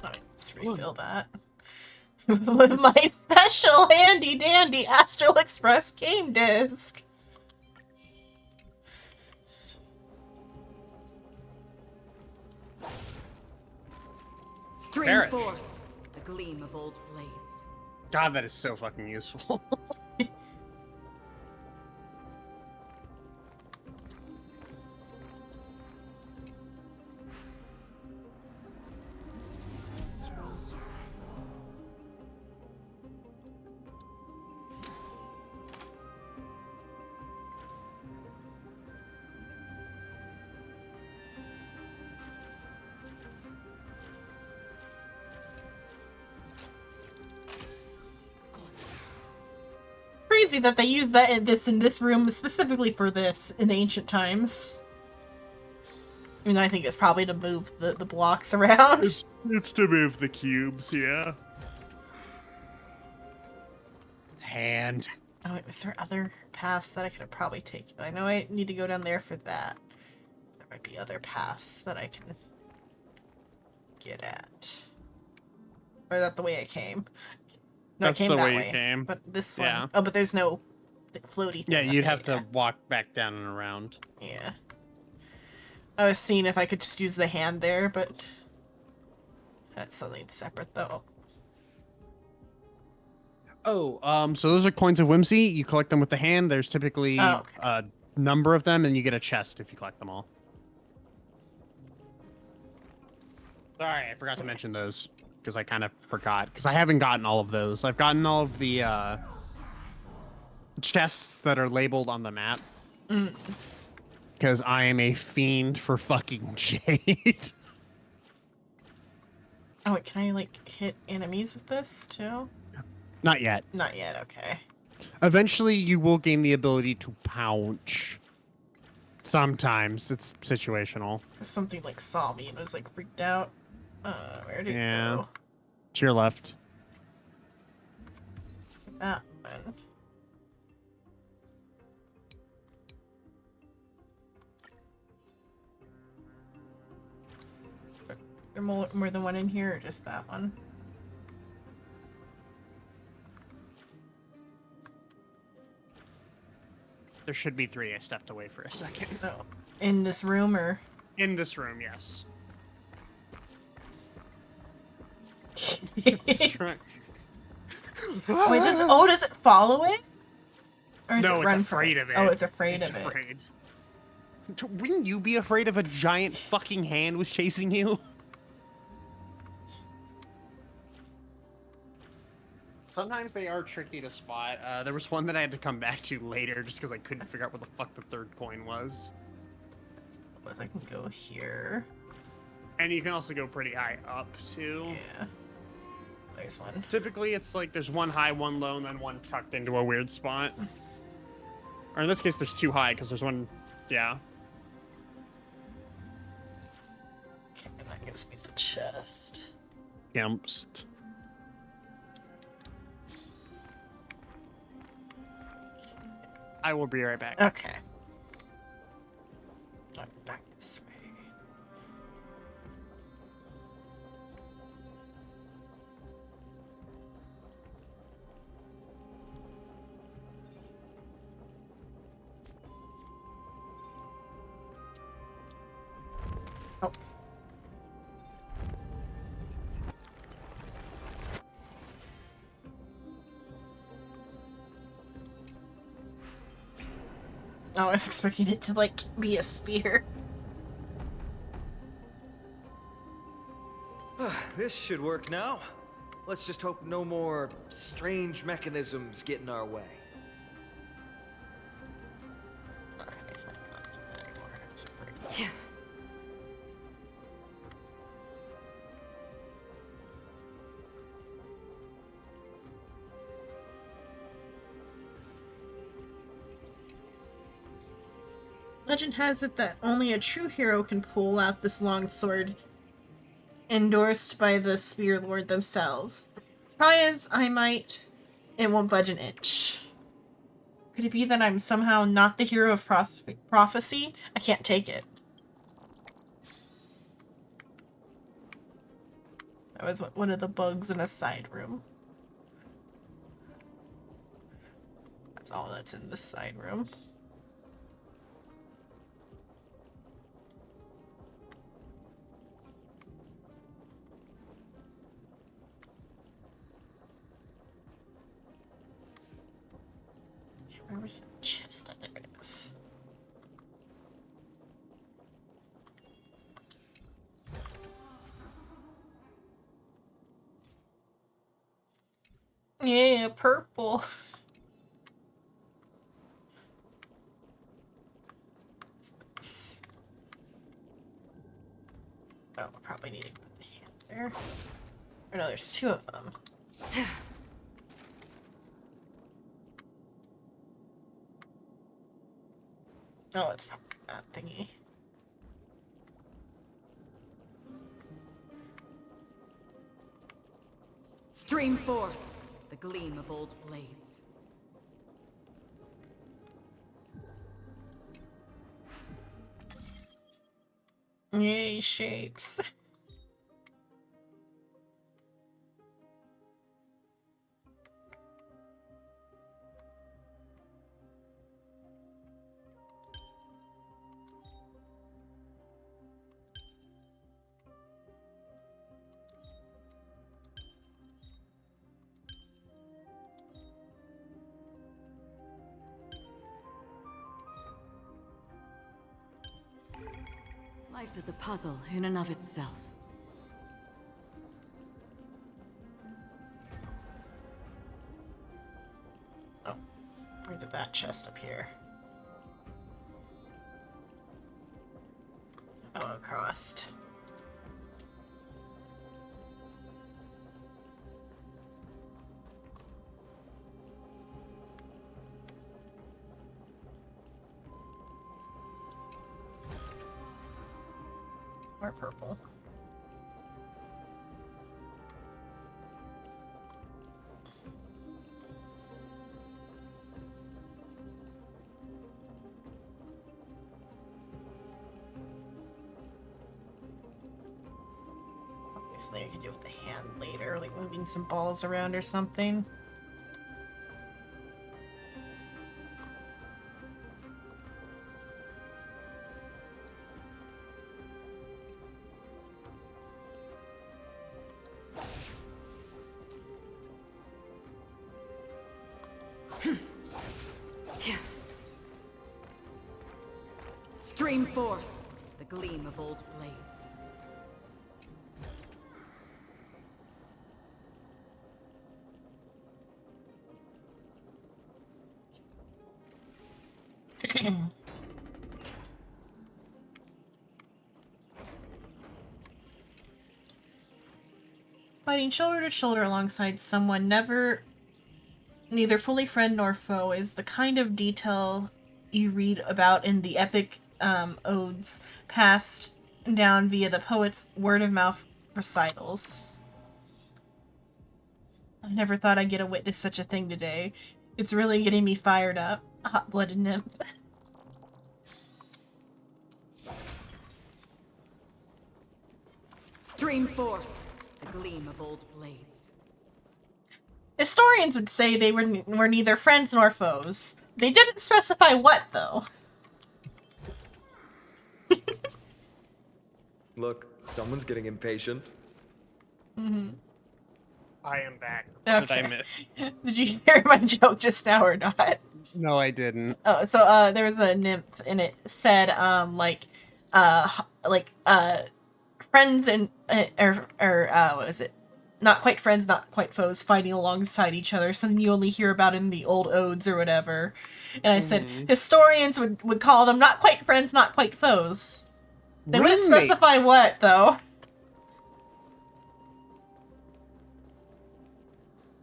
Let's refill that. With my special handy dandy Astral Express game disc. Stream Barrett. 4, the gleam of old blades. God, that is so fucking useful. Crazy that they used that in this room specifically for this in ancient times. I mean, I think it's probably to move the blocks around. It's to move the cubes, yeah. Hand. Oh, wait, was there other paths that I could have probably taken? I know I need to go down there for that. There might be other paths that I can get at. Or is that the way I came? No, That's I came the that way you way. came. But this Yeah. one. Oh, but there's no floaty thing. Yeah, you'd Okay, have to walk back down and around. Yeah. I was seeing if I could just use the hand there, but that's something separate though. Oh, so those are coins of whimsy. You collect them with the hand. There's typically Oh, okay. a number of them, and you get a chest if you collect them all. Sorry, I forgot to mention those because I kind of forgot because I haven't gotten all of those. I've gotten all of the chests that are labeled on the map because I am a fiend for fucking jade. Oh, wait, can I like hit enemies with this too? Not yet. Not yet. Okay. Eventually, you will gain the ability to pounce. Sometimes it's situational. Something like saw me and was like freaked out. Where did it go? To your left. That one. There more than one in here, or just that one? There should be 3. I stepped away for a second. Oh, in this room or? In this room, yes. Wait, does it follow it? Or is No, it run it's afraid of it. Oh, it's afraid of it. Afraid. Wouldn't you be afraid if a giant fucking hand was chasing you? Sometimes they are tricky to spot. There was one that I had to come back to later just because I couldn't figure out where the fuck the 3rd coin was. I can go here. And you can also go pretty high up, too. Yeah. There's one. Typically, it's like there's one high, one low, and then one tucked into a weird spot. Or in this case, there's 2 high, because there's one... Yeah. Okay, that gives me the chest. Gimpst. I will be right back. Okay. I'm back this way. Oh. I was expecting it to, like, be a spear. This should work now. Let's just hope no more strange mechanisms get in our way. Yeah. Legend has it that only a true hero can pull out this long sword, endorsed by the Spear Lord themselves. Try as I might, it won't budge an inch. Could it be that I'm somehow not the hero of prophecy? I can't take it. That was one of the bugs in a side room. That's all that's in the side room. Where was the chest? There it is. Yeah, purple. What's this? Oh, I'll probably need to put the hand there. Or no, there's 2 of them. Oh, it's probably that thingy. Stream forth the gleam of old blades. Yay, shapes. Life is a puzzle in and of itself. Oh, where did that chest appear? Oh, across. Or purple. Something I could do with the hand later, like moving some balls around or something. Stream forth the gleam of old blades. Fighting shoulder to shoulder alongside someone neither fully friend nor foe is the kind of detail you read about in the epic odes passed down via the poet's word-of-mouth recitals. I never thought I'd get to witness such a thing today. It's really getting me fired up. Hot-blooded nymph. Stream forth the gleam of old blades. Historians would say they were neither friends nor foes. They didn't specify what, though. Look, someone's getting impatient. Mm-hmm. I am back. Okay. What did I miss? Did you hear my joke just now or not? No, I didn't. Oh, so there was a nymph and it said friends and what is it? Not quite friends, not quite foes, fighting alongside each other. Something you only hear about in the old odes or whatever. And I said historians would call them not quite friends, not quite foes. They wouldn't specify what though.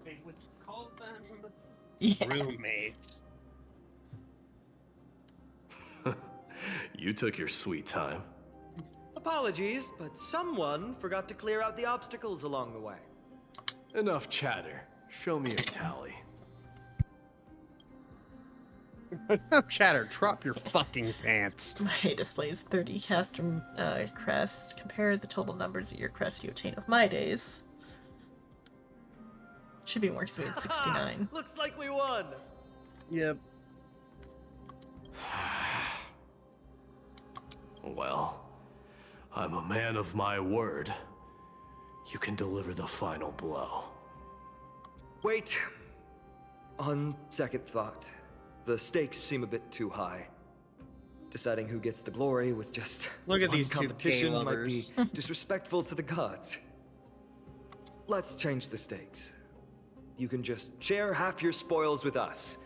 They would call them roommates. You took your sweet time. Apologies, but someone forgot to clear out the obstacles along the way. Enough chatter. Show me a tally. Enough chatter. Drop your fucking pants. My displays 30 caster crest. Compare the total numbers of your crest you obtain with my days. Should be more because we had 69. Looks like we won. Yep. Well, I'm a man of my word. You can deliver the final blow. Wait. On second thought, the stakes seem a bit too high. Deciding who gets the glory with just Look at one these two gay competition might lovers. be disrespectful to the gods. Let's change the stakes. You can just share half your spoils with us.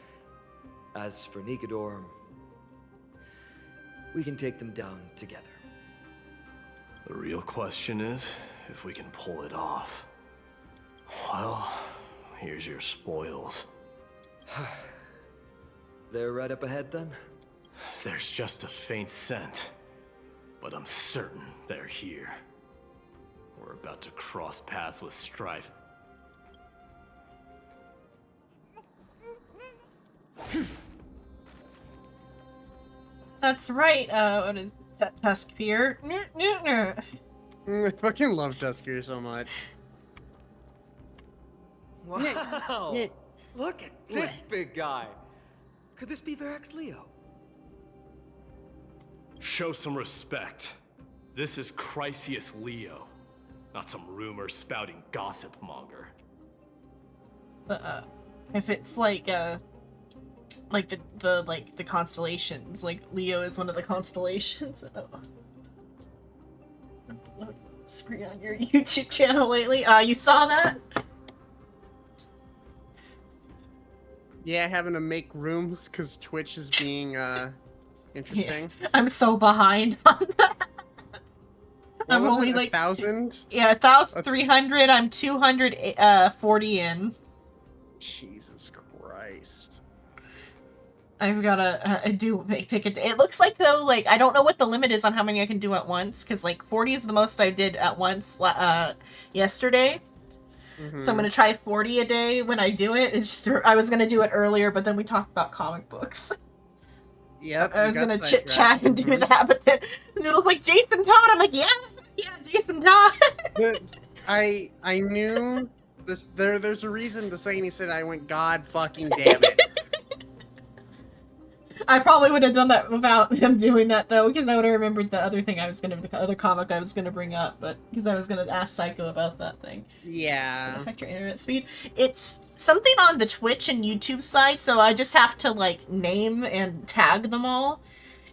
As for Nikador, we can take them down together. The real question is if we can pull it off. Well, here's your spoils. They're right up ahead then? There's just a faint scent, but I'm certain they're here. We're about to cross paths with strife. That's right, what is Tuskpier? I fucking love Tusker so much. Wow! Look at this big guy! Could this be Varric Leo? Show some respect. This is Chrysius Leo, not some rumor-spouting gossip monger. If it's like the constellations, like Leo is one of the constellations. It's free on your YouTube channel lately. You saw that? Yeah, having to make rooms because Twitch is being interesting. Yeah. I'm so behind on that. I'm only like 1,000. Yeah, 1,300. I'm 240 in. Jesus Christ. I've gotta pick it. It looks like though, like I don't know what the limit is on how many I can do at once, because like 40 is the most I did at once yesterday. So I'm gonna try 40 a day when I do it. It's just I was gonna do it earlier, but then we talked about comic books. Yep. I was gonna chit chat and do that, but then Noodle's like Jason Todd. I'm like, yeah, Jason Todd. But I knew this. There's a reason the saying he said. I went, God fucking damn it. I probably would have done that without him doing that though, because I would have remembered the other thing the other comic I was gonna bring up, but because I was gonna ask Psycho about that thing. Yeah. Does it affect your internet speed? It's something on the Twitch and YouTube side, so I just have to like name and tag them all.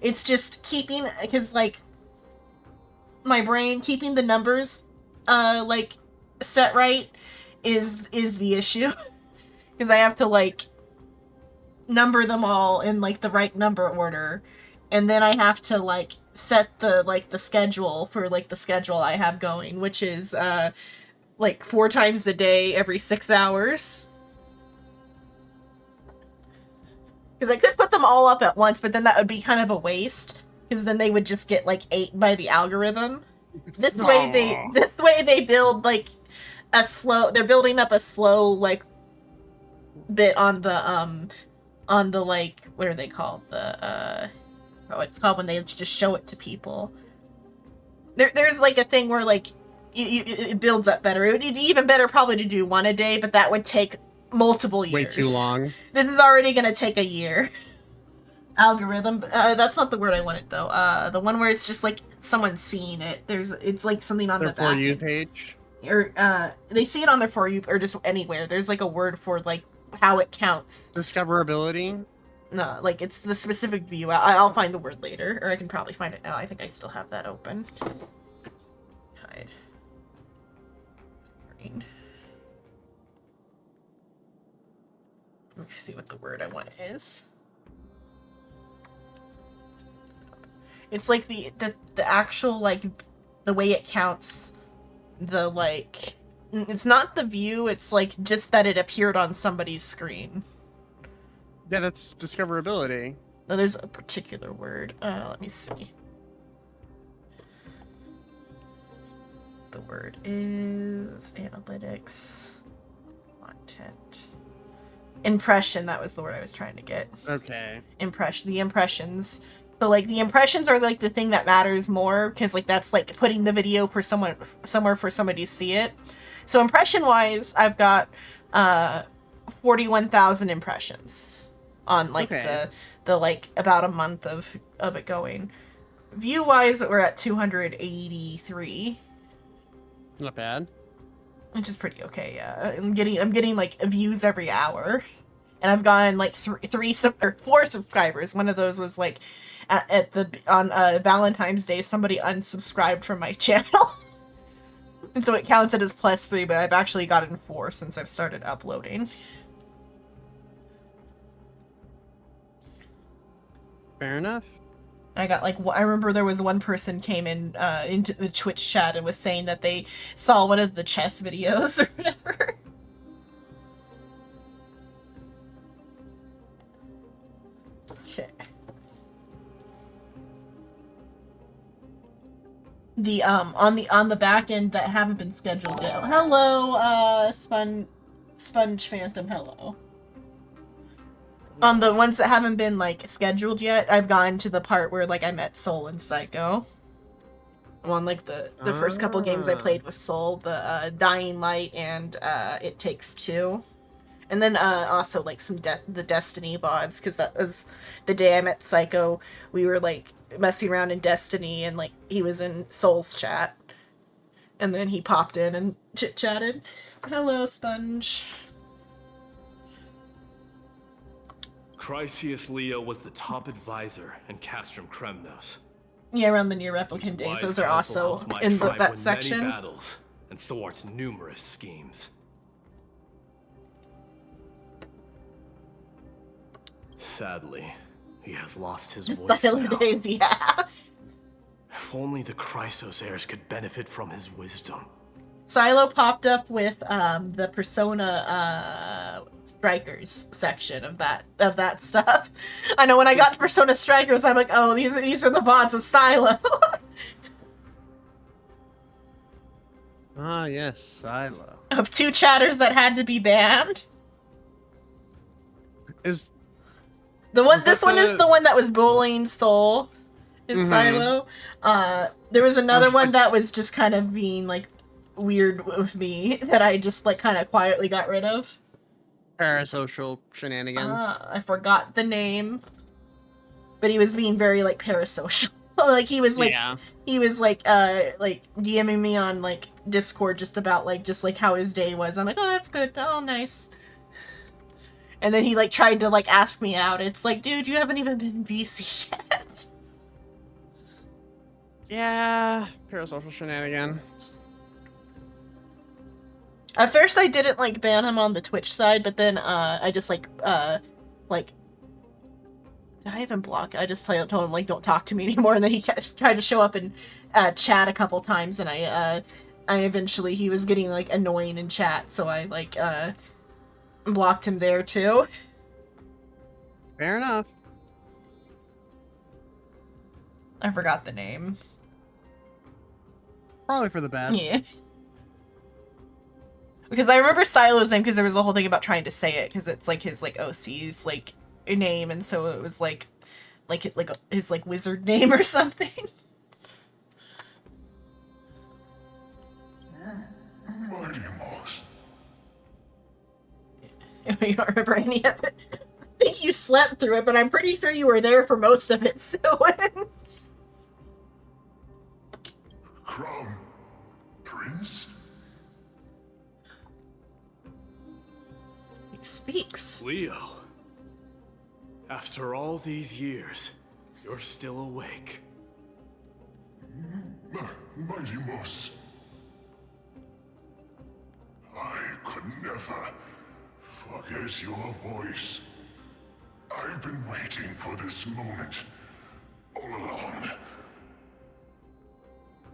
It's just keeping, because like my brain keeping the numbers like set right is the issue, because I have to like number them all in like the right number order, and then I have to like set the schedule for like the schedule I have going, which is like 4 times a day every 6 hours, because I could put them all up at once, but then that would be kind of a waste, because then they would just get like 8 by the algorithm. This way they build like they're building up a slow like bit on the like, what are they called? It's called when they just show it to people. There's like a thing where like it builds up better. It would be even better probably to do 1 a day, but that would take multiple years. Way too long. This is already gonna take a year. Algorithm. That's not the word I wanted though. The one where it's just like someone seeing it. It's like something on their the back. For You page. Or they see it on their For You, or just anywhere. There's like a word for like how it counts. Discoverability? No, like it's the specific view. I'll find the word later, or I can probably find it now. I think I still have that open. Hide. Let me see what the word I want is. It's like the actual like the way it counts the like. It's not the view, it's like just that it appeared on somebody's screen. Yeah, that's discoverability. No, there's a particular word. Let me see. The word is analytics, content, impression. That was the word I was trying to get. Okay. The impressions. So like the impressions are like the thing that matters more, because like that's like putting the video for somewhere for somebody to see it. So impression-wise, I've got 41,000 impressions on like the like about a month of it going. View-wise, we're at 283. Not bad. Which is pretty okay. Yeah, I'm getting like views every hour, and I've gotten like 4 subscribers. One of those was like on Valentine's Day, somebody unsubscribed from my channel. And so it counts it as +3, but I've actually gotten 4 since I've started uploading. Fair enough. I got like, I remember there was one person came in into the Twitch chat and was saying that they saw one of the chess videos or whatever. Okay. The on the back end that haven't been scheduled yet. Hello, Sponge Phantom. Hello. On the ones that haven't been like scheduled yet, I've gotten to the part where like I met Soul and Psycho. On like the first couple games I played with Soul, the Dying Light and It Takes Two, and then also like some the Destiny VODs, because that was the day I met Psycho. We were like messing around in Destiny, and like he was in Soul's chat, and then he popped in and chit chatted. Hello, Sponge. Chrysius Leo was the top advisor in Castrum Kremnos. Yeah, around the near replicant days. Those are also in that section. Many battles and thwarts numerous schemes. Sadly, he has lost his voice now. Days, yeah. If only the Chrysos heirs could benefit from his wisdom. Silo popped up with the Persona Strikers section of that stuff. I know when I got to Persona Strikers, I'm like, oh, these are the VODs of Silo. Ah, yes, Silo. Of 2 chatters that had to be banned. Is this one is the one that was bullying Soul. Is Silo. There was another one that was just kind of being like weird with me that I just like kind of quietly got rid of. Parasocial shenanigans. I forgot the name, but he was being very like parasocial. Like he was like DMing me on like Discord just about like how his day was. I'm like, oh, that's good. Oh, nice. And then he like tried to like ask me out. It's like, dude, you haven't even been VC yet. Yeah, parasocial shenanigans. At first, I didn't like ban him on the Twitch side, but then I just like did I even block? I just told him like don't talk to me anymore, and then he tried to show up and chat a couple times, and I eventually he was getting like annoying in chat, so I like blocked him there too. Fair enough. I forgot the name. Probably for the best. Yeah. Because I remember Silo's name because there was a whole thing about trying to say it because it's like his like OC's like name, and so it was like his like wizard name or something. Mighty Moss. You don't remember any of it? I think you slept through it, but I'm pretty sure you were there for most of it, so Crown Prince? He speaks. Leo. After all these years, you're still awake. Mighty Moss. I could never forget your voice. I've been waiting for this moment all along.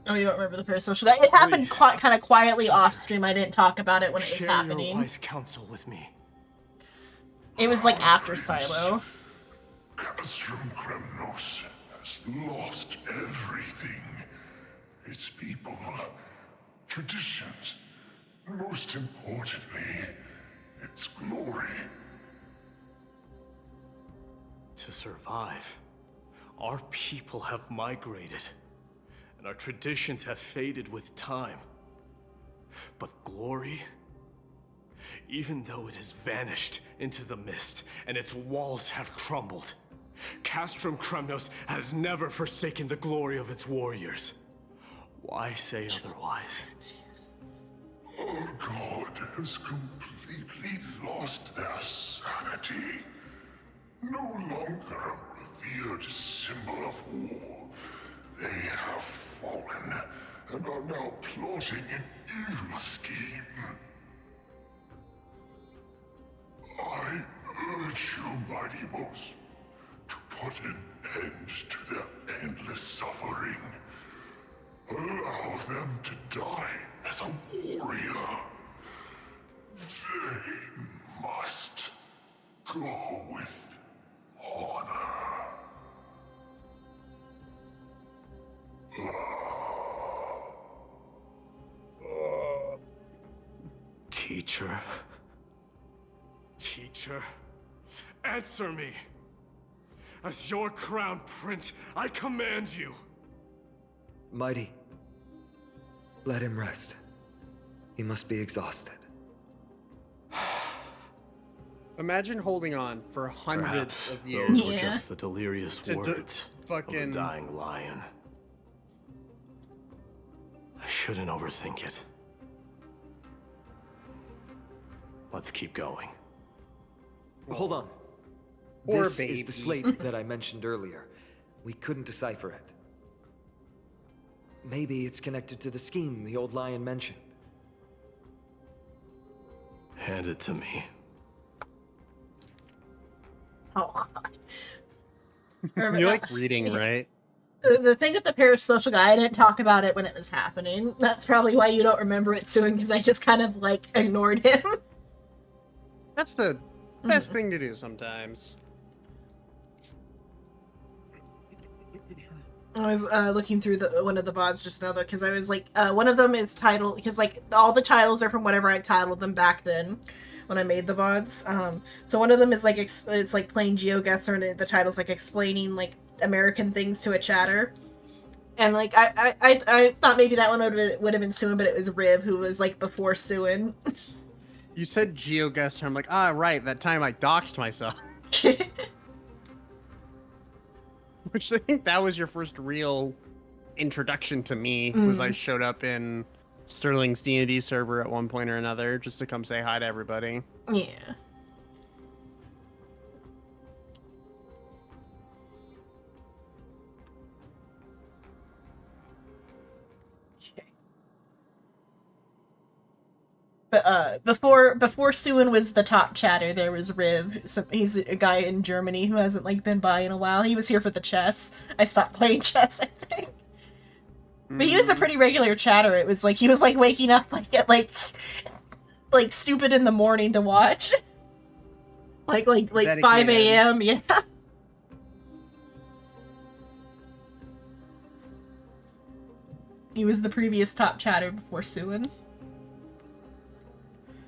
Oh, you don't remember the parasocial? It happened kind of quietly off stream. I didn't talk about it when it was happening. Share your wise counsel with me. It was like after Silo. Castrum Kremnos has lost everything. Its people, traditions, most importantly, its glory. To survive, our people have migrated, and our traditions have faded with time. But glory, even though it has vanished into the mist and its walls have crumbled, Castrum Kremnos has never forsaken the glory of its warriors. Why say otherwise? Our god has completely lost their sanity. No longer a revered symbol of war. They have fallen and are now plotting an evil scheme. I urge you, Mighty Moss, to put an end to their endless suffering. Allow them to die as a warrior. They must go with honor. Teacher? Teacher? Answer me! As your crown prince, I command you! Mighty, let him rest. He must be exhausted. Imagine holding on for hundreds Perhaps of years. those were just the delirious words of a fucking dying lion. I shouldn't overthink it. Let's keep going. Hold on. Poor This baby. is the slate that I mentioned earlier. We couldn't decipher it. Maybe it's connected to the scheme the old lion mentioned. Hand it to me. Oh god. You like reading, right? The thing with the parasocial guy, I didn't talk about it when it was happening. That's probably why you don't remember it soon, because I just kind of like ignored him. That's the best thing to do sometimes. I was looking through one of the VODs just now, though, because I was like, one of them is titled, because like all the titles are from whatever I titled them back then when I made the VODs. So one of them is like, it's like playing GeoGuessr, and the title's like explaining like American things to a chatter. And like, I thought maybe that one would have been Suin, but it was Rib, who was like before Suin. You said GeoGuessr, I'm like, right, that time I doxed myself. Which I think that was your first real introduction to me, was I showed up in Sterling's D&D server at one point or another just to come say hi to everybody. Yeah. But before Suin was the top chatter, there was Riv. He's a guy in Germany who hasn't like been by in a while. He was here for the chess. I stopped playing chess, I think. But he was a pretty regular chatter. It was like he was like waking up like at like stupid in the morning to watch. like 5 a.m. Yeah. He was the previous top chatter before Suin.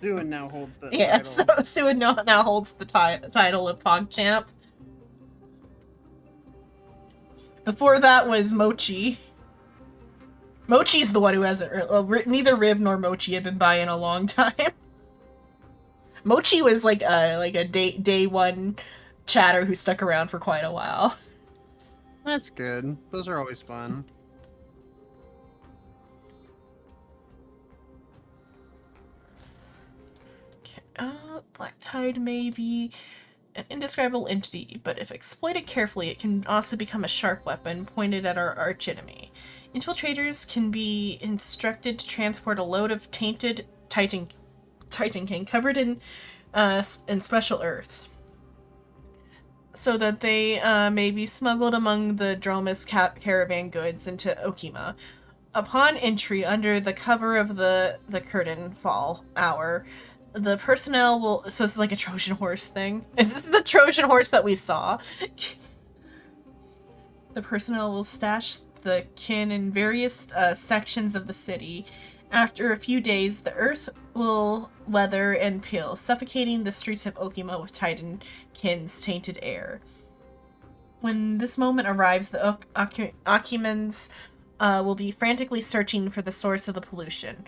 Suin now holds the title. So Suin now holds the title of PogChamp. Before that was Mochi. Mochi's the one who hasn't. Neither Rib nor Mochi have been by in a long time. Mochi was like a day one chatter who stuck around for quite a while. That's good. Those are always fun. Black Tide may be an indescribable entity, but if exploited carefully, it can also become a sharp weapon pointed at our archenemy. Infiltrators can be instructed to transport a load of tainted Titan King covered in special earth, so that they may be smuggled among the Dromus caravan goods into Okima. Upon entry, under the cover of the curtain fall hour, the personnel will... So this is like a Trojan horse thing. Is this the Trojan horse that we saw? The personnel will stash the kin in various sections of the city. After a few days, the earth will weather and peel, suffocating the streets of Okima with Titan kin's tainted air. When this moment arrives, the Okimans will be frantically searching for the source of the pollution.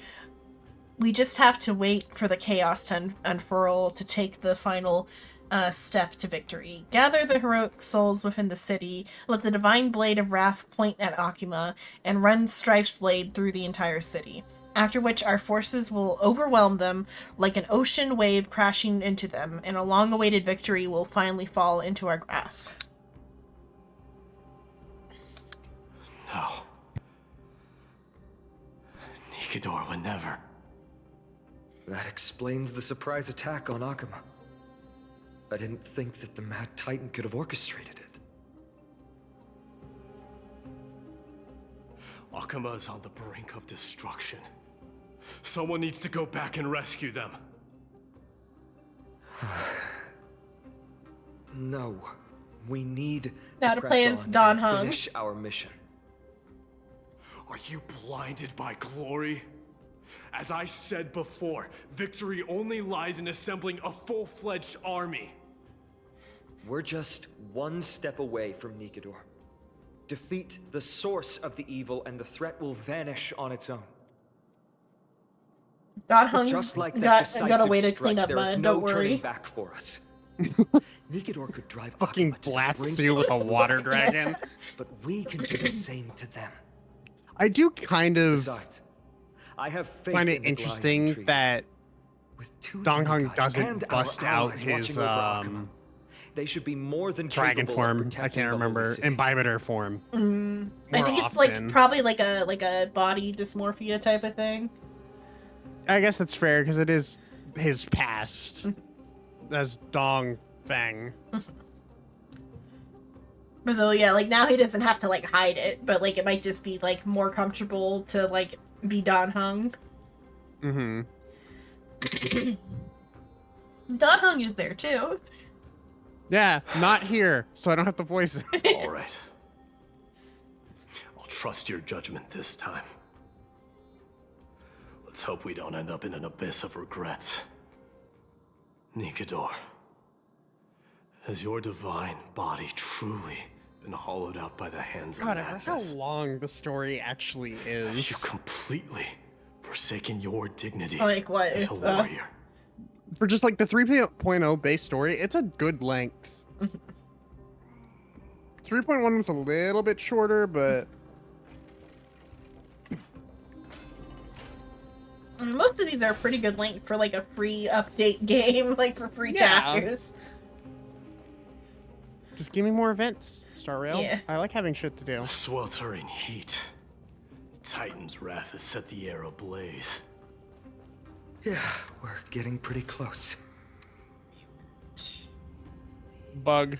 We just have to wait for the chaos to unfurl to take the final step to victory. Gather the heroic souls within the city, let the divine blade of wrath point at Okima, and run Strife's blade through the entire city. After which our forces will overwhelm them like an ocean wave crashing into them, and a long-awaited victory will finally fall into our grasp. No. Nikador would never. That explains the surprise attack on Akuma. I didn't think that the Mad Titan could have orchestrated it. Akuma is on the brink of destruction. Someone needs to go back and rescue them. No. We need now to play as Dan Heng. Finish our mission. Are you blinded by glory? As I said before, victory only lies in assembling a full-fledged army. We're just one step away from Nikador. Defeat the source of the evil and the threat will vanish on its own. Dan Heng just like that got a way to clean up there is mud, no don't worry. turning back for us. Nikador could drive fucking blasts you with a water dragon. But we can do the same to them. I do kind of Besides, I have faith find in it the interesting Blind Tree. that Dan Heng demigods doesn't and our bust out allies his watching over Akuma. They should be more than dragon capable of form. I protecting can't the Holy remember. City. Imbibitor form. I More think it's often. like probably like a body dysmorphia type of thing. I guess that's fair because it is his past as Dong Feng. But though, yeah, like now he doesn't have to like hide it, but like it might just be like more comfortable to like be Dan Heng. Mm-hmm. Dan Heng is there too. Yeah, not here, so I don't have to voice it. All right. I'll trust your judgment this time. Let's hope we don't end up in an abyss of regrets. Nikador, has your divine body truly been hollowed out by the hands God, of I forgot how madness? long the story actually Have is. you completely forsaken your dignity Like what? as a warrior? For just like the 3.0 base story, it's a good length. 3.1 was a little bit shorter, but I mean, most of these are pretty good length for like a free update game, like for free Yeah. chapters. just give me more events, Star Rail. Yeah. I like having shit to do. Sweltering heat. The Titan's wrath has set the air ablaze. Yeah, we're getting pretty close. Bug.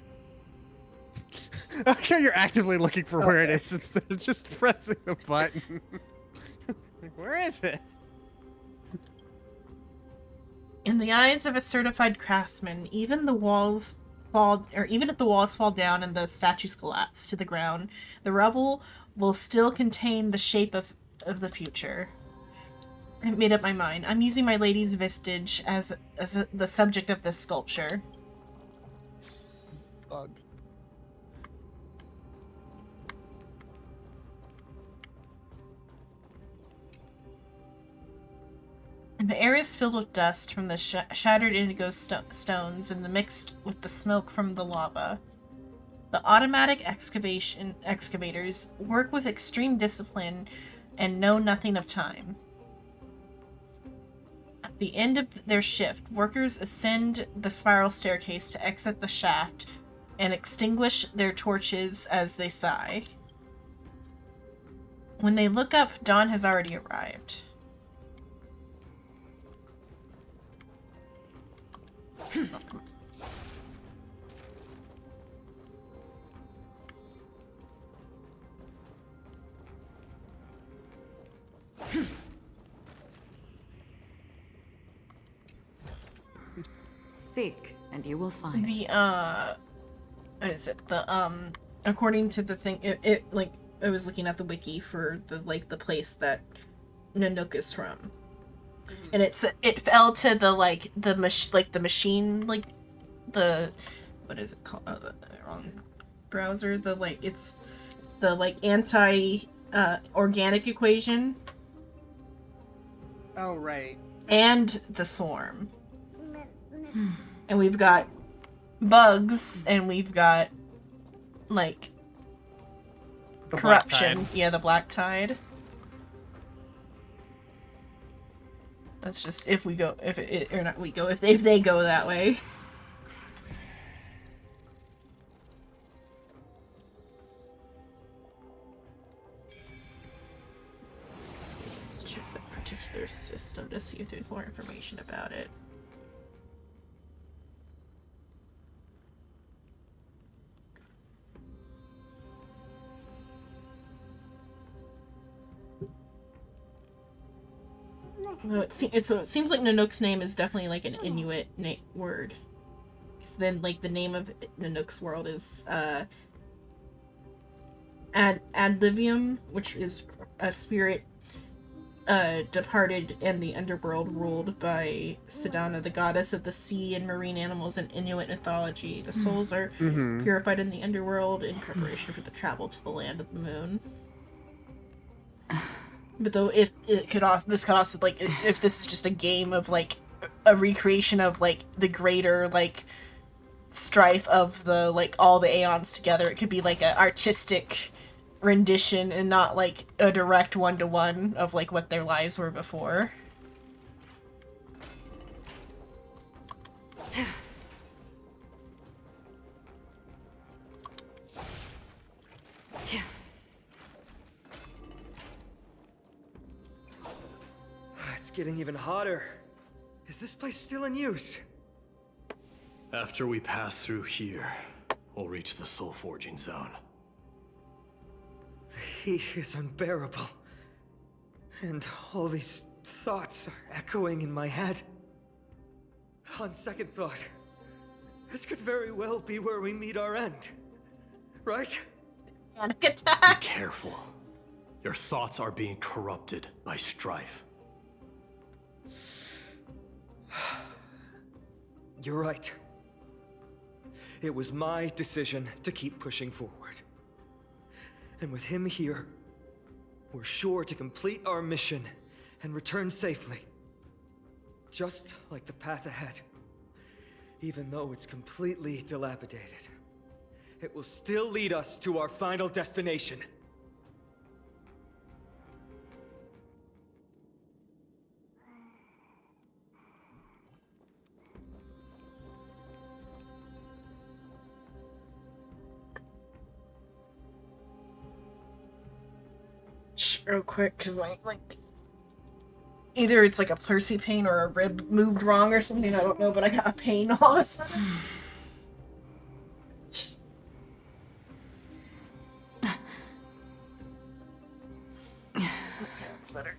Okay, you're actively looking for where it is instead of just pressing the button. Like, where is it? In the eyes of a certified craftsman, even the walls fall, or even if the walls fall down and the statues collapse to the ground, the rubble will still contain the shape of the future. I made up my mind. I'm using my lady's vestige as the subject of this sculpture. Bug. The air is filled with dust from the shattered indigo stones and mixed with the smoke from the lava. The automatic excavators work with extreme discipline and know nothing of time. At the end of their shift, workers ascend the spiral staircase to exit the shaft and extinguish their torches as they sigh. When they look up, dawn has already arrived. Seek, and you will find. The what is it? The according to the thing, it like I was looking at the wiki for the the place that Nanook is from, and it fell to the the machine the what is it called? The wrong browser. It's the anti organic equation. Oh right. And the swarm. And we've got bugs, and we've got The corruption. Black Tide. Yeah, the Black Tide. That's just if we go, if they go that way. Let's check the particular system to see if there's more information about it. No, it seems like Nanook's name is definitely like an Inuit word. Because then, the name of Nanook's world is Adlivium, which is a spirit departed in the underworld, ruled by Sedana, the goddess of the sea and marine animals in Inuit mythology. The souls are purified in the underworld in preparation for the travel to the land of the moon. But though, if this could also if this is just a game of a recreation of the greater strife of the all the Aeons together, it could be an artistic rendition and not a direct one-to-one of what their lives were before. It's getting even hotter. Is this place still in use? After we pass through here, we'll reach the soul forging zone. The heat is unbearable. And all these thoughts are echoing in my head. On second thought, this could very well be where we meet our end. Right? Panic attack! Be careful. Your thoughts are being corrupted by strife. You're right. It was my decision to keep pushing forward. And with him here, we're sure to complete our mission and return safely. Just like the path ahead. Even though it's completely dilapidated, it will still lead us to our final destination. Real quick, because my, like, either it's like a Percy pain or a rib moved wrong or something, I don't know, but I got a pain all of a sudden. Okay, that's better.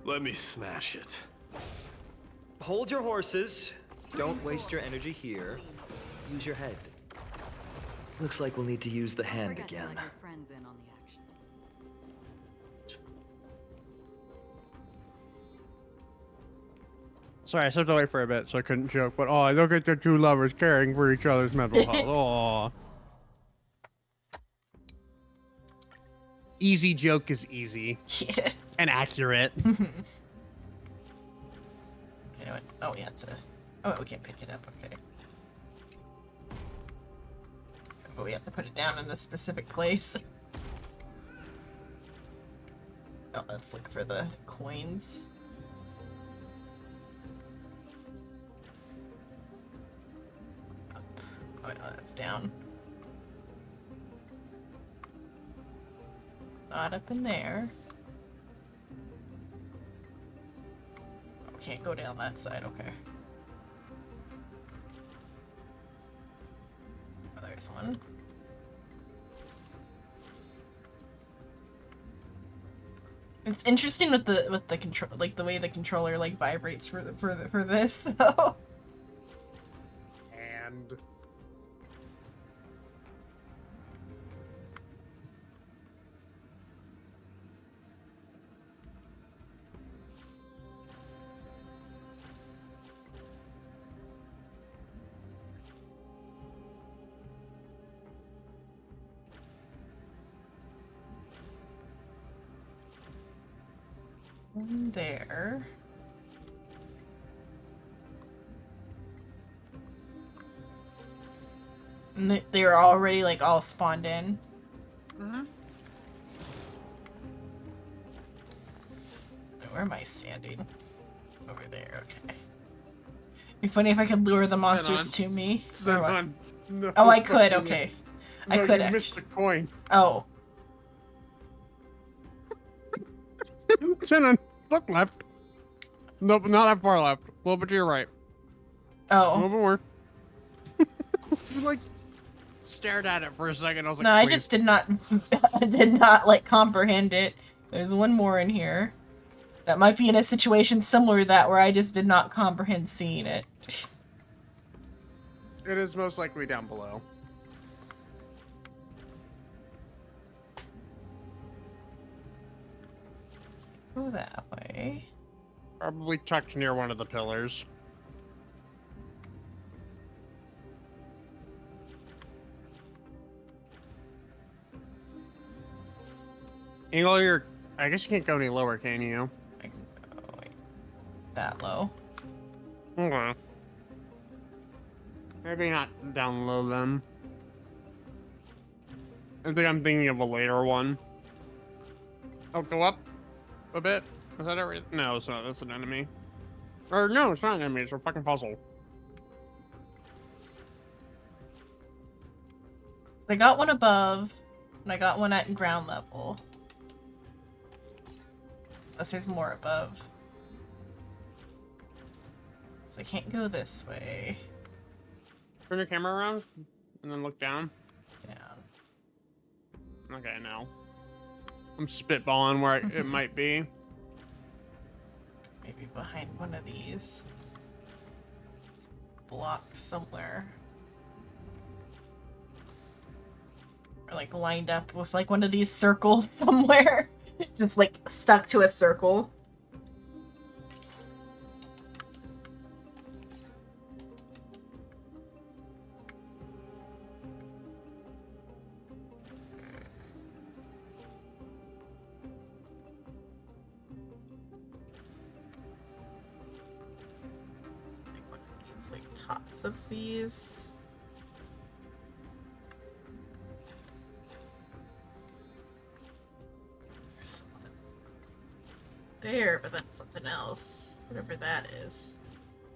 Let me smash it. Hold your horses. Don't waste your energy here. Use your head. Looks like we'll need to use the hand again. Sorry, I stepped away for a bit, so I couldn't joke. But oh, look at the two lovers caring for each other's mental health. Oh. Easy joke is easy. Yeah. And accurate. Okay, what? Oh, we have to. Oh, we can't pick it up. Okay. But we have to put it down in a specific place. Oh, let's look for the coins. Up. Oh, no, that's down. Not up in there. Can't go down that side, okay. Oh, there's one. It's interesting with the control, like the way the controller like vibrates for this. So. And there. And they're already like all spawned in. Mm-hmm. Where am I standing? Over there, okay. It'd be funny if I could lure the monsters to me. Or what? No, Oh, I could, okay. No, I could you actually. missed the coin. Oh. Tenon, look left. Nope, not that far left. A little bit to your right. Oh. A little bit more. You like stared at it for a second. I was like, No, I "Please." just did not like comprehend it. There's one more in here. That might be in a situation similar to that where I just did not comprehend seeing it. It is most likely down below. Go that way. Probably tucked near one of the pillars. You know, I guess you can't go any lower, can you? I can go that low. Okay. Maybe not down low then. I think I'm thinking of a later one. Oh, go up a bit. Is that everything? No, it's not. That's an enemy. Or no, it's not an enemy. It's a fucking puzzle. So I got one above, and I got one at ground level. Unless there's more above. So I can't go this way. Turn your camera around and then look down. Yeah. Okay, now. I'm spitballing where it might be. Maybe behind one of these blocks somewhere. Or like lined up with like one of these circles somewhere. Just like stuck to a circle. Like tops of these. There's something there, but that's something else. Whatever that is.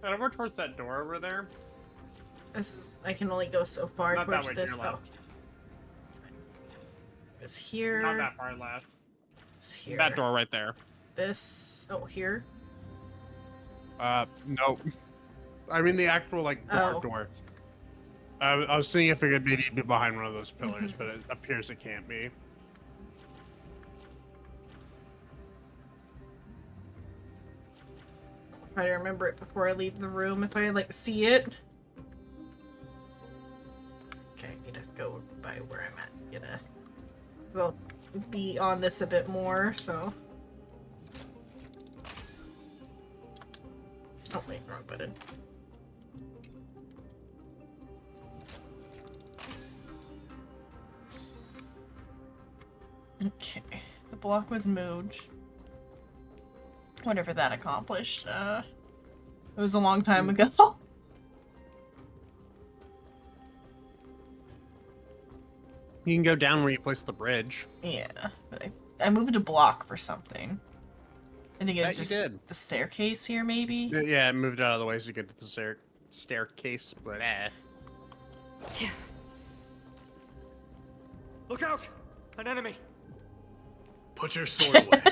Head over towards that door over there. This is. I can only go so far Not towards that way, to this. your Oh. left. It's here. Not that far left. It's here. That door right there. This. Oh, here. Nope. I mean the actual, like, door. I was thinking if it could maybe be behind one of those pillars, but it appears it can't be. Try to remember it before I leave the room if I, like, see it. Okay, I need to go by where I'm at. I'll be on this a bit more, so... Oh, wait, wrong button. Okay, the block was moved. Whatever that accomplished. It was a long time ago. You can go down where you placed the bridge. Yeah, but I moved a block for something. I think it's That you just did. the staircase here, maybe? Yeah, it moved out of the way so you get to the staircase, but Look out! An enemy! Put your sword away.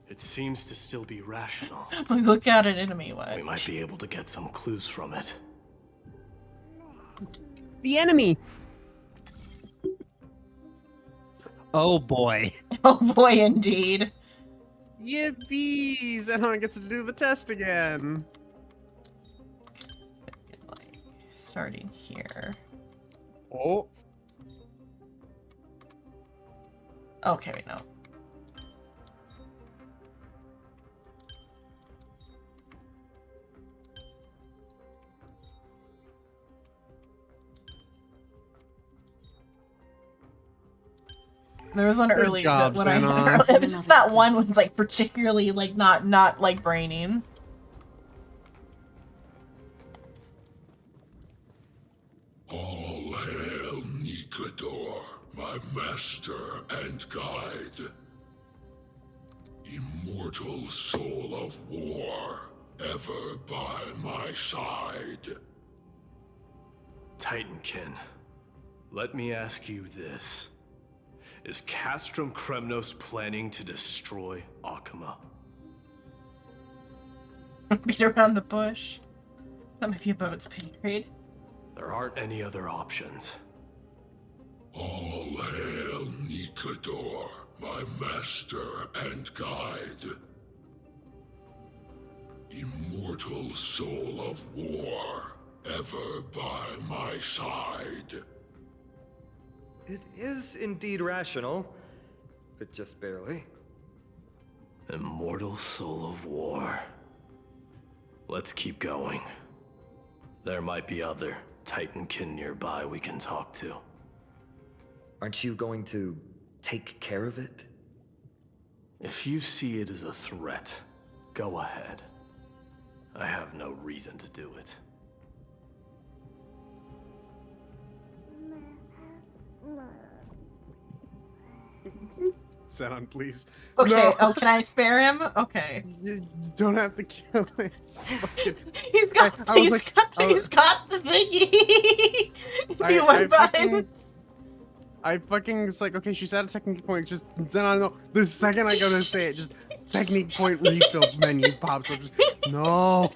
It seems to still be rational. Look out at enemy, what? We might be able to get some clues from it. The enemy! Oh boy. Oh boy, indeed. Yippies! Everyone gets to do the test again. Starting here. Oh. Okay, wait, no. There was one Good early job, when Xenon. it was just that one was like particularly like not like braining. All hail Nikador, my master and guide. Immortal soul of war, ever by my side. Titankin, let me ask you this. Is Castrum Kremnos planning to destroy Akuma? Beat around the bush. That might be above its pay grade. There aren't any other options. All hail Nikador, my master and guide. Immortal soul of war, ever by my side. It is indeed rational, but just barely. Immortal soul of war. Let's keep going. There might be other Titankin nearby we can talk to. Aren't you going to take care of it? If you see it as a threat, go ahead. I have no reason to do it. Xenon, please. Okay, No. oh, can I spare him? Okay. You don't have to kill him. He's got he's got the thingy. He went behind. I fucking was like, okay, she's at a technique point. Just Xenon, no. The second I go to say it, just technique point refill menu pops up. Just no.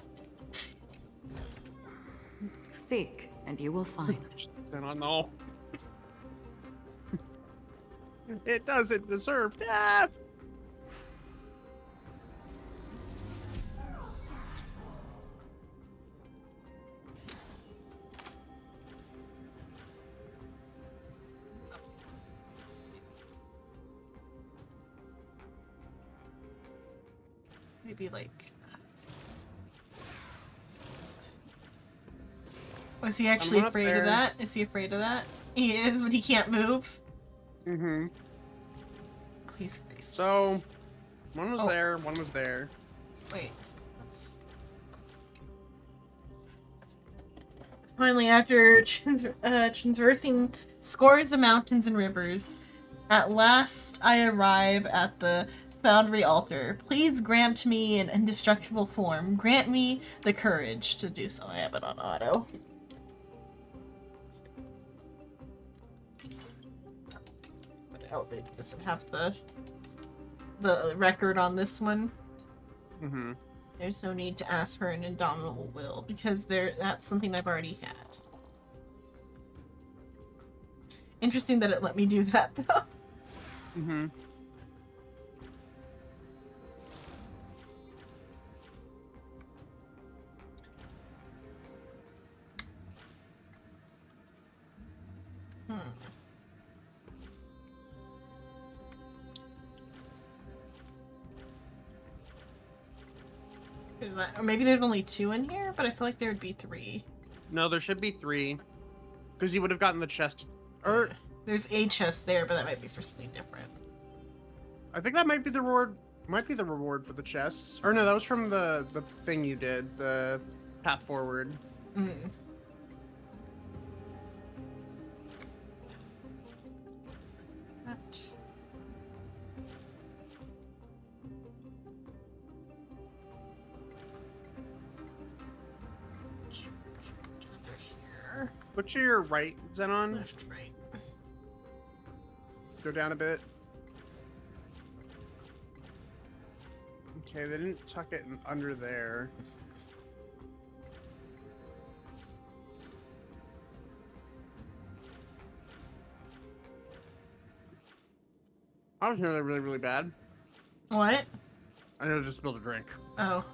Seek, and you will find. Zenon, no. It doesn't deserve death. Maybe like. Was he actually afraid of that? Is he afraid of that? He is, but he can't move. Mm-hmm. Please, please. So, one was there, one was there. Wait. Finally, after traversing scores of mountains and rivers, at last I arrive at the Foundry Altar. Please grant me an indestructible form. Grant me the courage to do so. I have it on auto. Oh, it doesn't have the record on this one. Mm-hmm. There's no need to ask for an indomitable will because that's something I've already had. Interesting that it let me do that though. Mm-hmm. Or maybe there's only 2 in here, but I feel like there would be 3. No, there should be 3. Because you would have gotten the chest. Or there's a chest there, but that might be for something different. I think that might be the reward. Might be the reward for the chests. Or no, that was from the thing you did, the path forward. Mm. That. Look to your right, Zenon. Left, right. Go down a bit. Okay, they didn't tuck it under there. I was really, really, really bad. What? I know, just spilled a drink. Oh.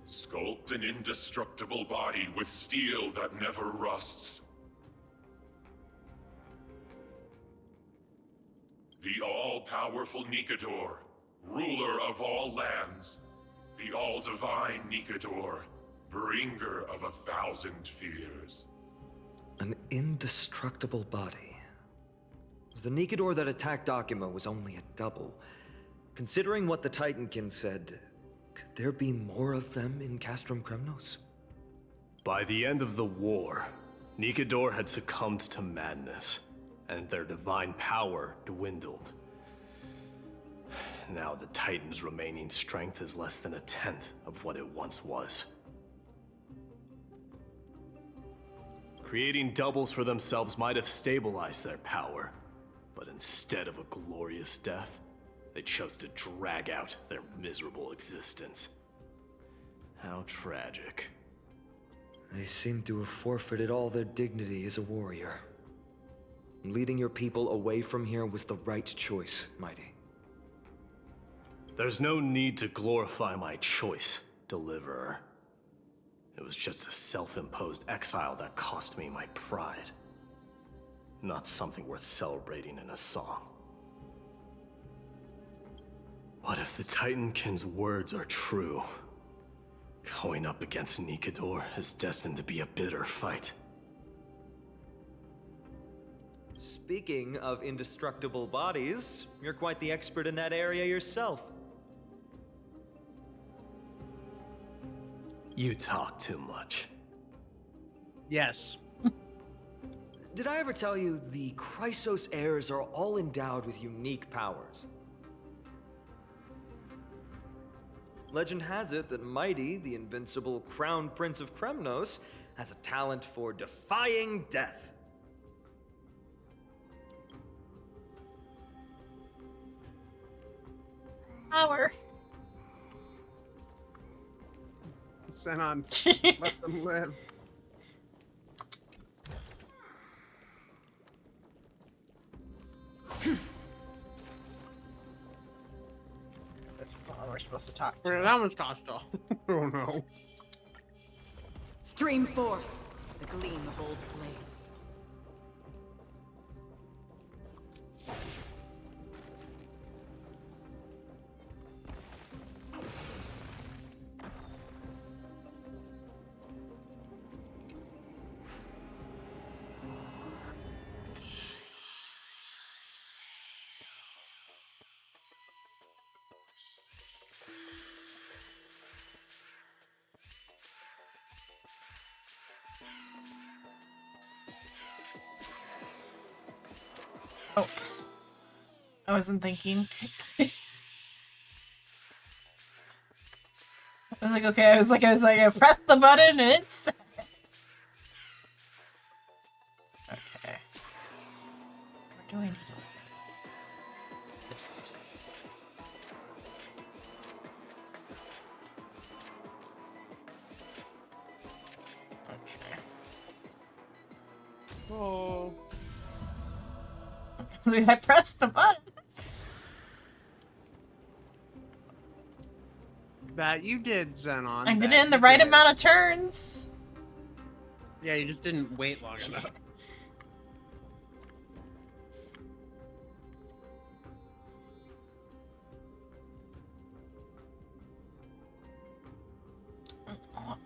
Sculpt an indestructible body with steel that never rusts. The all-powerful Nikador, ruler of all lands. The all-divine Nikador, bringer of 1,000 fears. An indestructible body. The Nikador that attacked Akuma was only a double. Considering what the Titankin said, could there be more of them in Castrum Kremnos? By the end of the war, Nikador had succumbed to madness, and their divine power dwindled. Now the Titan's remaining strength is less than 1/10 of what it once was. Creating doubles for themselves might have stabilized their power, but instead of a glorious death, they chose to drag out their miserable existence. How tragic. They seem to have forfeited all their dignity as a warrior. Leading your people away from here was the right choice, Mighty. There's no need to glorify my choice, Deliverer. It was just a self-imposed exile that cost me my pride. Not something worth celebrating in a song. What if the Titankin's words are true? Going up against Nikador is destined to be a bitter fight. Speaking of indestructible bodies, you're quite the expert in that area yourself. You talk too much. Yes. Did I ever tell you the Chrysos heirs are all endowed with unique powers? Legend has it that Mighty, the invincible Crown Prince of Kremnos, has a talent for defying death. Power. Xenon, let them live. This is all we're supposed to talk to. Where that one's Costa. Oh no. Stream forth the gleam of old blades. Oops. I wasn't thinking. I was like, okay, I was like, I pressed the button and it's... Okay. We're doing this. Okay. Oh. I pressed the button. That you did, Xenon. I did that it in the you right did. amount of turns. Yeah, you just didn't wait long enough.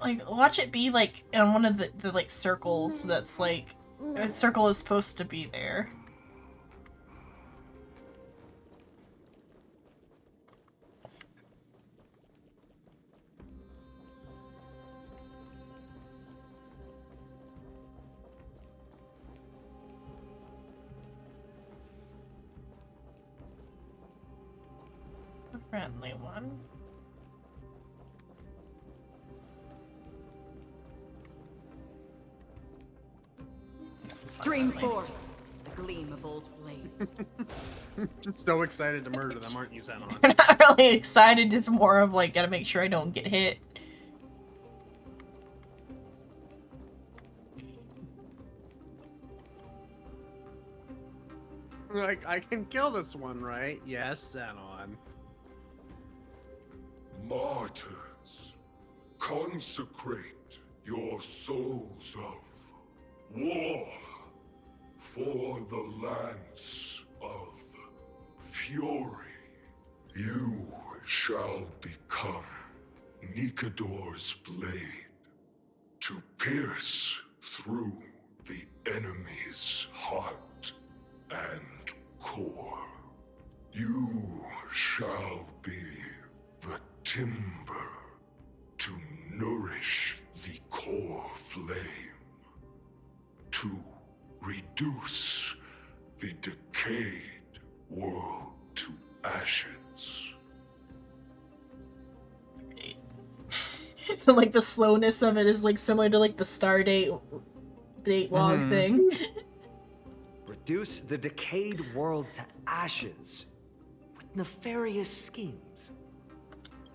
Like, watch it be like in one of the like circles that's like a circle is supposed to be there. A friendly one. Stream forth the gleam of old blades. Just so excited to murder them, aren't you, Xenon? I'm not really excited, it's more of like, gotta make sure I don't get hit. Like, I can kill this one, right? Yes, Xenon. Martyrs, consecrate your souls of war for the lance of fury. You shall become Nikador's blade to pierce through the enemy's heart and core. You shall be the timber to nourish the core flame, to reduce the decayed world to ashes. So like the slowness of it is like similar to like the Stardate log thing. Reduce the decayed world to ashes with nefarious schemes.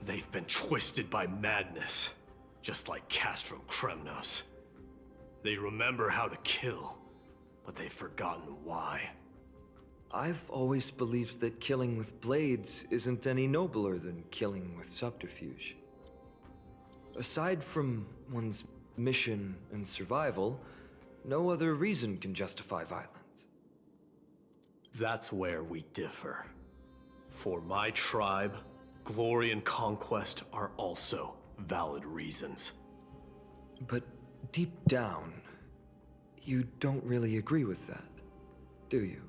They've been twisted by madness, just like Cast from Kremnos. They remember how to kill, but they've forgotten why. I've always believed that killing with blades isn't any nobler than killing with subterfuge. Aside from one's mission and survival, no other reason can justify violence. That's where we differ. For my tribe, glory and conquest are also valid reasons. But deep down, you don't really agree with that, do you?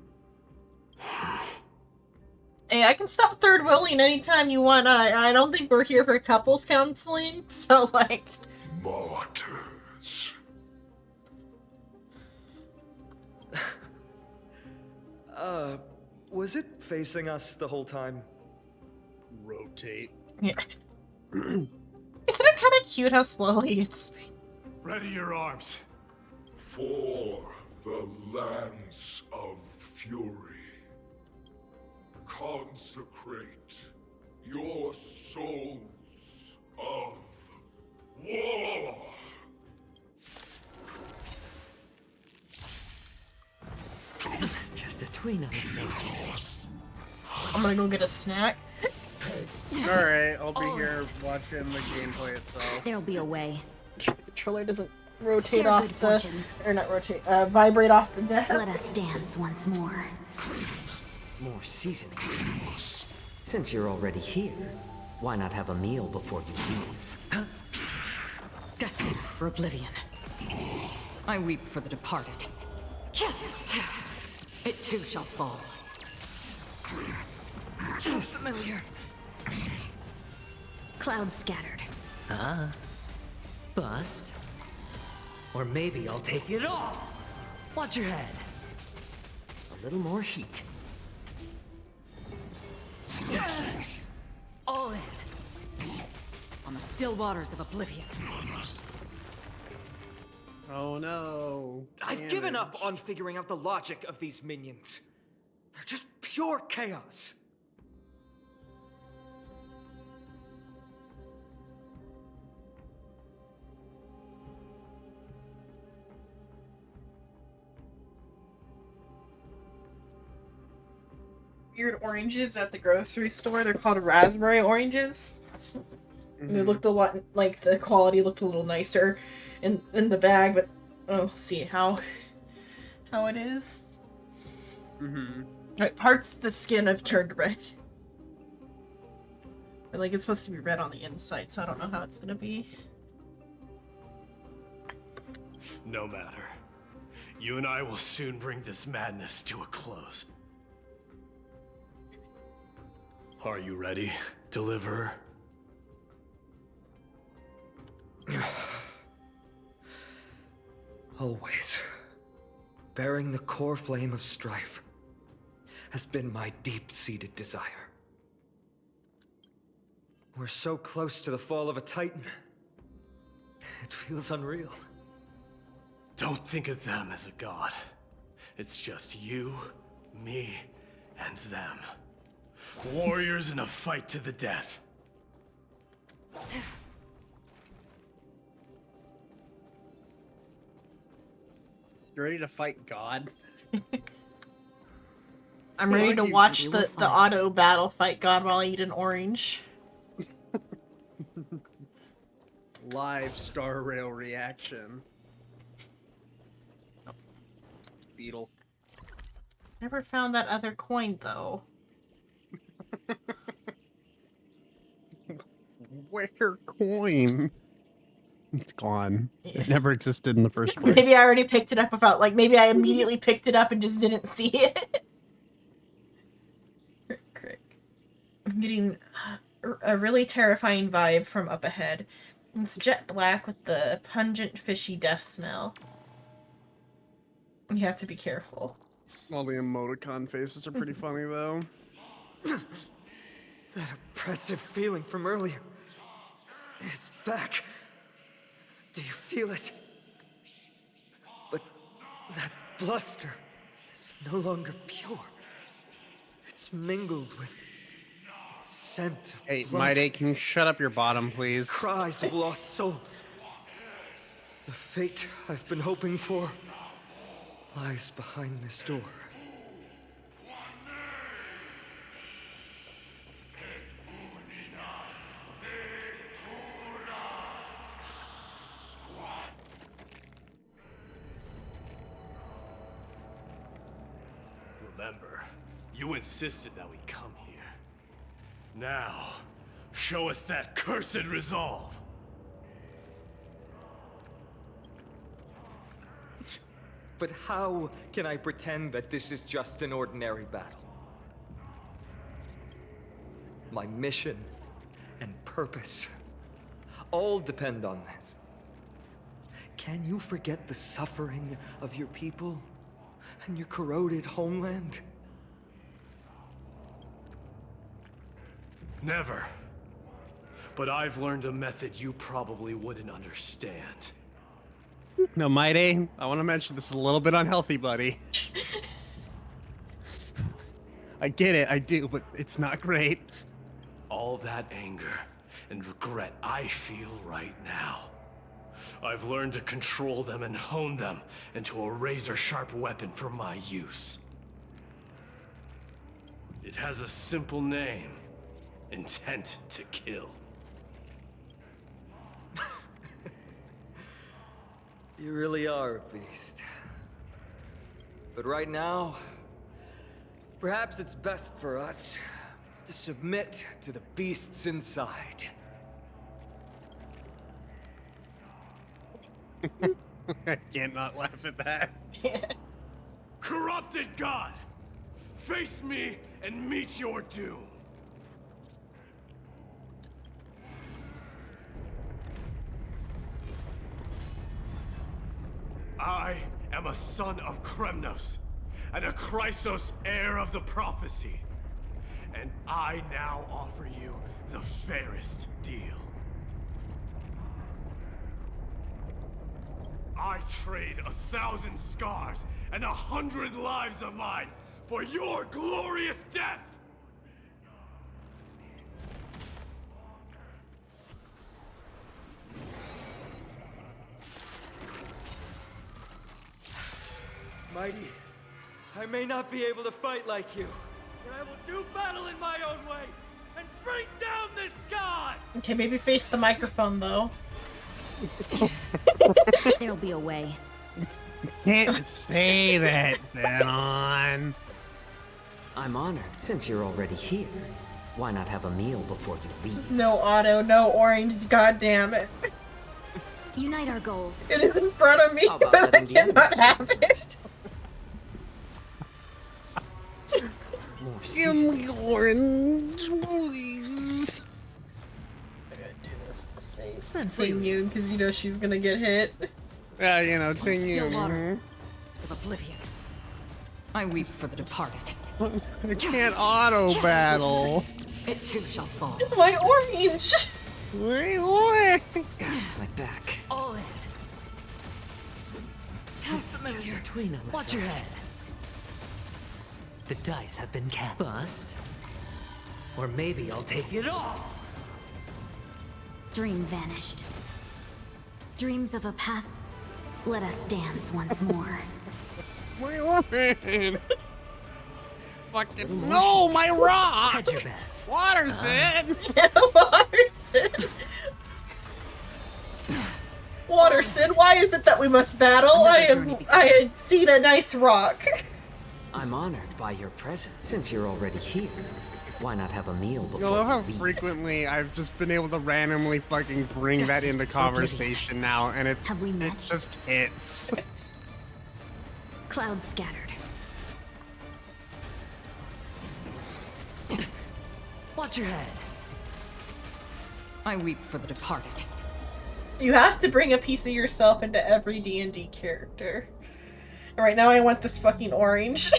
Hey, I can stop third wheeling anytime you want. I don't think we're here for couples counseling, so like... Martyrs. Was it facing us the whole time? Rotate. Yeah. Isn't it kind of cute how slowly it's... Ready your arms. For the lance of fury, consecrate your souls of war. It's just a tween on the I'm gonna go get a snack. Alright, I'll be here watching the gameplay itself. There'll be a way. The controller doesn't rotate Share off good the... fortunes. Or not rotate, vibrate off the deck. Let us dance once more. More seasoning. Since you're already here, why not have a meal before you leave? Destined for oblivion. I weep for the departed. It too shall fall. So familiar. Clouds scattered. Bust. Or maybe I'll take it all. Watch your head. A little more heat. All in. On the still waters of oblivion. Oh no. I've given up on figuring out the logic of these minions. They're just pure chaos. Weird oranges at the grocery store. They're called raspberry oranges. And they looked a lot like the quality looked a little nicer in the bag, but oh, see how it is. Like parts of the skin have turned red. But like it's supposed to be red on the inside, so I don't know how it's gonna be. No matter. You and I will soon bring this madness to a close. Are you ready, Deliverer? Always. Bearing the core flame of strife has been my deep-seated desire. We're so close to the fall of a Titan. It feels unreal. Don't think of them as a god. It's just you, me, and them. Warriors in a fight to the death. You ready to fight God? I'm ready to watch the auto battle fight God while I eat an orange. Live Star Rail reaction. Oh. Beetle. Never found that other coin though. Where coin? It's gone. It never existed in the first place. Maybe I already picked it up about like maybe I immediately picked it up and just didn't see it. I'm getting a really terrifying vibe from up ahead. It's jet black with the pungent fishy death smell. You have to be careful. All the emoticon faces are pretty funny though. That oppressive feeling from earlier. It's back. Do you feel it? But that bluster is no longer pure. It's mingled with scent of Hey, blood. Mighty, can you shut up your bottom, please? Cries of lost souls. The fate I've been hoping for lies behind this door. Remember, you insisted that we come here. Now, show us that cursed resolve. But how can I pretend that this is just an ordinary battle? My mission and purpose all depend on this. Can you forget the suffering of your people and your corroded homeland? Never. But I've learned a method you probably wouldn't understand. No, Mighty, I want to mention this is a little bit unhealthy, buddy. I get it, I do, but it's not great. All that anger and regret I feel right now. I've learned to control them and hone them into a razor-sharp weapon for my use. It has a simple name. Intent to kill. You really are a beast. But right now, perhaps it's best for us to submit to the beasts inside. I can't not laugh at that. Corrupted God! Face me and meet your doom! I am a son of Kremnos, and a Chrysos heir of the prophecy. And I now offer you the fairest deal. I trade 1,000 scars and 100 lives of mine for your glorious death! Mighty, I may not be able to fight like you, but I will do battle in my own way and bring down this god! Okay, maybe face the microphone though. There'll be a way. Can't say that, Xenon. I'm honored. Since you're already here, why not have a meal before you leave? No auto, no orange, god damn it. Unite our goals. It is in front of me, How about but I letting the cannot enemies have it. first? More Give seasoning. me orange, please. I'm gonna do this to save Spend Ting-Yun, because you know she's gonna get hit. Yeah, you know, Ting-Yun. Still water. Of oblivion. I weep for the departed. I can't auto battle. It too shall fall. My orange! My orange! My back. All in. It's just a tween on the Watch side. your head. The dice have been cast. Bust. Or maybe I'll take it all. Dream vanished. Dreams of a past. Let us dance once more. My orange! Fucking no, my rock! Hedge your bets. Waterson! Waterson! Waterson, why is it that we must battle? I had seen a nice rock. I'm honored by your presence. Since you're already here, why not have a meal You before know how you leave? frequently I've just been able to randomly fucking bring that into conversation now, and it just hits. Clouds scattered. Watch your head. I weep for the departed. You have to bring a piece of yourself into every D&D character. And right now I want this fucking orange.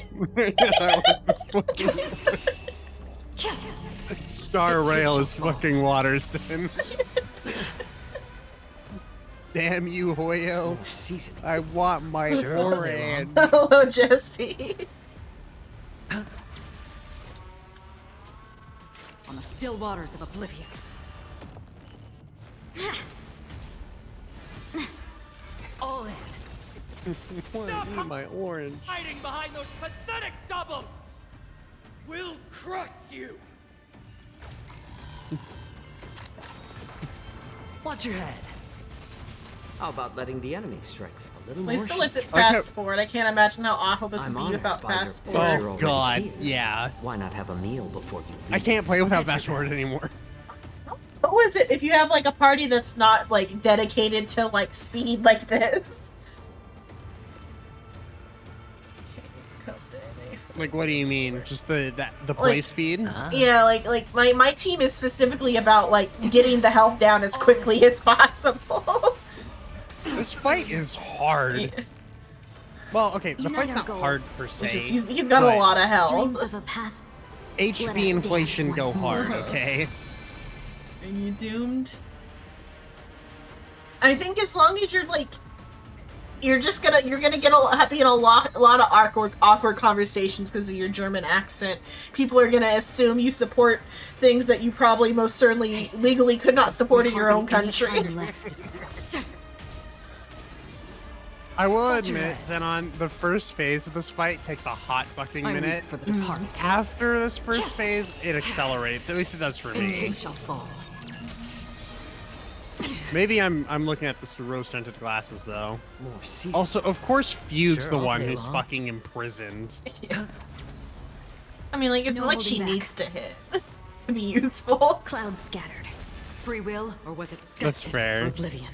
Star Rail is fucking Waterston. Damn you, Hoyo. I want my orange. Hello, Jesse. On the still waters of oblivion. All in. I my orange. Hiding behind those pathetic doubles! We'll crush you! Watch your head. How about letting the enemy strike a little Well, he more still lets it heat? fast forward. I can't imagine how awful this I'm would be honored without by your fast since forward. you're Oh already god, here. yeah. Why not have a meal before you leave? I can't play without Hedge fast your forward bets. anymore. What was it? If you have like a party that's not like dedicated to like speed like this. Like, what do you mean? Just the play Like, speed? Yeah, like my team is specifically about like getting the health down as quickly as possible. This fight is hard. Well, okay, the Unite fight's our not goals. hard per se. He's got a but lot of health. Dreams of a past. Let us HP dance inflation go once more. hard, okay? Are you doomed? I think as long as you're like, you're gonna get be in a lot of awkward conversations because of your German accent. People are gonna assume you support things that you probably most certainly legally could not support in your own country. I will admit that on the first phase of this fight takes a hot fucking I weep minute. for the departed. After this first phase, it accelerates. At least it does for And me. you shall fall. Maybe I'm looking at this through rose-tinted glasses though. More season. Also, of course, Fugue's Sure, the I'll one play who's along. fucking imprisoned. I mean, like it's No not like holding she back. needs to hit to be useful. Clouds scattered. Free will, or was it That's destined fair. for oblivion?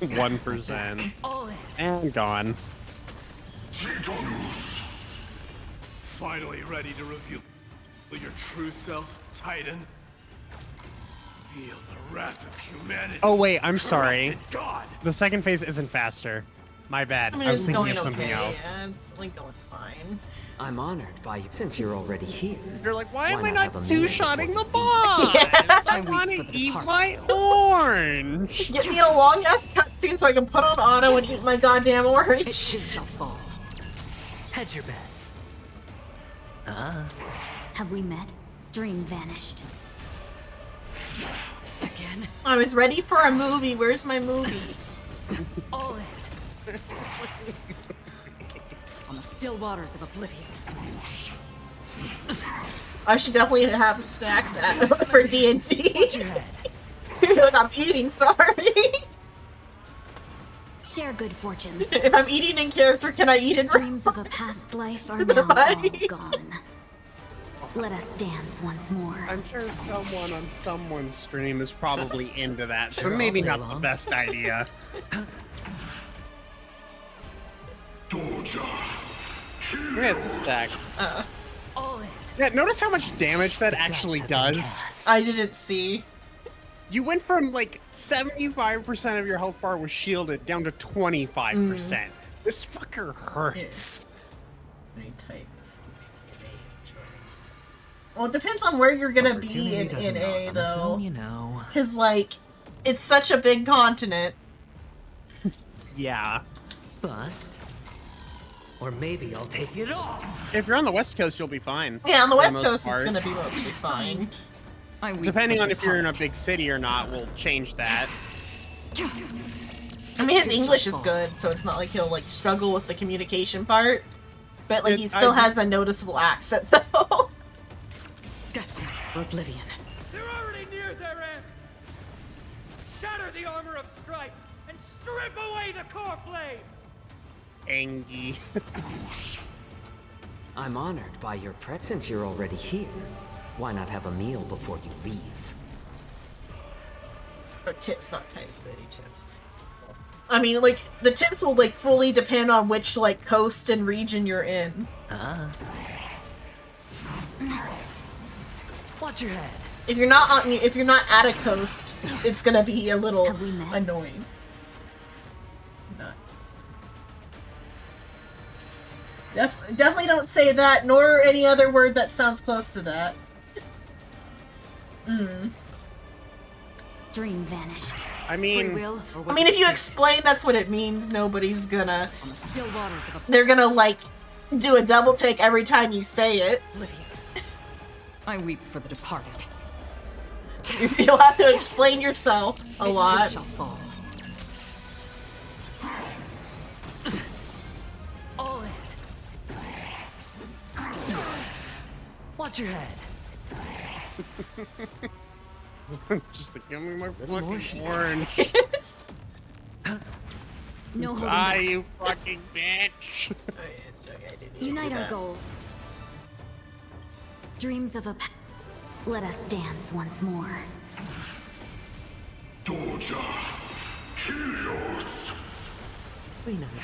1%. And gone. Titanus! Finally ready to reveal your true self, Titan? Feel the wrath of humanity. Oh wait, I'm sorry. Corrupted God! The second phase isn't faster. My bad. I mean, I was it's thinking going of something okay. else. Yeah, it's like going fine. I'm honored by you since you're already here. You're like, why am I not have not a meal two-shotting the before boss? Yeah. I weep want for to the eat departed. my orange. Get me a long ass cutscene so I can put on auto and eat my goddamn It orange. too shall fall. Hedge your bets. Have we met? Dream vanished. Again? I was ready for a movie. Where's my movie? All in. On the still waters of oblivion. I should definitely have snacks for D&D. Watch your head. Look, I'm eating. Sorry. Share good fortunes. If I'm eating in character, can I eat in? Dreams of a past life are now all gone. Let us dance once more. I'm sure someone on someone's stream is probably into that, so Sure, I'll maybe play not the along. best idea. Doja! Yeah, it's a stack. All in. Yeah, notice how much damage that actually Dice have been does. cast. I didn't see. You went from like 75% of your health bar was shielded down to 25%. This fucker hurts. Well, it depends on where you're gonna be Opportunity in doesn't knock NA on its though. own, you know. Cause like, it's such a big continent. Yeah. Bust. Or maybe I'll take it all. If you're on the West Coast, you'll be fine. Yeah, on the for West most Coast, part. it's gonna be mostly fine. I weep Depending for on the if you're in a departed. big city or not, we'll change that. I mean, his English is good, so it's not like he'll like struggle with the communication part. But like, he still has a noticeable accent though. Destined for oblivion. They're already near their end! Shatter the armor of strife and strip away the core flame! Angie. I'm honored by your presence since you're already here. Why not have a meal before you leave? Or tips, not types, but any tips. I mean, like, the tips will like fully depend on which like coast and region you're in. Watch your head. If you're not on, if you're not at a coast, it's gonna be a little Have we met? annoying. No. Definitely don't say that, nor any other word that sounds close to that. Dream vanished. I Free mean, will, or was I mean, it if you destined explain that's what it means, nobody's gonna. on the still waters of They're gonna like do a double take every time you say it. oblivion. I weep for the departed. You'll have to explain yourself a It too lot. shall fall. All in. Watch your head. Just to give me my fucking orange. No holding Die, back. you fucking bitch. Unite our goals. Dreams of a let us dance once more. Doja, Helios.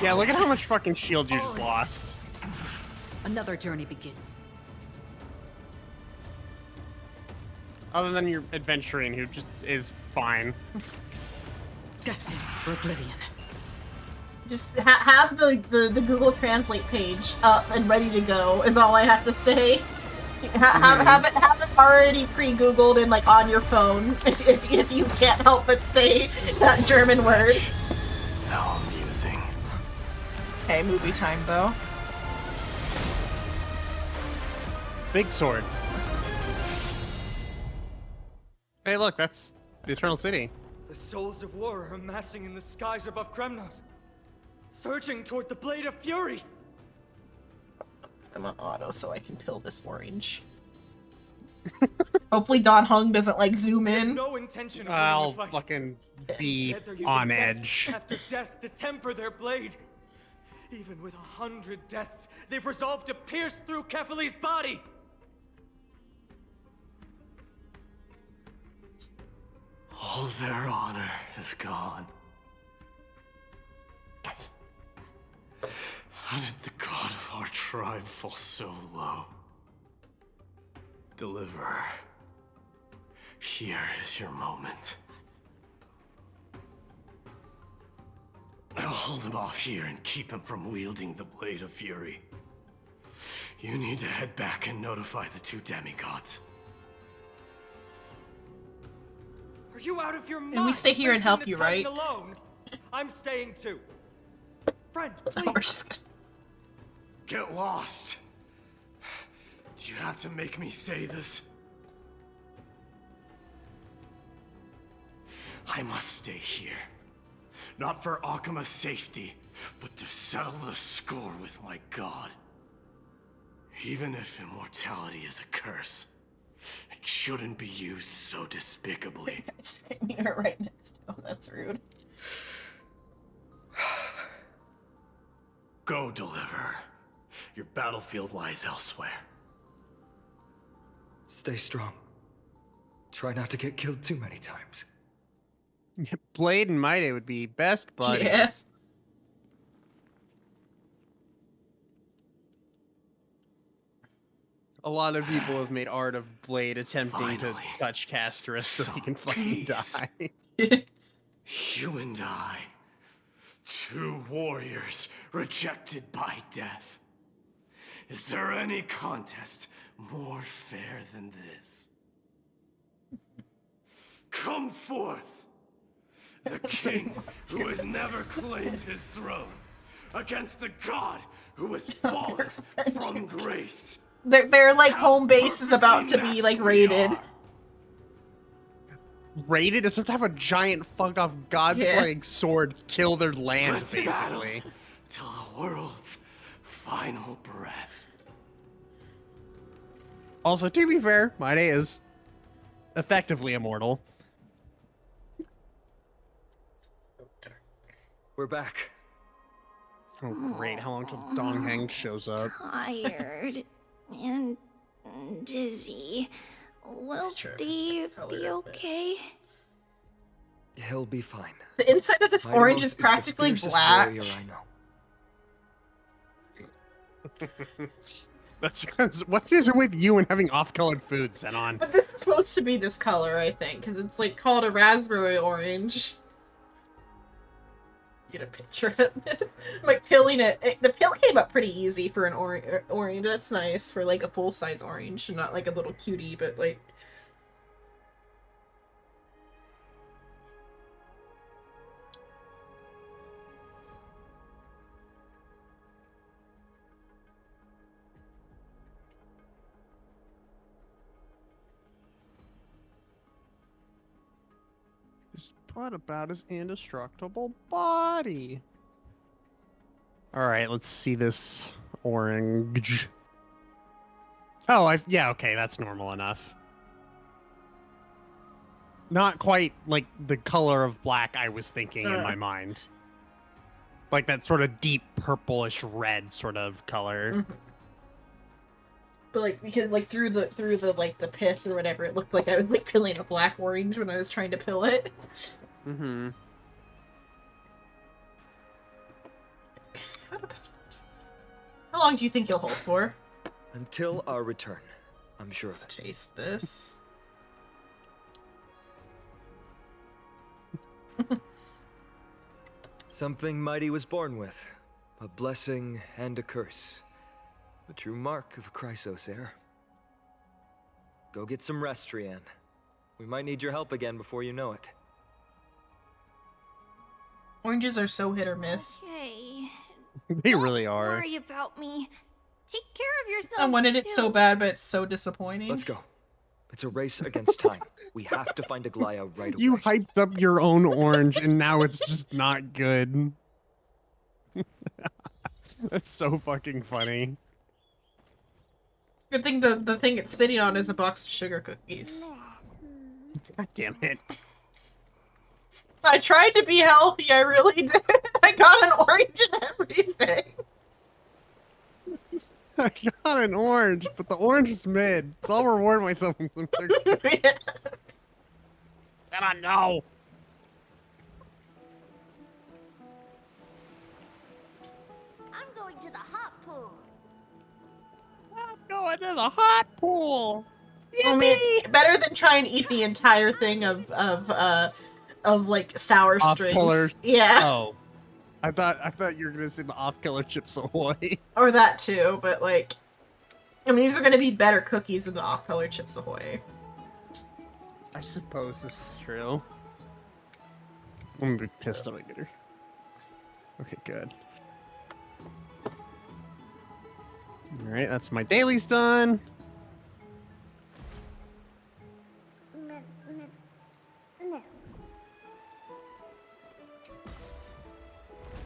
Yeah, look at how much fucking shield you just lost. Another journey begins. Other than your adventuring, who just is fine. Destined for oblivion. Just have the Google Translate page up and ready to go is all I have to say. Have it already pre-Googled and like on your phone if you can't help but say that German word. How amusing. Okay, movie time though. Big sword. Hey, look, that's the Eternal City. The souls of war are amassing in the skies above Kremnos, surging toward the Blade of Fury. I'm on auto so I can pill this orange. Hopefully Don Hung doesn't like zoom in. No intention of I'll winning the fight. fucking be Instead, they're using on death edge. after death to temper their blade. Even with 100 deaths, they've resolved to pierce through Kefali's body. All their honor is gone. How did the god of our tribe fall so low? Deliverer, here is your moment. I'll hold him off here and keep him from wielding the Blade of Fury. You need to head back and notify the two demigods. Are you out of your mind? And we stay here and facing help the you, Titan right? Alone? I'm staying too. Friend, please. We're just Get lost! Do you have to make me say this? I must stay here. Not for Akima's safety, but to settle the score with my god. Even if immortality is a curse, it shouldn't be used so despicably. You're right next to him. That's rude. Go, Deliverer. Your battlefield lies elsewhere. Stay strong. Try not to get killed too many times. Blade and Mighty would be best buddies. Yeah. A lot of people have made art of Blade attempting to Finally. touch Castris so he can fucking peace. die. You and I, two warriors rejected by death. Is there any contest more fair than this? Come forth, the king who has never claimed his throne, against the god who has fallen from grace. Their like home base is about to be like raided. Raided? It's to have a giant fucked off god-slaying sword kill their land, Let's basically. battle till the world's final breath. Also, to be fair, Mighty is effectively immortal. We're back. Oh, great. How long till Dong Heng shows up? Tired and dizzy. Will Steve be okay? He'll be fine. The inside of this Mighty orange Mouse is the practically fiercest black. warrior I know. What is it with you and having off-colored food, Zenon? But this is supposed to be this color, I think, because it's like called a raspberry orange. Get a picture of this. I'm like peeling it. The peel came up pretty easy for an orange. That's nice for like a full-size orange, and not like a little cutie, but like. What about his indestructible body? Alright, let's see this orange. Oh, yeah, okay, that's normal enough. not quite like the color of black I was thinking in my mind. Like that sort of deep purplish red sort of color. But like because like through the like the pith or whatever, it looked like I was like peeling a black orange when I was trying to peel it. Mm-hmm. How long do you think you'll hold for? Until our return, I'm sure of it. Let's taste this. Something mighty was born with. A blessing and a curse. The true mark of a Chrysos heir. Go get some rest, Trianne. We might need your help again before you know it. Oranges are so hit or miss. Okay. They really are. Worry about me. Take care of yourself. I wanted it so too. bad, but it's so disappointing. Let's go. It's a race against time. We have to find Aglaya right away. You hyped up your own orange and now it's just not good. That's so fucking funny. Good thing the thing it's sitting on is a box of sugar cookies. God damn it. I tried to be healthy, I really did. I got an orange and everything. I got an orange, but the orange was mid. So I'll reward myself with some sugar. Yeah. I don't know. I'm going to the hot pool. I'm going to the hot pool. I mean, it's better than try and eat the entire thing of like sour strings. Off-color. Yeah. Oh. I thought you were gonna say the off-color Chips Ahoy. Or that too, but like, I mean, these are gonna be better cookies than the off-color Chips Ahoy. I suppose this is true. I'm gonna be pissed if I get her. Okay, good. Alright, that's my dailies done.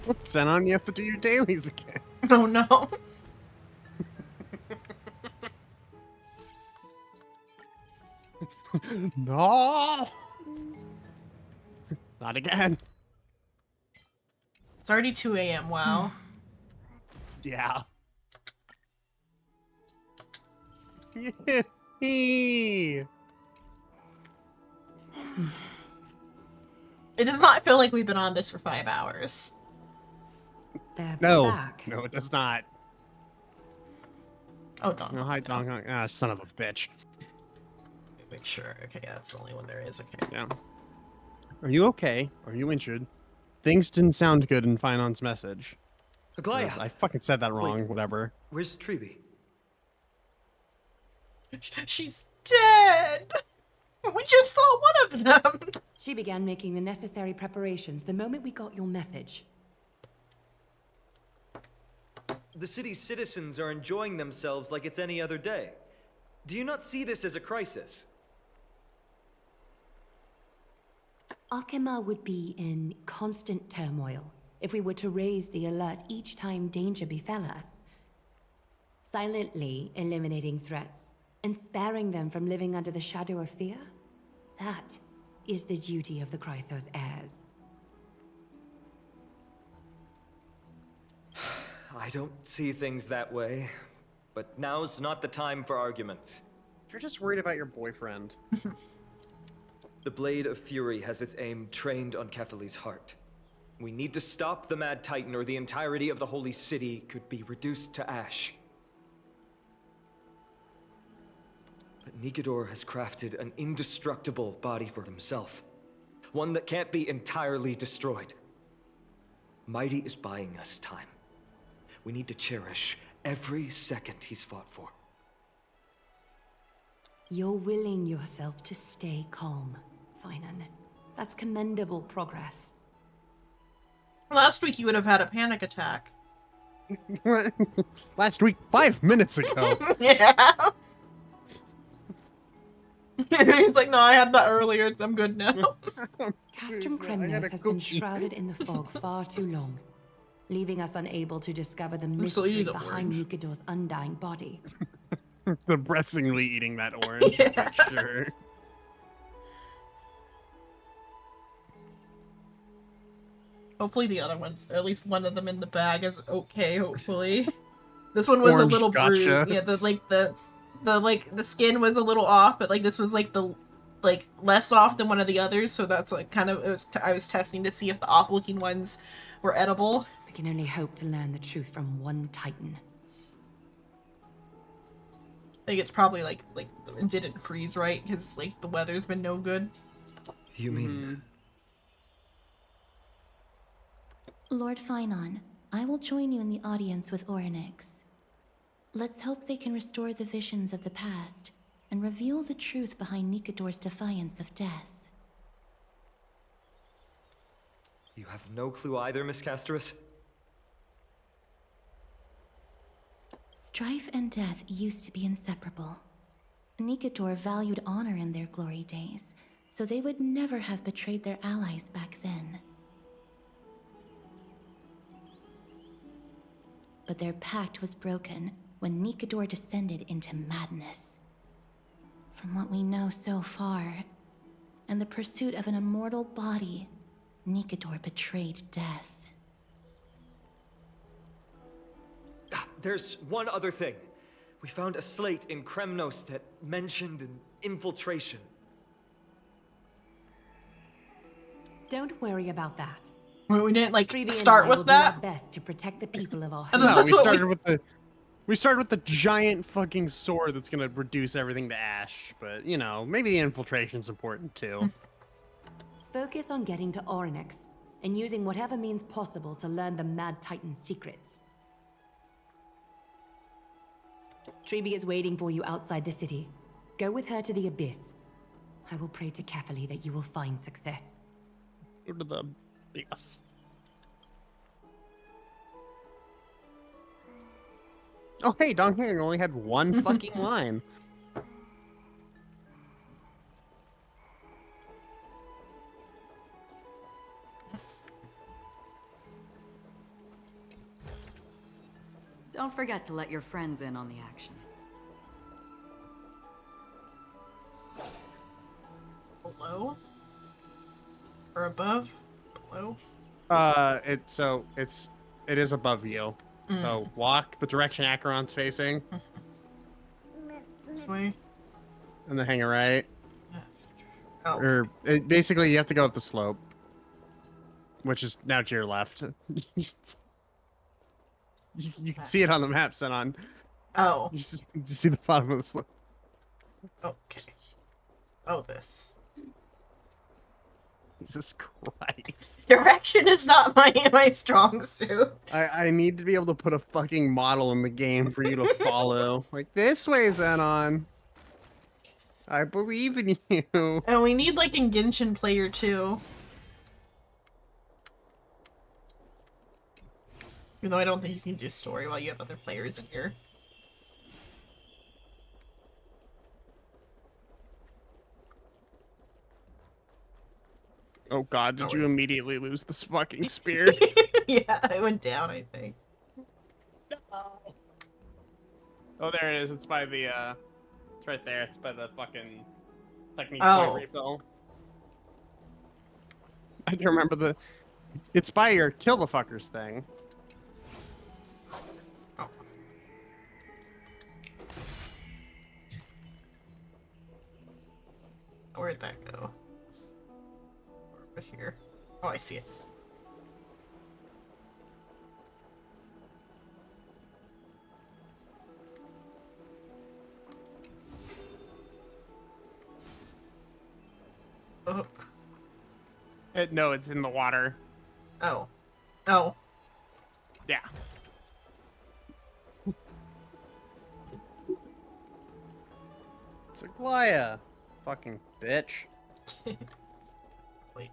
Whoops, Zenon, you have to do your dailies again. Oh no. No! Not again. It's already 2 a.m. Wow. Yeah. Yippee! It does not feel like we've been on this for 5 hours. They're No, back. no, it does not. Oh, Don. No, hi, Don Kong. Ah, son of a bitch. Make sure. Okay, that's the only one there is. Okay. Yeah. Are you okay? Are you injured? Things didn't sound good in Finon's message. Aglaya! I fucking said that wrong, Wait. whatever. Where's Treeby? She's dead! We just saw one of them! She began making the necessary preparations the moment we got your message. The city's citizens are enjoying themselves like it's any other day. Do you not see this as a crisis? Arkema would be in constant turmoil if we were to raise the alert each time danger befell us. Silently eliminating threats and sparing them from living under the shadow of fear, that is the duty of the Chrysos heirs. I don't see things that way, but now's not the time for arguments. You're just worried about your boyfriend. The Blade of Fury has its aim trained on Kefali's heart. We need to stop the Mad Titan or the entirety of the Holy City could be reduced to ash. But Nikedor has crafted an indestructible body for himself. One that can't be entirely destroyed. Mighty is buying us time. We need to cherish every second he's fought for. You're willing yourself to stay calm, Finan. That's commendable progress. Last week you would have had a panic attack. Last week, 5 minutes ago. Yeah. He's like, no, I had that earlier. I'm good now. Castrum Kremnos has been shrouded in the fog far too long, leaving us unable to discover the still mystery eating the behind Nikedor's undying body. Depressingly eating that orange, Yeah. for sure. Hopefully the other ones, or at least one of them in the bag is okay, hopefully. This one was Orange, a little bruised. gotcha. Yeah, the skin was a little off, but like this was like the less off than one of the others, so that's like kind of I was testing to see if the off looking ones were edible. We can only hope to learn the truth from one Titan. Like it's probably like it didn't freeze right because like the weather's been no good. You mean Lord Finon, I will join you in the audience with Orynyx. Let's hope they can restore the visions of the past and reveal the truth behind Nikador's defiance of death. you have no clue either, Miss Casterus? Strife and death used to be inseparable. Nikador valued honor in their glory days, so they would never have betrayed their allies back then. But their pact was broken when Nikador descended into madness. From what we know so far, in the pursuit of an immortal body, Nikador betrayed death. There's one other thing. We found a slate in Kremnos that mentioned an infiltration. Don't worry about that. We didn't like Treevee start and I will with do our that. best to protect the people of our No, we started with the giant fucking sword that's gonna reduce everything to ash. But you know, maybe the infiltration's important too. Focus on getting to Orynyx and using whatever means possible to learn the Mad Titan's secrets. Treevee is waiting for you outside the city. Go with her to the Abyss. I will pray to Kefali that you will find success. Go to the Abyss. Oh hey, Dong Hyung only had one fucking line. Don't forget to let your friends in on the action. Below? Or above? Below? It is above you. So walk the direction Acheron's facing. This way? And then hang a right. Oh. Or basically you have to go up the slope. Which is now to your left. You can see it on the map, Senon. Oh. You just see the bottom of the slope. Okay. Oh, this. Jesus Christ. Direction is not my strong suit. I need to be able to put a fucking model in the game for you to follow. Like, this way, Zenon. I believe in you. And we need, like, a Genshin player, too. Even though I don't think you can do story while you have other players in here. Oh god, did you immediately lose this fucking spear? Yeah, it went down, I think. Oh, there it is. It's by the, it's right there. It's by the fucking technique Oh. point refill. I do remember it's by your kill the fuckers thing. Where'd that go? Over here. Oh, I see it. Oh. No, it's in the water. Oh. Oh. Yeah. It's a Glaya. Fucking bitch. Wait.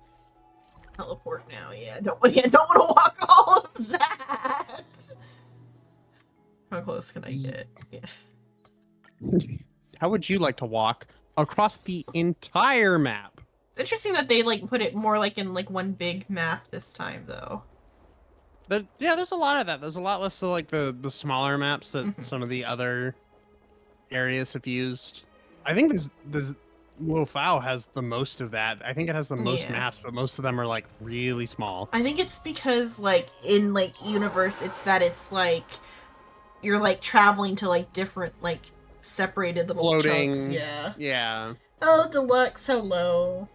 Teleport now, yeah. Don't want to walk all of that! How close can I get? Yeah. How would you like to walk across the entire map? It's interesting that they, like, put it more, like, in, like, one big map this time, though. But yeah, there's a lot of that. There's a lot less of like the smaller maps that some of the other areas have used. I think there's Wolfao has the most of that. I think it has the most Yeah. maps, but most of them are like really small. I think it's because like in like universe, it's like you're like traveling to like different like separated little Floating. chunks. Yeah. Yeah. Oh, Deluxe, hello.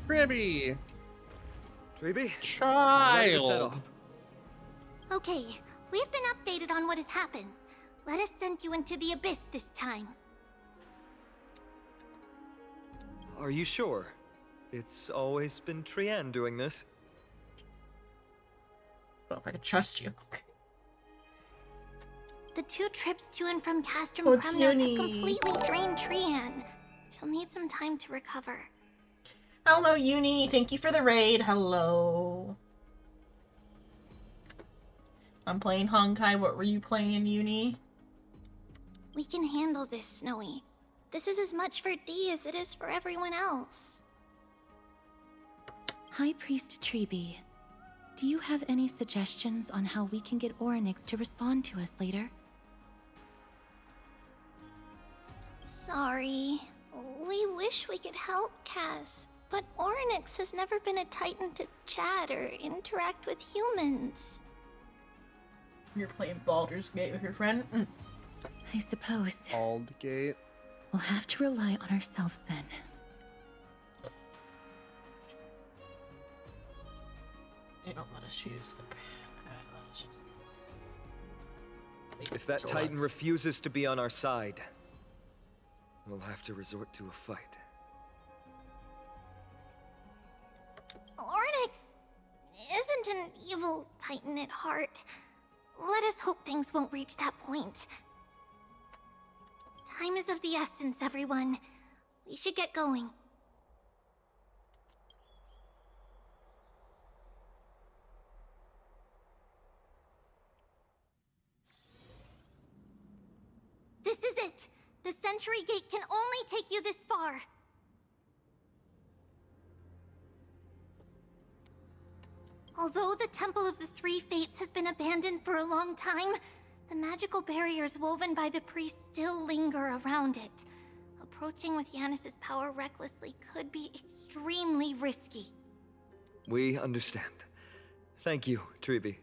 Tribby. Tribby? Ready to set Child. off. Okay, we've been updated on what has happened. Let us send you into the abyss this time. Are you sure? It's always been Trian doing this. Well, if I can trust you. The 2 trips to and from Castrum Oh, it's Kremnos have Uni. completely drained Trian. She'll need some time to recover. Hello, Uni. Thank you for the raid. Hello. I'm playing Honkai. What were you playing, Uni? We can handle this, Snowy. This is as much for Dee as it is for everyone else. High Priest Treby, do you have any suggestions on how we can get Orynyx to respond to us later? Sorry. We wish we could help, Cass, but Orynyx has never been a Titan to chat or interact with humans. You're playing Baldur's Gate with your friend? Mm. I suppose. Aldgate. We'll have to rely on ourselves then. They don't let us use the... If that Titan refuses to be on our side, we'll have to resort to a fight. Orynyx isn't an evil Titan at heart. Let us hope things won't reach that point. Time is of the essence, everyone. We should get going. This is it! The Sentry Gate can only take you this far! Although the Temple of the Three Fates has been abandoned for a long time, the magical barriers woven by the priests still linger around it. Approaching with Yanis's power recklessly could be extremely risky. We understand. Thank you, Treby.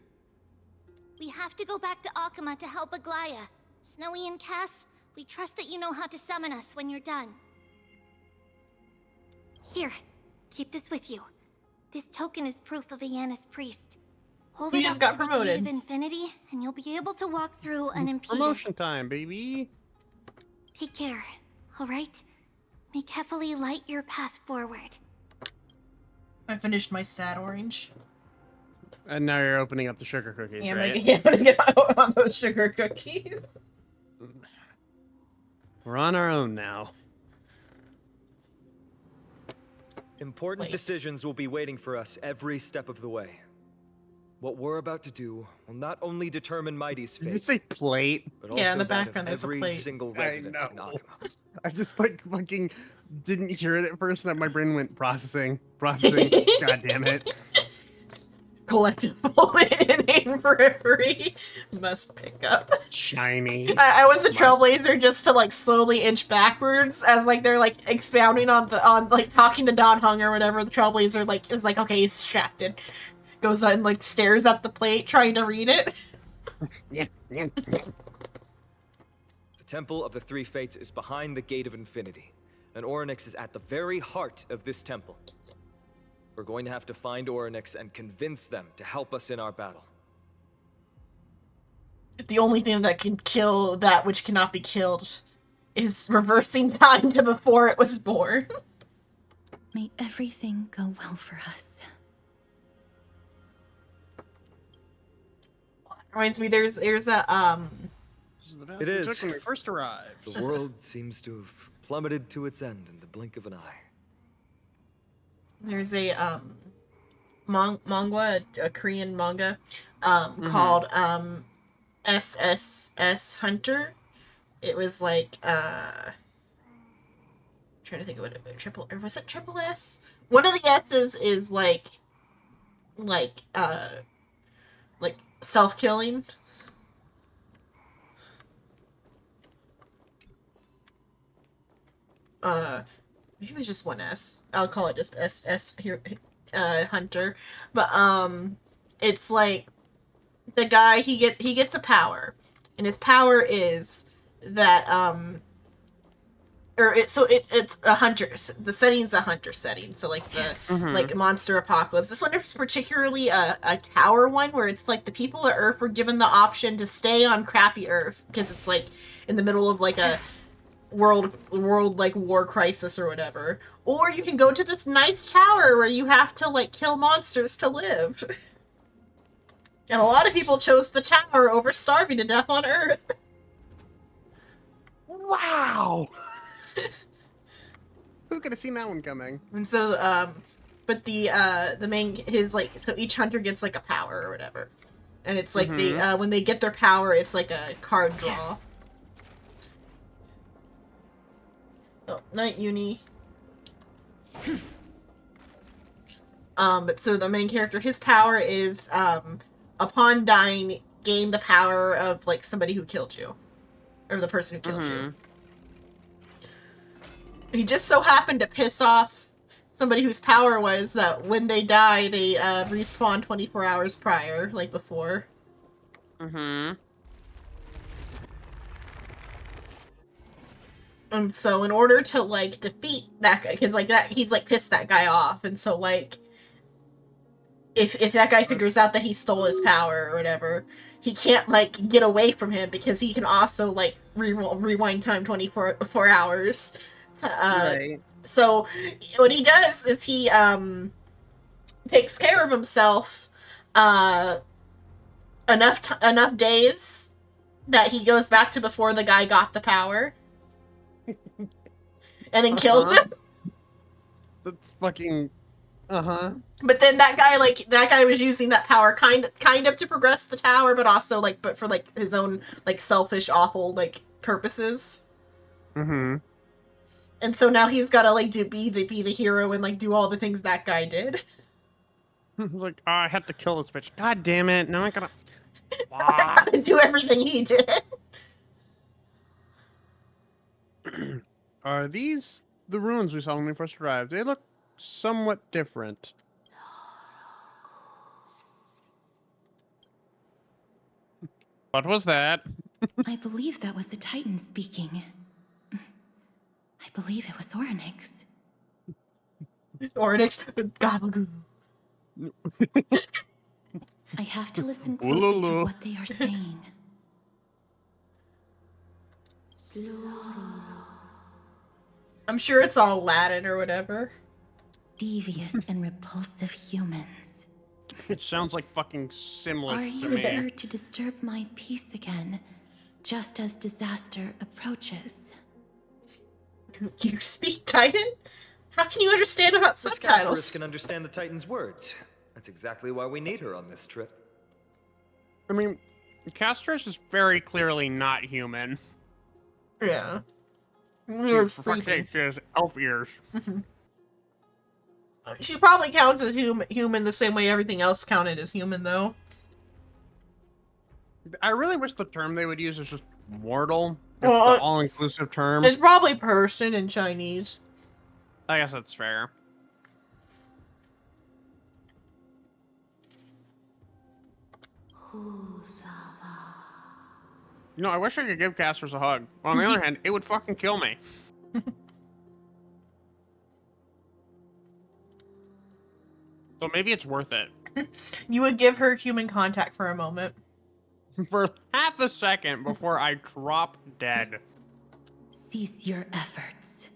We have to go back to Akama to help Aglaya. Snowy and Cass, we trust that you know how to summon us when you're done. Here, keep this with you. This token is proof of a Yanis priest. Hold You it just up got to the Gate promoted. of Infinity, and you'll be able to walk through unimpeded. Promotion time, baby. Take care, alright? May Kefali light your path forward. I finished my sad orange. And now you're opening up the sugar cookies, Yeah, right? I'm gonna get out on those sugar cookies. We're on our own now. Important decisions will be waiting for us every step of the way. What we're about to do will not only determine Mighty's Did you fate, say plate? but Yeah, also in the that of background there's a every plate. single I resident in know. Akama. I just like fucking didn't hear it at first, and then my brain went processing. God damn it. Collectible in periphery must pick up. Shiny. I went the Trailblazer just to like slowly inch backwards as like they're like expounding on like talking to Don Hung or whatever. The Trailblazer like is like, okay, he's distracted. Goes on like stares at the plate trying to read it. Yeah. The Temple of the Three Fates is behind the Gate of Infinity, and Orynyx is at the very heart of this temple. We're going to have to find Orynyx and convince them to help us in our battle. The only thing that can kill that which cannot be killed is reversing time to before it was born. May everything go well for us. Reminds me, there's a This is the path It we is. took when we first arrived. The world seems to have plummeted to its end in the blink of an eye. There's a manga, a Korean manga, called SSS Hunter. It was like trying to think of what triple or was it triple S? One of the S's is like like self-killing. Maybe it was just one S. I'll call it just S here, Hunter. But it's like the guy he gets a power, and his power is that it's a hunter. The setting's a hunter setting, so like the like monster apocalypse. This one is particularly a tower one where it's like the people of Earth were given the option to stay on crappy Earth because it's like in the middle of like a world like war crisis or whatever, or you can go to this nice tower where you have to like kill monsters to live. And a lot of people chose the tower over starving to death on Earth. Wow. Who could have seen that one coming? And so but the main his like so each hunter gets like a power or whatever, and it's like they when they get their power, it's like a card draw. Oh, night uni. But so the main character, his power is upon dying, gain the power of like somebody who killed you, or the person who killed you. He just so happened to piss off somebody whose power was that when they die, they respawn 24 hours prior, like before. And so in order to like defeat that guy, because like that he's like pissed that guy off, and so like if that guy figures out that he stole his power or whatever, he can't like get away from him because he can also like rewind time 24 hours. Right. So what he does is he takes care of himself enough days that he goes back to before the guy got the power. And then kills him. That's fucking But then that guy was using that power kind of to progress the tower, but also like for like his own like selfish, awful like purposes. And so now he's gotta like be the hero and like do all the things that guy did. Like, oh, I had to kill this bitch. God damn it! Now I gotta. I gotta do everything he did. Are these the ruins we saw when we first arrived? They look somewhat different. What was that? I believe that was the Titan speaking. I believe it was Orynyx. Orynyx, gabagoo. I have to listen closely to what they are saying. I'm sure it's all Latin or whatever. Devious and repulsive humans. It sounds like fucking Simlish Are to you me. here to disturb my peace again, just as disaster approaches? You speak Titan? How can you understand about This subtitles? Castorus can understand the Titan's words. That's exactly why we need her on this trip. I mean, Castorus is very clearly not human. Yeah. For fuck's sake, she has elf ears. She probably counts as human the same way everything else counted as human, though. I really wish the term they would use is just mortal. It's Well, the all-inclusive term. It's probably person in Chinese. I guess that's fair. You know, I wish I could give Castorus a hug. But on the other hand, it would fucking kill me. So maybe it's worth it. You would give her human contact for a moment. For half a second before I drop dead. Cease your efforts,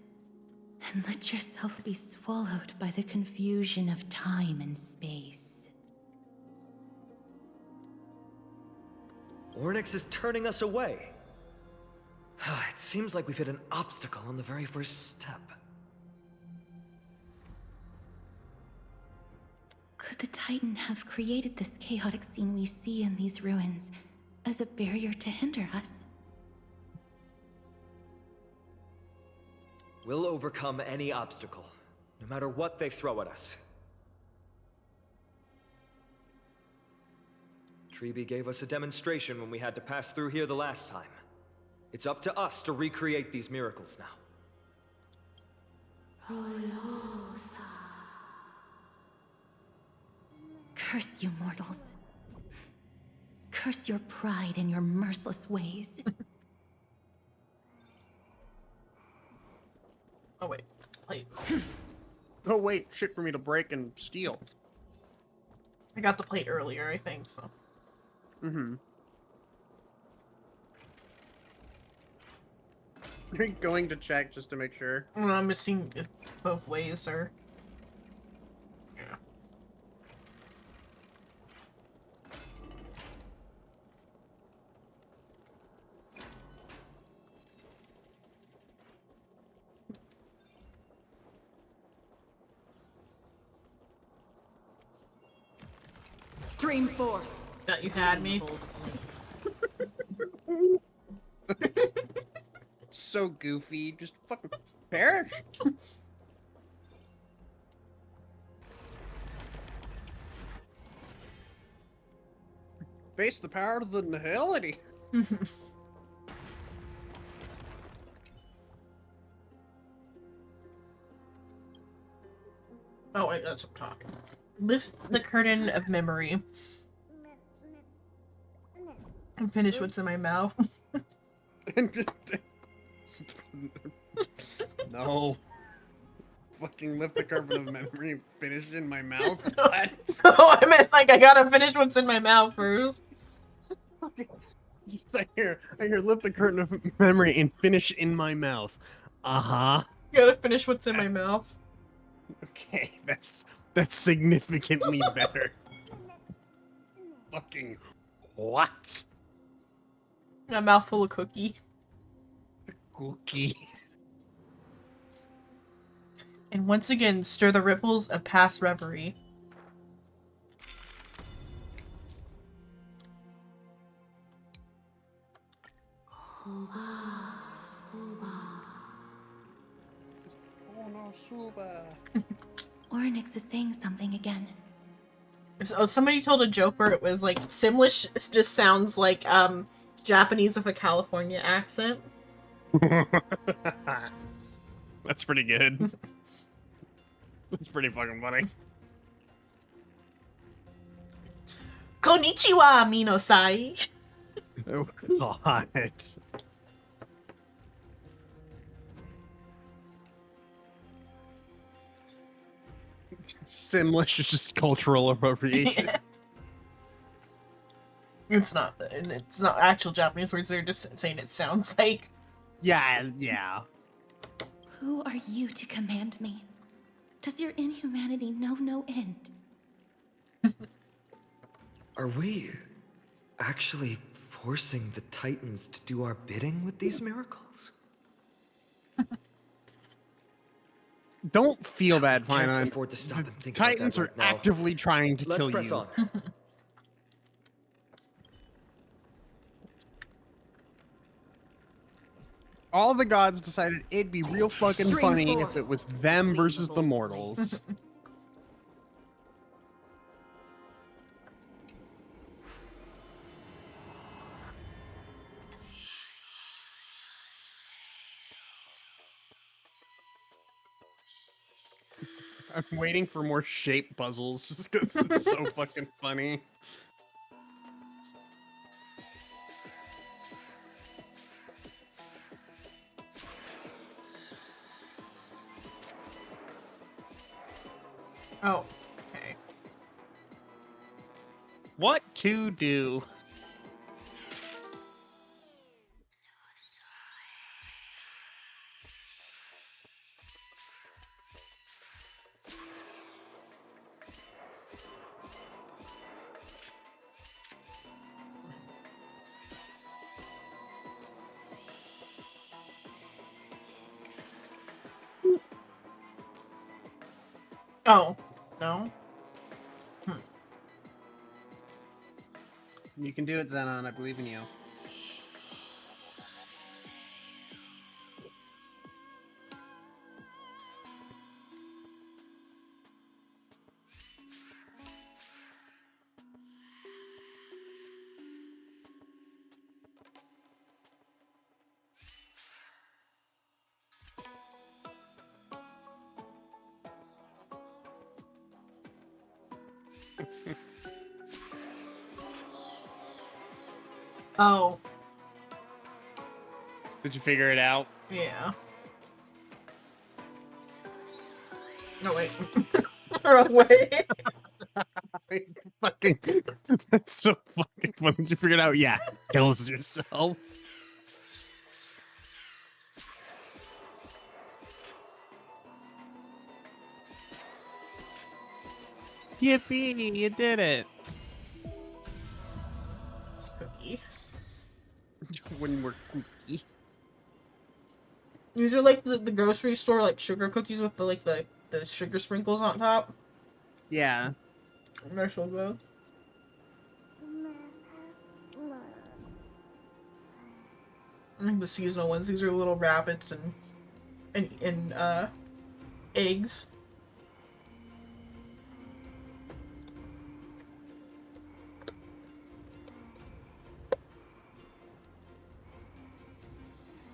and let yourself be swallowed by the confusion of time and space. Orynyx is turning us away. It seems like we've hit an obstacle on the very first step. Could the Titan have created this chaotic scene we see in these ruins as a barrier to hinder us? We'll overcome any obstacle, no matter what they throw at us. Treeby gave us a demonstration when we had to pass through here the last time. It's up to us to recreate these miracles now. Curse you, mortals. Curse your pride and your merciless ways. Oh wait, plate. Oh wait, shit for me to break and steal. I got the plate earlier, I think, so. Mm-hmm. Going to check just to make sure. I'm missing it both ways, sir. Yeah. Stream 4. That you had me. It's so goofy. Just fucking perish. Face the power of the nihility. Oh wait, that's what I'm talking. Lift the curtain of memory. And finish what's in my mouth. No. Fucking lift the curtain of memory and finish it in my mouth. What? Oh, I meant like I gotta finish what's in my mouth first. I hear lift the curtain of memory and finish in my mouth. Uh-huh. Gotta finish what's in my mouth. Okay, that's significantly better. Fucking what? A mouthful of cookie. Cookie. And once again, stir the ripples of past reverie. Oryx is saying something again. So somebody told a joke where it was like Simlish just sounds like Japanese with a California accent. That's pretty good. That's pretty fucking funny. Konnichiwa, Minosai. Oh god. Simlish is just cultural appropriation. It's not actual Japanese words. They're just saying it sounds like. Yeah. Who are you to command me? Does your inhumanity know no end? Are we actually forcing the Titans to do our bidding with these miracles? Don't feel bad, Can't Fine. afford to stop and think Titans about are that right now. actively trying to Let's kill press you. on. All the gods decided it'd be real fucking Stream funny 4. if it was them versus the mortals. I'm waiting for more shape puzzles just because it's so fucking funny. Oh, okay. What to do? Oh, no. You can do it, Xenon. I believe in you. Oh. Did you figure it out? Yeah. No, wait. Wrong way. Fucking, that's so fucking funny. Did you figure it out? Yeah. Kills yourself. Yippee! You did it. It's Cookie. When we're cookie. These are like the grocery store like sugar cookies with the like the sugar sprinkles on top. Yeah. They're so good. I think the seasonal ones. These are little rabbits and eggs.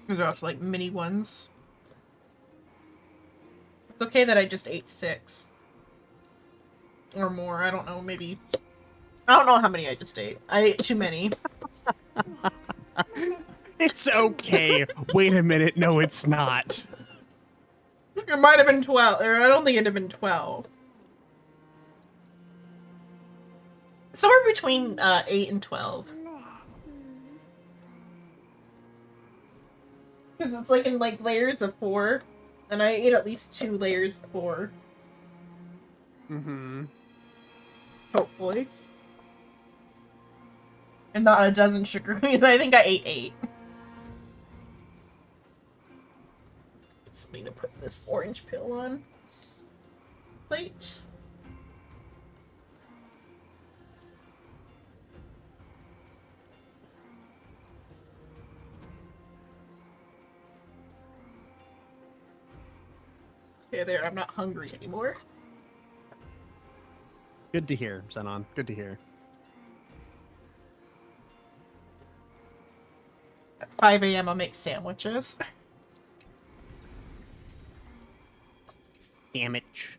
These are also like mini ones. It's okay that I just ate 6. Or more, I don't know, maybe. I don't know how many I just ate. I ate too many. It's okay. Wait a minute. No, it's not. It might have been 12, or I don't think it'd have been 12. Somewhere between 8 and 12. Because it's like in like layers of 4, and I ate at least 2 layers of 4. Mm-hmm. Hopefully. And not a dozen sugar cookies. I think I ate 8. Just need to put this orange pill on. Plate. Okay, there. I'm not hungry anymore. Good to hear, Xenon. Good to hear. At 5 a.m. I'll make sandwiches. Damage.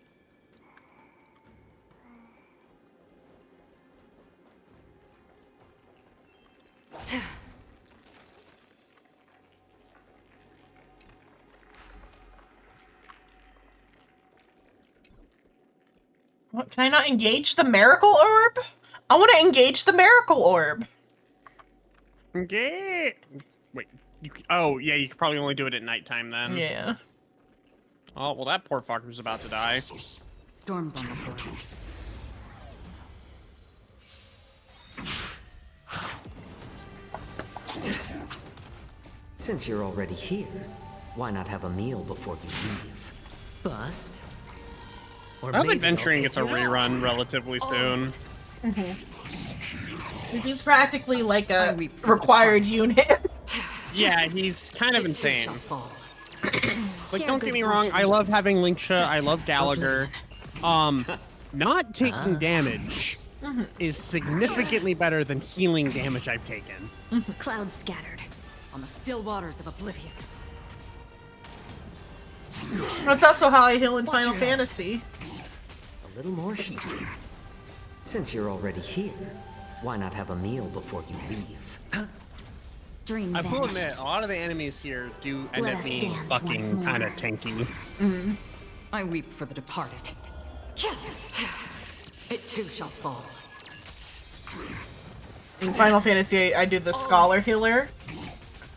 What, can I not engage the miracle orb? I want to engage the miracle orb. Okay. Wait. Oh, yeah, you could probably only do it at nighttime then. Yeah. Oh, well, that poor fucker's about to die. Storm's on the floor. Since you're already here, why not have a meal before you leave? Bust. Or I hope maybe Adventuring I'll gets take a it off. rerun relatively soon. This is practically like a required unit. Yeah, he's kind of insane. Like, Share don't good get me wrong, I love having Linksha, I love Gallagher. Not taking damage is significantly better than healing damage I've taken. Clouds scattered. On the still waters of oblivion. That's also how I heal in Final Fantasy. A little more heat. Since you're already here, why not have a meal before you leave? Dream I will vanished. admit, a lot of the enemies here do end Let up us being dance once fucking more. kind of tanky. I weep for the departed. It too shall fall. In Final Fantasy, I do the Scholar Healer,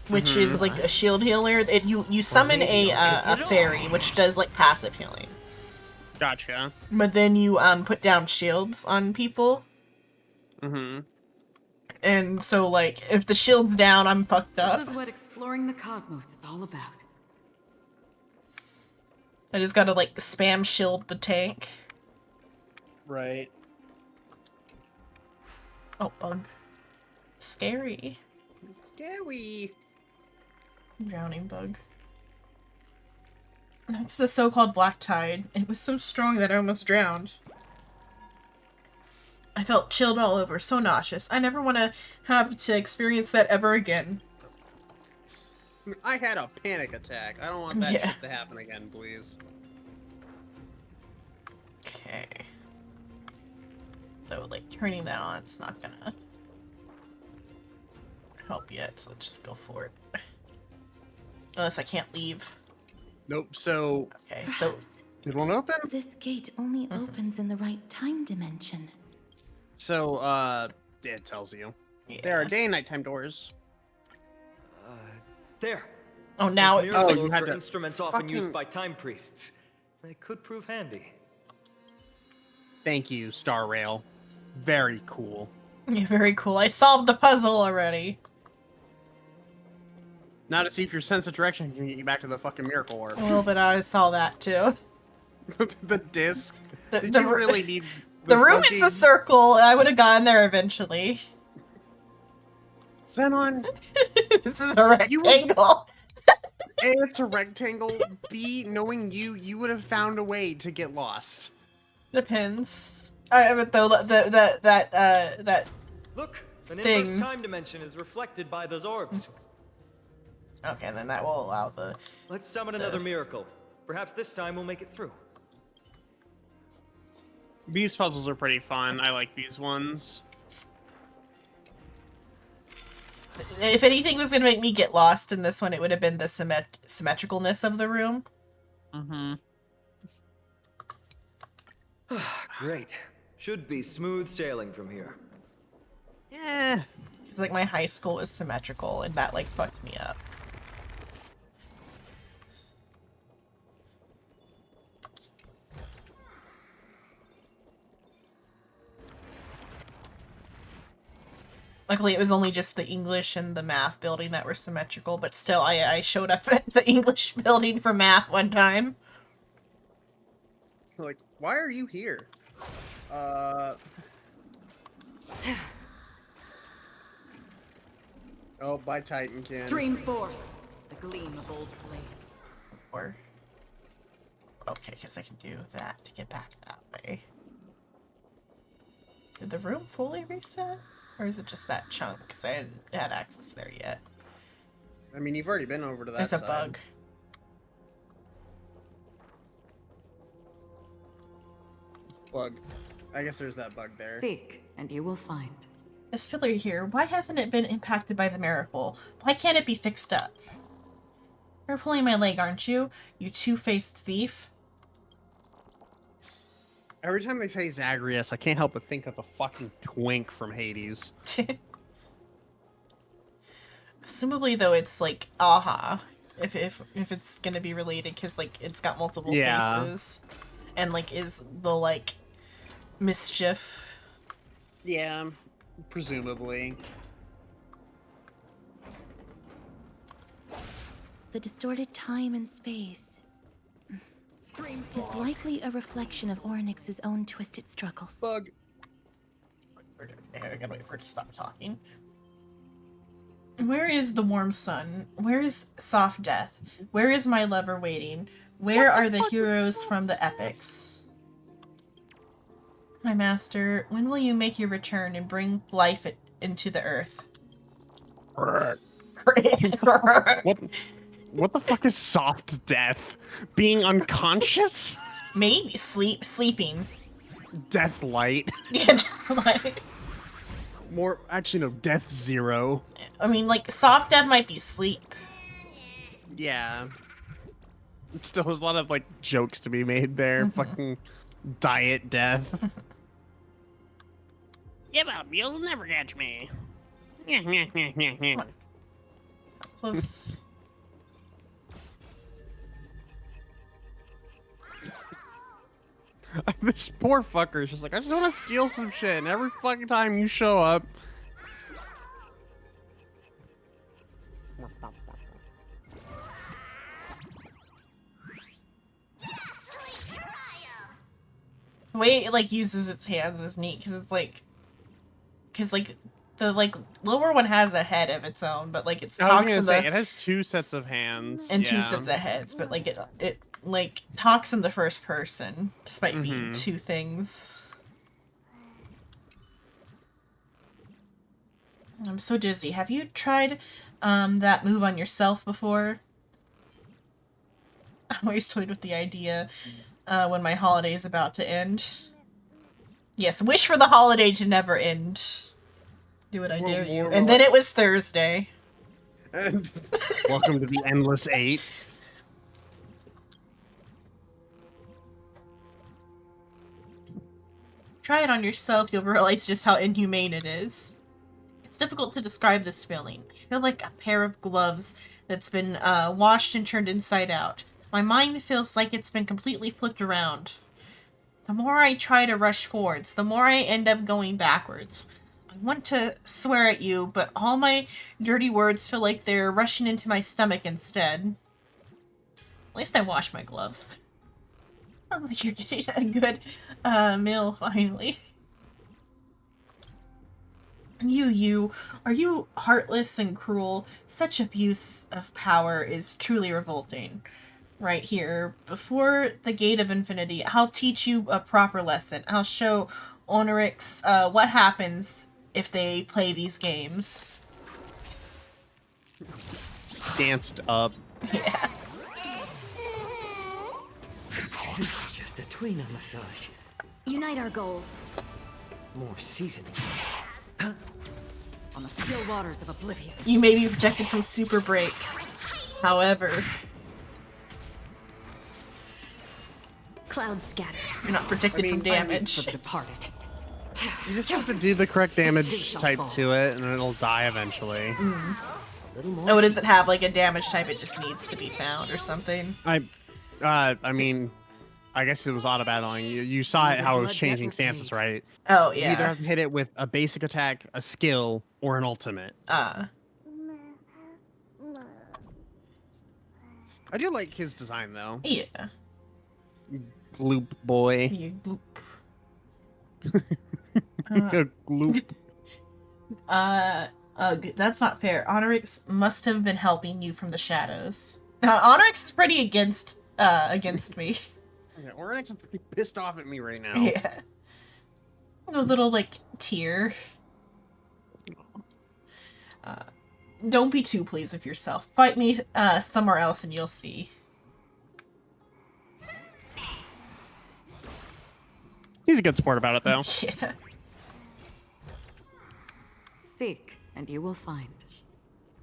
which is like a shield healer. You summon a fairy, which does like passive healing. Gotcha. But then you put down shields on people. Mm-hmm. And so like if the shield's down, I'm fucked up. This is what exploring the cosmos is all about. I just gotta like spam shield the tank. Right. Oh, bug. Scary. Scary. Drowning bug. That's the so-called black tide. It was so strong that I almost drowned. I felt chilled all over, so nauseous. I never want to have to experience that ever again. I had a panic attack. I don't want that Yeah. shit to happen again, please. Okay. though. Like, turning that on, it's not gonna help yet, so let's just go for it. Unless I can't leave. Nope, so... Okay, so... It won't open? This gate only opens in the right time dimension. So, it tells you. Yeah. There are day and nighttime doors. There. Oh, now Those it's... mirror Oh, you globes had are to instruments often used fucking- by time priests. They could prove handy. Thank you, Star Rail. Very cool. Yeah, very cool. I solved the puzzle already. Now to see if your sense of direction can get you back to the fucking miracle orb. Well, but I saw that too. The disc. Did the you ru- really need The room is fucking- a circle, and I would have gotten there eventually. Xenon, This is a rectangle. A, it's a rectangle. B, knowing you, you would have found a way to get lost. Depends. But though that Look, an thing. inverse time dimension is reflected by those orbs. Okay, then that will allow the. Let's summon another miracle. Perhaps this time we'll make it through. These puzzles are pretty fun. I like these ones. If anything was gonna make me get lost in this one, it would have been the symmetricalness of the room. Mm-hmm. Great. Should be smooth sailing from here. Yeah. It's like my high school was symmetrical, and that like fucked me up. Luckily, it was only just the English and the math building that were symmetrical, but still, I showed up at the English building for math one time. Like, why are you here? Oh, bye, Titankin. Stream forth the gleam of old blades. Or... Okay, because I can do that to get back that way. Did the room fully reset? Or is it just that chunk? Because I hadn't had access there yet. I mean, you've already been over to that There's a side. bug. Bug. I guess there's that bug there. Seek, and you will find. This pillar here, why hasn't it been impacted by the miracle? Why can't it be fixed up? You're pulling my leg, aren't you? You two-faced thief. Every time they say Zagreus, I can't help but think of the fucking twink from Hades. Assumably, though, it's like Aha. If it's gonna be related, because like it's got multiple faces, and like is the like mischief. Yeah, presumably. The distorted time and space is likely a reflection of Ornyx's own twisted struggles. Bug. I gotta wait for it to stop talking. Where is the warm sun? Where is soft death? Where is my lover waiting? Where are the heroes from the epics? My master, when will you make your return and bring life into the earth? What the fuck is soft death? Being unconscious? Maybe sleeping. Death light. Yeah, deathlight. More, actually, no, death zero. I mean, like, soft death might be sleep. Yeah. Still, there's a lot of, like, jokes to be made there. Fucking diet death. Give up, you'll never catch me. Close. This poor fucker is just like, I just want to steal some shit, and every fucking time you show up... The way it like uses its hands is neat because it's like, the like lower one has a head of its own, but like it I was talks gonna in say, the it has two sets of hands. and two yeah. sets of heads, but like it like talks in the first person despite being Mhm. two things. I'm so dizzy. Have you tried that move on yourself before? I'm always toyed with the idea when my holiday is about to end. Yes, wish for the holiday to never end. Do what I dare you. And then it was Thursday. And welcome to the Endless Eight. Try it on yourself, you'll realize just how inhumane it is. It's difficult to describe this feeling. I feel like a pair of gloves that's been washed and turned inside out. My mind feels like it's been completely flipped around. The more I try to rush forwards, the more I end up going backwards. I want to swear at you, but all my dirty words feel like they're rushing into my stomach instead. At least I washed my gloves. Sounds like you're getting a good meal finally. You, are you heartless and cruel? Such abuse of power is truly revolting. Right here, before the Gate of Infinity, I'll teach you a proper lesson. I'll show Onorix what happens if they play these games. Stanced up. Yeah. It's just a tweener massage. Unite our goals. More seasoning. On the still waters of oblivion. You may be projected from Super Break. However, Cloud scatter. you're not protected from damage. For the departed. You just have to do the correct damage type to it, and it'll die eventually. Oh, it doesn't have like a damage type, it just needs to be found or something. I mean, I guess it was auto battling. You saw it how it was changing stances, right? Oh, You yeah. either have to hit it with a basic attack, a skill, or an ultimate. I do like his design though. Yeah. Gloop boy. You gloop. Gloop. That's not fair. Onorix must have been helping you from the shadows. Onorix is pretty against me. Yeah, Oryx is pretty pissed off at me right now. Yeah. A little, like, tear. Don't be too pleased with yourself. Fight me somewhere else and you'll see. He's a good sport about it, though. Yeah. Seek, and you will find.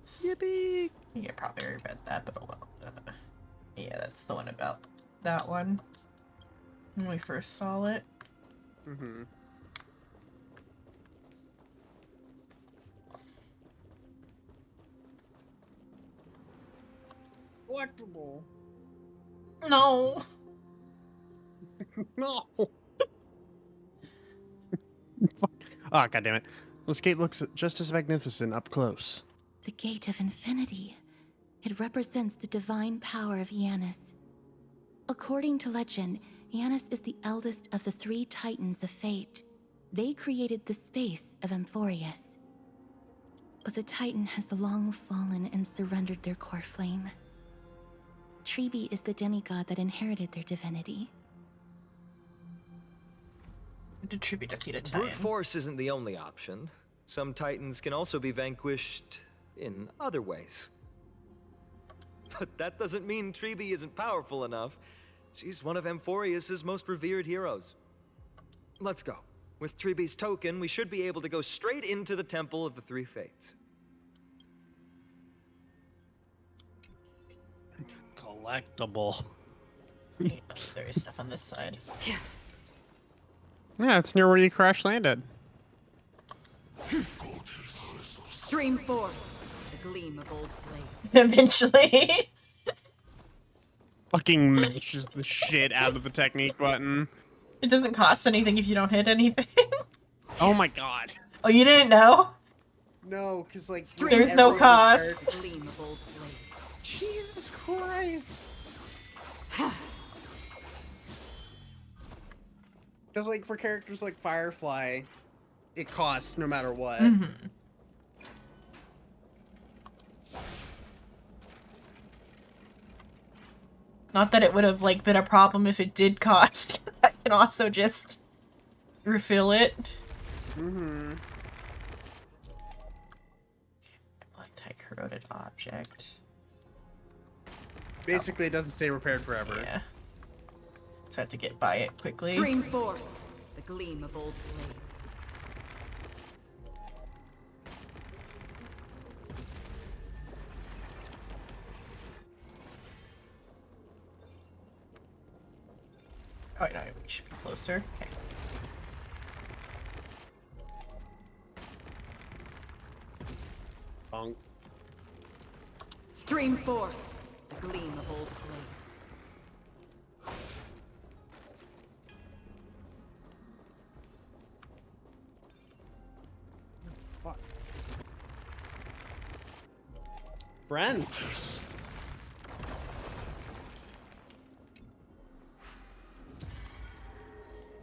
Yippee! Yeah, probably already read that, but oh well. Yeah, that's the one about that one. When we first saw it. Mm-hmm. Collectible. No. No. Oh, God damn it. This gate looks just as magnificent up close. The Gate of Infinity. It represents the divine power of Yanis. According to legend, Yanis is the eldest of the 3 Titans of Fate. They created the space of Amphorius. But the Titan has long fallen and surrendered their core flame. Tribi is the demigod that inherited their divinity. Did Tribi defeat a Brute Titan? force isn't the only option. Some Titans can also be vanquished in other ways. But that doesn't mean Tribi isn't powerful enough. She's one of Amphorius' most revered heroes. Let's go. With Tribi's token, we should be able to go straight into the Temple of the Three Fates. Collectible. Yeah, there is stuff on this side. Yeah, it's near where you crash landed. Stream forth, the gleam of old blades. Eventually. Fucking mashes the shit out of the technique button. It doesn't cost anything if you don't hit anything. Oh my god. Oh, you didn't know? No, because like There's no cost. Gleam of old blades. Jesus Christ. Because like for characters like Firefly, it costs no matter what. Mm-hmm. Not that it would have like been a problem if it did cost. I can also just refill it. Mm-hmm. Black type corroded object. Basically, it doesn't stay repaired forever. Yeah. So I have to get by it quickly. Stream forth, the gleam of old blades. Oh, no, we should be closer. Okay. Bonk. Stream forth, the gleam of old blades. Fuck. Friend.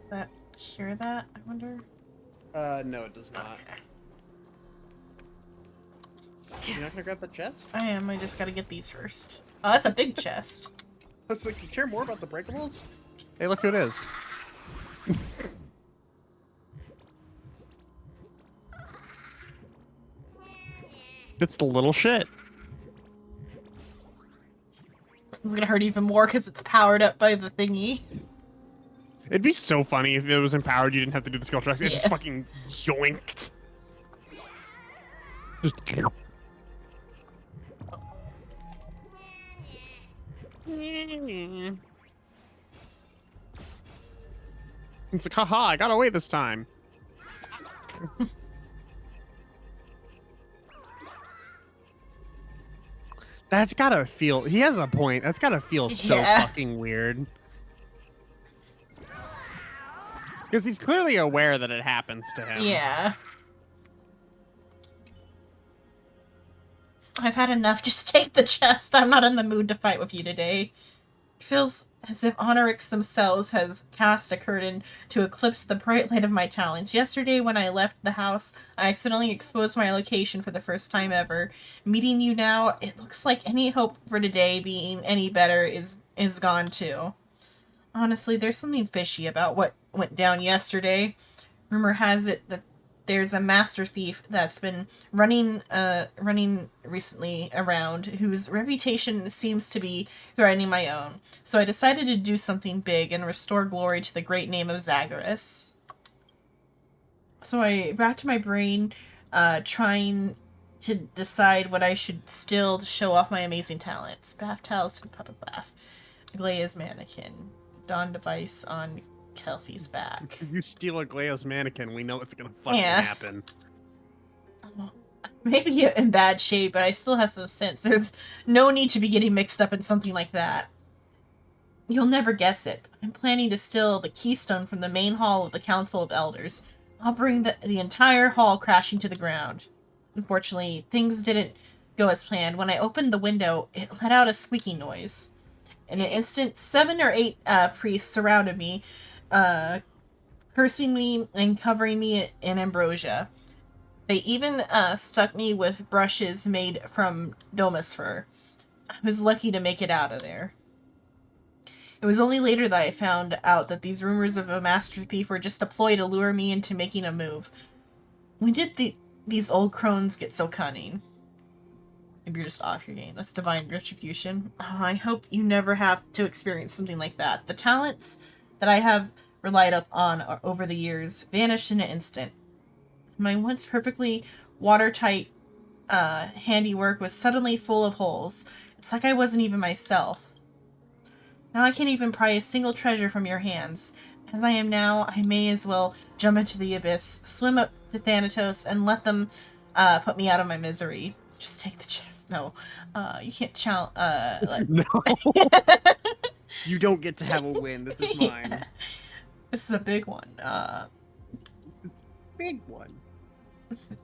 That cure that, I wonder? No, it does not. You're not gonna grab the chest? I am, I just gotta get these first. Oh, that's a big chest. It's like, you care more about the breakables? Hey, look who it is. It's the little shit. It's gonna hurt even more because it's powered up by the thingy. It'd be so funny if it was empowered, you didn't have to do the skill checks. It just fucking yoinked. Just... It's like, haha, I got away this time. That's gotta feel... He has a point. That's gotta feel so fucking weird. Because he's clearly aware that it happens to him. Yeah. I've had enough. Just take the chest. I'm not in the mood to fight with you today. It feels as if Honorix themselves has cast a curtain to eclipse the bright light of my talents. Yesterday, when I left the house, I accidentally exposed my location for the first time ever. Meeting you now, it looks like any hope for today being any better is gone too. Honestly, there's something fishy about what went down yesterday. Rumor has it that there's a master thief that's been running recently around, whose reputation seems to be threatening my own. So I decided to do something big and restore glory to the great name of Zagreus. So I racked my brain, trying to decide what I should steal to show off my amazing talents. Bath towels from Puppet Bath. Aglaea's mannequin. Dawn device on Kelfie's back. If you steal a Aglaea's mannequin, we know it's gonna fucking happen. Maybe in bad shape, but I still have some sense. There's no need to be getting mixed up in something like that. You'll never guess it. I'm planning to steal the keystone from the main hall of the Council of Elders. I'll bring the entire hall crashing to the ground. Unfortunately, things didn't go as planned. When I opened the window, it let out a squeaking noise. In an instant, 7 or 8 priests surrounded me, cursing me and covering me in ambrosia. They even stuck me with brushes made from domus fur. I was lucky to make it out of there. It was only later that I found out that these rumors of a master thief were just a ploy to lure me into making a move. When did these old crones get so cunning? Maybe you're just off your game. That's divine retribution. Oh, I hope you never have to experience something like that. The talents that I have relied on over the years vanished in an instant. My once perfectly watertight handiwork was suddenly full of holes. It's like I wasn't even myself. Now I can't even pry a single treasure from your hands. As I am now, I may as well jump into the abyss, swim up to Thanatos, and let them put me out of my misery. Just take the chest. No, you can't challenge. No. You don't get to have a win. This is mine. Yeah. This is a big one. Big one.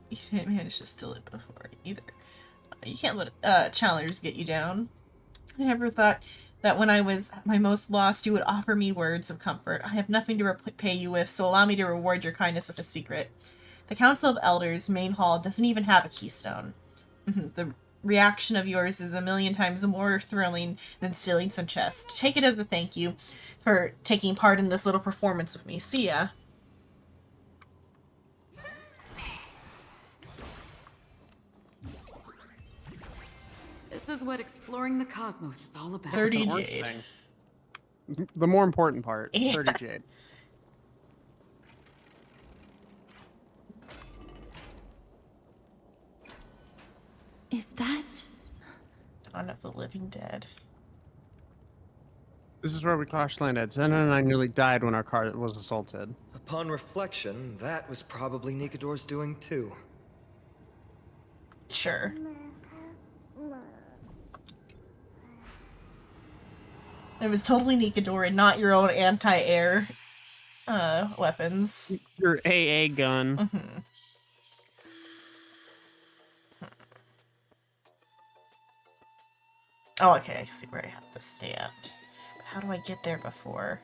You didn't manage to steal it before either. You can't let challengers get you down. I never thought that when I was at my most lost, you would offer me words of comfort. I have nothing to repay you with, so allow me to reward your kindness with a secret. The Council of Elders main hall doesn't even have a keystone. The reaction of yours is a million times more thrilling than stealing some chests. Take it as a thank you for taking part in this little performance with me. See ya. This is what exploring the cosmos is all about. 30 jade. The more important part. Yeah. 30 jade. Is that... Dawn of the Living Dead. This is where we crash landed. Senna and I nearly died when our car was assaulted. Upon reflection, that was probably Nikador's doing too. Sure. It was totally Nikador and not your own anti-air weapons. Your AA gun. Mm-hmm. Oh, okay, I see where I have to stand. But how do I get there before?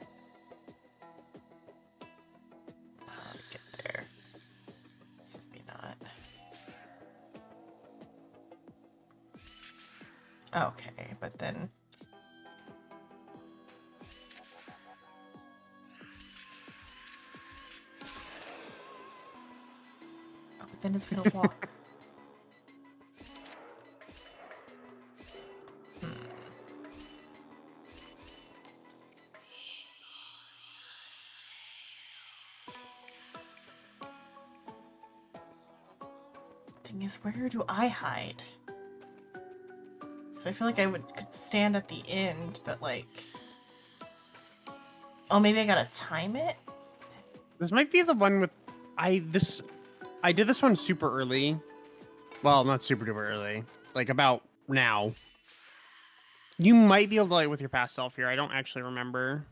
How do I get there? Maybe not. Okay, but then... Oh, but then it's gonna walk. Thing is, where do I hide? Because I feel like could stand at the end, but like... Oh, maybe I gotta time it? This might be the one with... I did this one super early. Well, not super duper early. Like about now. You might be able to light with your past self here. I don't actually remember.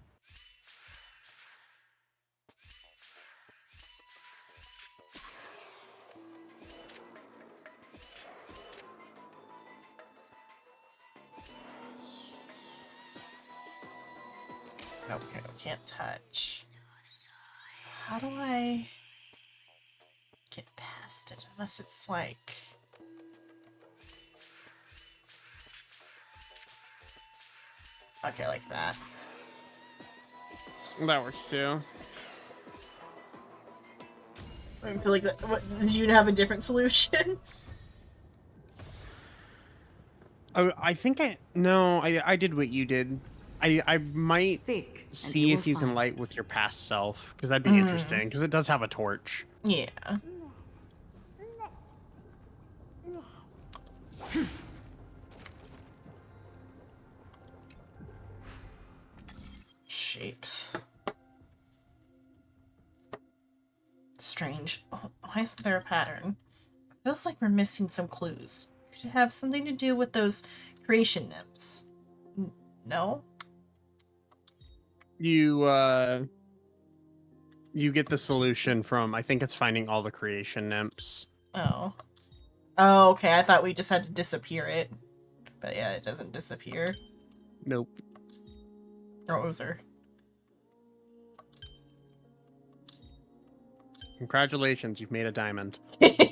Okay, I can't touch. How do I get past it? Unless it's like... Okay, like that. That works too. I feel like that, what, did you have a different solution? I think I did what you did. I might see if you can light with your past self, because that'd be interesting, because it does have a torch. Yeah. Shapes. Strange. Oh, why isn't there a pattern? Feels like we're missing some clues. Could it have something to do with those creation nymphs? No? You get the solution from, I think it's finding all the creation nymphs. Oh. Oh, okay. I thought we just had to disappear it. But yeah, it doesn't disappear. Nope. Roser. Congratulations, you've made a diamond. Okay.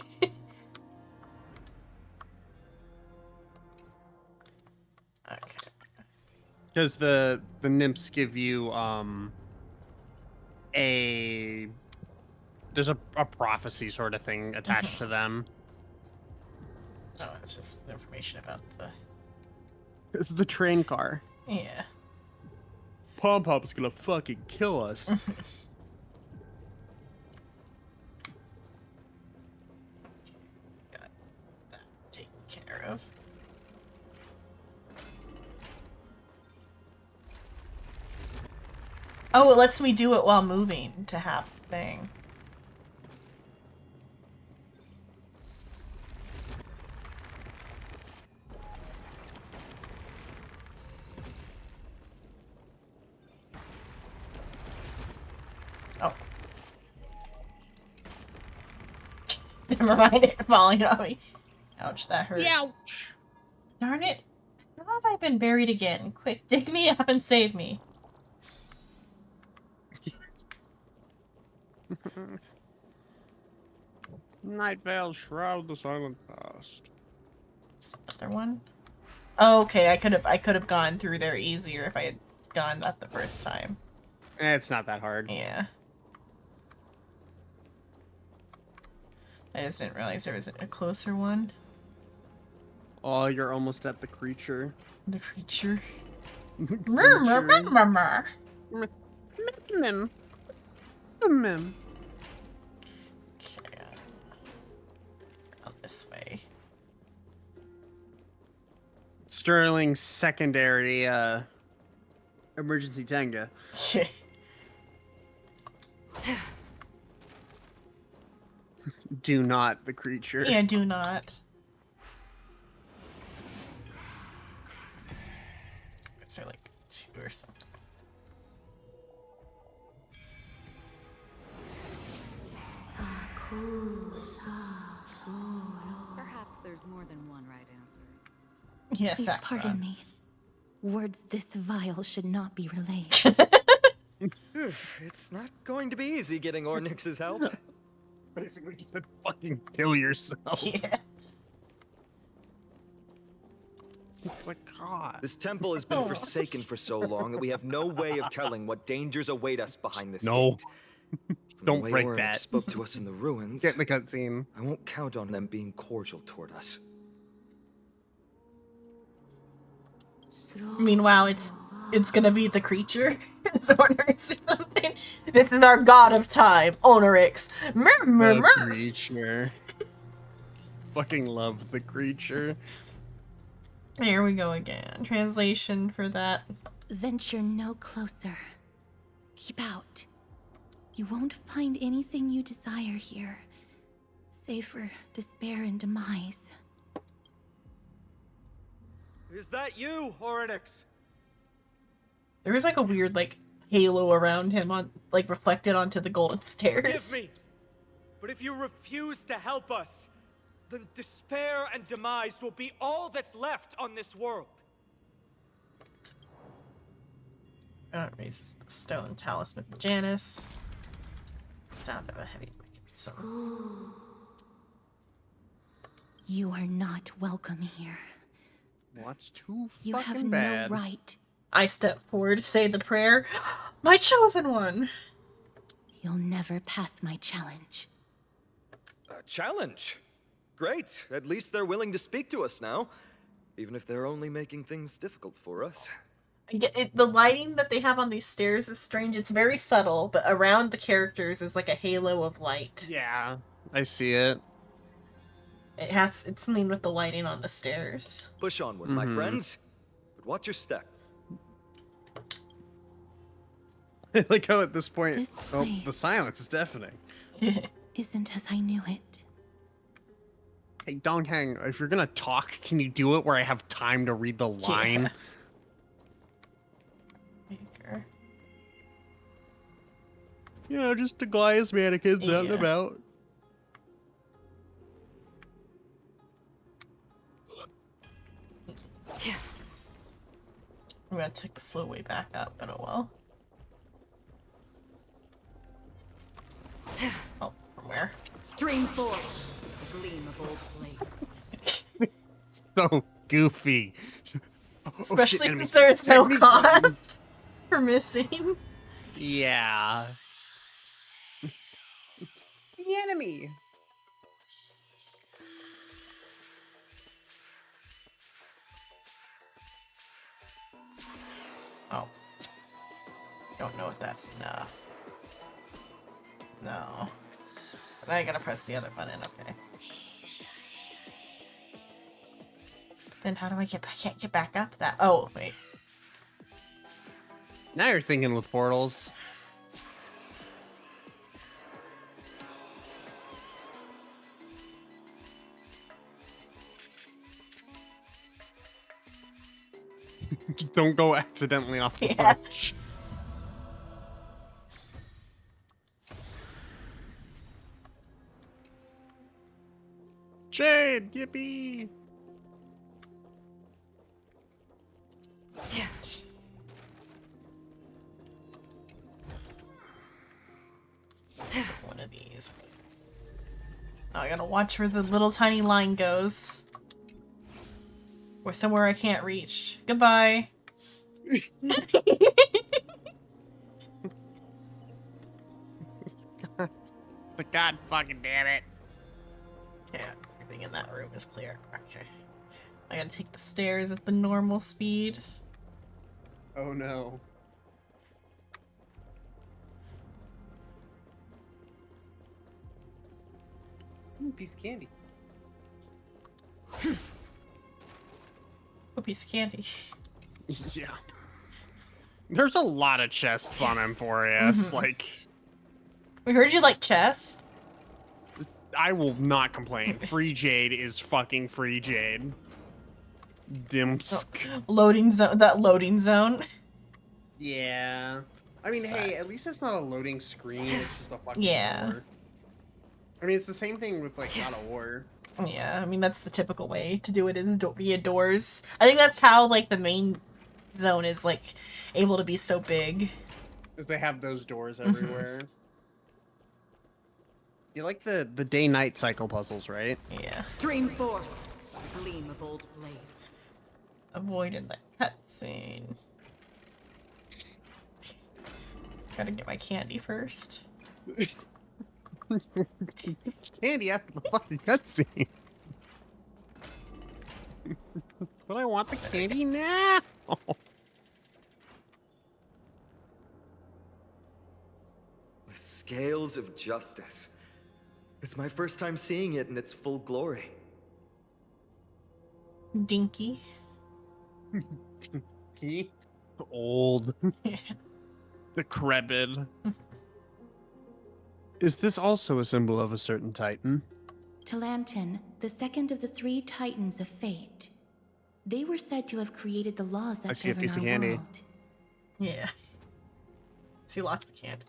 Because the nymphs give you there's a prophecy sort of thing attached to them. Oh, it's just information about the... It's the train car. Yeah. Pom Pom's gonna fucking kill us. Got that taken care of. Oh, it lets me do it while moving to have the thing. Oh. Never mind it falling on me. Ouch, that hurts. Ouch. Darn it. How have I been buried again? Quick, dig me up and save me. Night Vale, shroud the silent past. Another one? Oh, okay, I could have gone through there easier if I had gone that the first time. It's not that hard. Yeah. I just didn't realize there was a closer one. Oh, you're almost at the creature. The creature. Mem. Okay. Out this way. Sterling's secondary emergency Tenga. Do not the creature. Yeah, do not. Is there like 2 or something? Perhaps there's more than one right answer. Yes, Please that pardon me. Words this vile should not be relayed. It's not going to be easy getting Ornyx's help. Basically just said fucking kill yourself. Yeah. It's like, God. This temple has been forsaken for so long that we have no way of telling what dangers await us behind this No. gate. From Don't the way break Oryx that. spoke to us in the ruins. Get in the cutscene. I won't count on them being cordial toward us. Meanwhile, it's gonna be the creature. It's Oryx or something. This is our god of time, Oryx. The creature. Fucking love the creature. Here we go again. Translation for that. Venture no closer. Keep out. You won't find anything you desire here, save for despair and demise. Is that you, Oryx? There is like a weird like halo around him on like reflected onto the golden stairs. Forgive me. But if you refuse to help us, then despair and demise will be all that's left on this world. Raises the stone talisman of Janus. Sound of a heavy sword. You are not welcome here. What's too You fucking have bad? no right. I step forward to say the prayer. My chosen one. You'll never pass my challenge. A challenge? Great. At least they're willing to speak to us now. Even if they're only making things difficult for us. The lighting that they have on these stairs is strange. It's very subtle, but around the characters is like a halo of light. Yeah, I see it. It's something with the lighting on the stairs. Push onward, my friends. But watch your step. I like how at this point, This oh, place- the silence is deafening. Isn't as I knew it. Hey, Donghang, if you're gonna talk, can you do it where I have time to read the line? Maker. You know, just the Goliath mannequins out and Yeah. about. I'm gonna take a slow way back up, but oh well. Oh, from where? Stream forth, the gleam of old blades. So goofy. Oh, shit, Especially enemies. since there's no Technique- cost for missing. Yeah. The enemy. Oh. Don't know if that's enough. No. Then I gotta press the other button, okay. Then how do I get back? I can't get back up that. Oh, wait. Now you're thinking with portals. Just don't go accidentally off the ledge. Jade, yippee! One of these. Oh, I gotta watch where the little tiny line goes. Or somewhere I can't reach. Goodbye. But God fucking damn it. Yeah, everything in that room is clear. Okay. I gotta take the stairs at the normal speed. Oh no. Ooh, piece of candy. piece of candy. Yeah. There's a lot of chests on M4AS. Like, We heard you like chess. I will not complain. Free Jade is fucking free Jade. Dimsk. Loading zone. That loading zone. Yeah. I mean, hey, at least it's not a loading screen. It's just a fucking Yeah. door. I mean, it's the same thing with, like, God of War. Yeah, I mean, that's the typical way to do it is via doors. I think that's how, like, the main zone is, like, able to be so big. Because they have those doors everywhere. You like the day-night cycle puzzles, right? Yeah. Stream forth the gleam of old blades. Avoided that cutscene. Gotta get my candy first. Candy after the fucking cutscene. But I want the candy now. The scales of justice. It's my first time seeing it in its full glory. Dinky. Dinky? Old. Decrepit. Is this also a symbol of a certain titan? Talantin, the second of the 3 titans of fate. They were said to have created the laws that I see a govern piece of our candy. world. Yeah. See lots of candy.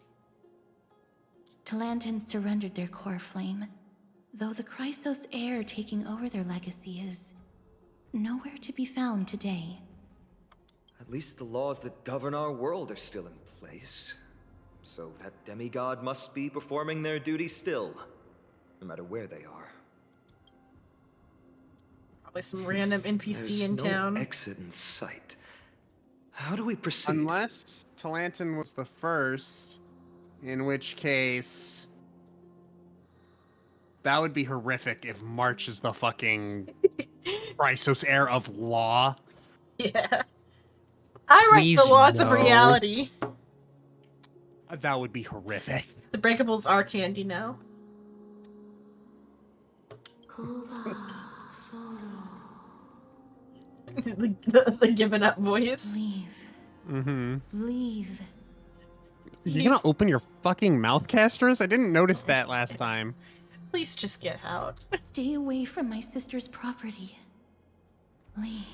Talantin surrendered their core flame, though the Chrysos heir taking over their legacy is nowhere to be found today. At least the laws that govern our world are still in place. So that demigod must be performing their duty still, no matter where they are. Probably some random NPC in no town. Exit in sight. How do we proceed? Unless Talantin was the first, in which case that would be horrific if March is the fucking Chrysos heir of law. Yeah. I write the Please laws of no. reality. That would be horrific. The breakables are candy now. the giving up voice. Leave. Mm-hmm. Leave. You're gonna open your fucking mouth, Casters? I didn't notice that last time. Please just get out. Stay away from my sister's property. Leave.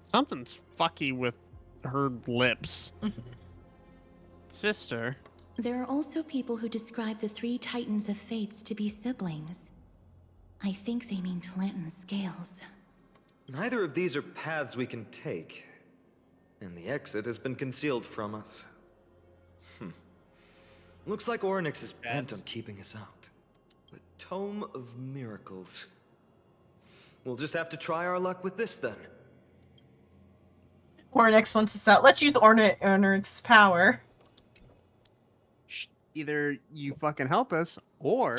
Something's fucky with her lips. Sister. There are also people who describe the 3 titans of fates to be siblings. I think they mean Talantin's scales. Neither of these are paths we can take. And the exit has been concealed from us. Looks like Oryx is bent on keeping us out. The Tome of Miracles. We'll just have to try our luck with this then. Ornyx wants us out. Let's use Ornyx's power. Either you fucking help us, or...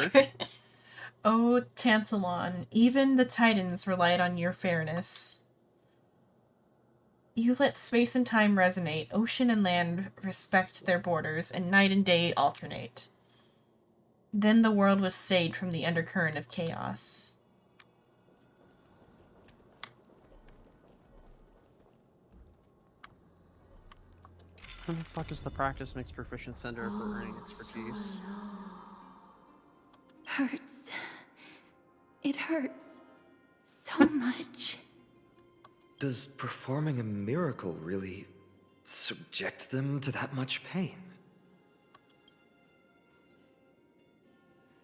Oh, Tantalon, even the Titans relied on your fairness. You let space and time resonate, ocean and land respect their borders, and night and day alternate. Then the world was saved from the undercurrent of chaos. Who the fuck is the Practice Makes Proficient Center for earning expertise? Hurts. It hurts. So much. Does performing a miracle really subject them to that much pain?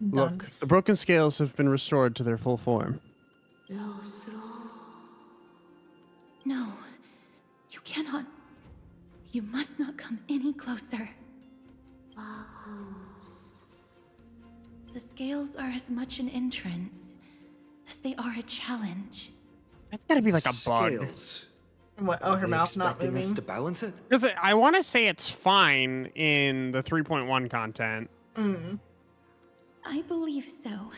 Look, the broken scales have been restored to their full form. No. You cannot. You must not come any closer. The scales are as much an entrance as they are a challenge. That's gotta be like a bug. Scales. What? Oh, her mouth's not Expecting us moving. to balance it? Because I want to say it's fine in the 3.1 content. Mm. I believe so.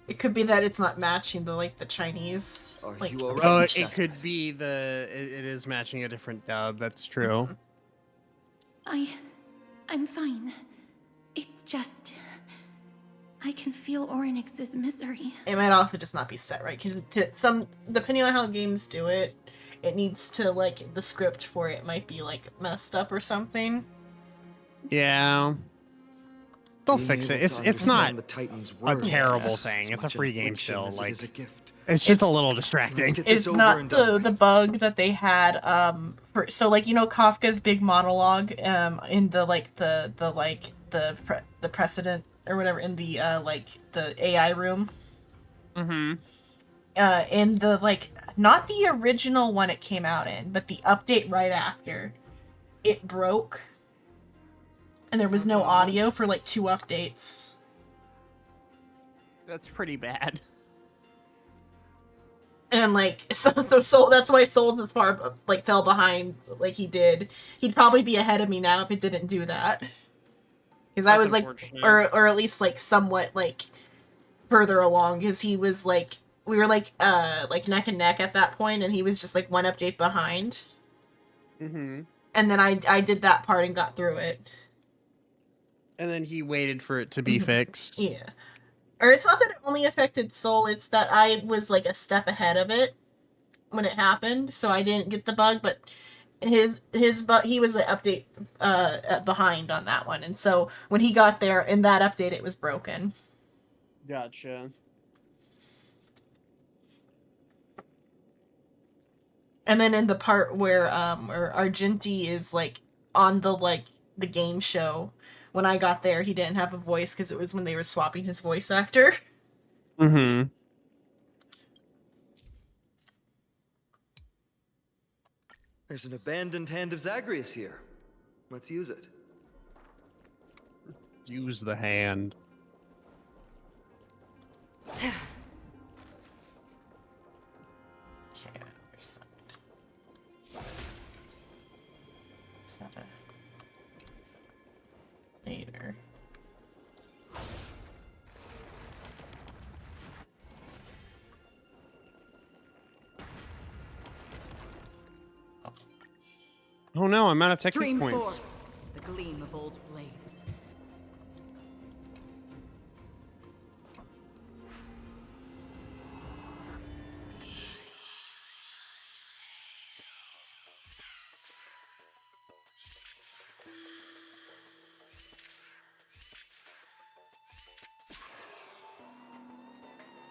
It could be that it's not matching the Chinese. Are like, you alright? It could be it is matching a different dub. That's true. I'm fine. It's just... I can feel Orynyx's misery. It might also just not be set right, because some, depending on how games do it, it needs to, like, the script for it might be, like, messed up or something. Yeah. They'll Being fix able it. to It's not understand the Titan's a words terrible is thing. as It's a much an free game affliction still. as it Like, is a gift. it's just a It's- little distracting. It's not the bug that they had for, so, like, you know, Kafka's big monologue in the the precedent or whatever in the like the AI room. Mm-hmm. In the, like, not the original one it came out in, but the update right after, it broke. And there was no audio for, like, 2 updates. That's pretty bad. And, like, so that's why Souls as far, like, fell behind like he did. He'd probably be ahead of me now if it didn't do that. Because I was, like, or at least, like, somewhat, like, further along, because he was, like, we were, like neck and neck at that point, and he was just, like, 1 update behind. Mm-hmm. And then I did that part and got through it. And then he waited for it to be fixed. Yeah. Or it's not that it only affected Soul, it's that I was, like, a step ahead of it when it happened, so I didn't get the bug, but he was an update behind on that one, and so when he got there in that update, it was broken. Gotcha. And then in the part where Argenti is, like, on the game show, when I got there, he didn't have a voice because it was when they were swapping his voice actor. Mm-hmm. There's an abandoned hand of Zagreus here. Let's use it. Use the hand. Okay, other side. Is that a... later? Oh no, I'm out of technique Stream points. forth the gleam of old blades.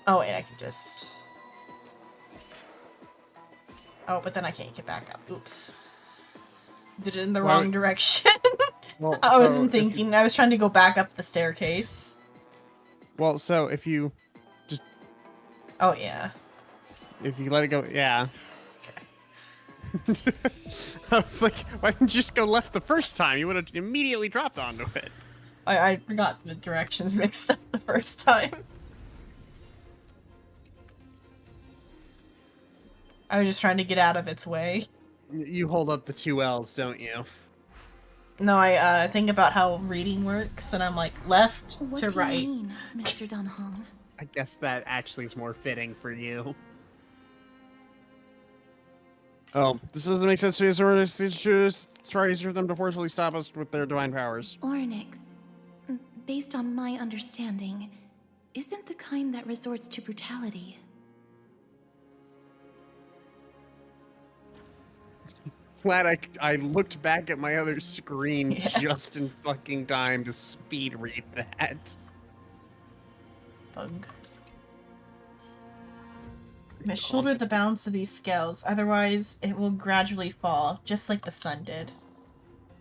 Oh wait, I can just... Oh, but then I can't get back up. Oops. Did it in the wrong direction. Well, I wasn't so if you- thinking. I was trying to go back up the staircase. Well, so if you just... Oh, yeah. If you let it go, yeah. I was like, why didn't you just go left the first time? You would have immediately dropped onto it. I got the directions mixed up the first time. I was just trying to get out of its way. You hold up the 2 L's, don't you? No, I think about how reading works, and I'm like, left What to do right. you mean, Mr. Dunhong? I guess that actually is more fitting for you. Oh, this doesn't make sense to me. So just try for them to forcefully stop us with their divine powers. Orynyx, based on my understanding, isn't the kind that resorts to brutality. Glad I looked back at my other screen just in fucking time to speed read that. Bug. Must shoulder the balance of these scales, otherwise it will gradually fall, just like the sun did.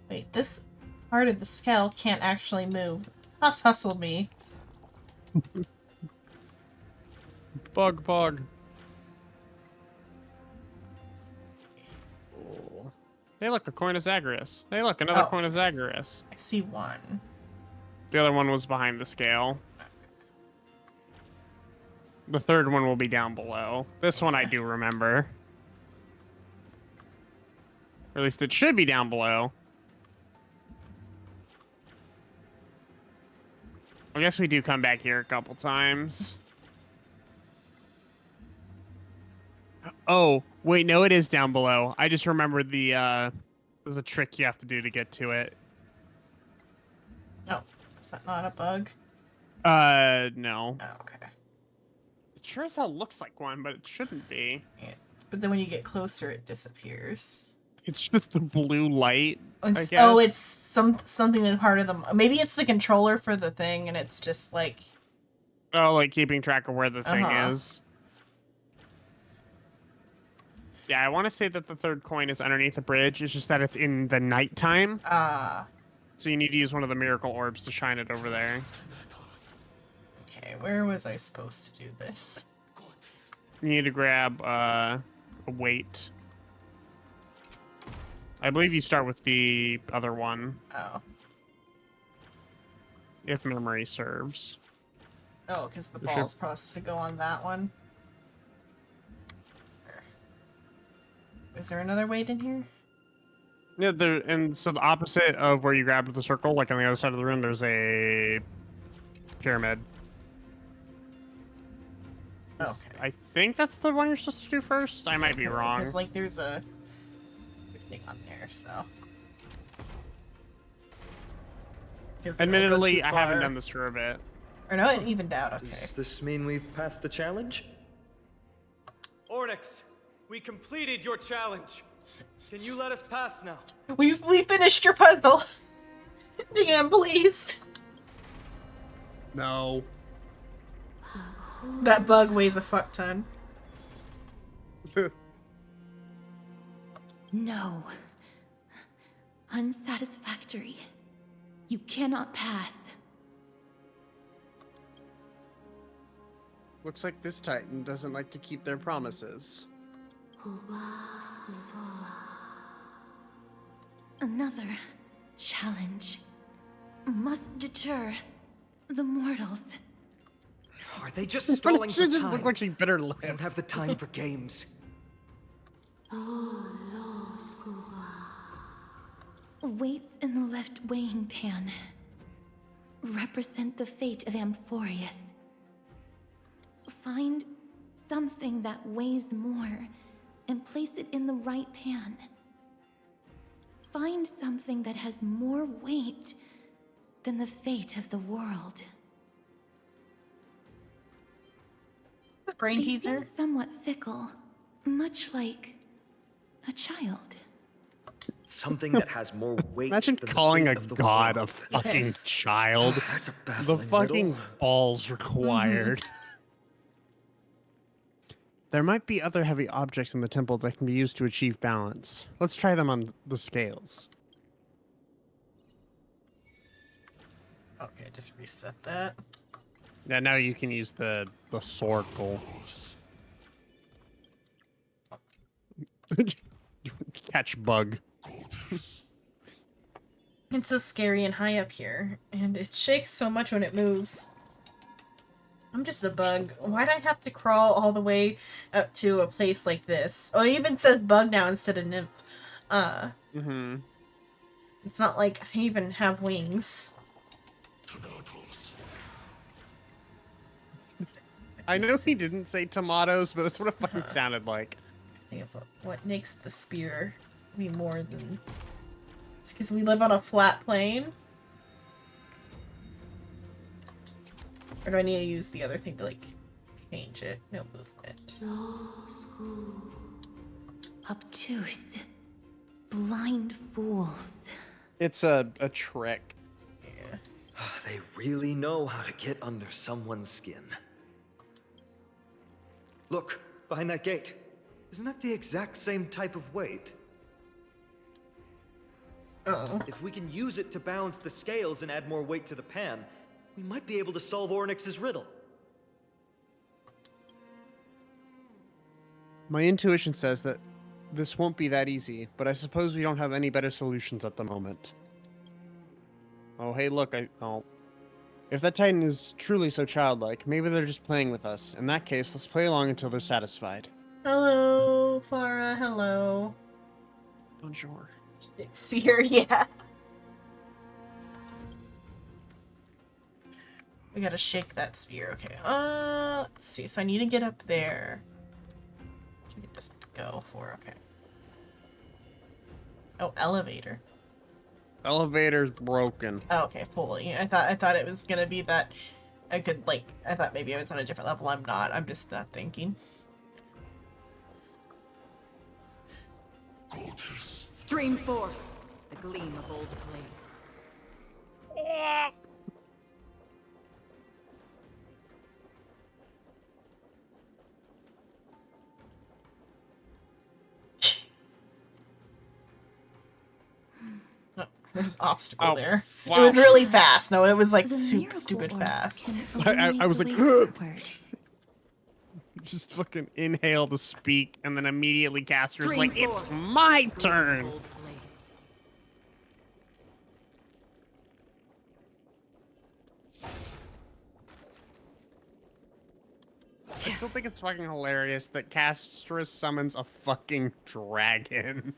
Wait, this part of the scale can't actually move. Hustled me. Bug. Hey, look, a coin of Zagreus. Hey, look, another coin of Zagreus. I see one. The other one was behind the scale. The third one will be down below. This one I do remember. Or at least it should be down below. I guess we do come back here a couple times. Oh, wait, no, it is down below. I just remembered there's a trick you have to do to get to it. No, is that not a bug? No. Oh, okay. It sure as hell looks like one, but it shouldn't be. Yeah. But then when you get closer, it disappears. It's just the blue light. It's, oh, it's something in part of the. Maybe it's the controller for the thing, and it's just like. Oh, like keeping track of where the thing is. Yeah, I want to say that the third coin is underneath the bridge. It's just that it's in the nighttime. So you need to use one of the miracle orbs to shine it over there. Okay, where was I supposed to do this? You need to grab a weight. I believe you start with the other one. Oh. If memory serves. Oh, because the ball's supposed to go on that one. Is there another weight in here? Yeah, and so the opposite of where you grabbed the circle, like on the other side of the room, there's a pyramid. Okay. I think that's the one you're supposed to do first. I might be wrong. Because like there's a thing on there, so. Admittedly, I haven't done this for a bit. Or no, it evened out. Okay. Does this mean we've passed the challenge? Ornyx, we completed your challenge. Can you let us pass now? We finished your puzzle. DM, please. No. That bug weighs a fuck ton. No. Unsatisfactory. You cannot pass. Looks like this Titan doesn't like to keep their promises. Another challenge must deter the mortals. Are they just stalling for She just time? looked like she bit her lip. I don't have the time for games. Weights in the left weighing pan represent the fate of Amphorius. Find something that weighs more and place it in the right pan. Find something that has more weight than the fate of the world. Brain They teaser. seem somewhat fickle, much like a child. Something that has more weight. Imagine than the calling fate a of the god a world. fucking child. That's a The baffling fucking riddle. balls required. There might be other heavy objects in the temple that can be used to achieve balance. Let's try them on the scales. Okay, just reset that. Yeah, now you can use the circle. Catch bug. It's so scary and high up here, and it shakes so much when it moves. I'm just a bug. Why'd I have to crawl all the way up to a place like this? Oh, it even says bug now instead of nymph. It's not like I even have wings. I know he didn't say tomatoes, but that's what it fucking sounded like. Think of what makes the spear be more than... It's because we live on a flat plane? Or do I need to use the other thing to, like, change it? No movement. Obtuse. Blind fools. It's a trick. Yeah. They really know how to get under someone's skin. Look, behind that gate. Isn't that the exact same type of weight? Uh-oh. If we can use it to balance the scales and add more weight to the pan, we might be able to solve Ornyx's riddle. My intuition says that this won't be that easy, but I suppose we don't have any better solutions at the moment. Oh, hey, look, if that Titan is truly so childlike, maybe they're just playing with us. In that case, let's play along until they're satisfied. Hello, Farah, hello. Bonjour. Sphere, yeah. We gotta shake that spear, okay. Let's see, so I need to get up there. You can just go for, okay. Oh, elevator. Elevator's broken. Oh, okay, fully. I thought it was gonna be that I could, like, I thought maybe I was on a different level. I'm not. I'm just not thinking. Stream forth the gleam of old blades. Oh, there's an obstacle there. wow. It was really fast. No, it was like The super miracle stupid orbs fast. can I was illuminate like, the way forward. Just fucking inhale to speak, and then immediately Caster's Stream like, it's forth my the gleam of turn. old blades. I still think it's fucking hilarious that Castrus summons a fucking dragon.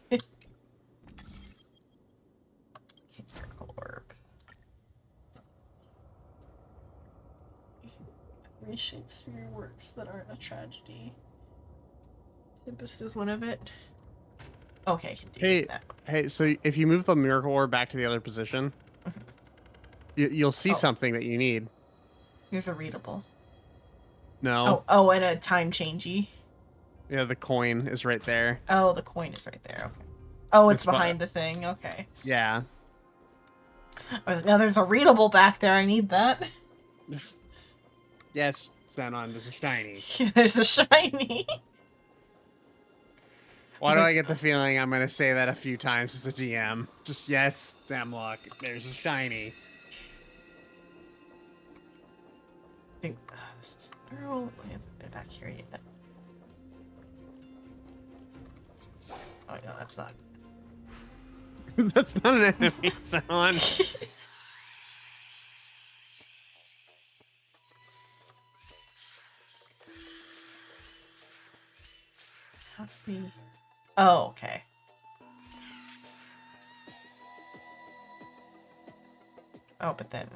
Miracle orb. Three Shakespeare works that aren't a tragedy. Tempest is one of it. Okay, I can do that. Hey, so if you move the miracle orb back to the other position, you'll see something that you need. Here's a readable. No. Oh, and a time changey. Yeah, the coin is right there. Oh, the coin is right there. Okay. Oh, it's It's bu- behind the thing. Okay. Yeah. I was like, no, there's a readable back there. I need that. Yes, stand on. There's a shiny. There's a shiny. Why do I get the feeling I'm gonna say that a few times as a GM? Just yes, Damlock. There's a shiny. I think this is. Oh, I haven't been back here yet. Oh no, that's not. That's not an enemy, son. How do we? Oh, okay. Oh, but then.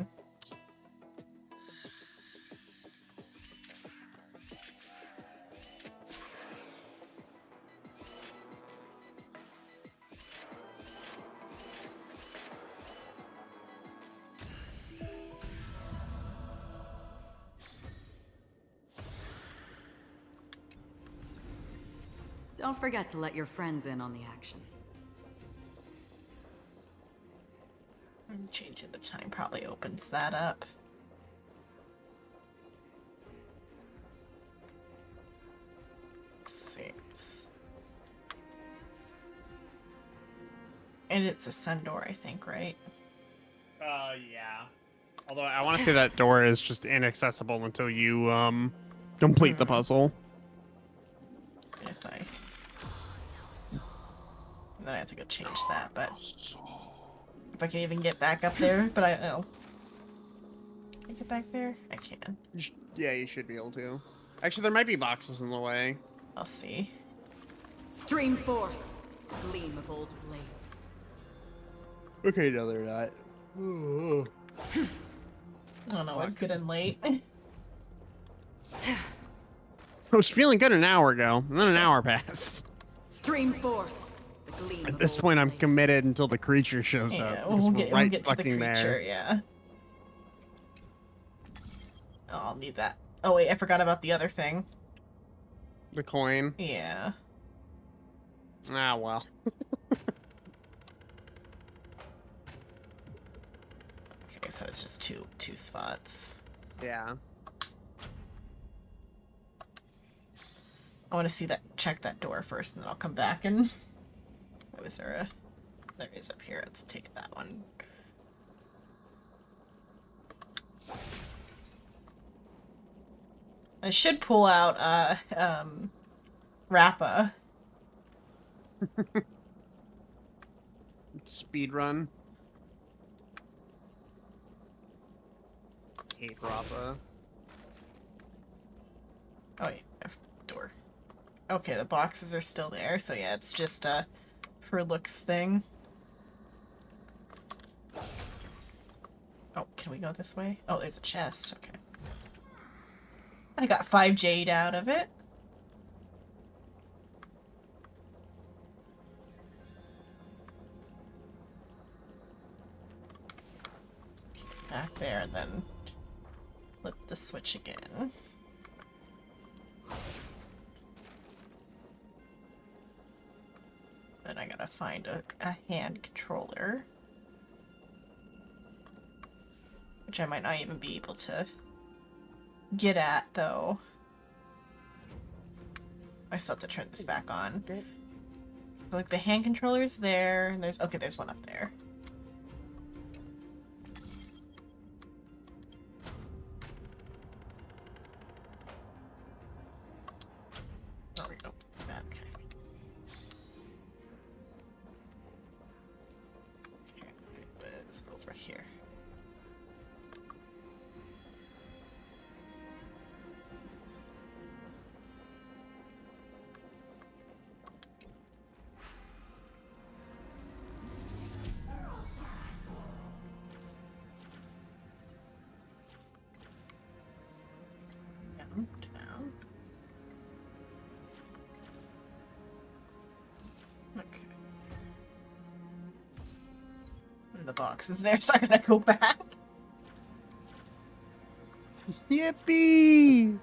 Don't forget to let your friends in on the action. Changing the time probably opens that up. Six. And it's a sun door, I think, right? Yeah. Although I want to say that door is just inaccessible until you complete the puzzle. If I. And then I have to go change that, but if I can even get back up there, but I'll. Can I get back there? I can. Yeah, you should be able to. Actually, there might be boxes in the way. I'll see. Stream forth, gleam of old blades. Okay, no, they're not. I don't know what's good and late. I was feeling good an hour ago, and then an hour passed. Stream forth, the gleam At this point, I'm committed until the creature shows Yeah, up. we'll because get, we're right we'll get to the fucking creature, there. yeah. Oh, I'll need that. Oh wait, I forgot about the other thing. The coin? Yeah. Ah, well. Okay, so it's just two spots. Yeah. I want to see that. Check that door first, and then I'll come back and. Oh, is there a? There is up here. Let's take that one. I should pull out Rappa. Speed run. Hate Rappa. Oh yeah, door. Okay, the boxes are still there, so yeah, it's just a for looks thing. Oh, can we go this way? Oh, there's a chest. Okay. I got 5 jade out of it. Back there, and then flip the switch again. Then I gotta find a hand controller. Which I might not even be able to get at, though. I still have to turn this back on. Like, the hand controller's there, and there's... Okay, there's one up there. Oh, we don't do that, okay. Let's go over here. Down. Okay. And the box is there, so I'm gonna go back. Yippee!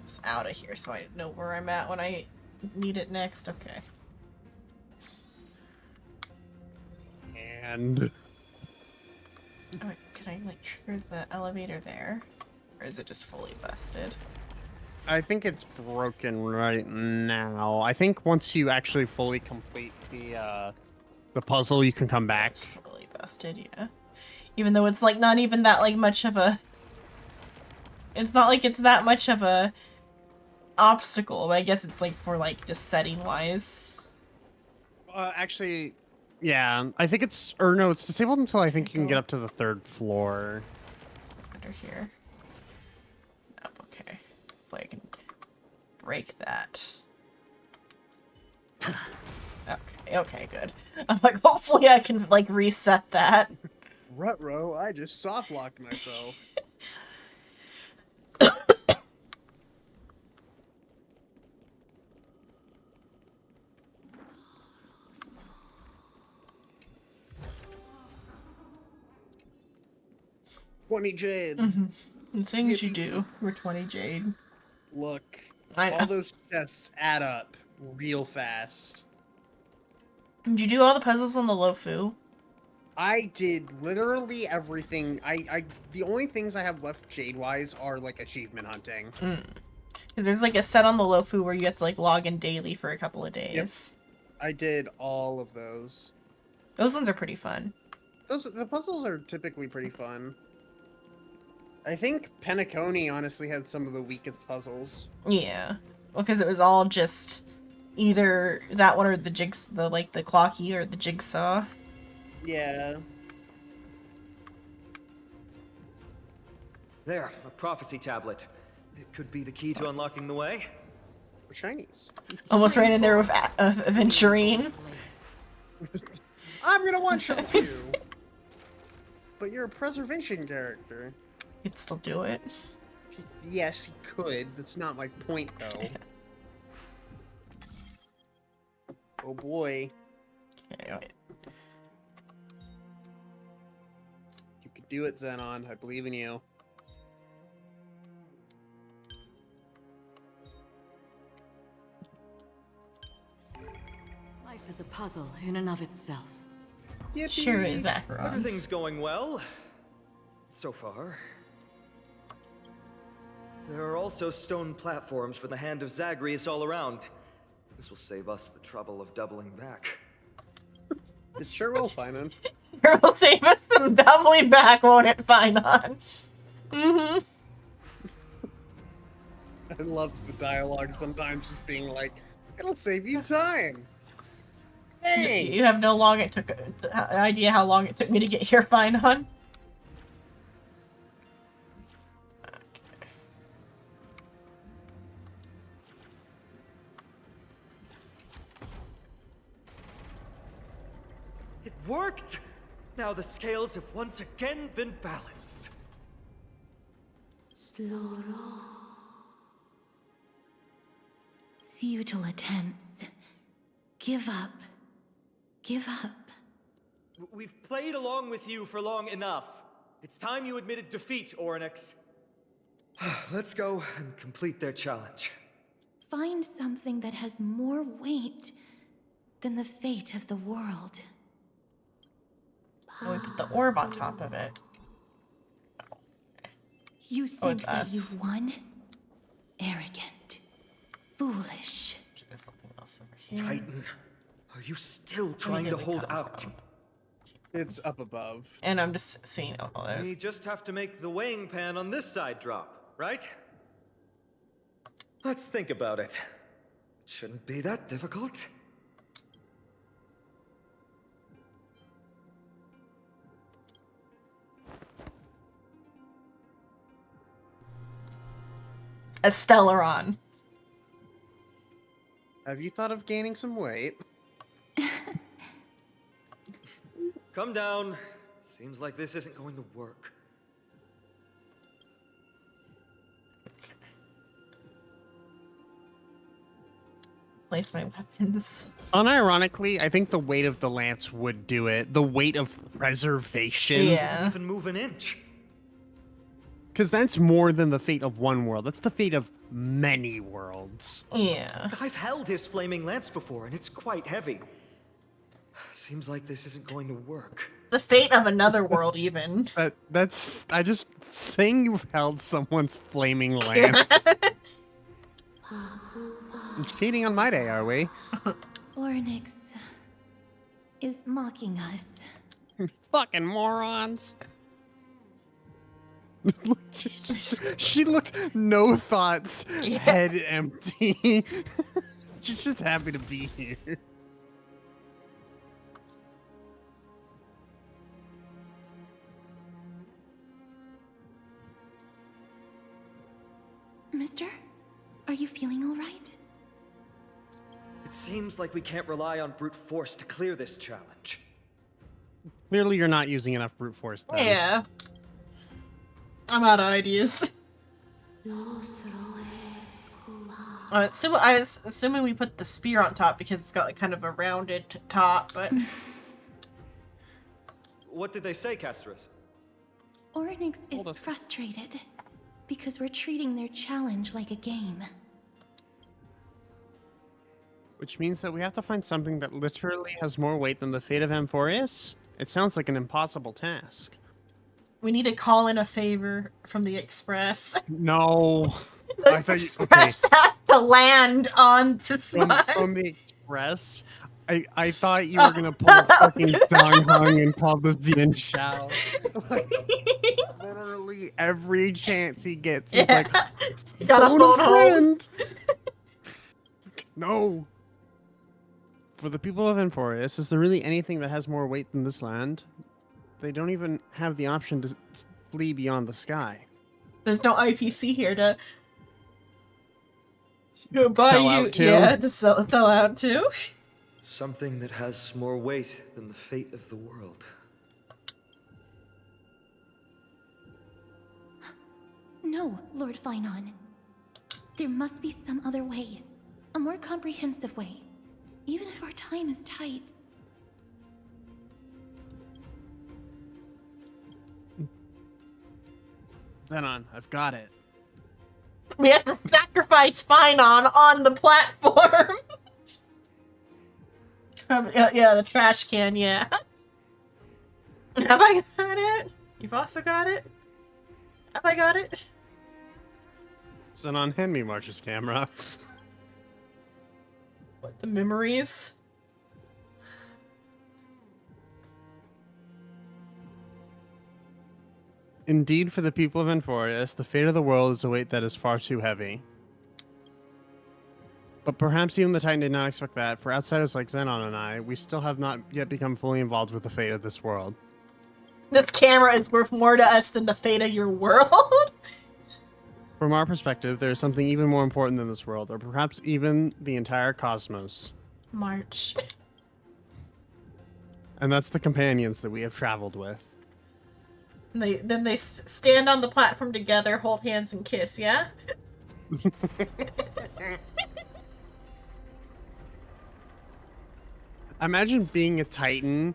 It's out of here, so I know where I'm at when I need it next. Okay. And Oh, wait, can I like trigger the elevator there, or is it just fully busted? I think it's broken right now. I think once you actually fully complete the puzzle, you can come back. It's fully busted, yeah. Even though it's like not even that like much of a. It's not like it's that much of a obstacle, but I guess it's like for like just setting wise. Actually, yeah, I think it's no, it's disabled until I think you can get up to the 3rd floor. Under here. Oh, okay. Hopefully I can break that. Okay, good. I'm like, hopefully I can like reset that. Ruh-roh, I just soft locked myself. $20 jade. The things you do for 20 jade. Look, I know. all those chests add up real fast. Did you do all the puzzles on the Lofu? I did literally everything. The only things I have left jade-wise are like achievement hunting. Because there's like a set on the Lofu where you have to like log in daily for a couple of days. Yep. I did all of those. Those ones are pretty fun. The puzzles are typically pretty fun. I think Penacony honestly had some of the weakest puzzles. Yeah. Well, because it was all just either that one or the the clocky or the jigsaw. Yeah. There, a prophecy tablet. It could be the key to unlocking the way. For shinies. Almost ran in there with Aventurine. I'm gonna one-shot you! But you're a preservation character. You'd still do it. Yes, he could. That's not my point, though. Oh boy. Okay, wait. You could do it, Xenon. I believe in you. Life is a puzzle in and of itself. Yippee. Sure is, Acheron. Everything's going well. So far. There are also stone platforms for the Hand of Zagreus all around. This will save us the trouble of doubling back. It sure will, Finon. It will save us some doubling back, won't it, Finon? Mm-hmm. I love the dialogue sometimes just being like, it'll save you time. Hey, You have no idea how long it took me to get here, Finon. It worked! Now the scales have once again been balanced. Futile attempts. Give up. Give up. We've played along with you for long enough. It's time you admitted defeat, Orynyx. Let's go and complete their challenge. Find something that has more weight than the fate of the world. Oh, we put the orb on top of it. You think it's that us. you've won? Arrogant. Foolish. There's something else over here. Titan, are you still trying to hold out? It's up above. And I'm just seeing all this. We just have to make the weighing pan on this side drop, right? Let's think about it. It shouldn't be that difficult. A Stellaron. Have you thought of gaining some weight? Come down. Seems like this isn't going to work. Place my weapons. Unironically, I think the weight of the lance would do it. The weight of preservation. Yeah. Even move an inch. Because that's more than the fate of one world. That's the fate of many worlds. Yeah. I've held his flaming lance before, and it's quite heavy. Seems like this isn't going to work. The fate of another world, even. I just saying you've held someone's flaming lance. Cheating on my day, are we? Ornyx is mocking us. Fucking morons. She looked no thoughts, head empty. She's just happy to be here. Mister, are you feeling all right? It seems like we can't rely on brute force to clear this challenge. Clearly you're not using enough brute force then. Yeah. I'm out of ideas. So I was assuming we put the spear on top because it's got like kind of a rounded top, but... What did they say, Castris? Ornyx is frustrated because we're treating their challenge like a game. Which means that we have to find something that literally has more weight than the fate of Amphorius? It sounds like an impossible task. We need to call in a favor from the Express. No. The I thought Express has to land on the spot. From the Express? I thought you were gonna pull a fucking Dong Hung and call the Xian Shao. Like, literally every chance he gets, he's like, You gotta phone a home. friend. No. For the people of Amphorius, is there really anything that has more weight than this land? They don't even have the option to flee beyond the sky. There's no IPC here to buy Sell you. out to? Yeah, to sell out to. Something that has more weight than the fate of the world. No, Lord Finon. There must be some other way. A more comprehensive way. Even if our time is tight. Zenon, I've got it. We have to sacrifice Finon on the platform. Yeah, the trash can, yeah. Have I got it? You've also got it? Have I got it? Zenon, hand me March's camera. What, the memories? Indeed, for the people of Amphorius, the fate of the world is a weight that is far too heavy. But perhaps even the Titan did not expect that. For outsiders like Zenon and I, we still have not yet become fully involved with the fate of this world. This camera is worth more to us than the fate of your world. From our perspective, there is something even more important than this world, or perhaps even the entire cosmos. March. And that's the companions that we have traveled with. And then they stand on the platform together, hold hands, and kiss, yeah? Imagine being a Titan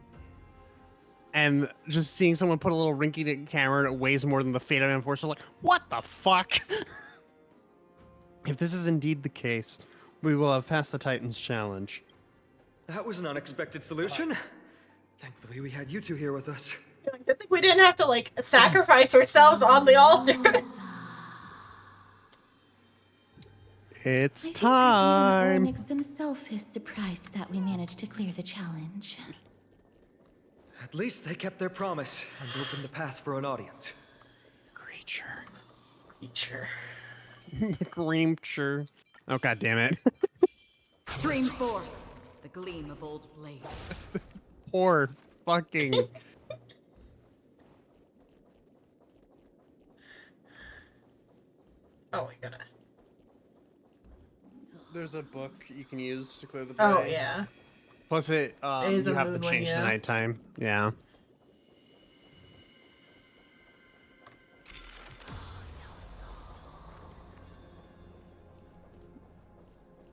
and just seeing someone put a little rinky-dink camera and it weighs more than the fate of Enforcer, like, what the fuck? If this is indeed the case, we will have passed the Titans challenge. That was an unexpected solution. Thankfully, we had you two here with us. I think we didn't have to, like, sacrifice ourselves on the altar. It's I think time. Even Ornyx himself is surprised that we managed to clear the challenge. At least they kept their promise and opened the path for an audience. Creature. The Creature. Oh, god damn it. Stream forth the gleam of old blades. Poor fucking... Oh my god. There's a book you can use to clear the Oh, bay. yeah. Plus it, Days you of have to Moon one, change yeah. to nighttime. Yeah.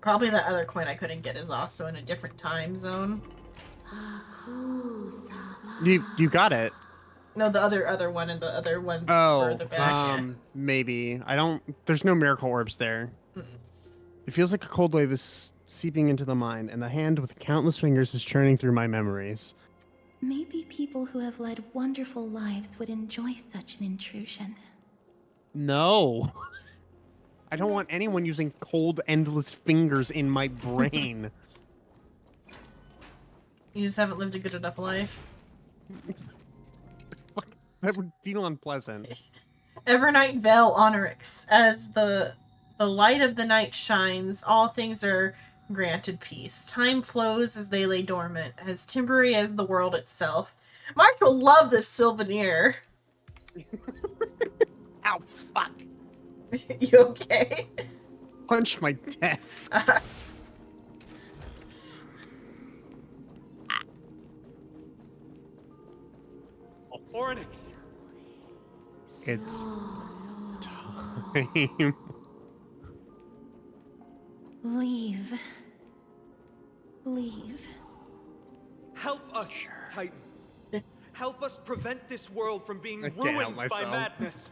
Probably the other coin I couldn't get is also in a different time zone. You got it. No, the other one and the other one Oh, further back. maybe. I don't... There's no miracle orbs there. It feels like a cold wave is seeping into the mind, and the hand with countless fingers is churning through my memories. Maybe people who have led wonderful lives would enjoy such an intrusion. No. I don't want anyone using cold, endless fingers in my brain. You just haven't lived a good enough life. That would feel unpleasant. Evernight Veil Onyx. As the light of the night shines, all things are granted peace. Time flows as they lay dormant, as temporary as the world itself. March will love this souvenir. Ow, fuck. You okay? Punch my desk. Ornyx. It's time. Leave. Leave. Help us, Titan. Help us prevent this world from being I can't help ruined by myself. madness.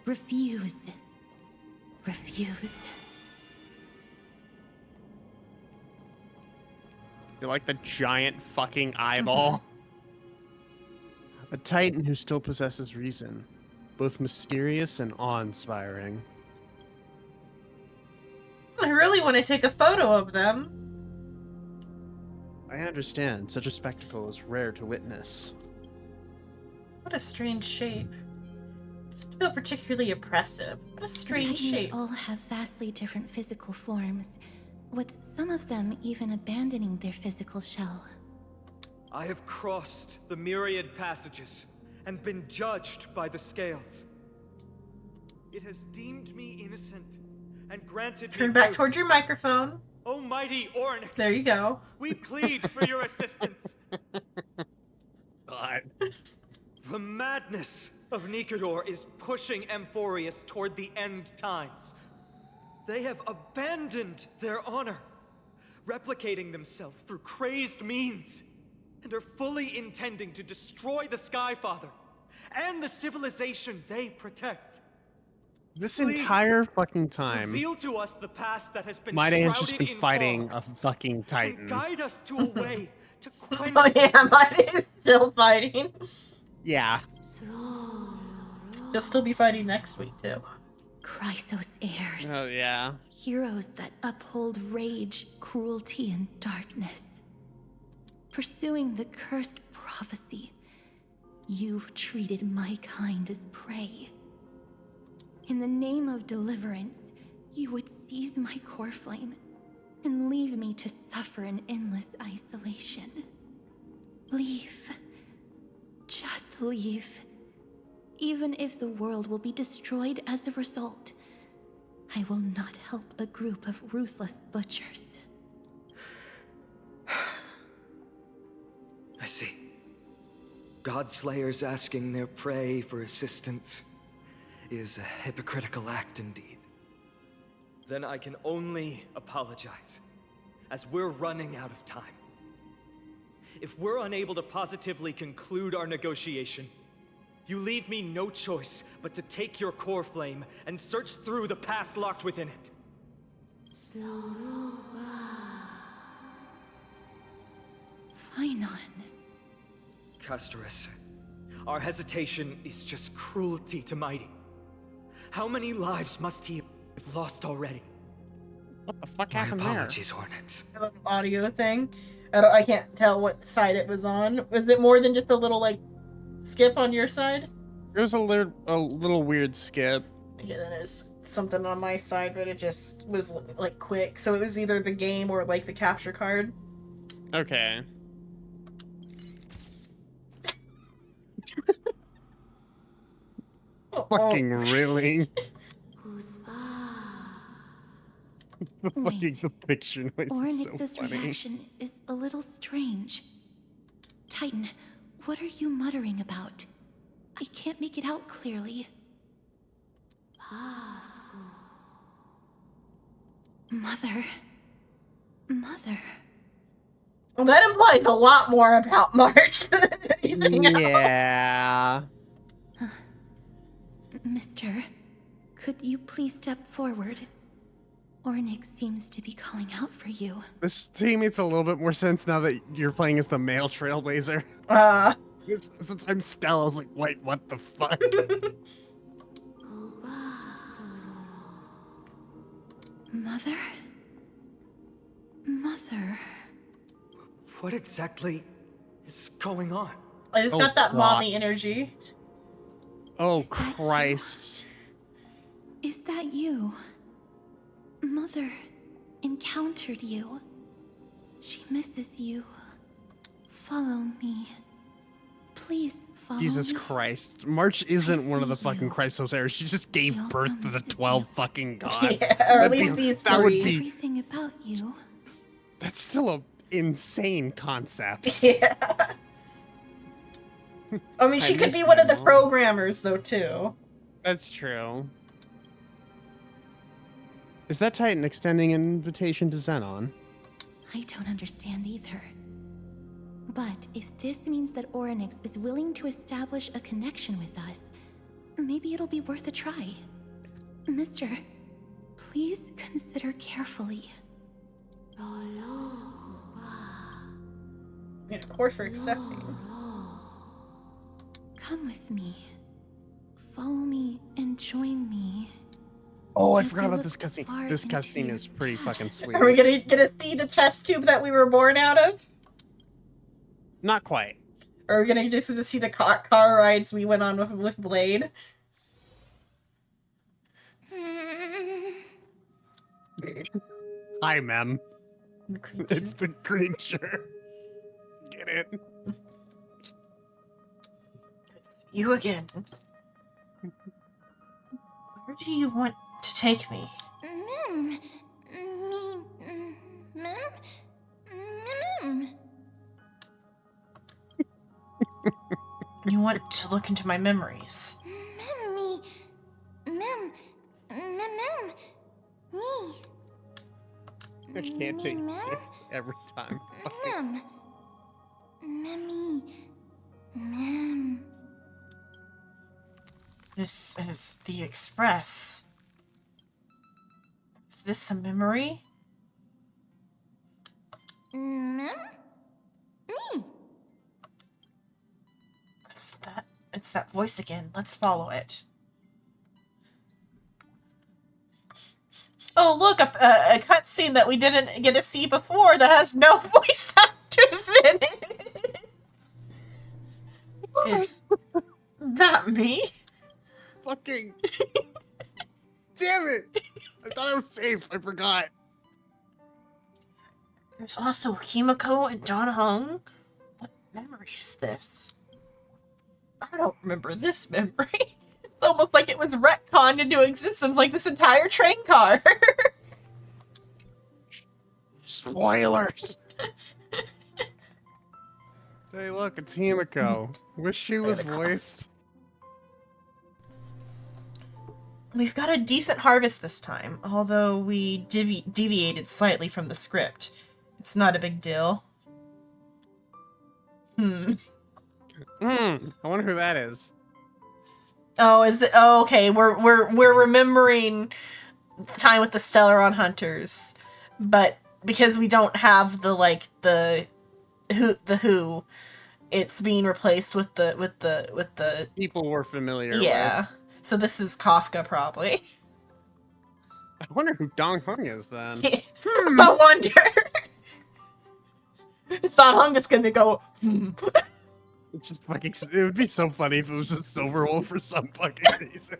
Refuse. Refuse. You're like the giant fucking eyeball. A titan who still possesses reason, both mysterious and awe-inspiring. I really want to take a photo of them. I understand, such a spectacle is rare to witness. What a strange shape. Doesn't feel particularly oppressive. What a strange Titans shape. all have vastly different physical forms, with some of them even abandoning their physical shell. I have crossed the myriad passages and been judged by the scales. It has deemed me innocent and granted Turn me back mercy. towards your microphone. Oh, mighty Ornyx. There you go. We plead for your assistance. God. The madness of Nikedor is pushing Amphorius toward the end times. They have abandoned their honor, replicating themselves through crazed means, and are fully intending to destroy the Skyfather and the civilization they protect. This Please, entire fucking time, reveal to us the past that has been Might has just shrouded been in fighting fog, a fucking and titan. guide us to a way to quench Oh yeah, this mine is still fighting. Yeah. He'll still be fighting next week too. Chrysos heirs. Oh yeah. Heroes that uphold rage, cruelty, and darkness. Pursuing the cursed prophecy, you've treated my kind as prey. In the name of deliverance, you would seize my core flame and leave me to suffer in endless isolation. Leave. Just leave. Even if the world will be destroyed as a result, I will not help a group of ruthless butchers. I see. Godslayers asking their prey for assistance is a hypocritical act indeed. Then I can only apologize as we're running out of time. If we're unable to positively conclude our negotiation, you leave me no choice but to take your core flame and search through the past locked within it. Fine. Castorus, our hesitation is just cruelty to Mighty. How many lives must he have lost already? What the fuck My happened there? apologies, Onyx. Audio thing. I can't tell what side it was on. Was it more than just a little like skip on your side? There was a little weird skip. Okay, then it's something on my side, but it just was like quick. So it was either the game or like the capture card. Okay. Fucking really? The fucking picture noise is Oryx's so funny. reaction is a little strange. Titan, what are you muttering about? I can't make it out clearly. Mother. Well, that implies a lot more about March than anything else. Yeah. Mister, could you please step forward? Ornyx seems to be calling out for you. This team makes a little bit more sense now that you're playing as the male Trailblazer. Since I'm Stella, I was like, wait, what the fuck? Mother? What exactly is going on? I just got that mommy energy. Oh, Christ. Is that you? Mother encountered you. She misses you. Follow me. Please follow Jesus me. Christ. March isn't one of the fucking Christos heirs. She just gave birth to the 12 fucking gods. Yeah, or at least these that would three. be. Everything about you. That's still a insane concept. Yeah. I mean, she I could miss be one my of the mom. programmers, though, too. That's true. Is that Titan extending an invitation to Xenon? I don't understand either. But if this means that Ornyx is willing to establish a connection with us, maybe it'll be worth a try. Mister, please consider carefully. And of course, we're accepting. Come with me. Follow me and join me. Oh, I As forgot we about look this cutscene. far This into cutscene is pretty fucking sweet. Are we gonna get to see the test tube that we were born out of? Not quite. Or are we gonna just see the car rides we went on with Blade? Hi, Mem. It's the creature. Get it? You again. Where do you want to take me? You want to look into my memories. I can't take this shit every time. This is the Express. Is this a memory? It's that voice again. Let's follow it. Oh, look, a cutscene that we didn't get to see before that has no voice actors in it. Is that me? Fucking. Damn it! I thought I was safe. I forgot. There's also Himiko and John Hung. What memory is this? I don't remember this memory. It's almost like it was retconned into existence, like this entire train car. Spoilers! Hey, look, it's Himiko. Wish she was voiced. We've got a decent harvest this time, although we deviated slightly from the script. It's not a big deal. I wonder who that is. Oh, is it? Oh, okay. We're remembering the time with the Stellaron Hunters, but because we don't have the who, it's being replaced with the people we're familiar yeah. with. So this is Kafka probably. I wonder who Dong Hung is then. No wonder. Don Hung is gonna go. It's just fucking. It would be so funny if it was just Silverwolf for some fucking reason.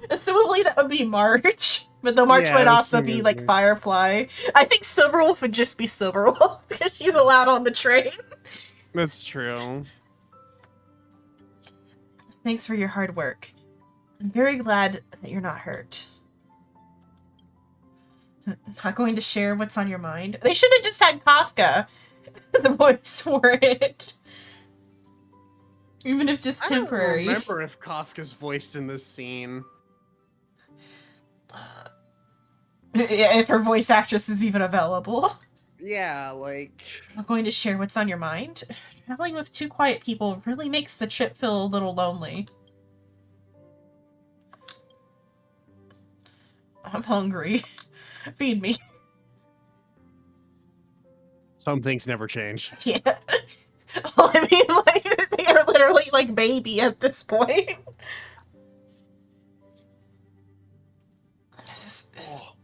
Assumably that would be March, but the March Yeah, might also be assumedly. like Firefly. I think Silverwolf would just be Silverwolf because she's allowed on the train. That's true. Thanks for your hard work. I'm very glad that you're not hurt. Not going to share what's on your mind. They should have just had Kafka, the voice for it. Even if just temporary. I don't remember if Kafka's voiced in this scene. If her voice actress is even available. Yeah, like... Not going to share what's on your mind. Traveling with two quiet people really makes the trip feel a little lonely. I'm hungry. Feed me. Some things never change. Yeah. Well, I mean, like, they are literally, like, baby at this point. Is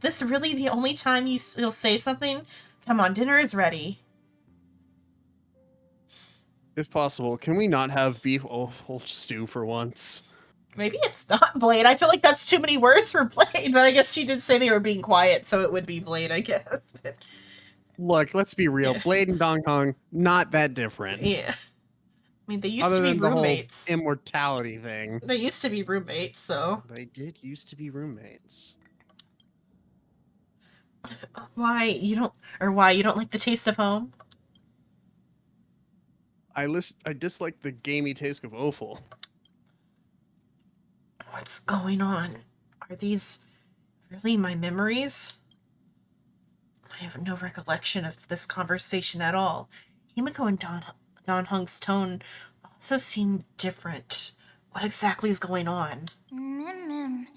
this really the only time you'll say something? Come on, dinner is ready. If possible, can we not have beef whole stew for once? Maybe it's not Blade. I feel like that's too many words for Blade, but I guess she did say they were being quiet, so it would be Blade, I guess. Look, let's be real. Yeah. Blade and Dong Hong, not that different. Yeah. I mean, they used Other to be than the whole roommates. immortality thing. They used to be roommates, so... They did used to be roommates. Why you don't like the taste of home? I dislike the gamey taste of offal. What's going on? Are these really my memories? I have no recollection of this conversation at all. Himiko and Don Hung's tone also seemed different. What exactly is going on? Mim.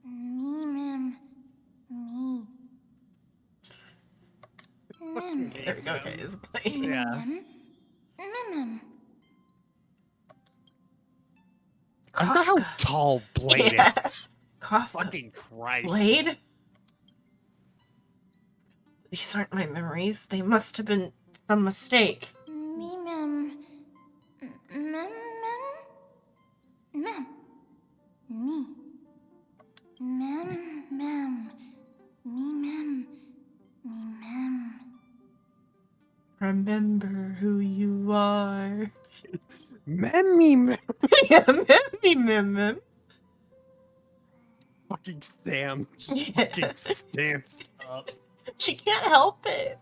Me. Mim. There we go. Okay, it's playing. Yeah. Mim. I forgot how tall Blade Yeah. is. Kafka. Fucking Christ. Blade? These aren't my memories. They must have been some mistake. Mim. Me. Mem. Me, mem. Remember who you are. Mem. Yeah, mem. Fucking Sam. Yeah. Fucking stands up. She can't help it.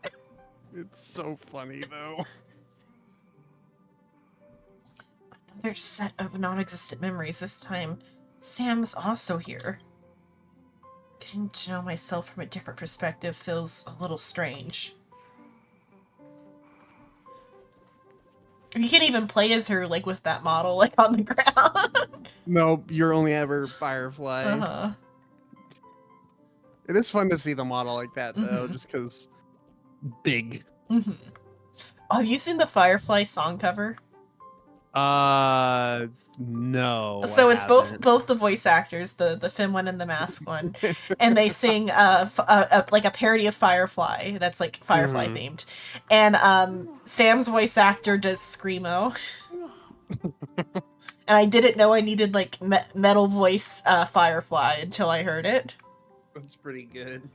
It's so funny though. Another set of non-existent memories. This time, Sam's also here. Getting to know myself from a different perspective feels a little strange. You can't even play as her, like, with that model, like, on the ground. No, you're only ever Firefly. Uh-huh. It is fun to see the model like that, though, Mhm. just because big. Mm-hmm. Oh, have you seen the Firefly song cover? No. So I it's haven't. both the voice actors, the Finn one and the mask one, and they sing like a parody of Firefly that's like Firefly Mhm. themed, and Sam's voice actor does screamo, and I didn't know I needed like metal voice Firefly until I heard it. That's pretty good.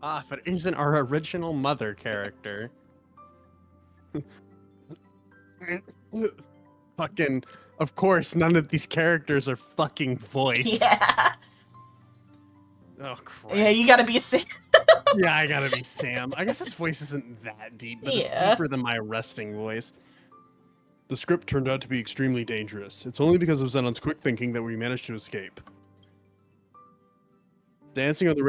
If it isn't our original mother character. Fucking, of course, none of these characters are fucking voiced. Yeah, Oh, Christ. yeah, you gotta be Sam. Yeah, I gotta be Sam. I guess his voice isn't that deep, but it's Yeah. deeper than my resting voice. The script turned out to be extremely dangerous. It's only because of Zenon's quick thinking that we managed to escape. Dancing on the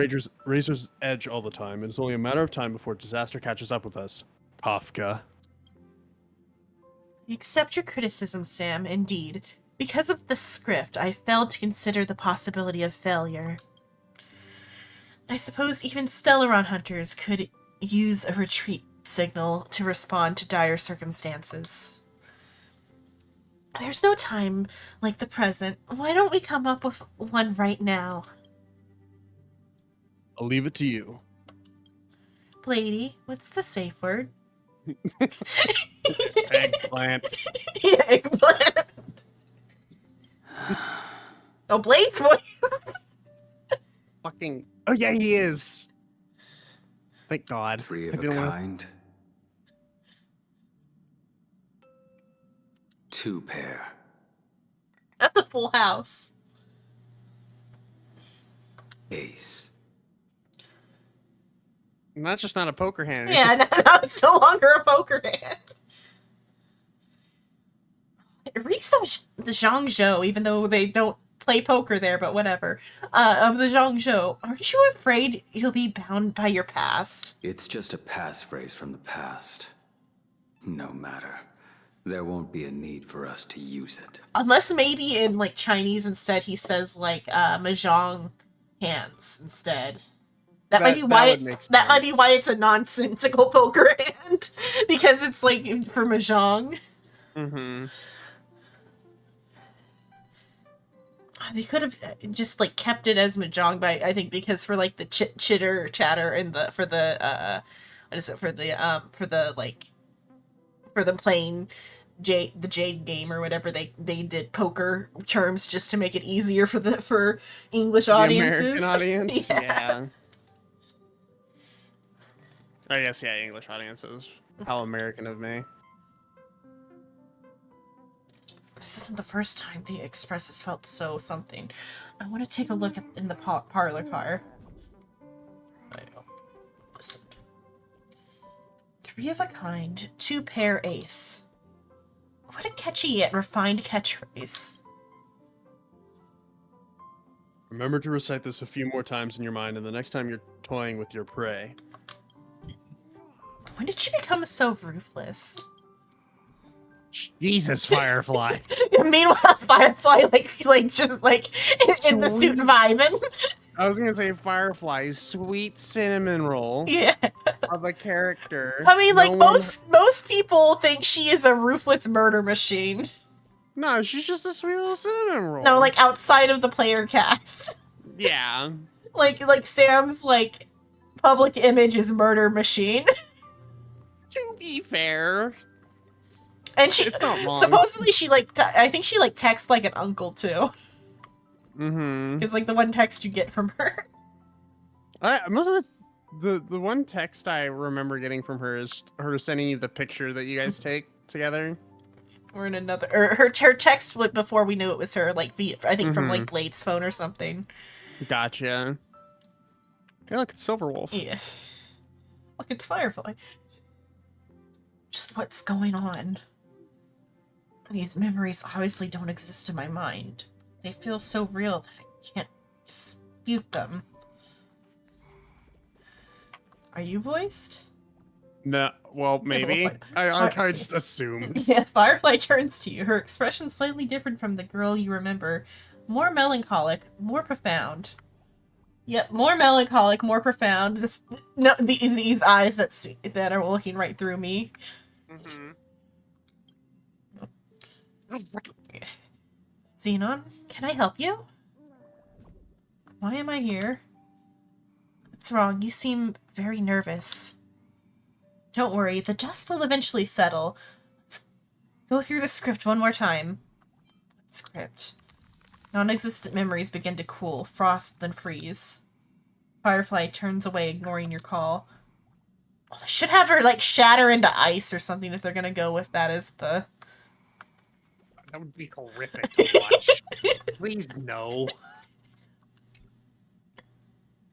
razor's edge all the time. It's only a matter of time before disaster catches up with us. Kafka. I accept your criticism, Sam, indeed. Because of the script, I failed to consider the possibility of failure. I suppose even Stellaron hunters could use a retreat signal to respond to dire circumstances. There's no time like the present. Why don't we come up with one right now? I'll leave it to you. Blady, what's the safe word? Eggplant. Yeah, eggplant. Oh, Blade's voice. Fucking. Oh yeah, he is. Thank God. Three I of a didn't wanna- kind. Two pair. That's a full house. Ace. And that's just not a poker hand. Yeah, now it's no longer a poker hand. It reeks of the Zhangzhou, even though they don't play poker there, but whatever. Of the Zhangzhou, aren't you afraid you'll be bound by your past? It's just a passphrase from the past. No matter. There won't be a need for us to use it. Unless maybe in like Chinese instead he says like mahjong hands instead. That might be why that might be why it's a nonsensical poker hand because it's like for mahjong. Mm-hmm. They could have just like kept it as mahjong, by I think because for like the chitter chatter and the for the what is it for the playing the Jade game or whatever they did poker terms just to make it easier for English audiences. American audience, Yeah. yeah. I guess yeah, English audiences. How American of me. This isn't the first time the Express has felt so something. I want to take a look in the parlor car. Listen. 3 of a kind, 2 pair ace. What a catchy yet refined catchphrase. Remember to recite this a few more times in your mind, and the next time you're toying with your prey. When did she become so ruthless? Jesus, Firefly. Meanwhile, Firefly just in the suit vibing. I was gonna say Firefly, sweet cinnamon roll. Yeah. Of a character. I mean, like most people think she is a ruthless murder machine. No, she's just a sweet little cinnamon roll. No, like outside of the player cast. Yeah. Like Sam's like public image is murder machine. To be fair. And she It's not wrong. supposedly she I think she texts like an uncle too. Mm-hmm. It's like the one text you get from her. Most of the one text I remember getting from her is her sending you the picture that you guys take together. Or in another, or her text before we knew it was her, like I think from like Blade's phone or something. Gotcha. Yeah, look, it's Silverwolf. Yeah. Look, it's Firefly. Just what's going on? These memories obviously don't exist in my mind. They feel so real that I can't dispute them. Are you voiced? No, well, maybe. I just assumed. Yeah, Firefly turns to you. Her expression slightly different from the girl you remember. More melancholic, more profound. Yep, more melancholic, more profound. These eyes that are looking right through me. Mm-hmm. Xenon, can I help you? Why am I here? What's wrong? You seem very nervous. Don't worry, the dust will eventually settle. Let's go through the script one more time. What script? Non-existent memories begin to cool, frost, then freeze. Firefly turns away, ignoring your call. Well, they should have her, shatter into ice or something if they're gonna go with that as the... That would be horrific to watch. Please, no.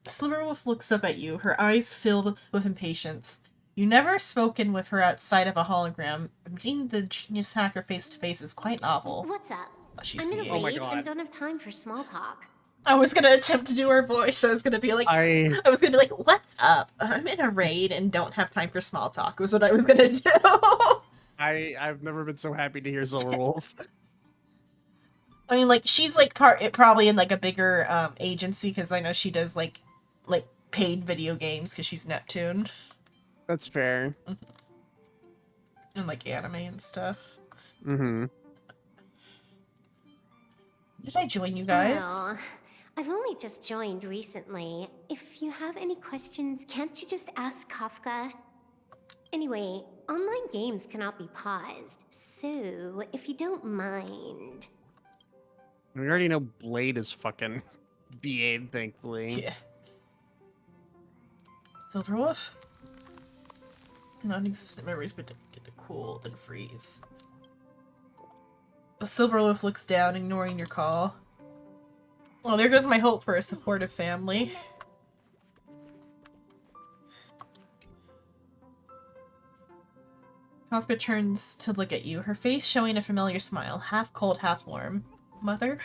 Silverwolf looks up at you, her eyes filled with impatience. You never spoken with her outside of a hologram. Meeting the genius hacker face to face is quite novel. What's up? Oh, she's I'm in a weird. raid and don't have time for small talk. I was gonna attempt to do her voice. I was gonna be like, "What's up? I'm in a raid and don't have time for small talk." Was what I was gonna do. I've never been so happy to hear Silverwolf. I mean, like, she's like probably in like a bigger agency because I know she does like paid video games because she's Neptune. That's fair. And like anime and stuff. Mm-hmm. Did I join you guys? Well, I've only just joined recently. If you have any questions, can't you just ask Kafka? Anyway, online games cannot be paused, so if you don't mind. We already know Blade is fucking BA'd, thankfully. Yeah. Silverwolf? Non-existent memories, but get to cool, then freeze. A Silverwolf looks down, ignoring your call. Oh, there goes my hope for a supportive family. Kafka turns to look at you, her face showing a familiar smile, half cold, half warm. Mother?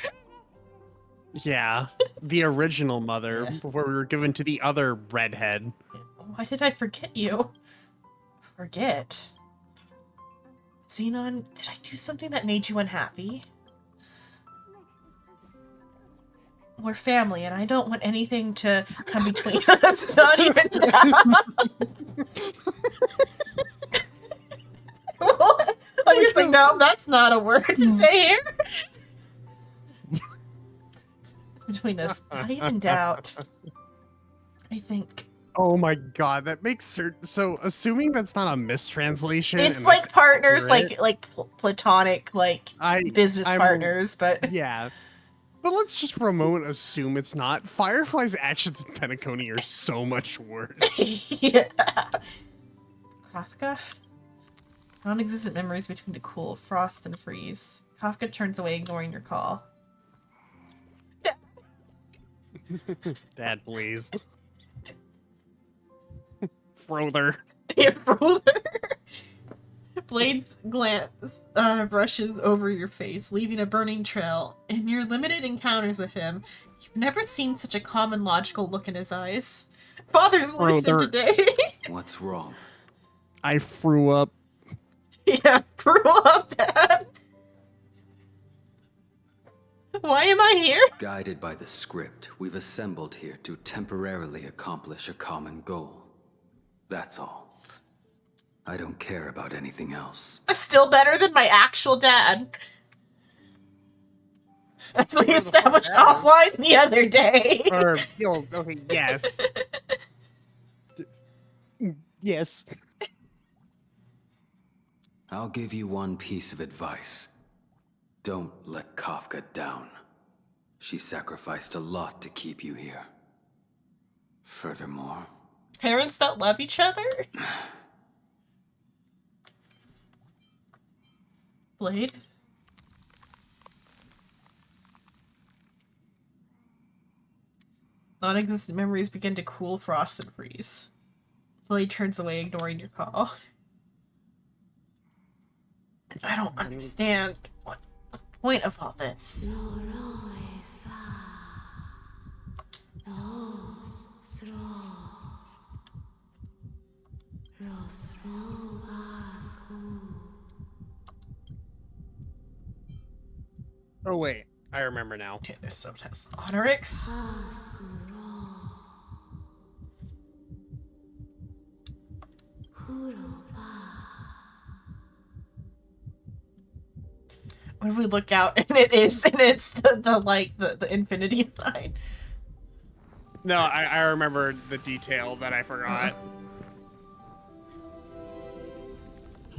Yeah, the original mother, before we were given to the other redhead. Why did I forget you? Forget? Xenon, did I do something that made you unhappy? We're family, and I don't want anything to come between us. Not even that. You're saying, no, that's not a word to say here. Between us, not even doubt. I think. Oh my god, that makes certain. So, assuming that's not a mistranslation, It's and like that's partners, accurate, like platonic, like business I'm- partners, but yeah. But let's just for a moment assume it's not. Firefly's actions in Penacony are so much worse. yeah. Kafka? Non-existent memories between the cool, frost, and freeze. Kafka turns away, ignoring your call. Dad, please. Frother. Yeah, Frother. Blade's glance brushes over your face, leaving a burning trail. In your limited encounters with him, you've never seen such a calm and logical look in his eyes. Father's lucid Frother. today. What's wrong? I threw up. Yeah, grew up, Dad. Why am I here? Guided by the script, we've assembled here to temporarily accomplish a common goal. That's all. I don't care about anything else. Still better than my actual dad. As we established offline the other day. Or, okay, yes. Yes. I'll give you one piece of advice. Don't let Kafka down. She sacrificed a lot to keep you here. Furthermore... Parents that love each other? Blade? Non-existent memories begin to cool, frost, and freeze. Blade turns away, ignoring your call. I don't understand. What's the point of all this? Oh wait, I remember now. Okay, there's sometimes Honorix. When we look out and it's the infinity sign. No, I remember the detail that I forgot.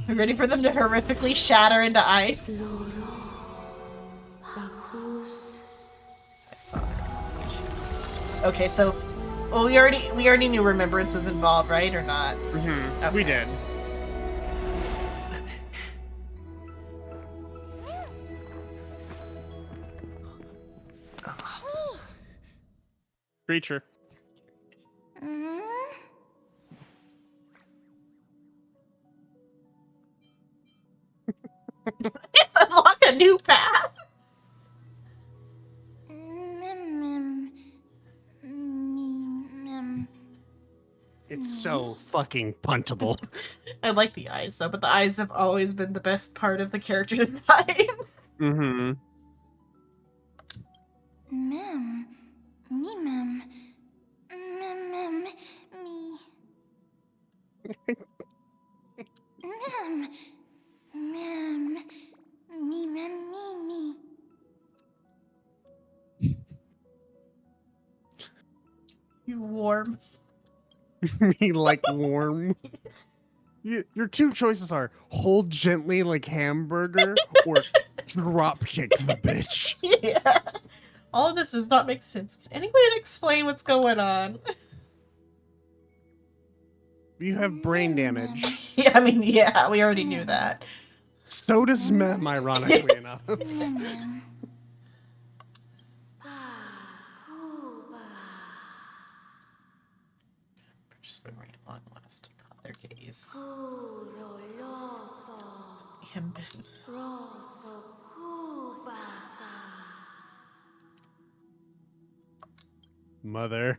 We're ready for them to horrifically shatter into ice. Okay, so we already knew Remembrance was involved, right, or not? Mm-hmm. Okay. We did. Creature. Unlock a new path. fucking puntable. I like the eyes though, but the eyes have always been the best part of the character design. Mm-hmm. Mem. Me, mem. Mem, me. Mem. Mem. Me, mem, me. You warm. Me like warm. Your two choices are hold gently like hamburger or drop kick the bitch. Yeah. All of this does not make sense. Any way to explain what's going on? You have brain damage. Yeah, I mean, yeah, we already knew that. So does Mem, ironically enough. Just been right long last. Caught their gaze. Him. Mother.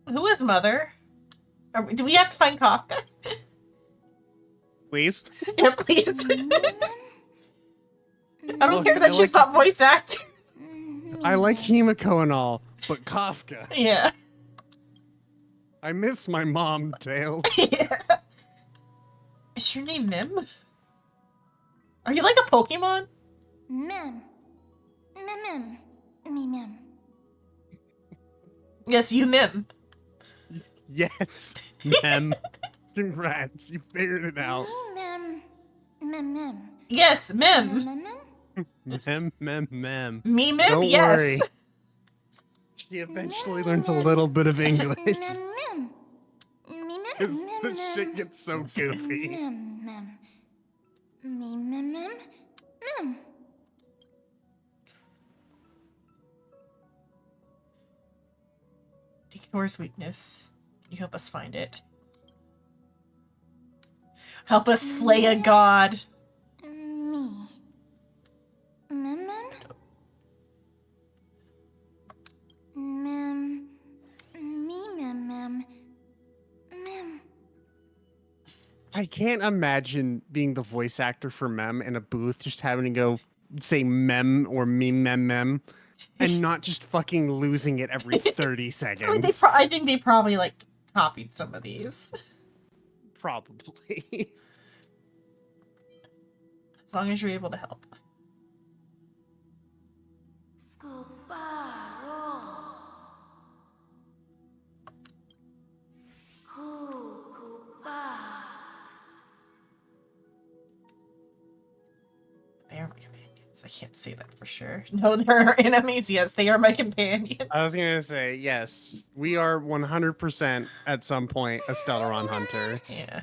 Who is Mother? Do we have to find Kafka? Please? Yeah, please. I don't Look, care that I she's not voice acting. I like Himiko and all, but Kafka. Yeah. I miss my mom, Tails. Yeah. Is your name Mim? Are you like a Pokemon? Mem. Mem. Me, mem. Yes, you Mim. Yes, Mem. Congrats, you figured it out. Me, mem. Yes, Mim. Mem. Me, Mim, Don't yes. worry. She eventually learns a little bit of English. Because this shit gets so goofy. Mem. Nikidor's weakness. Can you help us find it? Help us slay a god. Me. Mem. Me, mem. I can't imagine being the voice actor for Mem in a booth, just having to go say Mem or mem, and not just fucking losing it every 30 seconds. I think they probably like copied some of these. Probably. As long as you're able to help. They are my companions. I can't say that for sure. No, they're our enemies. Yes, they are my companions. I was gonna say, yes, we are 100% at some point a Stellaron hunter. Yeah.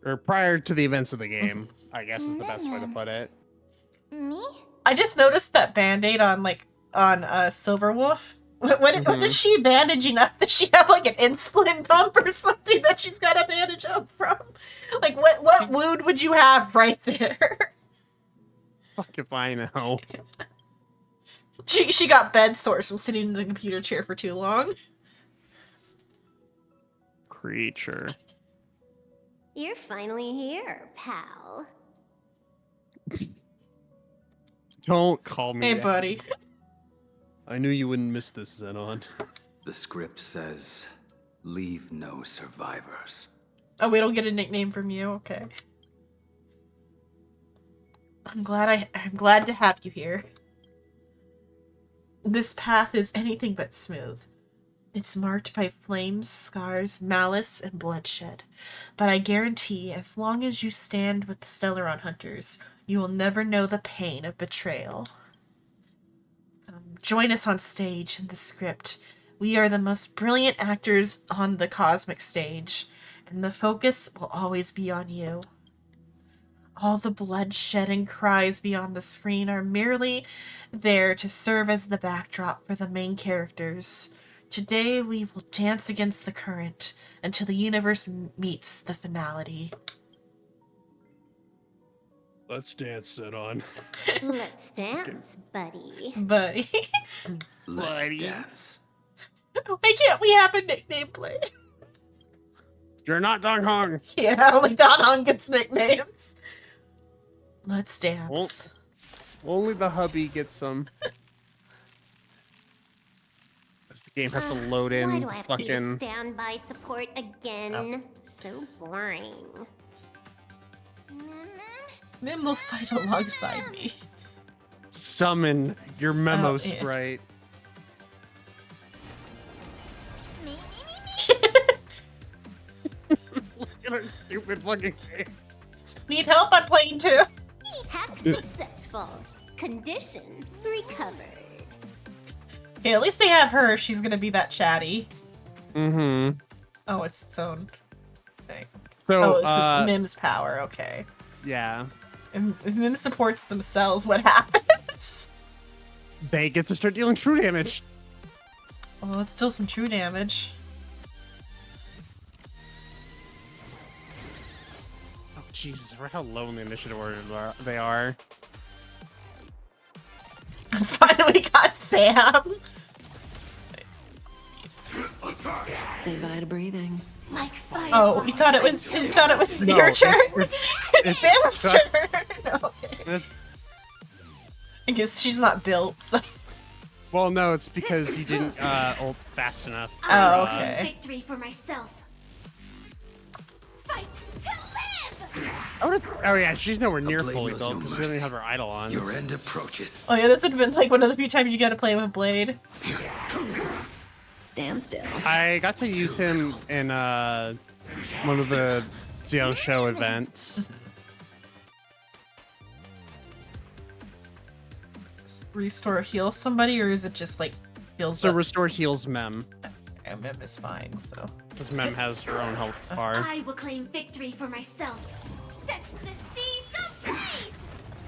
Or prior to the events of the game, I guess is the best way to put it. Me? I just noticed that band-aid on Silverwolf. What is she bandaging up? Does she have like an insulin pump or something that she's got to bandage up from? Like what wound would you have right there? Fuck if I know. She got bed sores from sitting in the computer chair for too long. Creature. You're finally here, pal. Don't call me Hey, that. buddy. I knew you wouldn't miss this, Zenon. The script says, leave no survivors. Oh, we don't get a nickname from you? Okay. I'm glad to have you here. This path is anything but smooth. It's marked by flames, scars, malice, and bloodshed. But I guarantee, as long as you stand with the Stellaron Hunters, you will never know the pain of betrayal. Join us on stage in the script. We are the most brilliant actors on the cosmic stage, and the focus will always be on you. All the bloodshed and cries beyond the screen are merely there to serve as the backdrop for the main characters. Today we will dance against the current until the universe meets the finality. Let's dance, sit on. Let's dance, buddy. Buddy. Let's Buddy. dance. Why can't we have a nickname Blade? You're not Dong Hong. Yeah, only Don Hong gets nicknames. Let's dance. Only the hubby gets some. As the game has to load in. Why do I have to be fucking. standby support again? So boring. Mim will fight alongside me. Summon your memo Oh, yeah. sprite. Look at her stupid fucking face. Need help? I'm playing too. Hack successful. Condition recovered. Okay, at least they have her. She's gonna be that chatty. Mm-hmm. Oh, it's its own thing. So, oh, this is Mim's power. Okay. yeah. If Mim supports themselves, what happens? They get to start dealing true damage. Well, it's still some true damage. Oh, Jesus, I forgot how low in the initiative order they are. It's finally got Sam. Say bye to breathing. Like fire. Oh, you thought it was No, your turn? it's Mim's that- turn. Okay. It's, I guess she's not built, so. well, no, it's because you didn't ult fast enough. Oh, okay. Victory for myself. Fight to live. Oh yeah, she's nowhere near blade fully knows built no because we don't mercy. even have her idol on. Your end approaches. Oh yeah, this would have been like one of the few times you got to play with Blade. Stand still. I got to use him in one of the Zio Show events. Restore heal somebody, or is it just like heals So up? restore heals Mem, Yeah, Mim is fine, so. because Mem has her own health bar. I will claim victory for myself. Set the seas ablaze.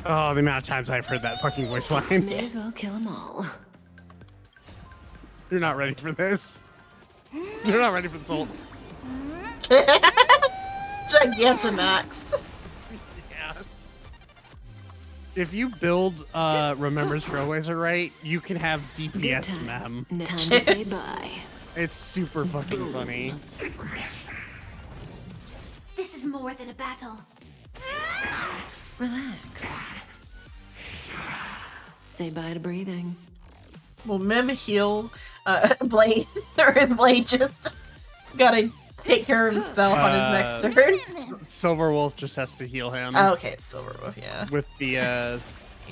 Oh, the amount of times I've heard that fucking voice line. May as well kill them all. You're not ready for this. You're not ready for this ult. Gigantamax. Yeah. If you build Remember's Trailblazer right, you can have DPS Mem. Time to say bye. It's super fucking funny. This is more than a battle. Relax. Say bye to breathing. Will Mim heal Blade? Or Blade just gotta take care of himself on his next turn? Silver Wolf just has to heal him. Oh, okay, it's Silverwolf, yeah. With the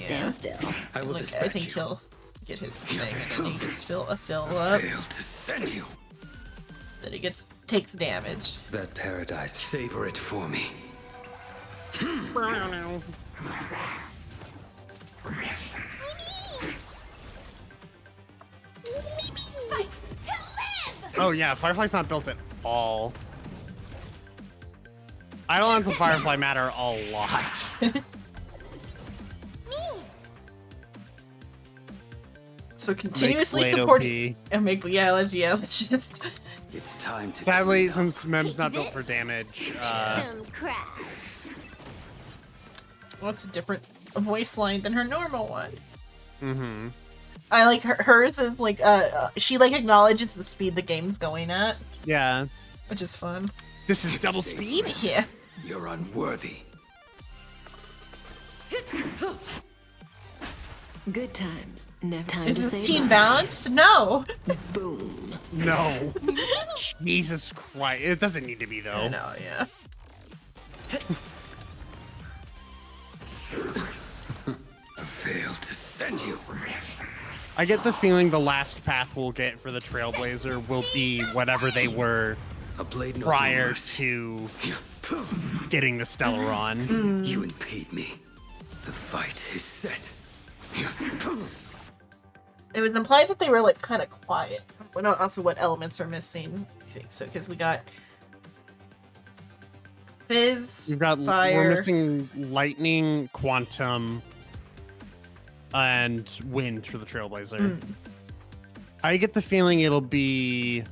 Stand still. I will I dispatch think you. he'll get his thing, and then he gets fill up. Fail to send you. Then he takes damage. That paradise, savor it for me. Fight to live. Oh yeah, Firefly's not built at all. Eidolons and Firefly matter a lot. So continuously Blade supporting OP. and let's just. It's time to. Sadly, since Mem's not built for damage, System crash. What's a different voice line than her normal one? mm-hmm. I like hers is like she like acknowledges the speed the game's going at, Yeah. which is fun. This is double speed? Yeah. You're unworthy. Good times. Never time Is to this say team bye. balanced? No. Boom. No. Jesus Christ. It doesn't need to be though. No, yeah. Failed to send you. I get the feeling the last path we'll get for the Trailblazer will be whatever they were A blade knows no prior mercy. to getting the Stellaron. Mm. You impede me. The fight is set. It was implied that they were like kind of quiet. But not also what elements are missing. I think so because we got Fizz, We've got fire. we're missing lightning, quantum, and wind for the Trailblazer. Mm. I get the feeling it'll be.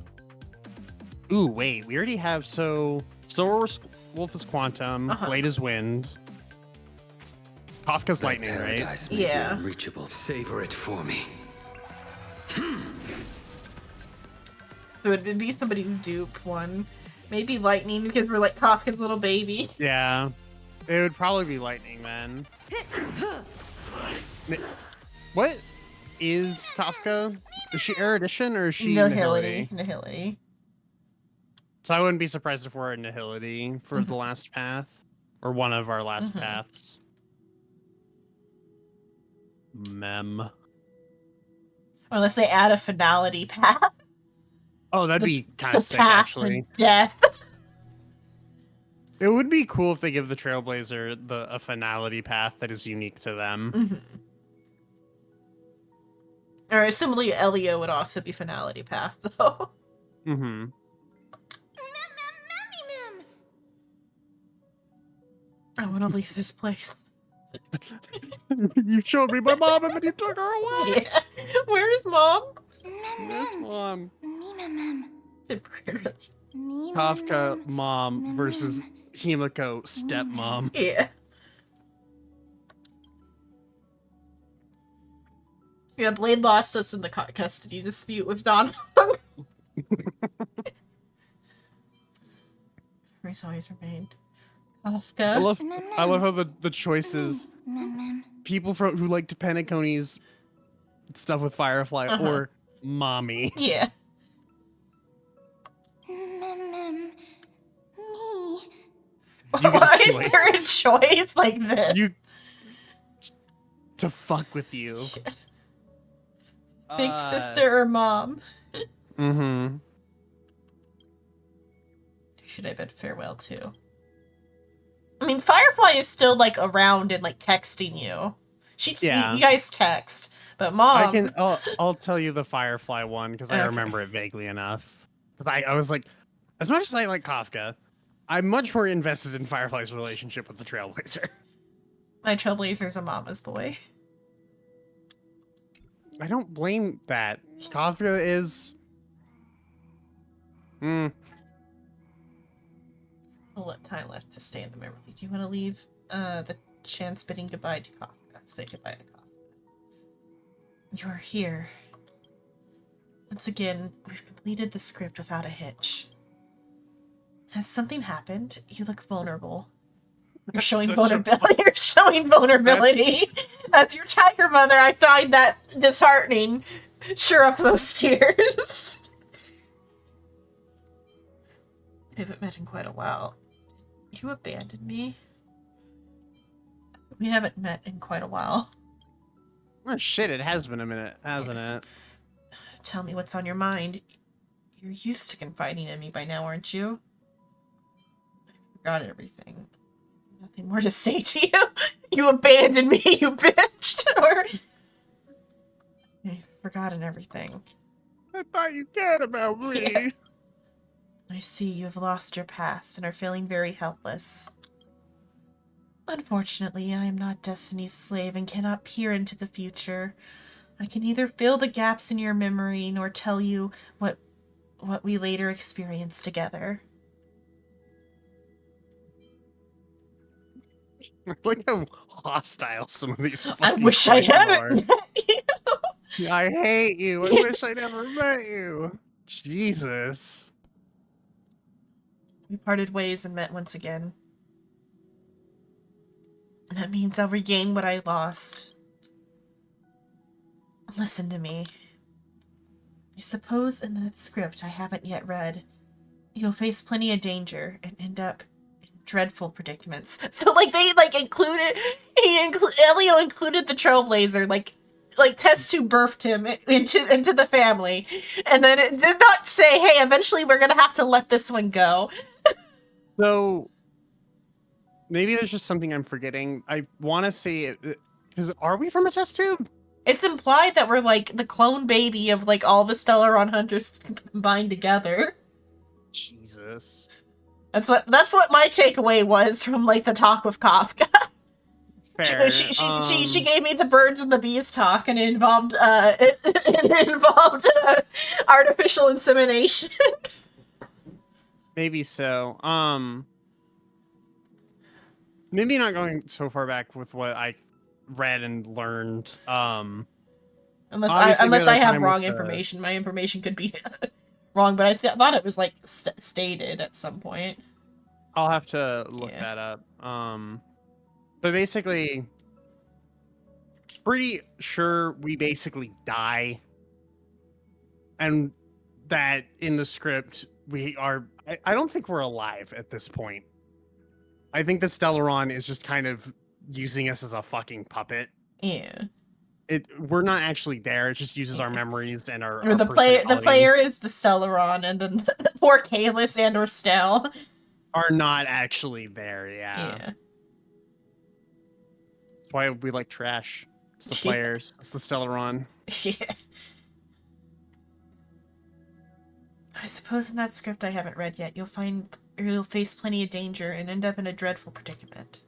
Ooh, wait, we already have Silver Wolf is quantum, Uh-huh. Blade is wind. Kafka's lightning, right? Paradise may be Yeah. unreachable. Savor it for me. So it'd be somebody's dupe one. Maybe lightning because we're like Kafka's little baby. Yeah. It would probably be lightning then. What is Kafka? Is she erudition or is she Nihility. nihility? Nihility. So I wouldn't be surprised if we're at nihility for the last path. Or one of our last paths. Mem. Unless they add a finality path. Oh, that'd be kind of sick, path actually. of death. It would be cool if they give the Trailblazer a finality path that is unique to them. Or similarly, Elio would also be finality path, though. Mm-hmm. I want to leave this place. You showed me my mom and then you took her away. Yeah. Where's mom? Where's mom? Temporarily. Kafka mom versus Himiko stepmom. Yeah. Yeah, Blade lost us in the custody dispute with Don. He's always remained. Kafka. I love how the choices people who like to Penacony's stuff with Firefly or mommy. Yeah. You get a Why is choice. there a choice like this? You to fuck with you. Big sister or mom? Mm-hmm. Who should I bid farewell to? I mean, Firefly is still like around and like texting you. You guys text, but mom. I'll tell you the Firefly one because I remember it vaguely enough. Because I was like, as much as I like Kafka, I'm much more invested in Firefly's relationship with the Trailblazer. My Trailblazer's a mama's boy. I don't blame that. Kafka is. A lot time left to stay in the memory. Do you want to leave the chance bidding goodbye to Kafka? Say goodbye to Kafka. You are here. Once again, we've completed the script without a hitch. Has something happened? You look vulnerable. You're showing vulnerability. You're showing vulnerability. As your tiger mother, I find that disheartening. Sure up those tears. We haven't met in quite a while. You abandoned me? We haven't met in quite a while. Oh shit, it has been a minute, hasn't it? Tell me what's on your mind. You're used to confiding in me by now, aren't you? I forgot everything. Nothing more to say to you. You abandoned me, you bitch. Or I've forgotten everything. I thought you cared about me. Yeah. I see you have lost your past and are feeling very helpless. Unfortunately, I am not Destiny's slave and cannot peer into the future. I can neither fill the gaps in your memory nor tell you what we later experienced together. Look how hostile some of these I fucking wish I people hadn't are. met you. I hate you. I wish I never met you. Jesus. We parted ways and met once again. And that means I'll regain what I lost. Listen to me. I suppose in that script I haven't yet read, you'll face plenty of danger and end up in dreadful predicaments. So, like, they, like, included... Elio included the Trailblazer, like test tube birthed him into the family. And then it did not say, hey, eventually we're gonna have to let this one go. So, maybe there's just something I'm forgetting. I want to say it... Because are we from a test tube? It's implied that we're, like, the clone baby of, like, all the Stellaron Hunters combined together. Jesus. That's what my takeaway was from, like, the talk with Kafka. Fair. She gave me the birds and the bees talk, and it involved artificial insemination. Maybe so. Maybe not going so far back with what I read and learned. Unless Obviously, we had I a have time wrong with the- information. My information could be wrong, but I thought it was like stated at some point. I'll have to look that up. But basically, pretty sure we basically die, and that in the script we are. I don't think we're alive at this point. I think the Stellaron is just kind of using us as a fucking puppet. Yeah. We're not actually there. It just uses our memories and our. Or our the personality. player is the Stellaron, and then the poor Kalis and or Stell are not actually there. Yeah. Yeah. That's why we like trash. It's the Yeah. players. It's the Stellaron. Yeah. I suppose in that script I haven't read yet, you'll face plenty of danger and end up in a dreadful predicament.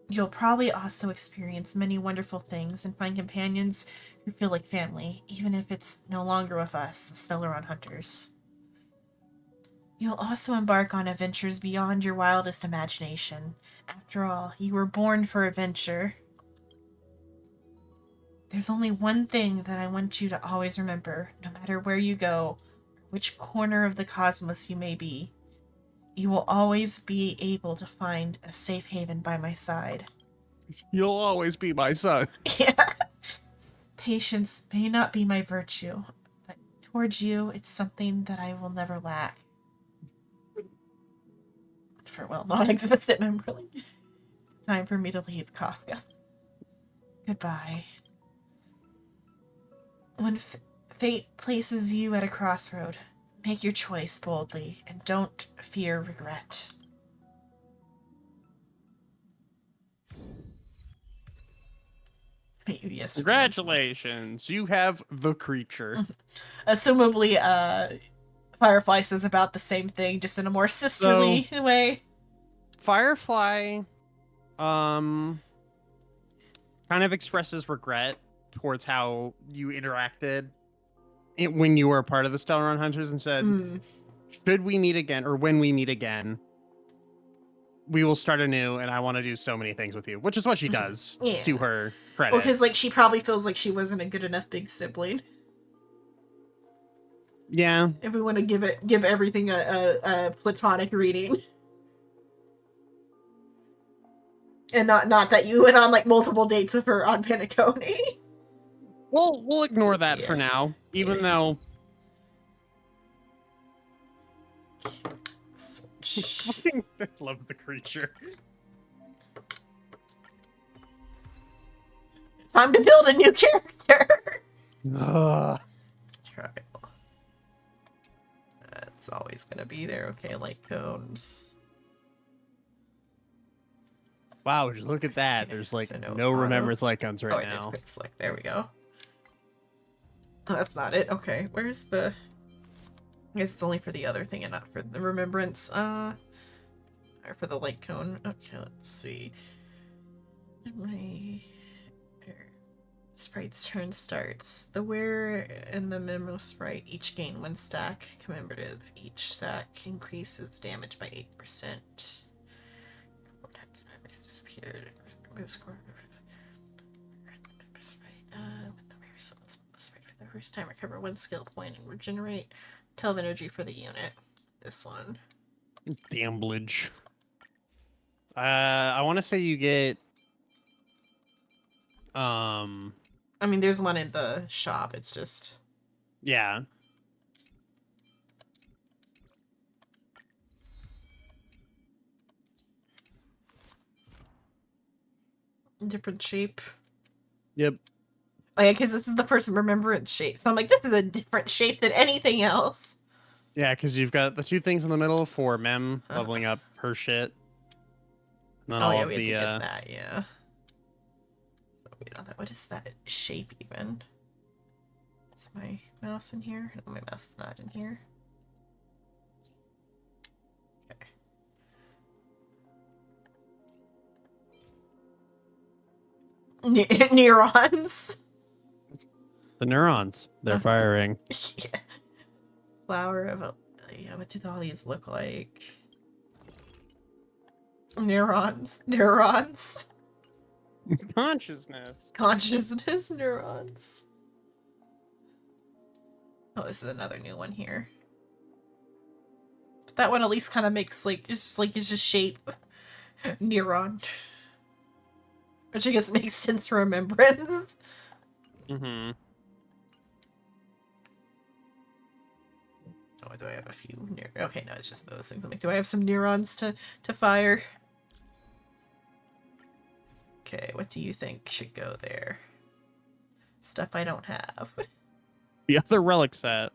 You'll probably also experience many wonderful things and find companions who feel like family, even if it's no longer with us, the Stellaron Hunters. You'll also embark on adventures beyond your wildest imagination. After all, you were born for adventure. There's only one thing that I want you to always remember, no matter where you go, which corner of the cosmos you may be. You will always be able to find a safe haven by my side. You'll always be my son. Patience may not be my virtue, but towards you, it's something that I will never lack. Farewell, non-existent memory. It's time for me to leave, Kafka. Goodbye. When fate places you at a crossroad, make your choice boldly and don't fear regret. Yes. Congratulations, you have the creature. Assumably, Firefly says about the same thing, just in a more sisterly way. Firefly, kind of expresses regret towards how you interacted when you were a part of the Stellaron Hunters and said, should we meet again, or when we meet again, we will start anew, and I want to do so many things with you, which is what she does, Yeah. to her credit. Well, because, like, she probably feels like she wasn't a good enough big sibling. Yeah. If we want to give everything a platonic reading. And not that you went on, like, multiple dates with her on Penacony. We'll ignore that for now, even though... I love the creature. Time to build a new character. Ugh. Trial. That's always gonna be there. Okay, like cones. Wow, look at that. There's like no remembrance icons right It is now. quick select. There we go. Oh, that's not it. Okay, where's the... I guess it's only for the other thing and not for the remembrance. Or for the light cone. Okay, let's see. My sprite's turn starts. The wearer and the memo sprite each gain 1 stack commemorative. Each stack increases damage by 8%. Disappeared. Remove score. With the rare summons sprite for the first time, recover 1 skill point and regenerate 12 energy for the unit. This one. Damblage. I want to say you get... I mean, there's one in the shop. It's just... Yeah. Different shape. Yep. Oh yeah, because this is the first remembrance shape. So I'm like, this is a different shape than anything else. Yeah, because you've got the 2 things in the middle for Mem leveling up her shit. And then Oh all yeah, of we the, had to get that, yeah. Oh, wait, what is that shape even? Is my mouse in here? No, my mouse is not in here. Okay. Neurons. The neurons. They're firing. Yeah. Flower of a... Yeah, what do all these look like? Neurons. Neurons. Consciousness. Consciousness neurons. Oh, this is another new one here. But that one at least kind of makes it's just shape neuron, which I guess makes sense for remembrance. Mm-hmm. Oh, do I have a few? Okay, no, it's just those things. I'm like, do I have some neurons to fire? Okay, what do you think should go there? Stuff I don't have. The other relic set.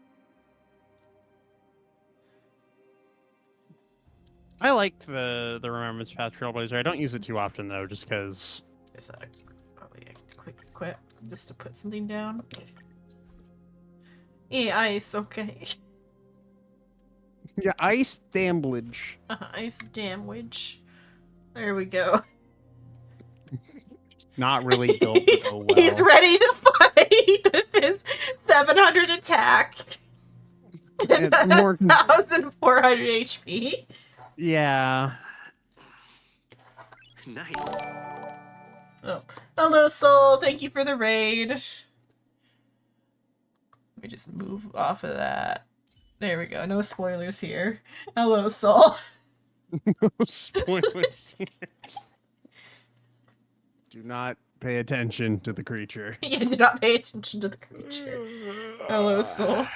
I liked the Remembrance Path Trailblazer. I don't use it too often though, just because. Is that probably a quick equip just to put something down? Yeah, ice. Okay. Yeah, ice damage. Ice damage. There we go. Not really built to go well. He's ready to fight with his 700 attack and more 1,400 HP. Yeah. Nice. Oh, hello, Soul. Thank you for the raid. Let me just move off of that. There we go. No spoilers here. Hello, Soul. No spoilers here. Do not pay attention to the creature. Yeah, do not pay attention to the creature. Hello, Soul.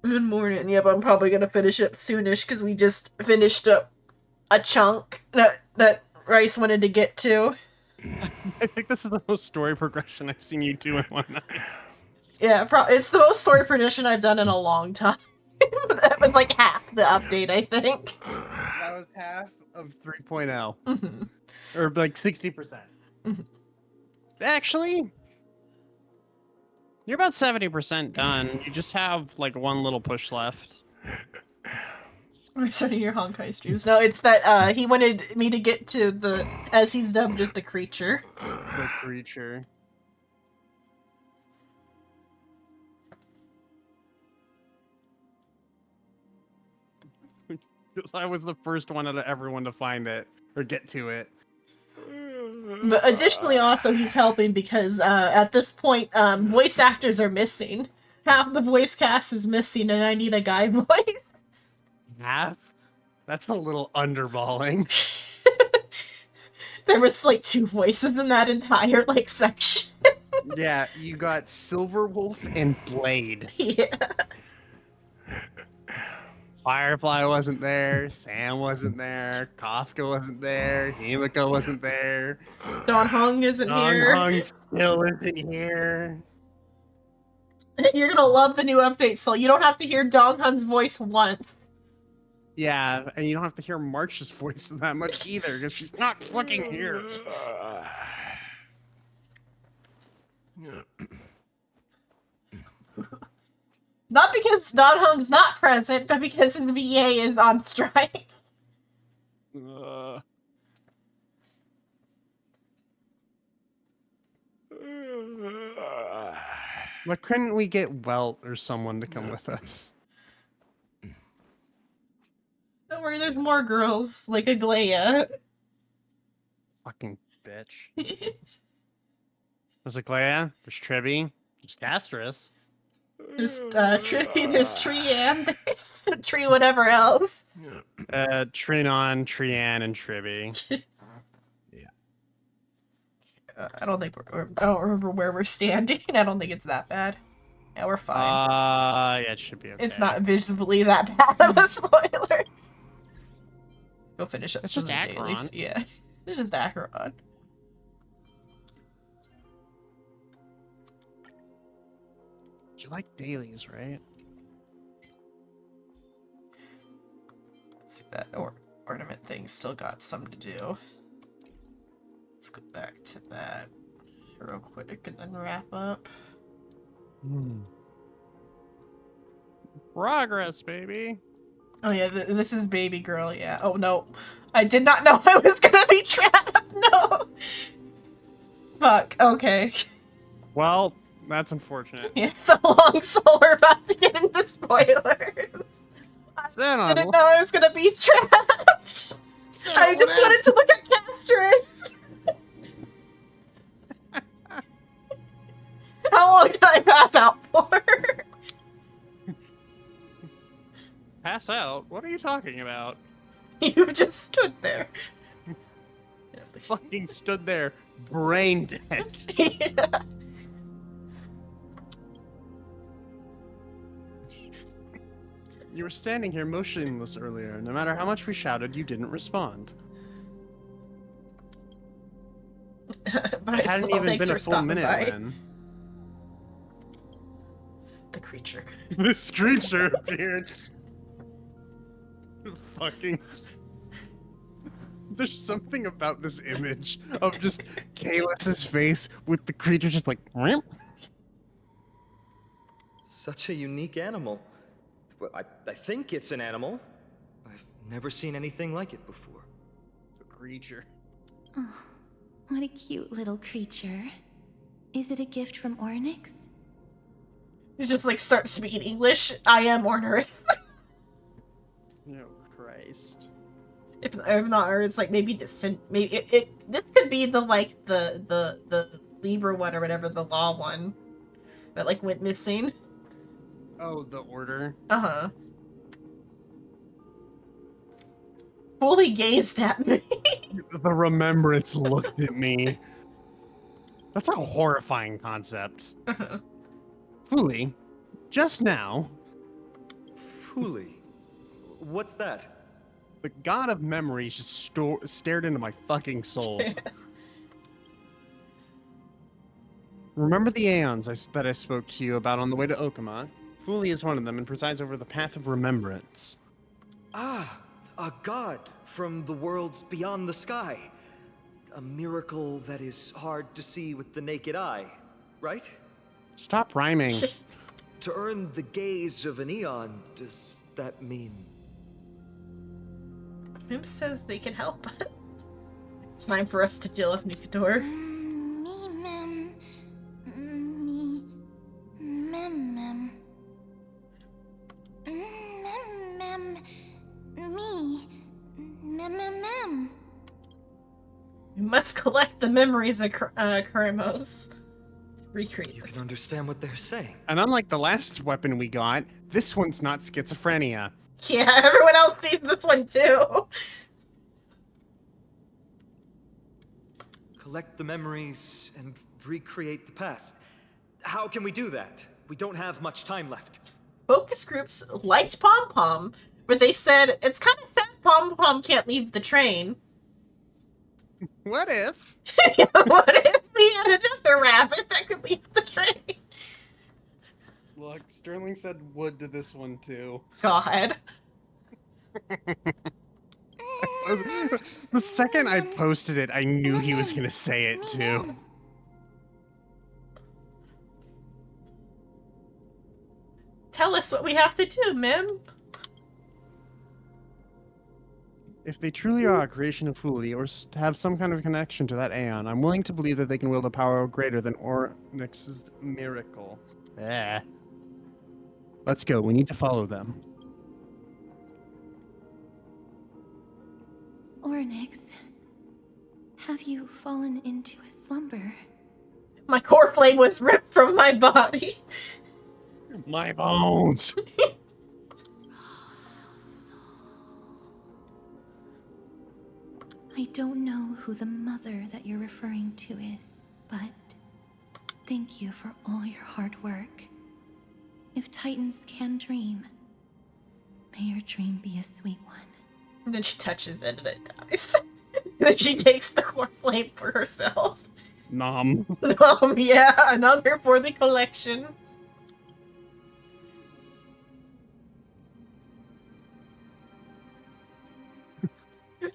Good morning. Yep, I'm probably gonna finish up soonish because we just finished up a chunk that Rice wanted to get to. I think this is the most story progression I've seen you do in one night. Yeah, it's the most story progression I've done in a long time. That was like half the update, I think. That was half of 3.0. Or like 60%. Actually, you're about 70% done. You just have like one little push left. We're starting your Honkai streams. No, it's that he wanted me to get to the, as he's dubbed it, the creature. The creature. Because I was the first one out of everyone to find it or get to it. But additionally, also he's helping because at this point, voice actors are missing. Half the voice cast is missing, and I need a guy voice. Half? That's a little underballing. There was like 2 voices in that entire like section. Yeah, you got Silverwolf and Blade. Yeah. Firefly wasn't there, Sam wasn't there, Kafka wasn't there, Himiko wasn't there. Don Hung isn't here. Don Hung still isn't here. You're gonna love the new update, so you don't have to hear Dong Hun's voice once. Yeah, and you don't have to hear March's voice that much either, because she's not fucking here. Not because Don Hung's not present, but because his VA is on strike. Why couldn't we get Welt or someone to come with us? Don't worry, there's more girls, like Aglaia. Fucking bitch. There's Aglaia, there's Tribby, there's Castris. There's Tree, there's Trian, there's Tree whatever else. Trinon, Trian, and Tribby. I don't think I don't remember where we're standing. I don't think it's that bad. Yeah, we're fine. Yeah, it should be okay. It's not visibly that bad of a spoiler. Let's go finish up. It's some just of the dailies. Acheron. Yeah, it's just Acheron. You like dailies, right? Let's see, that ornament thing still got some to do. Let's go back to that real quick and then wrap up. Progress, baby. Oh yeah, this is baby girl. Yeah. Oh no, I did not know I was gonna be trapped. No. Fuck. Okay. Well, that's unfortunate. Yeah, so long, so we're about to get into spoilers. that on? Didn't know I was gonna be trapped. I just wanted to look at Castris. How long did I pass out for? Pass out? What are you talking about? You just stood there. Fucking stood there, brain dead. Yeah. You were standing here motionless earlier. No matter how much we shouted, you didn't respond. It hadn't even been a full minute then. The creature. This creature appeared. Fucking. There's something about this image of just Kaelus's face with the creature just like. Such a unique animal. Well, I think it's an animal. I've never seen anything like it before. The creature. Oh, what a cute little creature. Is it a gift from Ornyx? You just like start speaking English. I am Ornyx. Oh Christ. If not, or it's like maybe this this could be the like the Libra one or whatever, the law one that like went missing. Oh, the order. Uh-huh. Fully gazed at me. The remembrance looked at me. That's a horrifying concept. Fully, just now. Fully? What's that? The god of memories just stared into my fucking soul. Remember the Aeons that I spoke to you about on the way to Okama? Fully is one of them and presides over the Path of Remembrance. Ah, a god from the worlds beyond the sky. A miracle that is hard to see with the naked eye, right? Stop rhyming. To earn the gaze of an Aeon, does that mean... Who says they can help? It's time for us to deal with Nikador. We must collect the memories of Karamos. Recreate. You can understand what they're saying. And unlike the last weapon we got, this one's not schizophrenia. Yeah, everyone else sees this one too. Collect the memories and recreate the past. How can we do that? We don't have much time left. Focus groups liked Pom Pom, but they said it's kind of sad Pom Pom can't leave the train. What if? What if we had another rabbit that could leave the train? Look, Sterling said wood to this one too. God. The second I posted it, I knew he was gonna say it too. Tell us what we have to do, Mim. If they truly are a creation of Fully, or have some kind of connection to that Aeon, I'm willing to believe that they can wield a power greater than Ornyx's miracle. Let's go. We need to follow them. Ornyx, have you fallen into a slumber? My core flame was ripped from my body. My bones. I don't know who the mother that you're referring to is, but thank you for all your hard work. If Titans can dream, may your dream be a sweet one. And then she touches it and it dies. And then she takes the core flame for herself. Nom. Yeah, another for the collection.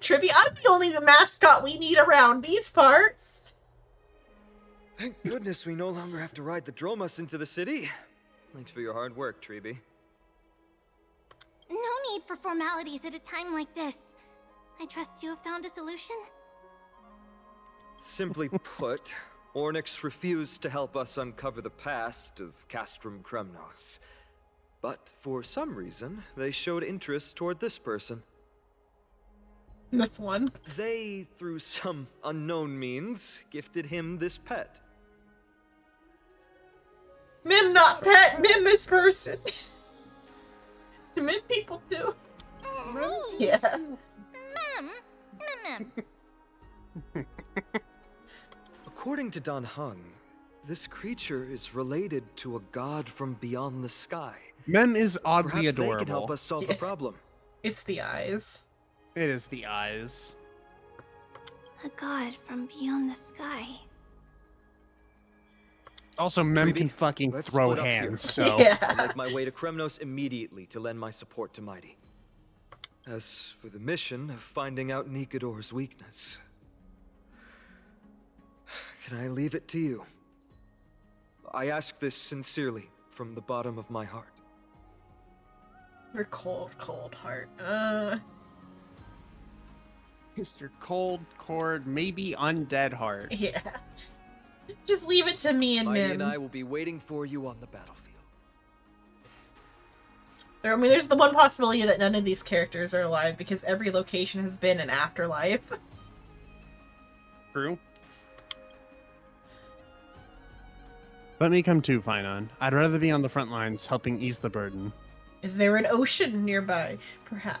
Trivia, I'm the only mascot we need around these parts. Thank goodness we no longer have to ride the Dromas into the city. Thanks for your hard work, Treeby. No need for formalities at a time like this. I trust you have found a solution? Simply put, Ornyx refused to help us uncover the past of Castrum Kremnos. But for some reason, they showed interest toward this person. This one. They, through some unknown means, gifted him this pet. Mim not pet, Mim is person. Mim people too. Yeah. According to Dan Heng, this creature is related to a god from beyond the sky. Mem is oddly Perhaps adorable. they can help us solve the problem. It's the eyes. It is the eyes. A god from beyond the sky. Also, Mem Treeby, can fucking let's throw split up here. hands, so... I'll make my way to Kremnos immediately to lend my support to Mighty. As for the mission of finding out Nikador's weakness, can I leave it to you? I ask this sincerely, from the bottom of my heart. Your cold, cold heart. Your cold, cord, maybe undead heart. Yeah. Just leave it to me and Mighty Mim. and I will be waiting for you on the battlefield. I mean, there's the one possibility that none of these characters are alive because every location has been an afterlife. True. Let me come too, Finon. I'd rather be on the front lines helping ease the burden. Is there an ocean nearby? Perhaps.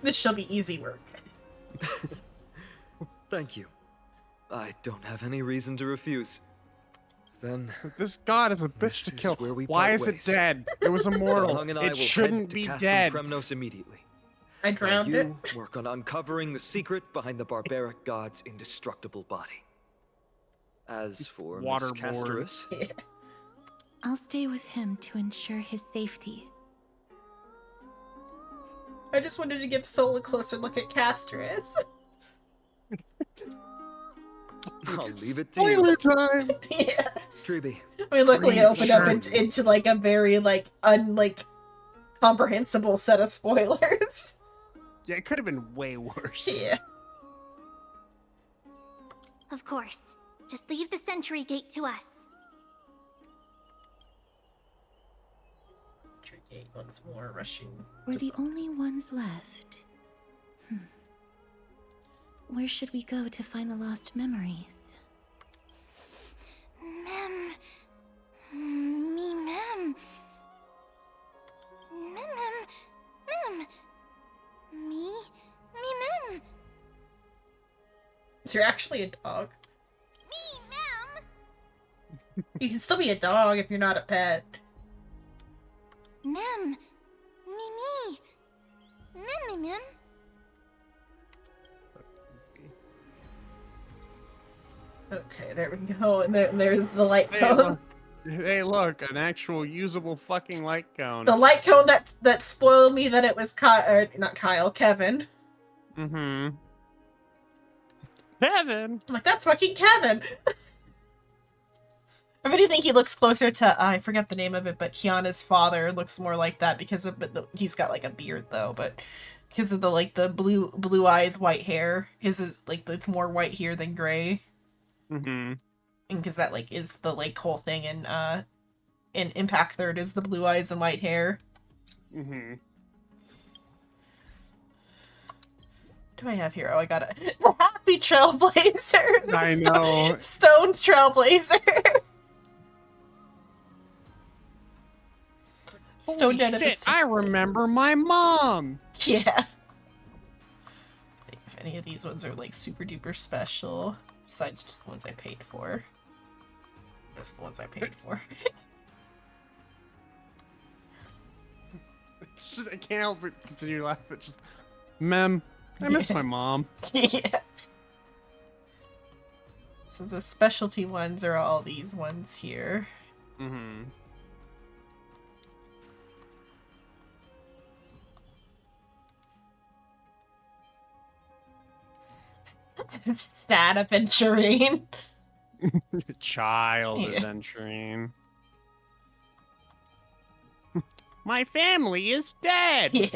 This shall be easy work. Thank you. I don't have any reason to refuse. Then this god is a bitch to kill. where we Why part is it ways. dead? It was immortal. Hung and I It will shouldn't head to be Castum dead. Kremnos immediately. I drowned While it. you work on uncovering the secret behind the barbaric god's indestructible body. As for Miss Waterboard. Casterus, I'll stay with him to ensure his safety. I just wanted to give Sol a closer look at Casterus. I'll leave it to you. Spoiler time! Yeah. Treeby. I mean, luckily it opened up Sure. into like a very comprehensible set of spoilers. Yeah, it could have been way worse. Yeah. Of course. Just leave the sentry gate to us. Gate once more, rushing. We're the only ones left. Where should we go to find the lost memories? Mem. Mem. Mem. Me, Mem. So you're actually a dog. Me, Mem. You can still be a dog if you're not a pet. Mem. Me. Mem. Okay, there we go. And there's the light Hey, cone. look. Hey, look, an actual usable fucking light cone. The light cone that spoiled me that it was Kevin. Mm-hmm. Kevin! I'm like, that's fucking Kevin! If anything, he looks closer to, I forget the name of it, but Kiana's father looks more like that because of, he's got like a beard though, but because of the blue eyes, white hair. His is it's more white here than gray. Mm-hmm. And because that is the whole thing in Impact Third is the blue eyes and white hair. Mm-hmm. What do I have here? Oh, I got it. The Happy Trailblazer. I know. Stone Trailblazer. Stone Holy Dead shit, I remember my mom! Yeah. I think if any of these ones are super duper special, besides just the ones I paid for. Just the ones I paid for. I can't help but continue to laugh at just... Mem, I miss my mom. Yeah. So the specialty ones are all these ones here. Mm-hmm. Sad adventuring. Child Yeah. adventuring. My family is dead! Yeah.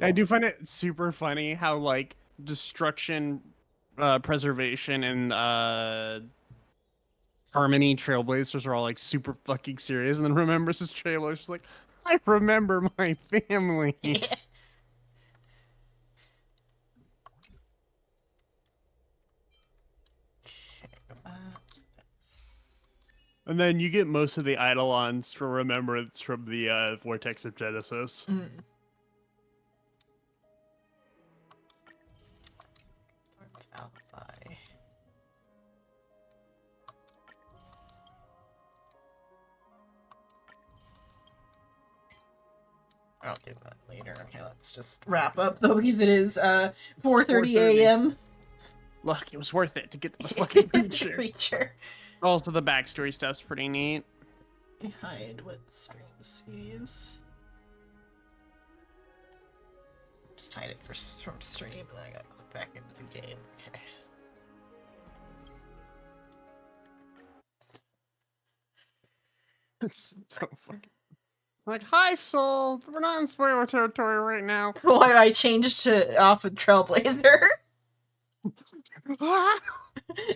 I do find it super funny how, destruction preservation and Harmony Trailblazers are all like super fucking serious, and then remembers his trailer. She's like, I remember my family. Yeah. And then you get most of the Eidolons for remembrance from the Vortex of Genesis. Mm. Alibi. I'll do that later. Okay, let's just wrap up though, because it is 4:30 a.m. Look, it was worth it to get to the fucking creature. Creature. Also, the backstory stuff's pretty neat. Hide what the stream sees. Just hide it from stream, and then I gotta click back into the game. Okay. It's so fucking. Like, hi, Soul. We're not in spoiler territory right now. Why I changed to off of Trailblazer.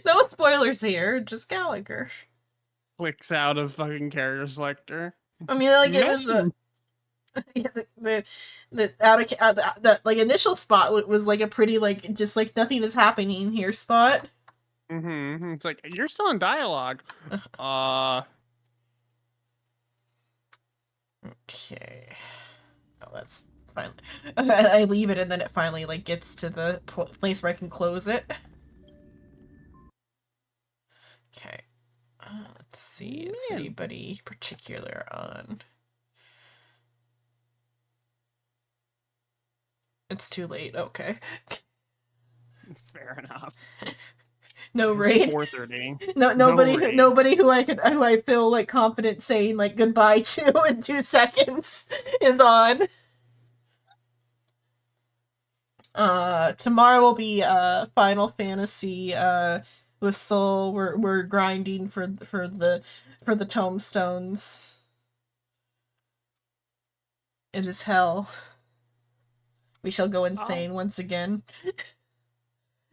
No spoilers here, just Gallagher. Clicks out of fucking character selector. I mean, like it was the out of the like initial spot was like a pretty like just like nothing is happening here spot. Mm-hmm. It's like you're still in dialogue. Okay. Oh, that's finally. I leave it and then it finally like gets to the place where I can close it. Okay. Let's see. Is anybody particular on? It's too late. Okay. Fair enough. No raid. 4:30. Nobody who I feel like confident saying like goodbye to in 2 seconds is on. Tomorrow will be Final Fantasy with Soul. We're grinding for the tomestones. It is hell. We shall go insane once again.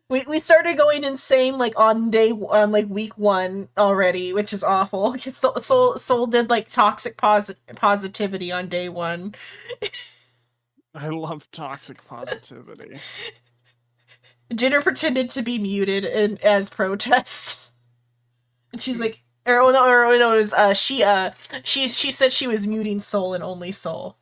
We started going insane like on week 1 already, which is awful. Soul did like toxic positivity on day 1. I love toxic positivity. Jitter pretended to be muted as protest, and she's like, it was she said she was muting Soul and only Soul,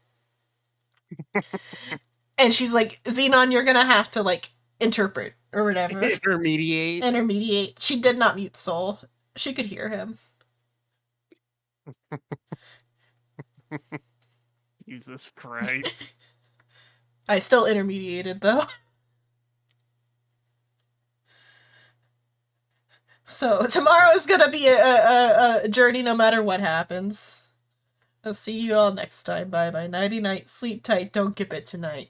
and she's like, Xenon, you're gonna have to like interpret or whatever. Intermediate. She did not mute Soul. She could hear him. Jesus Christ. I still intermediated though. So tomorrow is gonna be a journey no matter what happens. I'll see you all next time. Bye bye. Nighty night. Sleep tight. Don't get bit tonight.